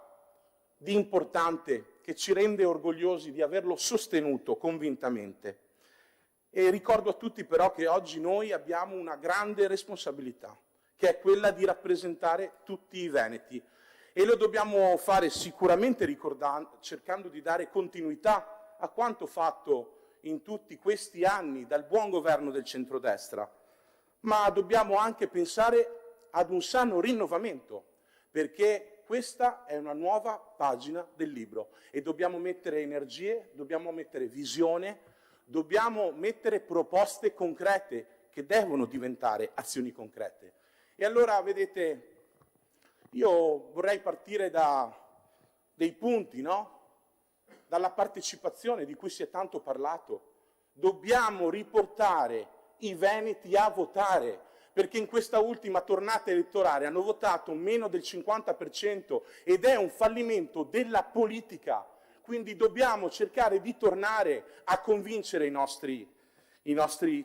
di importante che ci rende orgogliosi di averlo sostenuto convintamente. E ricordo a tutti però che oggi noi abbiamo una grande responsabilità, che è quella di rappresentare tutti i veneti. E lo dobbiamo fare sicuramente cercando di dare continuità a quanto fatto in tutti questi anni dal buon governo del centrodestra, ma dobbiamo anche pensare ad un sano rinnovamento, perché questa è una nuova pagina del libro e dobbiamo mettere energie, dobbiamo mettere visione, dobbiamo mettere proposte concrete che devono diventare azioni concrete. E allora, vedete, io vorrei partire da dei punti, no? Dalla partecipazione di cui si è tanto parlato. Dobbiamo riportare i veneti a votare, perché in questa ultima tornata elettorale hanno votato meno del 50% ed è un fallimento della politica. Quindi dobbiamo cercare di tornare a convincere i nostri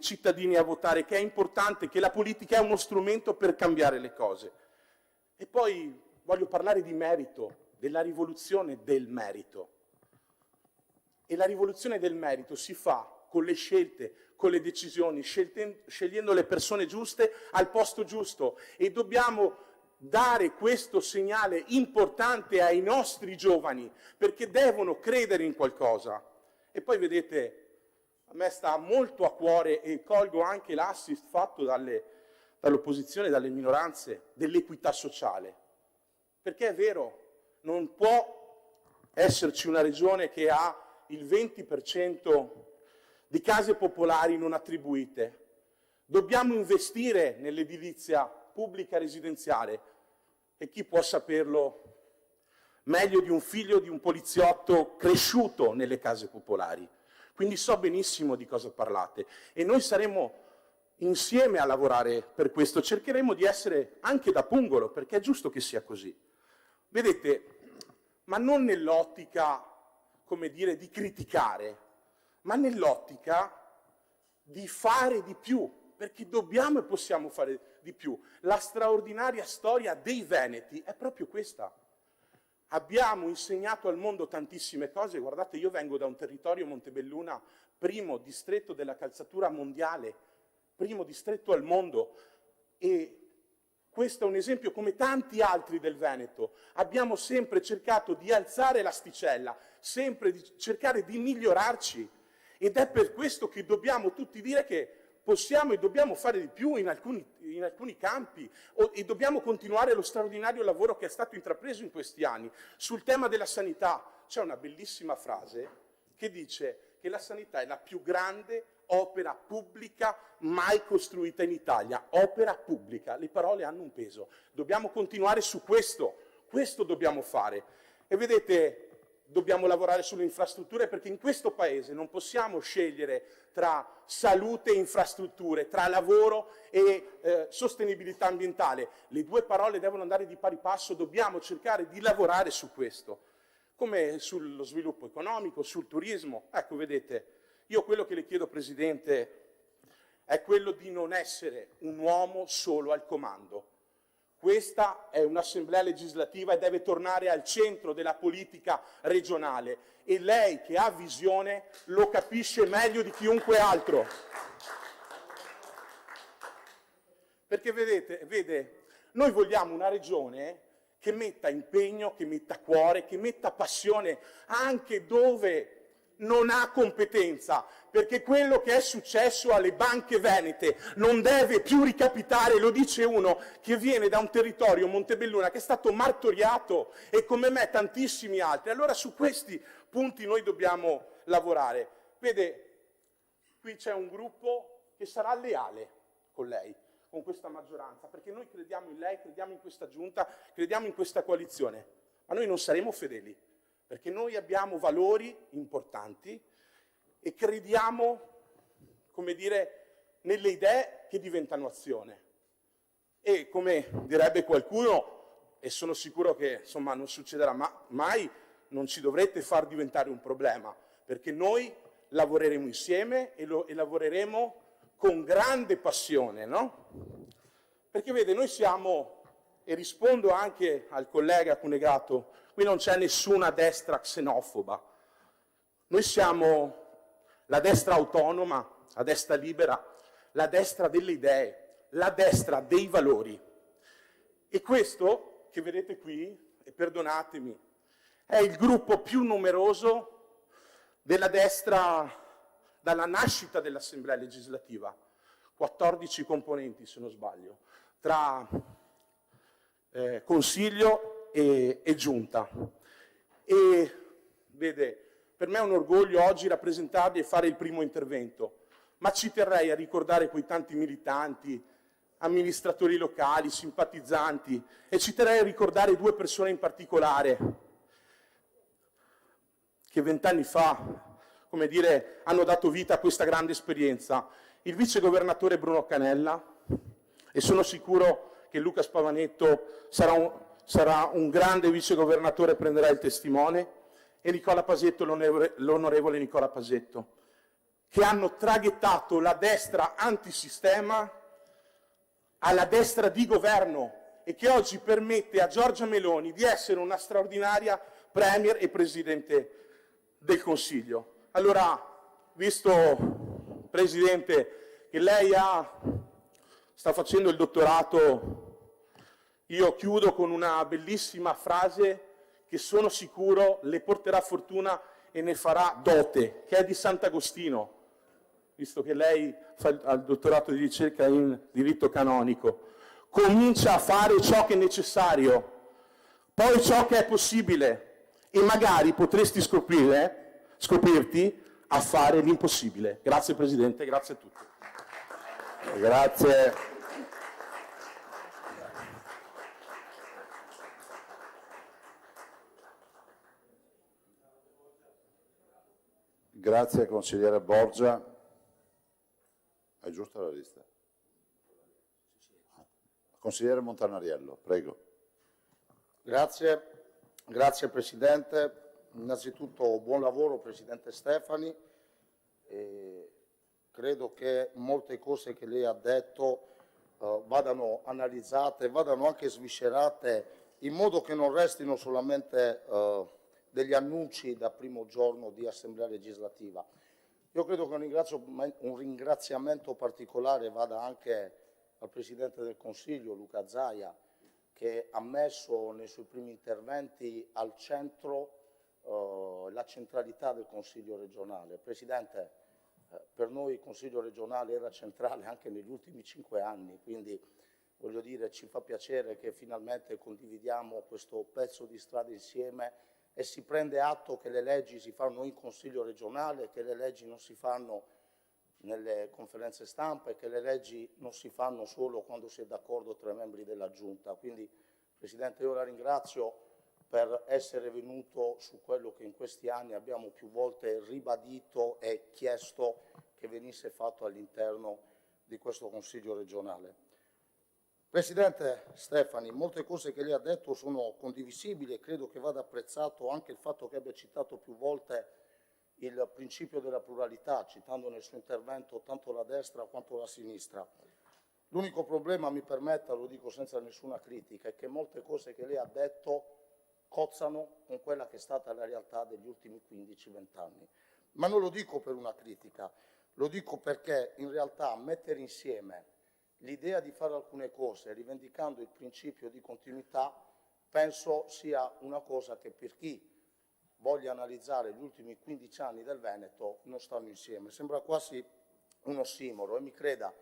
cittadini a votare, che è importante, che la politica è uno strumento per cambiare le cose. E poi voglio parlare di merito, della rivoluzione del merito. E la rivoluzione del merito si fa con le scelte, con le decisioni, scegliendo le persone giuste al posto giusto. E dobbiamo dare questo segnale importante ai nostri giovani, perché devono credere in qualcosa. E poi vedete, a me sta molto a cuore, e colgo anche l'assist fatto dall'opposizione, dalle minoranze, dell'equità sociale. Perché è vero, non può esserci una regione che ha il 20% di case popolari non attribuite. Dobbiamo investire nell'edilizia pubblica residenziale, e chi può saperlo meglio di un figlio di un poliziotto cresciuto nelle case popolari. Quindi so benissimo di cosa parlate e noi saremo insieme a lavorare per questo. Cercheremo di essere anche da pungolo, perché è giusto che sia così. Vedete, ma non nell'ottica, come dire, di criticare, ma nell'ottica di fare di più, perché dobbiamo e possiamo fare di più. La straordinaria storia dei Veneti è proprio questa. Abbiamo insegnato al mondo tantissime cose. Guardate, io vengo da un territorio, Montebelluna, primo distretto della calzatura mondiale, primo distretto al mondo, e questo è un esempio come tanti altri del Veneto. Abbiamo sempre cercato di alzare l'asticella, sempre di cercare di migliorarci, ed è per questo che dobbiamo tutti dire che possiamo e dobbiamo fare di più in alcuni campi, e dobbiamo continuare lo straordinario lavoro che è stato intrapreso in questi anni. Sul tema della sanità c'è una bellissima frase che dice che la sanità è la più grande opera pubblica mai costruita in Italia. Opera pubblica, le parole hanno un peso. Dobbiamo continuare su questo dobbiamo fare. E vedete, dobbiamo lavorare sulle infrastrutture, perché in questo Paese non possiamo scegliere tra salute e infrastrutture, tra lavoro e sostenibilità ambientale. Le due parole devono andare di pari passo, dobbiamo cercare di lavorare su questo, come sullo sviluppo economico, sul turismo. Ecco, vedete, io quello che le chiedo, Presidente, è quello di non essere un uomo solo al comando. Questa è un'assemblea legislativa e deve tornare al centro della politica regionale, e lei che ha visione lo capisce meglio di chiunque altro. Perché vede, noi vogliamo una regione che metta impegno, che metta cuore, che metta passione anche dove non ha competenza, perché quello che è successo alle banche venete non deve più ricapitare. Lo dice uno che viene da un territorio, Montebelluna, che è stato martoriato, e come me tantissimi altri. Allora su questi punti noi dobbiamo lavorare. Vede, qui c'è un gruppo che sarà leale con lei, con questa maggioranza, perché noi crediamo in lei, crediamo in questa giunta, crediamo in questa coalizione, ma noi non saremo fedeli, perché noi abbiamo valori importanti e crediamo, come dire, nelle idee che diventano azione. E come direbbe qualcuno, e sono sicuro che insomma non succederà mai, non ci dovrete far diventare un problema, perché noi lavoreremo insieme e lavoreremo con grande passione, no? Perché vede, noi siamo, e rispondo anche al collega Cunegato, qui non c'è nessuna destra xenofoba. Noi siamo la destra autonoma, la destra libera, la destra delle idee, la destra dei valori. E questo che vedete qui, e perdonatemi, è il gruppo più numeroso della destra dalla nascita dell'Assemblea legislativa. 14 componenti, se non sbaglio, tra Consiglio e Giunta. E vede, per me è un orgoglio oggi rappresentarli e fare il primo intervento, ma ci terrei a ricordare quei tanti militanti, amministratori locali, simpatizzanti, e ci terrei a ricordare due persone in particolare che 20 anni fa, come dire, hanno dato vita a questa grande esperienza. Il vicegovernatore Bruno Canella e sono sicuro che Luca Spavanetto sarà un grande vicegovernatore e prenderà il testimone, e Nicola Pasetto, l'onorevole Nicola Pasetto, che hanno traghettato la destra antisistema alla destra di governo e che oggi permette a Giorgia Meloni di essere una straordinaria Premier e Presidente del Consiglio. Allora, visto, Presidente, che lei sta facendo il dottorato, io chiudo con una bellissima frase che sono sicuro le porterà fortuna e ne farà dote, che è di Sant'Agostino, visto che lei fa il dottorato di ricerca in diritto canonico. Comincia a fare ciò che è necessario, poi ciò che è possibile, e magari potresti scoprirti a fare l'impossibile. Grazie Presidente, grazie a tutti. Grazie. Grazie consigliere Borgia. È giusta la lista? Consigliere Montanariello, prego. Grazie Presidente. Innanzitutto buon lavoro Presidente Stefani. Credo che molte cose che lei ha detto vadano analizzate, vadano anche sviscerate, in modo che non restino solamente degli annunci da primo giorno di Assemblea legislativa. Io credo che un ringraziamento particolare vada anche al Presidente del Consiglio, Luca Zaia, che ha messo nei suoi primi interventi al centro la centralità del Consiglio regionale. Presidente, per noi il Consiglio regionale era centrale anche negli ultimi 5 anni, quindi voglio dire, ci fa piacere che finalmente condividiamo questo pezzo di strada insieme e si prende atto che le leggi si fanno in Consiglio regionale, che le leggi non si fanno nelle conferenze stampa e che le leggi non si fanno solo quando si è d'accordo tra i membri della Giunta. Quindi, Presidente, io la ringrazio per essere venuto su quello che in questi anni abbiamo più volte ribadito e chiesto che venisse fatto all'interno di questo Consiglio regionale. Presidente Stefani, molte cose che lei ha detto sono condivisibili e credo che vada apprezzato anche il fatto che abbia citato più volte il principio della pluralità, citando nel suo intervento tanto la destra quanto la sinistra. L'unico problema, mi permetta, lo dico senza nessuna critica, è che molte cose che lei ha detto cozzano con quella che è stata la realtà degli ultimi 15-20 anni. Ma non lo dico per una critica, lo dico perché in realtà mettere insieme l'idea di fare alcune cose rivendicando il principio di continuità penso sia una cosa che per chi voglia analizzare gli ultimi 15 anni del Veneto non stanno insieme. Sembra quasi un ossimoro e mi creda,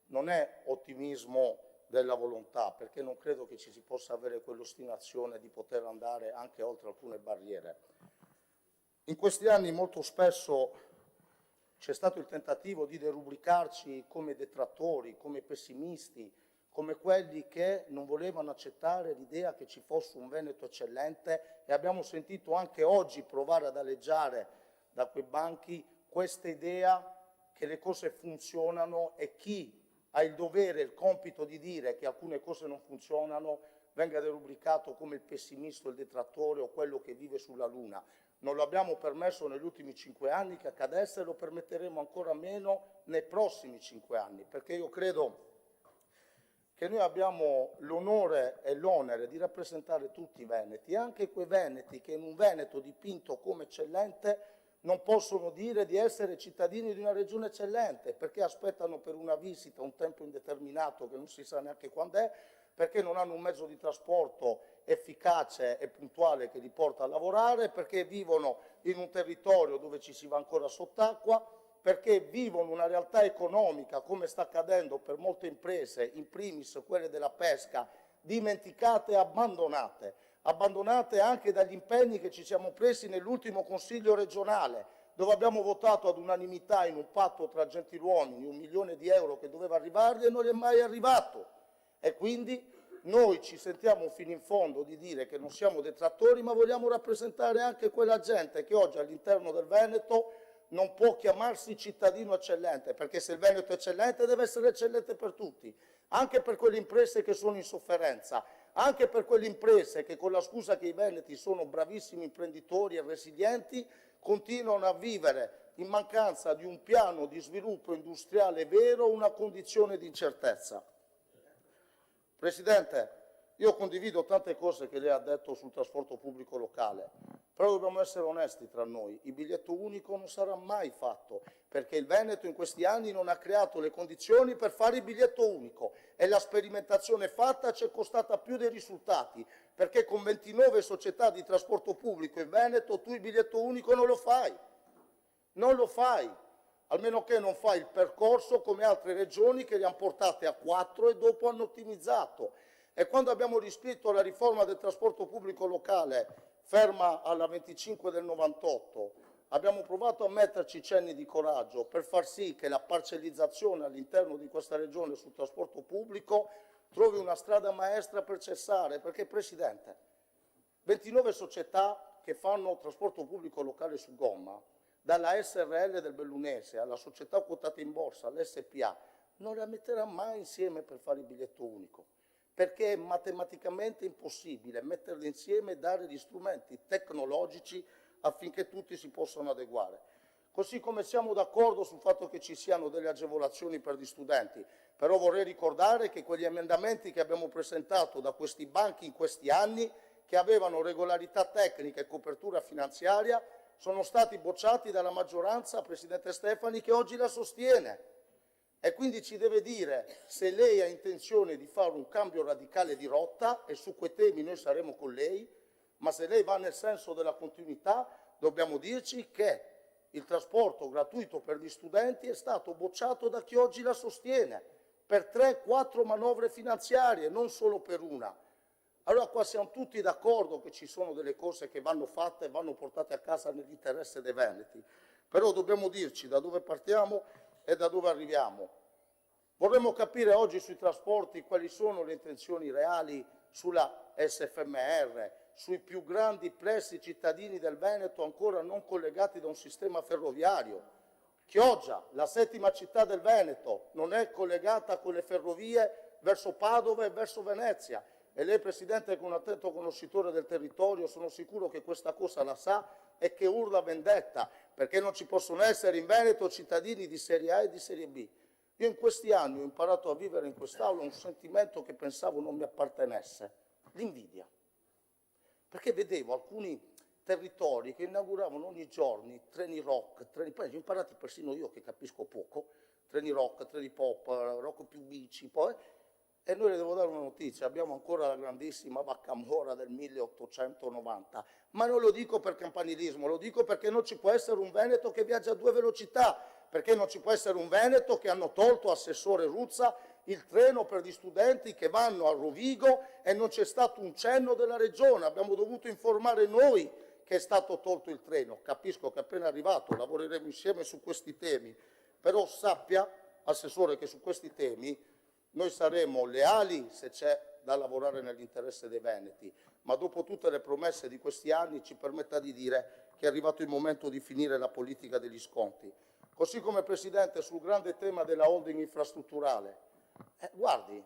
non è ottimismo della volontà, perché non credo che ci si possa avere quell'ostinazione di poter andare anche oltre alcune barriere. In questi anni molto spesso c'è stato il tentativo di derubricarci come detrattori, come pessimisti, come quelli che non volevano accettare l'idea che ci fosse un Veneto eccellente, e abbiamo sentito anche oggi provare ad aleggiare da quei banchi questa idea che le cose funzionano e chi ha il dovere, il compito di dire che alcune cose non funzionano venga derubricato come il pessimista, il detrattore o quello che vive sulla Luna. Non lo abbiamo permesso negli ultimi 5 anni che accadesse e lo permetteremo ancora meno nei prossimi 5 anni, perché io credo che noi abbiamo l'onore e l'onere di rappresentare tutti i veneti, anche quei veneti che in un Veneto dipinto come eccellente non possono dire di essere cittadini di una regione eccellente, perché aspettano per una visita un tempo indeterminato che non si sa neanche quando è, perché non hanno un mezzo di trasporto efficace e puntuale che li porta a lavorare, perché vivono in un territorio dove ci si va ancora sott'acqua, perché vivono una realtà economica, come sta accadendo per molte imprese, in primis quelle della pesca, dimenticate e abbandonate anche dagli impegni che ci siamo presi nell'ultimo Consiglio regionale, dove abbiamo votato ad unanimità in un patto tra gentiluomini 1 milione di euro che doveva arrivargli e non gli è mai arrivato. E quindi noi ci sentiamo fino in fondo di dire che non siamo detrattori, ma vogliamo rappresentare anche quella gente che oggi all'interno del Veneto non può chiamarsi cittadino eccellente, perché se il Veneto è eccellente deve essere eccellente per tutti, anche per quelle imprese che sono in sofferenza, anche per quelle imprese che con la scusa che i veneti sono bravissimi imprenditori e resilienti continuano a vivere in mancanza di un piano di sviluppo industriale vero una condizione di incertezza. Presidente, io condivido tante cose che lei ha detto sul trasporto pubblico locale, però dobbiamo essere onesti tra noi, il biglietto unico non sarà mai fatto, perché il Veneto in questi anni non ha creato le condizioni per fare il biglietto unico e la sperimentazione fatta ci è costata più dei risultati, perché con 29 società di trasporto pubblico in Veneto tu il biglietto unico non lo fai, almeno che non fai il percorso come altre regioni che li hanno portate a 4 e dopo hanno ottimizzato. E quando abbiamo riscritto la riforma del trasporto pubblico locale, ferma alla 25 del 98, abbiamo provato a metterci cenni di coraggio per far sì che la parcellizzazione all'interno di questa regione sul trasporto pubblico trovi una strada maestra per cessare, perché Presidente, 29 società che fanno trasporto pubblico locale su gomma, dalla SRL del Bellunese alla società quotata in borsa, all'SPA, non la metterà mai insieme per fare il biglietto unico, perché è matematicamente impossibile metterle insieme e dare gli strumenti tecnologici affinché tutti si possano adeguare. Così come siamo d'accordo sul fatto che ci siano delle agevolazioni per gli studenti, però vorrei ricordare che quegli emendamenti che abbiamo presentato da questi banchi in questi anni, che avevano regolarità tecnica e copertura finanziaria, sono stati bocciati dalla maggioranza, Presidente Stefani, che oggi la sostiene. E quindi ci deve dire se lei ha intenzione di fare un cambio radicale di rotta, e su quei temi noi saremo con lei, ma se lei va nel senso della continuità, dobbiamo dirci che il trasporto gratuito per gli studenti è stato bocciato da chi oggi la sostiene, per 3-4 manovre finanziarie, non solo per una. Allora qua siamo tutti d'accordo che ci sono delle cose che vanno fatte e vanno portate a casa nell'interesse dei veneti, però dobbiamo dirci da dove partiamo e da dove arriviamo. Vorremmo capire oggi sui trasporti quali sono le intenzioni reali sulla SFMR, sui più grandi plessi cittadini del Veneto ancora non collegati da un sistema ferroviario. Chioggia, la settima città del Veneto, non è collegata con le ferrovie verso Padova e verso Venezia. E lei, Presidente, che è un attento conoscitore del territorio, sono sicuro che questa cosa la sa e che urla vendetta, perché non ci possono essere in Veneto cittadini di serie A e di serie B. Io in questi anni ho imparato a vivere in quest'Aula un sentimento che pensavo non mi appartenesse, l'invidia. Perché vedevo alcuni territori che inauguravano ogni giorno treni rock, poi ho imparato persino io che capisco poco, treni rock, treni pop, rock più bici, poi... E noi le devo dare una notizia, abbiamo ancora la grandissima Vaccamora del 1890, ma non lo dico per campanilismo, lo dico perché non ci può essere un Veneto che viaggia a 2 velocità, perché non ci può essere un Veneto che hanno tolto, Assessore Ruzza, il treno per gli studenti che vanno a Rovigo e non c'è stato un cenno della Regione, abbiamo dovuto informare noi che è stato tolto il treno. Capisco che è appena arrivato, lavoreremo insieme su questi temi, però sappia, Assessore, che su questi temi noi saremo leali se c'è da lavorare nell'interesse dei veneti, ma dopo tutte le promesse di questi anni ci permetta di dire che è arrivato il momento di finire la politica degli sconti. Così come, Presidente, sul grande tema della holding infrastrutturale. Guardi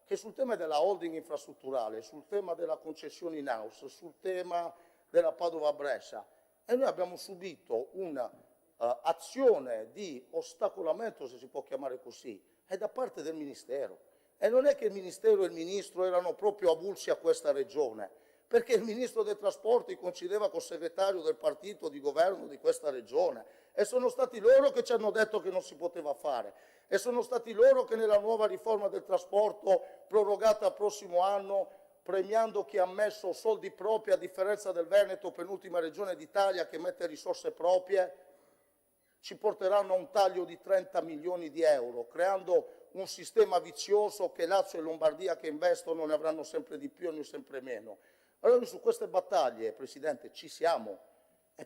che sul tema della holding infrastrutturale, sul tema della concessione in house, sul tema della Padova-Brescia, noi abbiamo subito un'azione di ostacolamento, se si può chiamare così, è da parte del Ministero. E non è che il Ministero e il Ministro erano proprio avulsi a questa regione, perché il Ministro dei Trasporti coincideva col segretario del partito di governo di questa regione e sono stati loro che ci hanno detto che non si poteva fare e sono stati loro che nella nuova riforma del trasporto prorogata al prossimo anno, premiando chi ha messo soldi propri a differenza del Veneto, penultima regione d'Italia che mette risorse proprie, ci porteranno a un taglio di 30 milioni di euro, creando un sistema vizioso che Lazio e Lombardia che investono ne avranno sempre di più e noi sempre meno. Allora noi su queste battaglie, Presidente, ci siamo,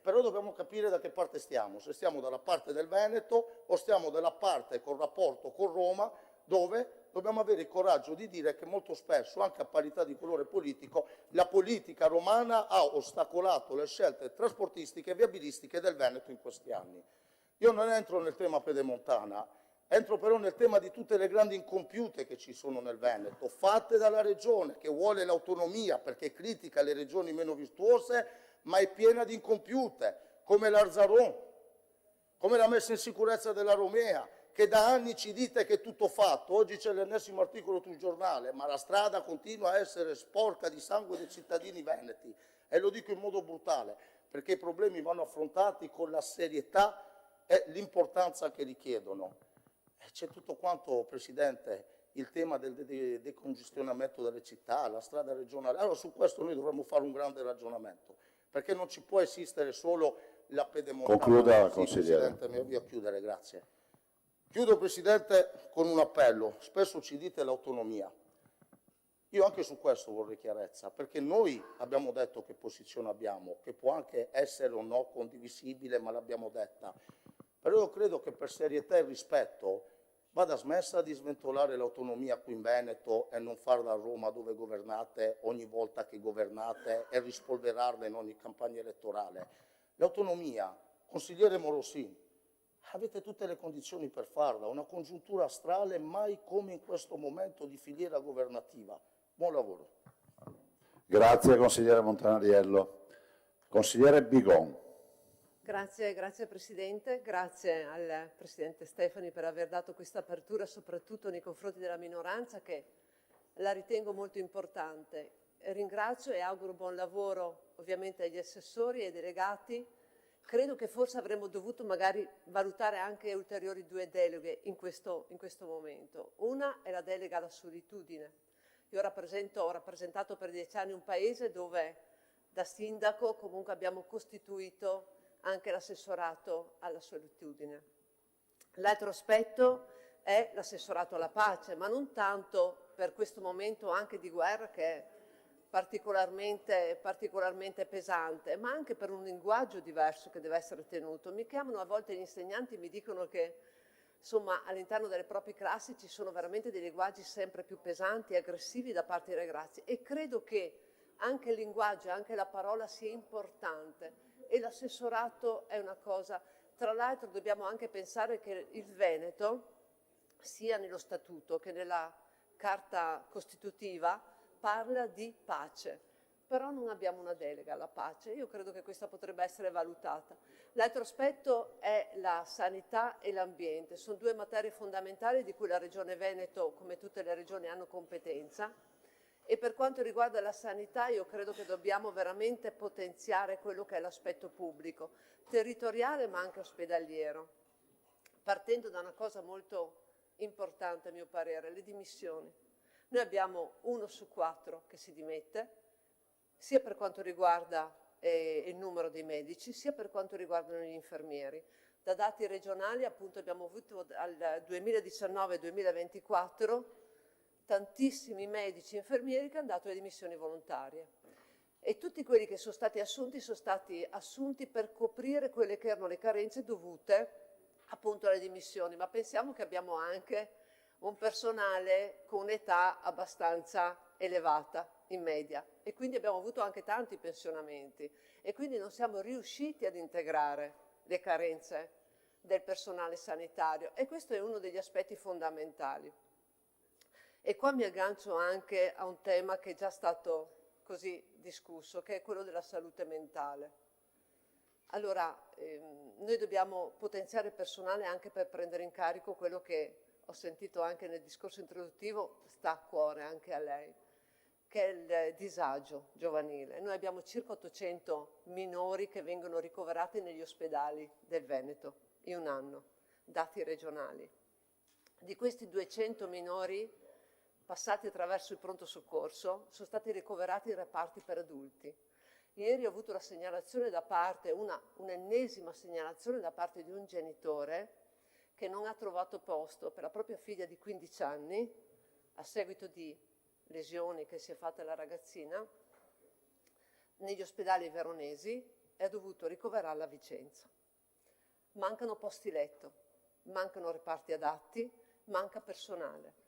però dobbiamo capire da che parte stiamo, se stiamo dalla parte del Veneto o stiamo dalla parte col rapporto con Roma, dove dobbiamo avere il coraggio di dire che molto spesso, anche a parità di colore politico, la politica romana ha ostacolato le scelte trasportistiche e viabilistiche del Veneto in questi anni. Io non entro nel tema pedemontana, Entro però nel tema di tutte le grandi incompiute che ci sono nel Veneto, fatte dalla Regione che vuole l'autonomia perché critica le regioni meno virtuose, ma è piena di incompiute, come l'Arzaron, come la messa in sicurezza della Romea, che da anni ci dite che è tutto fatto. Oggi c'è l'ennesimo articolo sul giornale, ma la strada continua a essere sporca di sangue dei cittadini veneti. E lo dico in modo brutale, perché i problemi vanno affrontati con la serietà e l'importanza che richiedono. C'è tutto quanto, Presidente, il tema del decongestionamento delle città, la strada regionale. Allora su questo noi dovremmo fare un grande ragionamento, perché non ci può esistere solo la pedemontana. Concluda, Sì, consigliere. Presidente, mi avvio a chiudere, grazie. Chiudo, Presidente, con un appello. Spesso ci dite l'autonomia. Io anche su questo vorrei chiarezza, perché noi abbiamo detto che posizione abbiamo, che può anche essere o no condivisibile, ma l'abbiamo detta. Però io credo che per serietà e rispetto vada smessa di sventolare l'autonomia qui in Veneto e non farla a Roma dove governate ogni volta che governate e rispolverarla in ogni campagna elettorale. L'autonomia, consigliere Morosin, avete tutte le condizioni per farla, una congiuntura astrale mai come in questo momento di filiera governativa. Buon lavoro. Grazie consigliere Montanariello. Consigliere Bigon. Grazie Presidente, grazie al Presidente Stefani per aver dato questa apertura soprattutto nei confronti della minoranza che la ritengo molto importante. Ringrazio e auguro buon lavoro ovviamente agli assessori e ai delegati. Credo che forse avremmo dovuto magari valutare anche ulteriori 2 deleghe in questo momento. Una è la delega alla solitudine. Io ho rappresentato per 10 anni un paese dove da sindaco comunque abbiamo costituito anche l'assessorato alla solitudine. L'altro aspetto è l'assessorato alla pace, ma non tanto per questo momento anche di guerra che è particolarmente pesante, ma anche per un linguaggio diverso che deve essere tenuto. Mi chiamano a volte gli insegnanti e mi dicono che insomma, all'interno delle proprie classi ci sono veramente dei linguaggi sempre più pesanti e aggressivi da parte dei ragazzi e credo che anche il linguaggio, anche la parola sia importante e l'assessorato è una cosa. Tra l'altro dobbiamo anche pensare che il Veneto, sia nello statuto che nella carta costitutiva, parla di pace, però non abbiamo una delega alla pace. Io credo che questa potrebbe essere valutata. L'altro aspetto è la sanità e l'ambiente. Sono 2 materie fondamentali di cui la Regione Veneto, come tutte le regioni, hanno competenza. E per quanto riguarda la sanità, io credo che dobbiamo veramente potenziare quello che è l'aspetto pubblico, territoriale ma anche ospedaliero, partendo da una cosa molto importante a mio parere, le dimissioni. Noi abbiamo 1 su 4 che si dimette, sia per quanto riguarda il numero dei medici, sia per quanto riguardano gli infermieri. Da dati regionali appunto abbiamo avuto al 2019-2024 tantissimi medici e infermieri che hanno dato le dimissioni volontarie e tutti quelli che sono stati assunti per coprire quelle che erano le carenze dovute appunto alle dimissioni, ma pensiamo che abbiamo anche un personale con età abbastanza elevata in media e quindi abbiamo avuto anche tanti pensionamenti e quindi non siamo riusciti ad integrare le carenze del personale sanitario e questo è uno degli aspetti fondamentali. E qua mi aggancio anche a un tema che è già stato così discusso, che è quello della salute mentale. Allora, noi dobbiamo potenziare il personale anche per prendere in carico quello che ho sentito anche nel discorso introduttivo, sta a cuore anche a lei, che è il disagio giovanile. Noi abbiamo circa 800 minori che vengono ricoverati negli ospedali del Veneto in un anno, dati regionali. Di questi 200 minori passati attraverso il pronto soccorso, sono stati ricoverati in reparti per adulti. Ieri ho avuto la segnalazione un'ennesima segnalazione da parte di un genitore che non ha trovato posto per la propria figlia di 15 anni, a seguito di lesioni che si è fatta la ragazzina, negli ospedali veronesi e ha dovuto ricoverarla a Vicenza. Mancano posti letto, mancano reparti adatti, manca personale.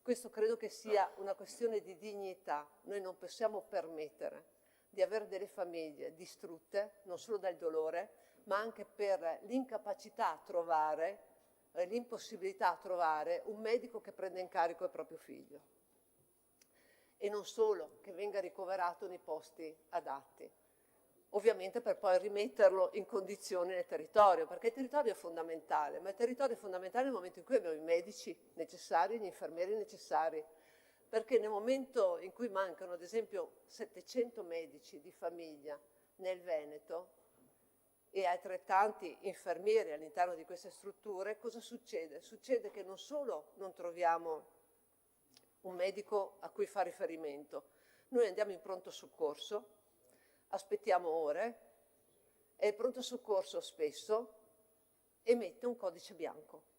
Questo credo che sia una questione di dignità. Noi non possiamo permettere di avere delle famiglie distrutte, non solo dal dolore, ma anche per l'incapacità a trovare l'impossibilità a trovare un medico che prenda in carico il proprio figlio. E non solo, che venga ricoverato nei posti adatti. Ovviamente per poi rimetterlo in condizioni nel territorio, perché il territorio è fondamentale, ma il territorio è fondamentale nel momento in cui abbiamo i medici necessari, gli infermieri necessari, perché nel momento in cui mancano ad esempio 700 medici di famiglia nel Veneto e altrettanti infermieri all'interno di queste strutture, cosa succede? Succede che non solo non troviamo un medico a cui fa riferimento, noi andiamo in pronto soccorso, aspettiamo ore e il pronto soccorso spesso emette un codice bianco.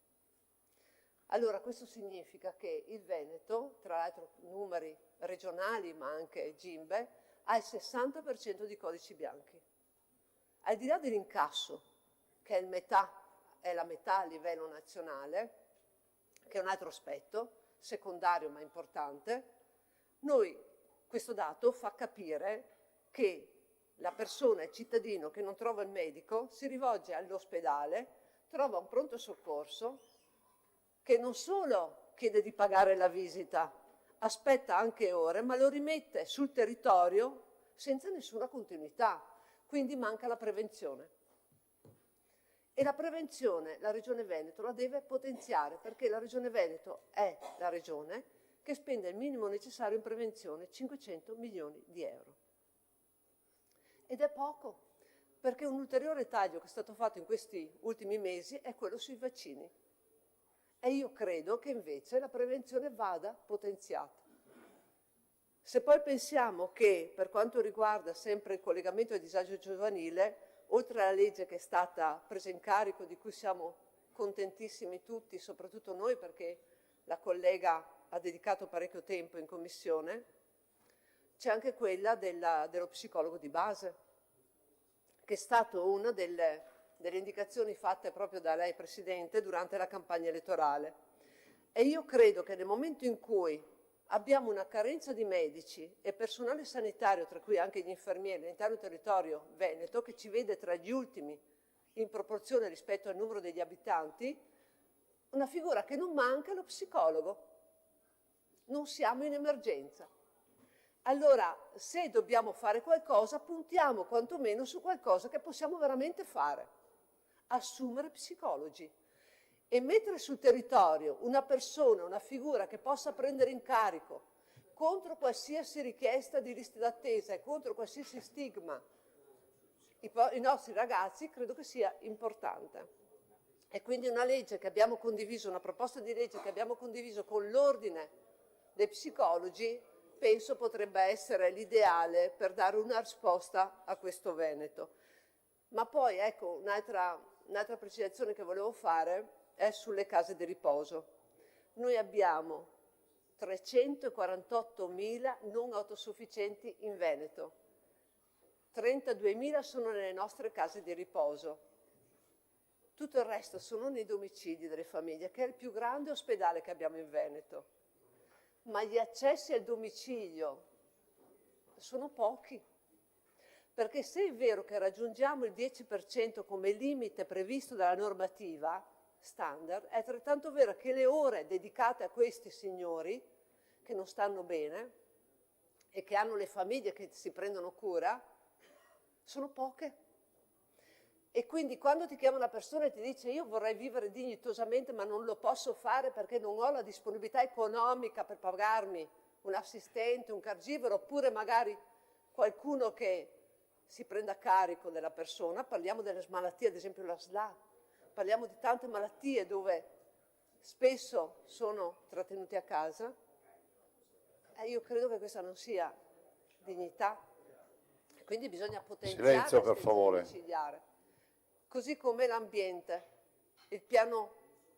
Allora questo significa che il Veneto, tra l'altro numeri regionali ma anche GIMBE, ha il 60% di codici bianchi. Al di là dell'incasso, che è la metà a livello nazionale, che è un altro aspetto, secondario ma importante, questo dato fa capire che la persona, il cittadino che non trova il medico, si rivolge all'ospedale, trova un pronto soccorso che non solo chiede di pagare la visita, aspetta anche ore, ma lo rimette sul territorio senza nessuna continuità, quindi manca la prevenzione. E la prevenzione la Regione Veneto la deve potenziare, perché la Regione Veneto è la regione che spende il minimo necessario in prevenzione, 500 milioni di euro. Ed è poco, perché un ulteriore taglio che è stato fatto in questi ultimi mesi è quello sui vaccini. E io credo che invece la prevenzione vada potenziata. Se poi pensiamo che, per quanto riguarda sempre il collegamento al disagio giovanile, oltre alla legge che è stata presa in carico, di cui siamo contentissimi tutti, soprattutto noi perché la collega ha dedicato parecchio tempo in commissione, c'è anche quella dello psicologo di base, che è stata una delle indicazioni fatte proprio da lei, Presidente, durante la campagna elettorale. E io credo che nel momento in cui abbiamo una carenza di medici e personale sanitario, tra cui anche gli infermieri, all'interno del territorio veneto, che ci vede tra gli ultimi in proporzione rispetto al numero degli abitanti, una figura che non manca è lo psicologo. Non siamo in emergenza. Allora, se dobbiamo fare qualcosa, puntiamo quantomeno su qualcosa che possiamo veramente fare. Assumere psicologi. E mettere sul territorio una persona, una figura che possa prendere in carico contro qualsiasi richiesta di liste d'attesa e contro qualsiasi stigma i nostri ragazzi, credo che sia importante. E quindi una legge che abbiamo condiviso, una proposta di legge che abbiamo condiviso con l'ordine dei psicologi, penso potrebbe essere l'ideale per dare una risposta a questo Veneto. Ma poi, ecco, un'altra precisazione che volevo fare è sulle case di riposo. Noi abbiamo 348.000 non autosufficienti in Veneto, 32.000 sono nelle nostre case di riposo, tutto il resto sono nei domicili delle famiglie, che è il più grande ospedale che abbiamo in Veneto, ma gli accessi al domicilio sono pochi. Perché se è vero che raggiungiamo il 10% come limite previsto dalla normativa standard, è altrettanto vero che le ore dedicate a questi signori che non stanno bene e che hanno le famiglie che si prendono cura sono poche. E quindi quando ti chiama una persona e ti dice io vorrei vivere dignitosamente ma non lo posso fare perché non ho la disponibilità economica per pagarmi un assistente, un caregivero, oppure magari qualcuno che si prenda carico della persona, parliamo delle malattie, ad esempio la SLA, parliamo di tante malattie dove spesso sono trattenuti a casa, io credo che questa non sia dignità, quindi bisogna potenziare Silenzio, per favore. domiciliare. Così come l'ambiente, il piano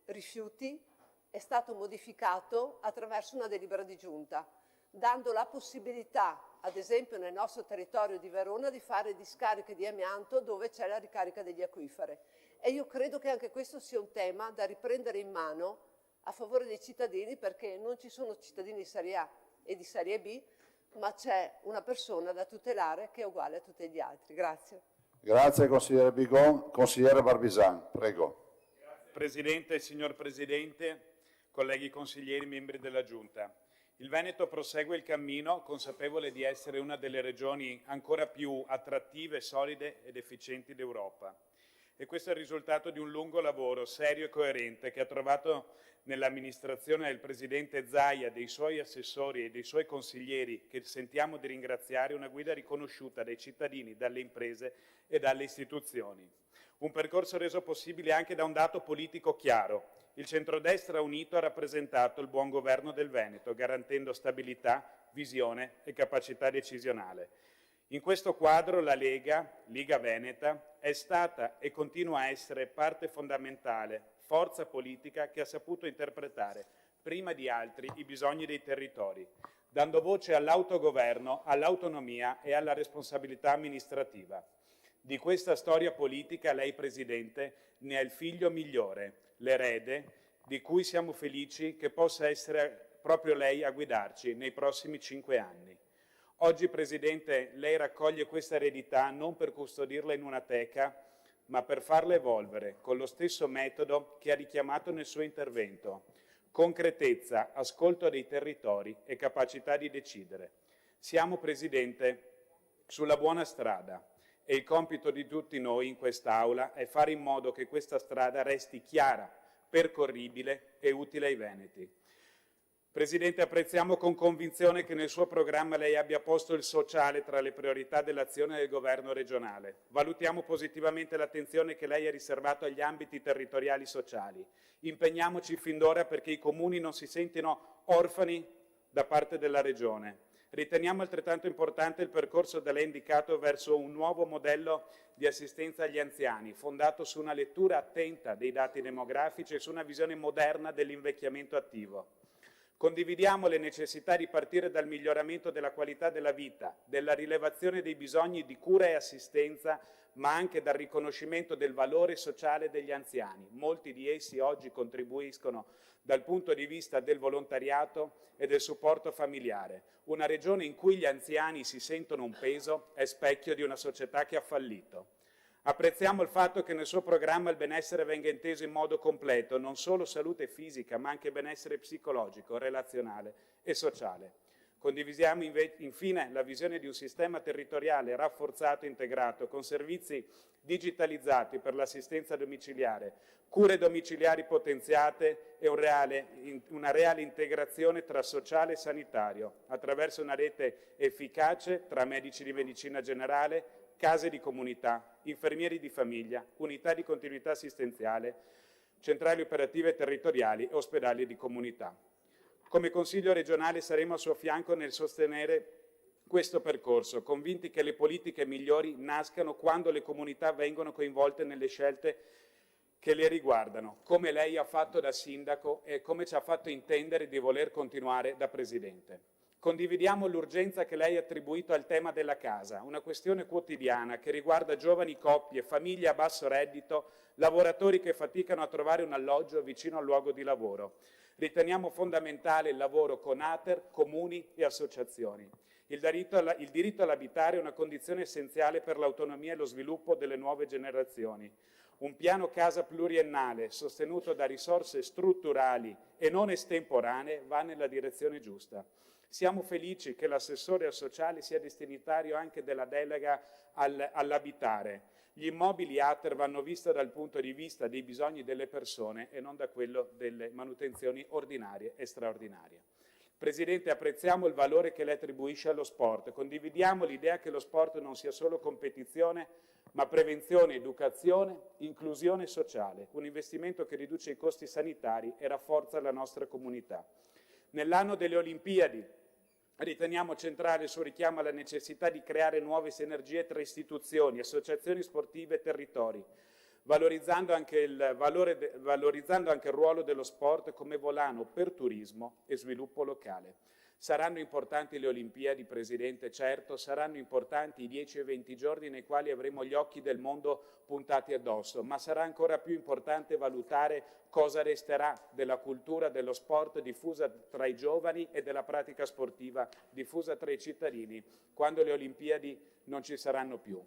rifiuti è stato modificato attraverso una delibera di giunta, dando la possibilità, ad esempio nel nostro territorio di Verona, di fare discariche di amianto dove c'è la ricarica degli acquiferi. E io credo che anche questo sia un tema da riprendere in mano a favore dei cittadini, perché non ci sono cittadini di serie A e di serie B, ma c'è una persona da tutelare che è uguale a tutti gli altri. Grazie. Grazie consigliere Bigon. Consigliere Barbisan, prego. Grazie Presidente e signor Presidente, colleghi consiglieri, membri della Giunta. Il Veneto prosegue il cammino consapevole di essere una delle regioni ancora più attrattive, solide ed efficienti d'Europa. E questo è il risultato di un lungo lavoro serio e coerente che ha trovato nell'amministrazione del Presidente Zaia, dei suoi assessori e dei suoi consiglieri, che sentiamo di ringraziare, una guida riconosciuta dai cittadini, dalle imprese e dalle istituzioni. Un percorso reso possibile anche da un dato politico chiaro. Il centrodestra unito ha rappresentato il buon governo del Veneto, garantendo stabilità, visione e capacità decisionale. In questo quadro la Lega, Liga Veneta, è stata e continua a essere parte fondamentale, forza politica che ha saputo interpretare, prima di altri, i bisogni dei territori, dando voce all'autogoverno, all'autonomia e alla responsabilità amministrativa. Di questa storia politica lei, Presidente, ne è il figlio migliore, l'erede, di cui siamo felici che possa essere proprio lei a guidarci nei prossimi 5 anni. Oggi, Presidente, lei raccoglie questa eredità non per custodirla in una teca, ma per farla evolvere con lo stesso metodo che ha richiamato nel suo intervento: concretezza, ascolto dei territori e capacità di decidere. Siamo, Presidente, sulla buona strada. E il compito di tutti noi in quest'Aula è fare in modo che questa strada resti chiara, percorribile e utile ai veneti. Presidente, apprezziamo con convinzione che nel suo programma lei abbia posto il sociale tra le priorità dell'azione del governo regionale. Valutiamo positivamente l'attenzione che lei ha riservato agli ambiti territoriali sociali. Impegniamoci fin d'ora perché i comuni non si sentino orfani da parte della Regione. Riteniamo altrettanto importante il percorso da lei indicato verso un nuovo modello di assistenza agli anziani, fondato su una lettura attenta dei dati demografici e su una visione moderna dell'invecchiamento attivo. Condividiamo le necessità di partire dal miglioramento della qualità della vita, della rilevazione dei bisogni di cura e assistenza, ma anche dal riconoscimento del valore sociale degli anziani. Molti di essi oggi contribuiscono dal punto di vista del volontariato e del supporto familiare. Una regione in cui gli anziani si sentono un peso è specchio di una società che ha fallito. Apprezziamo il fatto che nel suo programma il benessere venga inteso in modo completo, non solo salute fisica, ma anche benessere psicologico, relazionale e sociale. Condivisiamo infine la visione di un sistema territoriale rafforzato e integrato, con servizi digitalizzati per l'assistenza domiciliare, cure domiciliari potenziate e una reale integrazione tra sociale e sanitario, attraverso una rete efficace tra medici di medicina generale, case di comunità, infermieri di famiglia, unità di continuità assistenziale, centrali operative territoriali e ospedali di comunità. Come Consiglio regionale saremo a suo fianco nel sostenere questo percorso, convinti che le politiche migliori nascano quando le comunità vengono coinvolte nelle scelte che le riguardano, come lei ha fatto da sindaco e come ci ha fatto intendere di voler continuare da Presidente. Condividiamo l'urgenza che lei ha attribuito al tema della casa, una questione quotidiana che riguarda giovani coppie, famiglie a basso reddito, lavoratori che faticano a trovare un alloggio vicino al luogo di lavoro. Riteniamo fondamentale il lavoro con ATER, comuni e associazioni. Il diritto all'abitare è una condizione essenziale per l'autonomia e lo sviluppo delle nuove generazioni. Un piano casa pluriennale sostenuto da risorse strutturali e non estemporanee va nella direzione giusta. Siamo felici che l'assessore al sociale sia destinatario anche della delega all'abitare. Gli immobili ATER vanno visti dal punto di vista dei bisogni delle persone e non da quello delle manutenzioni ordinarie e straordinarie. Presidente, apprezziamo il valore che lei attribuisce allo sport. Condividiamo l'idea che lo sport non sia solo competizione, ma prevenzione, educazione, inclusione sociale, un investimento che riduce i costi sanitari e rafforza la nostra comunità. Nell'anno delle Olimpiadi riteniamo centrale il suo richiamo alla necessità di creare nuove sinergie tra istituzioni, associazioni sportive e territori, valorizzando anche il ruolo dello sport come volano per turismo e sviluppo locale. Saranno importanti le Olimpiadi, Presidente, certo, saranno importanti i 10 e 20 giorni nei quali avremo gli occhi del mondo puntati addosso, ma sarà ancora più importante valutare cosa resterà della cultura dello sport diffusa tra i giovani e della pratica sportiva diffusa tra i cittadini quando le Olimpiadi non ci saranno più.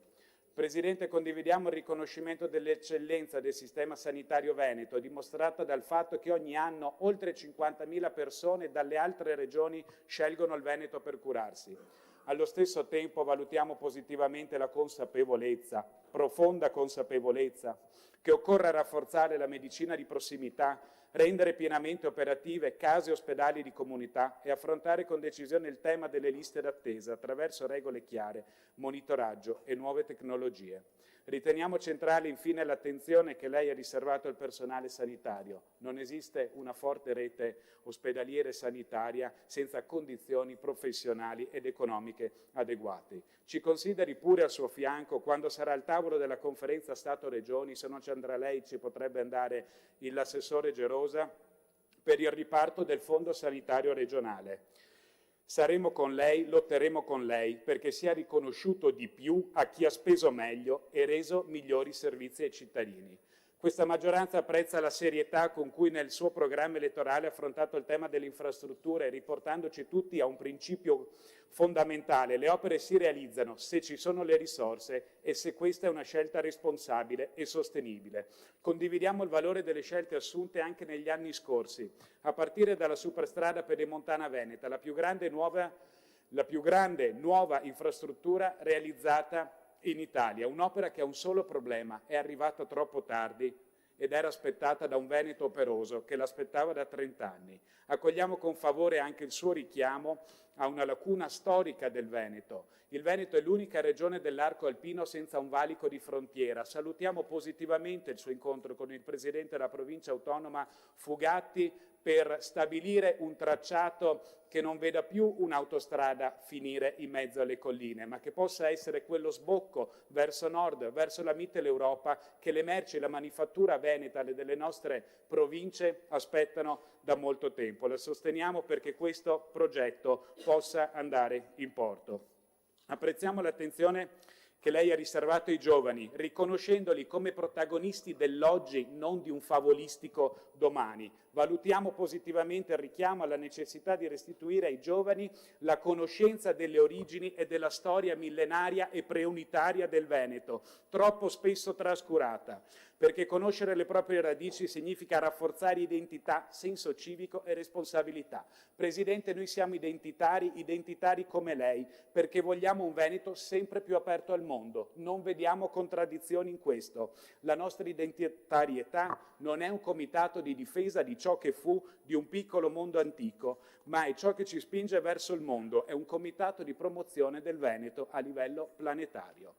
Presidente, condividiamo il riconoscimento dell'eccellenza del sistema sanitario veneto, dimostrata dal fatto che ogni anno oltre 50.000 persone dalle altre regioni scelgono il Veneto per curarsi. Allo stesso tempo valutiamo positivamente la consapevolezza, profonda consapevolezza, che occorre rafforzare la medicina di prossimità, rendere pienamente operative case e ospedali di comunità e affrontare con decisione il tema delle liste d'attesa attraverso regole chiare, monitoraggio e nuove tecnologie. Riteniamo centrale infine l'attenzione che lei ha riservato al personale sanitario. Non esiste una forte rete ospedaliera e sanitaria senza condizioni professionali ed economiche adeguate. Ci consideri pure al suo fianco quando sarà al tavolo della conferenza Stato-Regioni, se non ci andrà lei ci potrebbe andare l'assessore Gerosa, per il riparto del Fondo Sanitario Regionale. Saremo con lei, lotteremo con lei perché sia riconosciuto di più a chi ha speso meglio e reso migliori servizi ai cittadini. Questa maggioranza apprezza la serietà con cui nel suo programma elettorale ha affrontato il tema delle infrastrutture, riportandoci tutti a un principio fondamentale. Le opere si realizzano se ci sono le risorse e se questa è una scelta responsabile e sostenibile. Condividiamo il valore delle scelte assunte anche negli anni scorsi, a partire dalla superstrada Pedemontana Veneta, la più grande nuova infrastruttura realizzata in Italia, un'opera che ha un solo problema: è arrivata troppo tardi ed era aspettata da un Veneto operoso che l'aspettava da 30 anni. Accogliamo con favore anche il suo richiamo a una lacuna storica del Veneto. Il Veneto è l'unica regione dell'arco alpino senza un valico di frontiera. Salutiamo positivamente il suo incontro con il Presidente della Provincia Autonoma Fugatti per stabilire un tracciato che non veda più un'autostrada finire in mezzo alle colline, ma che possa essere quello sbocco verso nord, verso la Mitteleuropa, che le merci e la manifattura veneta delle nostre province aspettano da molto tempo. La sosteniamo perché questo progetto possa andare in porto. Apprezziamo l'attenzione che lei ha riservato ai giovani, riconoscendoli come protagonisti dell'oggi, non di un favolistico domani. Valutiamo positivamente il richiamo alla necessità di restituire ai giovani la conoscenza delle origini e della storia millenaria e preunitaria del Veneto, troppo spesso trascurata, perché conoscere le proprie radici significa rafforzare identità, senso civico e responsabilità. Presidente, noi siamo identitari come lei, perché vogliamo un Veneto sempre più aperto al mondo. Non vediamo contraddizioni in questo. La nostra identitarietà non è un comitato di difesa di ciò che fu, di un piccolo mondo antico, ma è ciò che ci spinge verso il mondo. È un comitato di promozione del Veneto a livello planetario.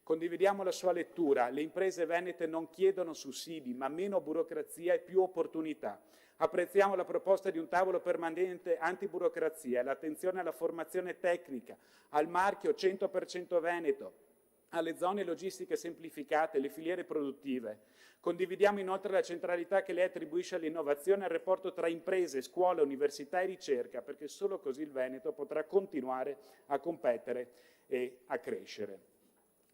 Condividiamo la sua lettura. Le imprese venete non chiedono sussidi, ma meno burocrazia e più opportunità. Apprezziamo la proposta di un tavolo permanente antiburocrazia e l'attenzione alla formazione tecnica, al marchio 100% Veneto, alle zone logistiche semplificate, le filiere produttive. Condividiamo inoltre la centralità che lei attribuisce all'innovazione e al rapporto tra imprese, scuola, università e ricerca, perché solo così il Veneto potrà continuare a competere e a crescere.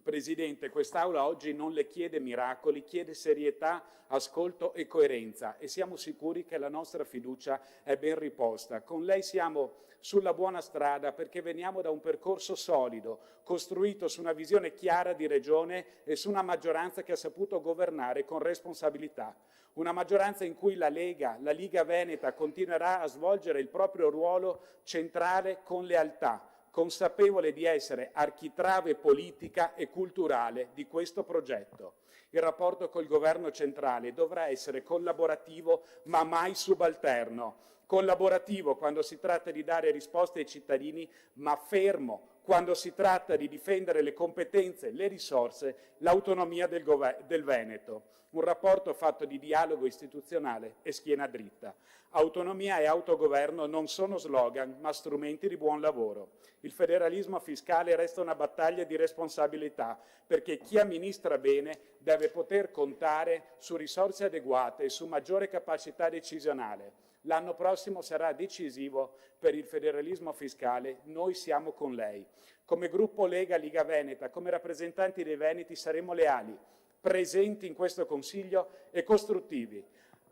Presidente, quest'Aula oggi non le chiede miracoli, chiede serietà, ascolto e coerenza e siamo sicuri che la nostra fiducia è ben riposta. Con lei siamo sulla buona strada perché veniamo da un percorso solido, costruito su una visione chiara di regione e su una maggioranza che ha saputo governare con responsabilità. Una maggioranza in cui la Liga Veneta continuerà a svolgere il proprio ruolo centrale con lealtà, consapevole di essere architrave politica e culturale di questo progetto. Il rapporto col governo centrale dovrà essere collaborativo ma mai subalterno. Collaborativo quando si tratta di dare risposte ai cittadini, ma fermo quando si tratta di difendere le competenze, le risorse, l'autonomia del Veneto. Un rapporto fatto di dialogo istituzionale e schiena dritta. Autonomia e autogoverno non sono slogan, ma strumenti di buon lavoro. Il federalismo fiscale resta una battaglia di responsabilità, perché chi amministra bene deve poter contare su risorse adeguate e su maggiore capacità decisionale. L'anno prossimo sarà decisivo per il federalismo fiscale, noi siamo con lei. Come gruppo Liga Veneta, come rappresentanti dei Veneti saremo leali, presenti in questo Consiglio e costruttivi,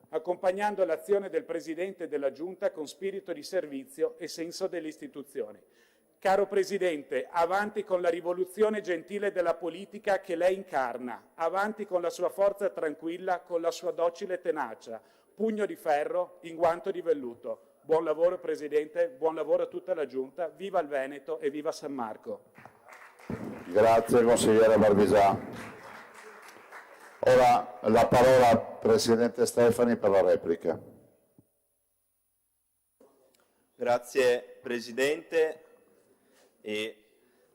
accompagnando l'azione del Presidente e della Giunta con spirito di servizio e senso delle istituzioni. Caro Presidente, avanti con la rivoluzione gentile della politica che lei incarna, avanti con la sua forza tranquilla, con la sua docile tenacia, pugno di ferro in guanto di velluto. Buon lavoro Presidente, buon lavoro a tutta la Giunta, viva il Veneto e viva San Marco. Grazie consigliere Barbisà. Ora la parola al Presidente Stefani per la replica. Grazie Presidente e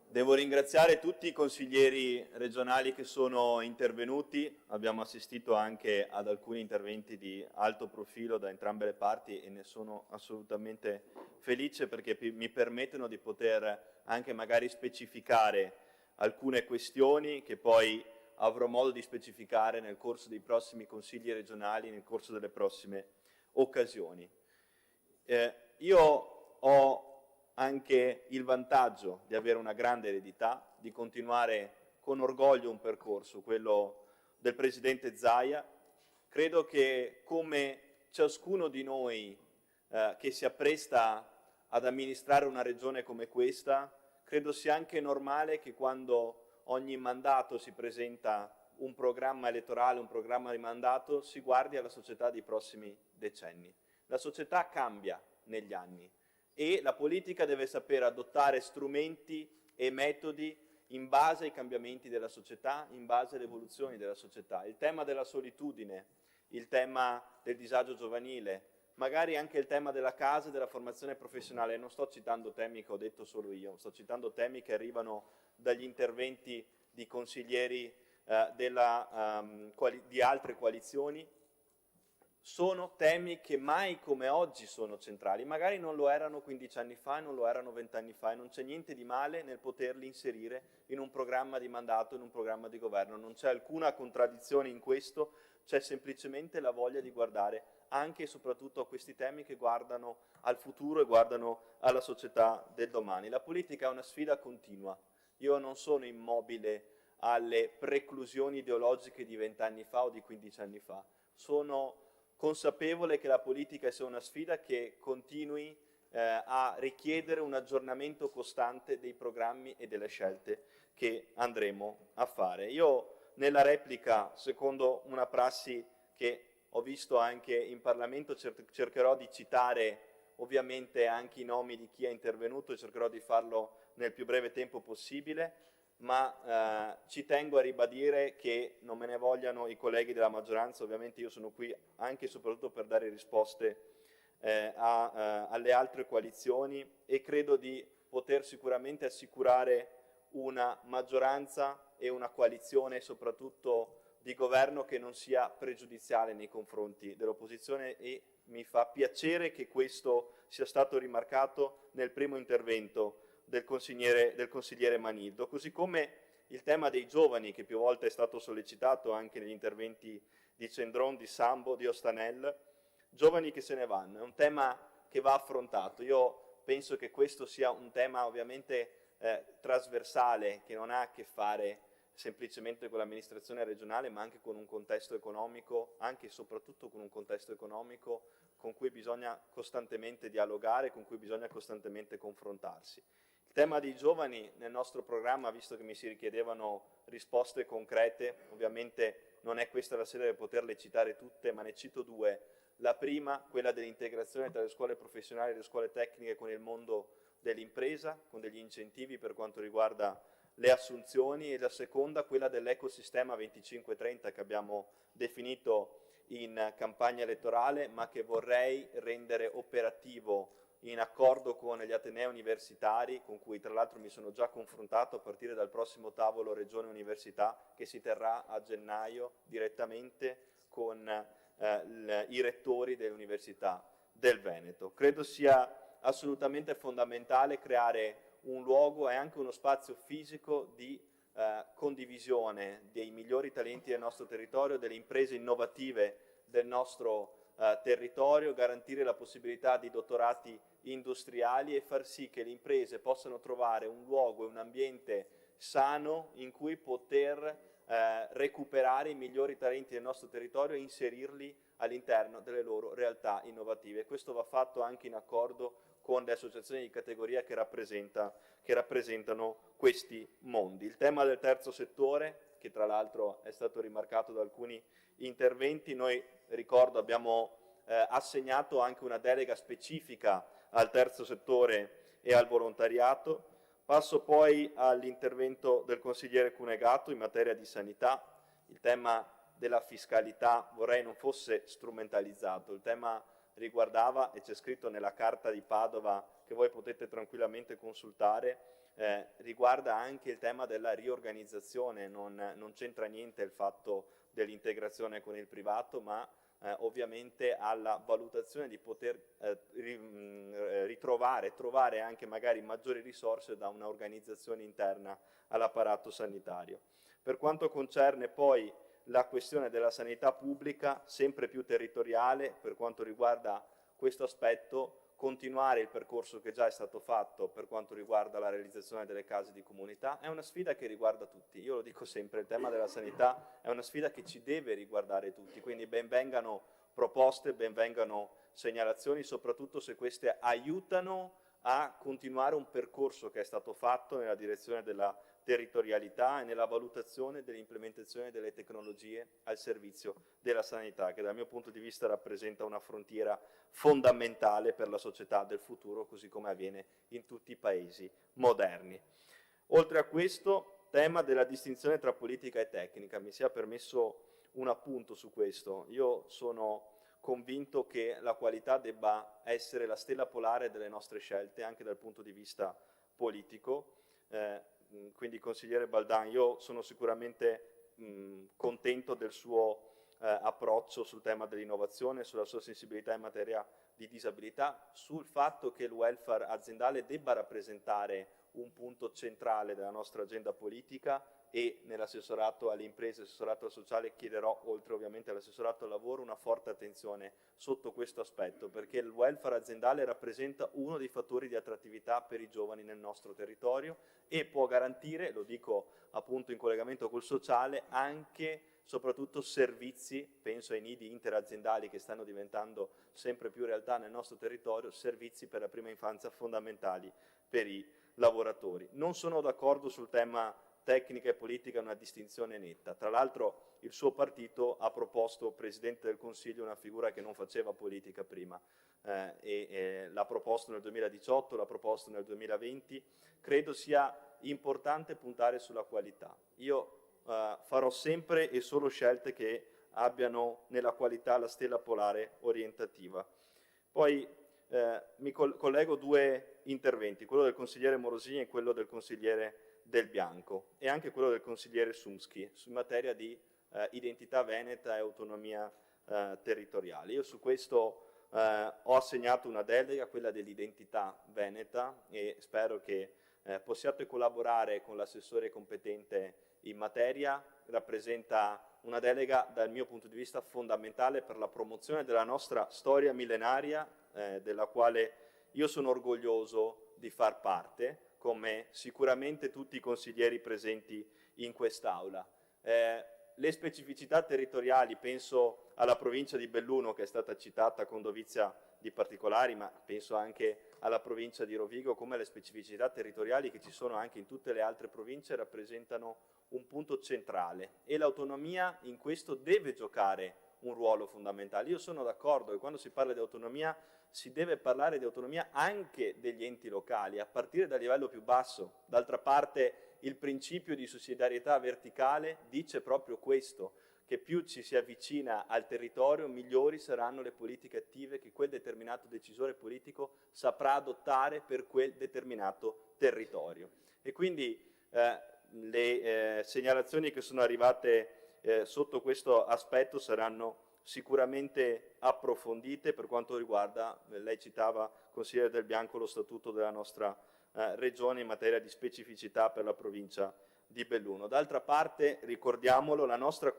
devo ringraziare tutti i consiglieri regionali che sono intervenuti. Abbiamo assistito anche ad alcuni interventi di alto profilo da entrambe le parti e ne sono assolutamente felice perché mi permettono di poter anche magari specificare alcune questioni che poi avrò modo di specificare nel corso dei prossimi consigli regionali, nel corso delle prossime occasioni. Io ho anche il vantaggio di avere una grande eredità, di continuare con orgoglio un percorso, quello del Presidente Zaia. Credo che come ciascuno di noi che si appresta ad amministrare una regione come questa, credo sia anche normale che quando ogni mandato si presenta un programma elettorale, un programma di mandato, si guardi alla società dei prossimi decenni. La società cambia negli anni e la politica deve sapere adottare strumenti e metodi in base ai cambiamenti della società, in base alle evoluzioni della società. Il tema della solitudine, il tema del disagio giovanile, magari anche il tema della casa e della formazione professionale. Non sto citando temi che ho detto solo io, sto citando temi che arrivano dagli interventi di consiglieri di altre coalizioni. Sono temi che mai come oggi sono centrali, magari non lo erano 15 anni fa, non lo erano 20 anni fa e non c'è niente di male nel poterli inserire in un programma di mandato, in un programma di governo, non c'è alcuna contraddizione in questo, c'è semplicemente la voglia di guardare anche e soprattutto a questi temi che guardano al futuro e guardano alla società del domani. La politica è una sfida continua, io non sono immobile alle preclusioni ideologiche di 20 anni fa o di 15 anni fa, sono consapevole che la politica sia una sfida che continui a richiedere un aggiornamento costante dei programmi e delle scelte che andremo a fare. Io nella replica, secondo una prassi che ho visto anche in Parlamento, cercherò di citare ovviamente anche i nomi di chi è intervenuto e cercherò di farlo nel più breve tempo possibile, ma ci tengo a ribadire che non me ne vogliano i colleghi della maggioranza, ovviamente io sono qui anche e soprattutto per dare risposte alle altre coalizioni e credo di poter sicuramente assicurare una maggioranza e una coalizione soprattutto di governo che non sia pregiudiziale nei confronti dell'opposizione e mi fa piacere che questo sia stato rimarcato nel primo intervento del consigliere Manildo, così come il tema dei giovani che più volte è stato sollecitato anche negli interventi di Cendron, di Sambo, di Ostanel, giovani che se ne vanno, è un tema che va affrontato. Io penso che questo sia un tema ovviamente trasversale, che non ha a che fare semplicemente con l'amministrazione regionale, ma anche con un contesto economico, anche e soprattutto con un contesto economico con cui bisogna costantemente dialogare, con cui bisogna costantemente confrontarsi. Il tema dei giovani nel nostro programma, visto che mi si richiedevano risposte concrete, ovviamente non è questa la sede per poterle citare tutte, ma ne cito due. La prima, quella dell'integrazione tra le scuole professionali e le scuole tecniche con il mondo dell'impresa, con degli incentivi per quanto riguarda le assunzioni, e la seconda, quella dell'ecosistema 2530 che abbiamo definito in campagna elettorale, ma che vorrei rendere operativo in accordo con gli atenei universitari, con cui tra l'altro mi sono già confrontato a partire dal prossimo tavolo Regione Università che si terrà a gennaio direttamente con i rettori delle università del Veneto. Credo sia assolutamente fondamentale creare un luogo e anche uno spazio fisico di condivisione dei migliori talenti del nostro territorio, delle imprese innovative del nostro territorio, garantire la possibilità di dottorati industriali e far sì che le imprese possano trovare un luogo e un ambiente sano in cui poter recuperare i migliori talenti del nostro territorio e inserirli all'interno delle loro realtà innovative. Questo va fatto anche in accordo con le associazioni di categoria che rappresentano questi mondi. Il tema del terzo settore, che tra l'altro è stato rimarcato da alcuni interventi, noi ricordo abbiamo assegnato anche una delega specifica al terzo settore e al volontariato. Passo poi all'intervento del consigliere Cunegato in materia di sanità. Il tema della fiscalità vorrei non fosse strumentalizzato, il tema riguardava, e c'è scritto nella Carta di Padova che voi potete tranquillamente consultare, riguarda anche il tema della riorganizzazione, non c'entra niente il fatto dell'integrazione con il privato, ma ovviamente alla valutazione di poter trovare anche magari maggiori risorse da un'organizzazione interna all'apparato sanitario. Per quanto concerne poi la questione della sanità pubblica, sempre più territoriale, per quanto riguarda questo aspetto, continuare il percorso che già è stato fatto per quanto riguarda la realizzazione delle case di comunità, è una sfida che riguarda tutti. Io lo dico sempre, il tema della sanità è una sfida che ci deve riguardare tutti, quindi ben vengano proposte, ben vengano segnalazioni, soprattutto se queste aiutano a continuare un percorso che è stato fatto nella direzione della territorialità e nella valutazione dell'implementazione delle tecnologie al servizio della sanità, che dal mio punto di vista rappresenta una frontiera fondamentale per la società del futuro, così come avviene in tutti i paesi moderni. Oltre a questo, tema della distinzione tra politica e tecnica, mi sia permesso un appunto su questo. Io sono convinto che la qualità debba essere la stella polare delle nostre scelte, anche dal punto di vista politico. Quindi consigliere Baldan, io sono sicuramente contento del suo approccio sul tema dell'innovazione, sulla sua sensibilità in materia di disabilità, sul fatto che il welfare aziendale debba rappresentare un punto centrale della nostra agenda politica, e nell'assessorato alle imprese, assessorato sociale, chiederò, oltre ovviamente all'assessorato al lavoro, una forte attenzione sotto questo aspetto, perché il welfare aziendale rappresenta uno dei fattori di attrattività per i giovani nel nostro territorio e può garantire, lo dico appunto in collegamento col sociale, anche soprattutto servizi, penso ai nidi interaziendali che stanno diventando sempre più realtà nel nostro territorio, servizi per la prima infanzia fondamentali per i lavoratori. Non sono d'accordo sul tema tecnica e politica, una distinzione netta. Tra l'altro il suo partito ha proposto Presidente del Consiglio una figura che non faceva politica prima, l'ha proposto nel 2018, l'ha proposto nel 2020. Credo sia importante puntare sulla qualità. Io farò sempre e solo scelte che abbiano nella qualità la stella polare orientativa. Poi mi collego due interventi, quello del consigliere Morosini e quello del consigliere Del Bianco, e anche quello del consigliere Sumschi, su materia di identità veneta e autonomia territoriale. Io su questo ho assegnato una delega, quella dell'identità veneta, e spero che possiate collaborare con l'assessore competente in materia. Rappresenta una delega dal mio punto di vista fondamentale per la promozione della nostra storia millenaria, della quale io sono orgoglioso di far parte, come sicuramente tutti i consiglieri presenti in quest'Aula. Le specificità territoriali, penso alla provincia di Belluno che è stata citata con dovizia di particolari, ma penso anche alla provincia di Rovigo, come le specificità territoriali che ci sono anche in tutte le altre province, rappresentano un punto centrale e l'autonomia in questo deve giocare un ruolo fondamentale. Io sono d'accordo che quando si parla di autonomia si deve parlare di autonomia anche degli enti locali, a partire dal livello più basso. D'altra parte il principio di sussidiarietà verticale dice proprio questo, che più ci si avvicina al territorio, migliori saranno le politiche attive che quel determinato decisore politico saprà adottare per quel determinato territorio. E quindi le segnalazioni che sono arrivate sotto questo aspetto saranno sicuramente approfondite. Per quanto riguarda, lei citava, consigliere Del Bianco, lo statuto della nostra regione in materia di specificità per la provincia di Belluno. D'altra parte, ricordiamolo, la nostra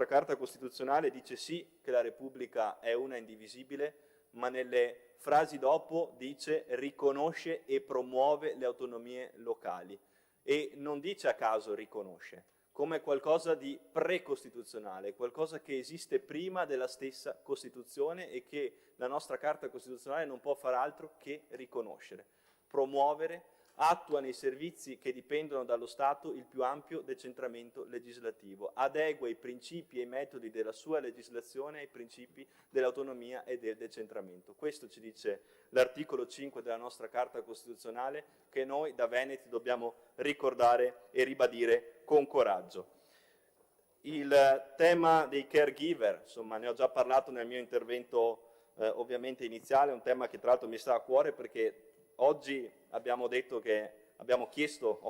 Carta Costituzionale dice sì che la Repubblica è una indivisibile, ma nelle frasi dopo dice riconosce e promuove le autonomie locali, e non dice a caso riconosce. come qualcosa di precostituzionale, qualcosa che esiste prima della stessa Costituzione e che la nostra Carta Costituzionale non può far altro che riconoscere, promuovere, attua nei servizi che dipendono dallo Stato il più ampio decentramento legislativo, adegua i principi e i metodi della sua legislazione ai principi dell'autonomia e del decentramento. Questo ci dice l'articolo 5 della nostra Carta Costituzionale, che noi da Veneti dobbiamo ricordare e ribadire con coraggio. Il tema dei caregiver, insomma, ne ho già parlato nel mio intervento ovviamente iniziale, è un tema che tra l'altro mi sta a cuore perché oggi abbiamo detto che ho chiesto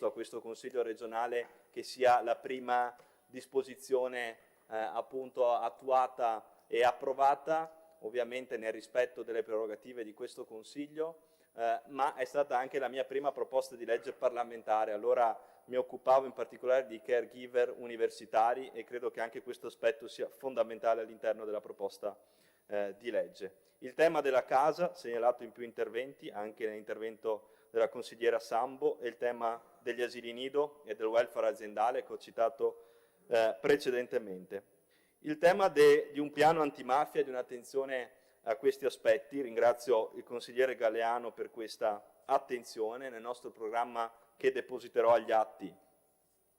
a questo Consiglio regionale che sia la prima disposizione appunto attuata e approvata, ovviamente nel rispetto delle prerogative di questo Consiglio, ma è stata anche la mia prima proposta di legge parlamentare. Allora mi occupavo in particolare di caregiver universitari e credo che anche questo aspetto sia fondamentale all'interno della proposta di legge. Il tema della casa, segnalato in più interventi, anche nell'intervento della consigliera Sambo, e il tema degli asili nido e del welfare aziendale che ho citato precedentemente. Il tema di un piano antimafia e di un'attenzione a questi aspetti, ringrazio il consigliere Galeano per questa attenzione. Nel nostro programma che depositerò agli atti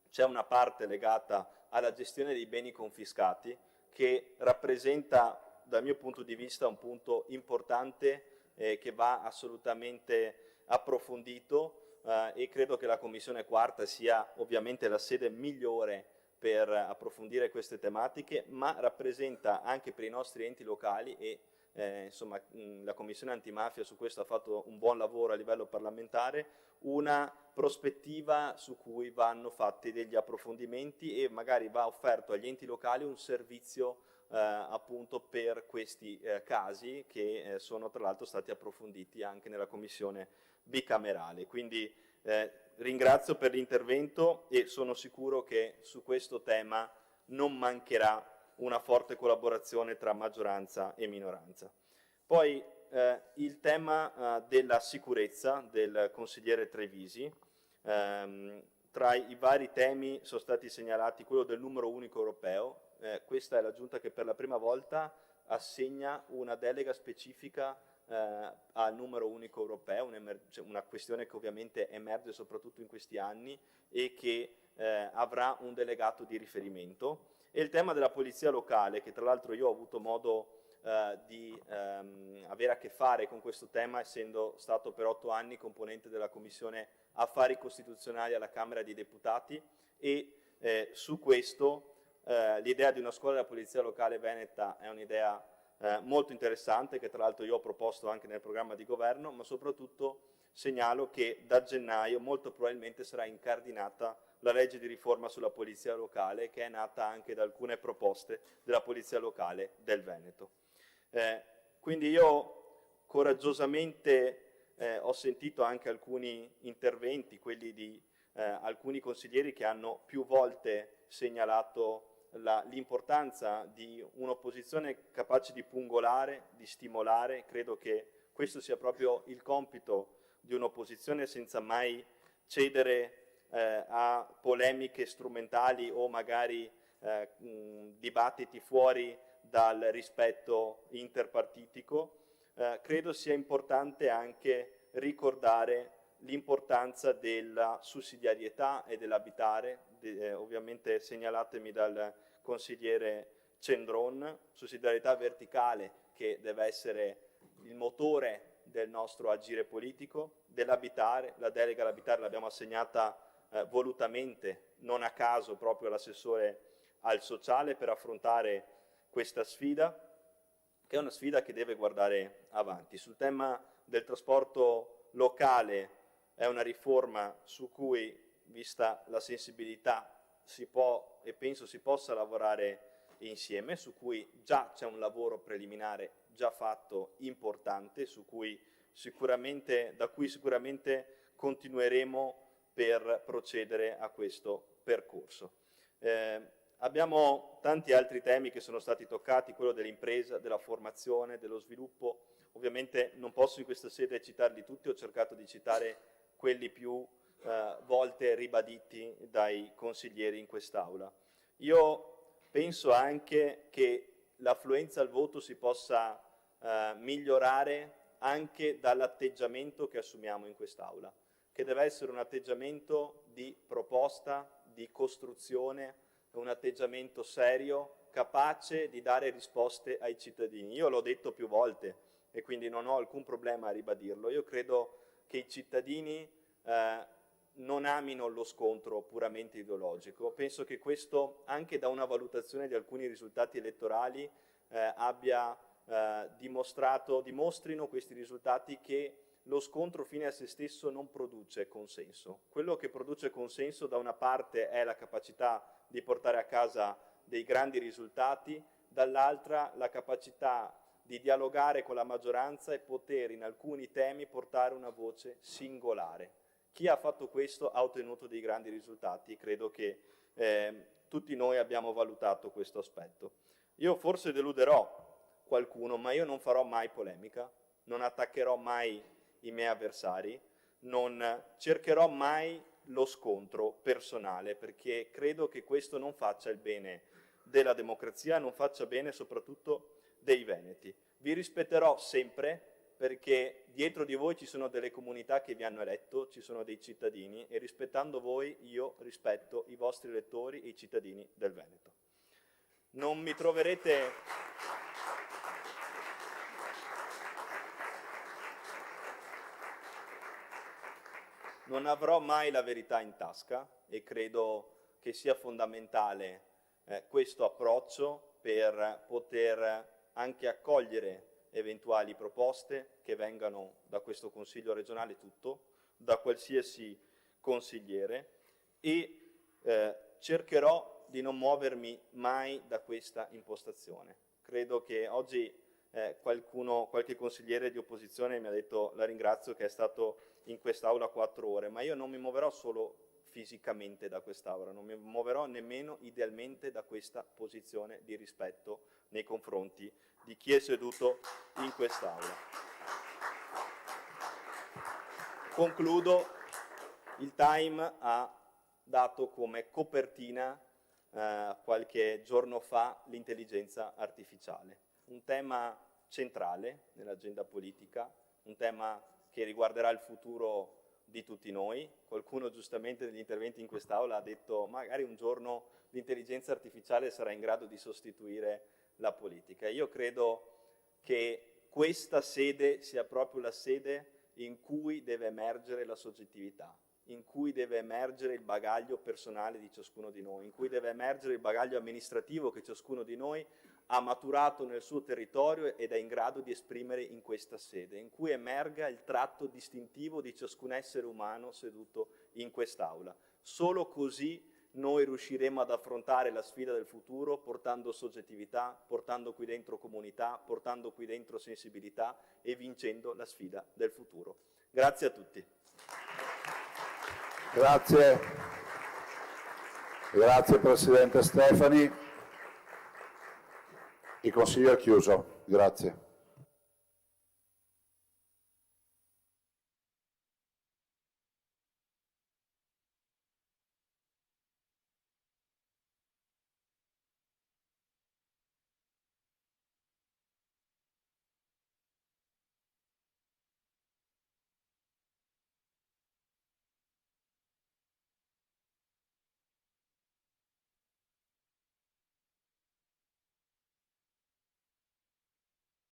c'è una parte legata alla gestione dei beni confiscati che rappresenta dal mio punto di vista un punto importante che va assolutamente approfondito e credo che la Commissione Quarta sia ovviamente la sede migliore per approfondire queste tematiche, ma rappresenta anche per i nostri enti locali e insomma la Commissione Antimafia su questo ha fatto un buon lavoro a livello parlamentare, una prospettiva su cui vanno fatti degli approfondimenti e magari va offerto agli enti locali un servizio appunto per questi casi che sono tra l'altro stati approfonditi anche nella commissione bicamerale. Quindi ringrazio per l'intervento e sono sicuro che su questo tema non mancherà una forte collaborazione tra maggioranza e minoranza. Poi il tema della sicurezza del consigliere Trevisi. Tra i vari temi sono stati segnalati quello del numero unico europeo. Questa è la Giunta che per la prima volta assegna una delega specifica al numero unico europeo, una questione che ovviamente emerge soprattutto in questi anni e che avrà un delegato di riferimento. E il tema della polizia locale, che tra l'altro io ho avuto modo di avere a che fare con questo tema, essendo stato per 8 anni componente della Commissione Affari Costituzionali alla Camera dei Deputati, e su questo l'idea di una scuola della polizia locale veneta è un'idea molto interessante che tra l'altro io ho proposto anche nel programma di governo, ma soprattutto segnalo che da gennaio molto probabilmente sarà incardinata la legge di riforma sulla polizia locale, che è nata anche da alcune proposte della polizia locale del Veneto. Quindi io coraggiosamente ho sentito anche alcuni interventi, quelli di alcuni consiglieri che hanno più volte segnalato l'importanza di un'opposizione capace di pungolare, di stimolare. Credo che questo sia proprio il compito di un'opposizione, senza mai cedere a polemiche strumentali o magari dibattiti fuori dal rispetto interpartitico. Credo sia importante anche ricordare l'importanza della sussidiarietà e dell'abitare, ovviamente segnalatemi dal consigliere Cendron, sussidiarietà verticale che deve essere il motore del nostro agire politico, dell'abitare. La delega all'abitare l'abbiamo assegnata volutamente, non a caso, proprio all'assessore al sociale per affrontare questa sfida, che è una sfida che deve guardare avanti. Sul tema del trasporto locale è una riforma su cui, vista la sensibilità, si può e penso si possa lavorare insieme, su cui già c'è un lavoro preliminare già fatto importante, da cui sicuramente continueremo per procedere a questo percorso. Abbiamo tanti altri temi che sono stati toccati, quello dell'impresa, della formazione, dello sviluppo. Ovviamente non posso in questa sede citarli tutti, ho cercato di citare quelli più volte ribaditi dai consiglieri in quest'Aula. Io penso anche che l'affluenza al voto si possa migliorare anche dall'atteggiamento che assumiamo in quest'Aula, che deve essere un atteggiamento di proposta, di costruzione, un atteggiamento serio, capace di dare risposte ai cittadini. Io l'ho detto più volte e quindi non ho alcun problema a ribadirlo. Io credo che i cittadini non amino lo scontro puramente ideologico. Penso che questo, anche da una valutazione di alcuni risultati elettorali, dimostrino questi risultati che lo scontro fine a se stesso non produce consenso. Quello che produce consenso da una parte è la capacità di portare a casa dei grandi risultati, dall'altra la capacità di dialogare con la maggioranza e poter in alcuni temi portare una voce singolare. Chi ha fatto questo ha ottenuto dei grandi risultati, credo che tutti noi abbiamo valutato questo aspetto. Io forse deluderò qualcuno, ma io non farò mai polemica, non attaccherò mai i miei avversari, non cercherò mai lo scontro personale, perché credo che questo non faccia il bene della democrazia, non faccia bene soprattutto dei veneti. Vi rispetterò sempre, perché dietro di voi ci sono delle comunità che vi hanno eletto, ci sono dei cittadini, e rispettando voi io rispetto i vostri elettori e i cittadini del Veneto. Non mi troverete... Non avrò mai la verità in tasca e credo che sia fondamentale questo approccio per poter anche accogliere eventuali proposte che vengano da questo Consiglio regionale tutto, da qualsiasi consigliere, e cercherò di non muovermi mai da questa impostazione. Credo che oggi qualche consigliere di opposizione mi ha detto la ringrazio che è stato in quest'Aula 4 ore, ma io non mi muoverò solo fisicamente da quest'Aula, non mi muoverò nemmeno idealmente da questa posizione di rispetto nei confronti di chi è seduto in quest'Aula. Concludo, il Time ha dato come copertina qualche giorno fa l'intelligenza artificiale, un tema centrale nell'agenda politica, un tema che riguarderà il futuro di tutti noi. Qualcuno giustamente negli interventi in quest'Aula ha detto magari un giorno l'intelligenza artificiale sarà in grado di sostituire la politica. Io credo che questa sede sia proprio la sede in cui deve emergere la soggettività, in cui deve emergere il bagaglio personale di ciascuno di noi, in cui deve emergere il bagaglio amministrativo che ciascuno di noi ha maturato nel suo territorio ed è in grado di esprimere in questa sede, in cui emerga il tratto distintivo di ciascun essere umano seduto in quest'Aula. Solo così noi riusciremo ad affrontare la sfida del futuro portando soggettività, portando qui dentro comunità, portando qui dentro sensibilità e vincendo la sfida del futuro. Grazie a tutti. Grazie. Grazie Presidente Stefani. Il Consiglio è chiuso. Grazie.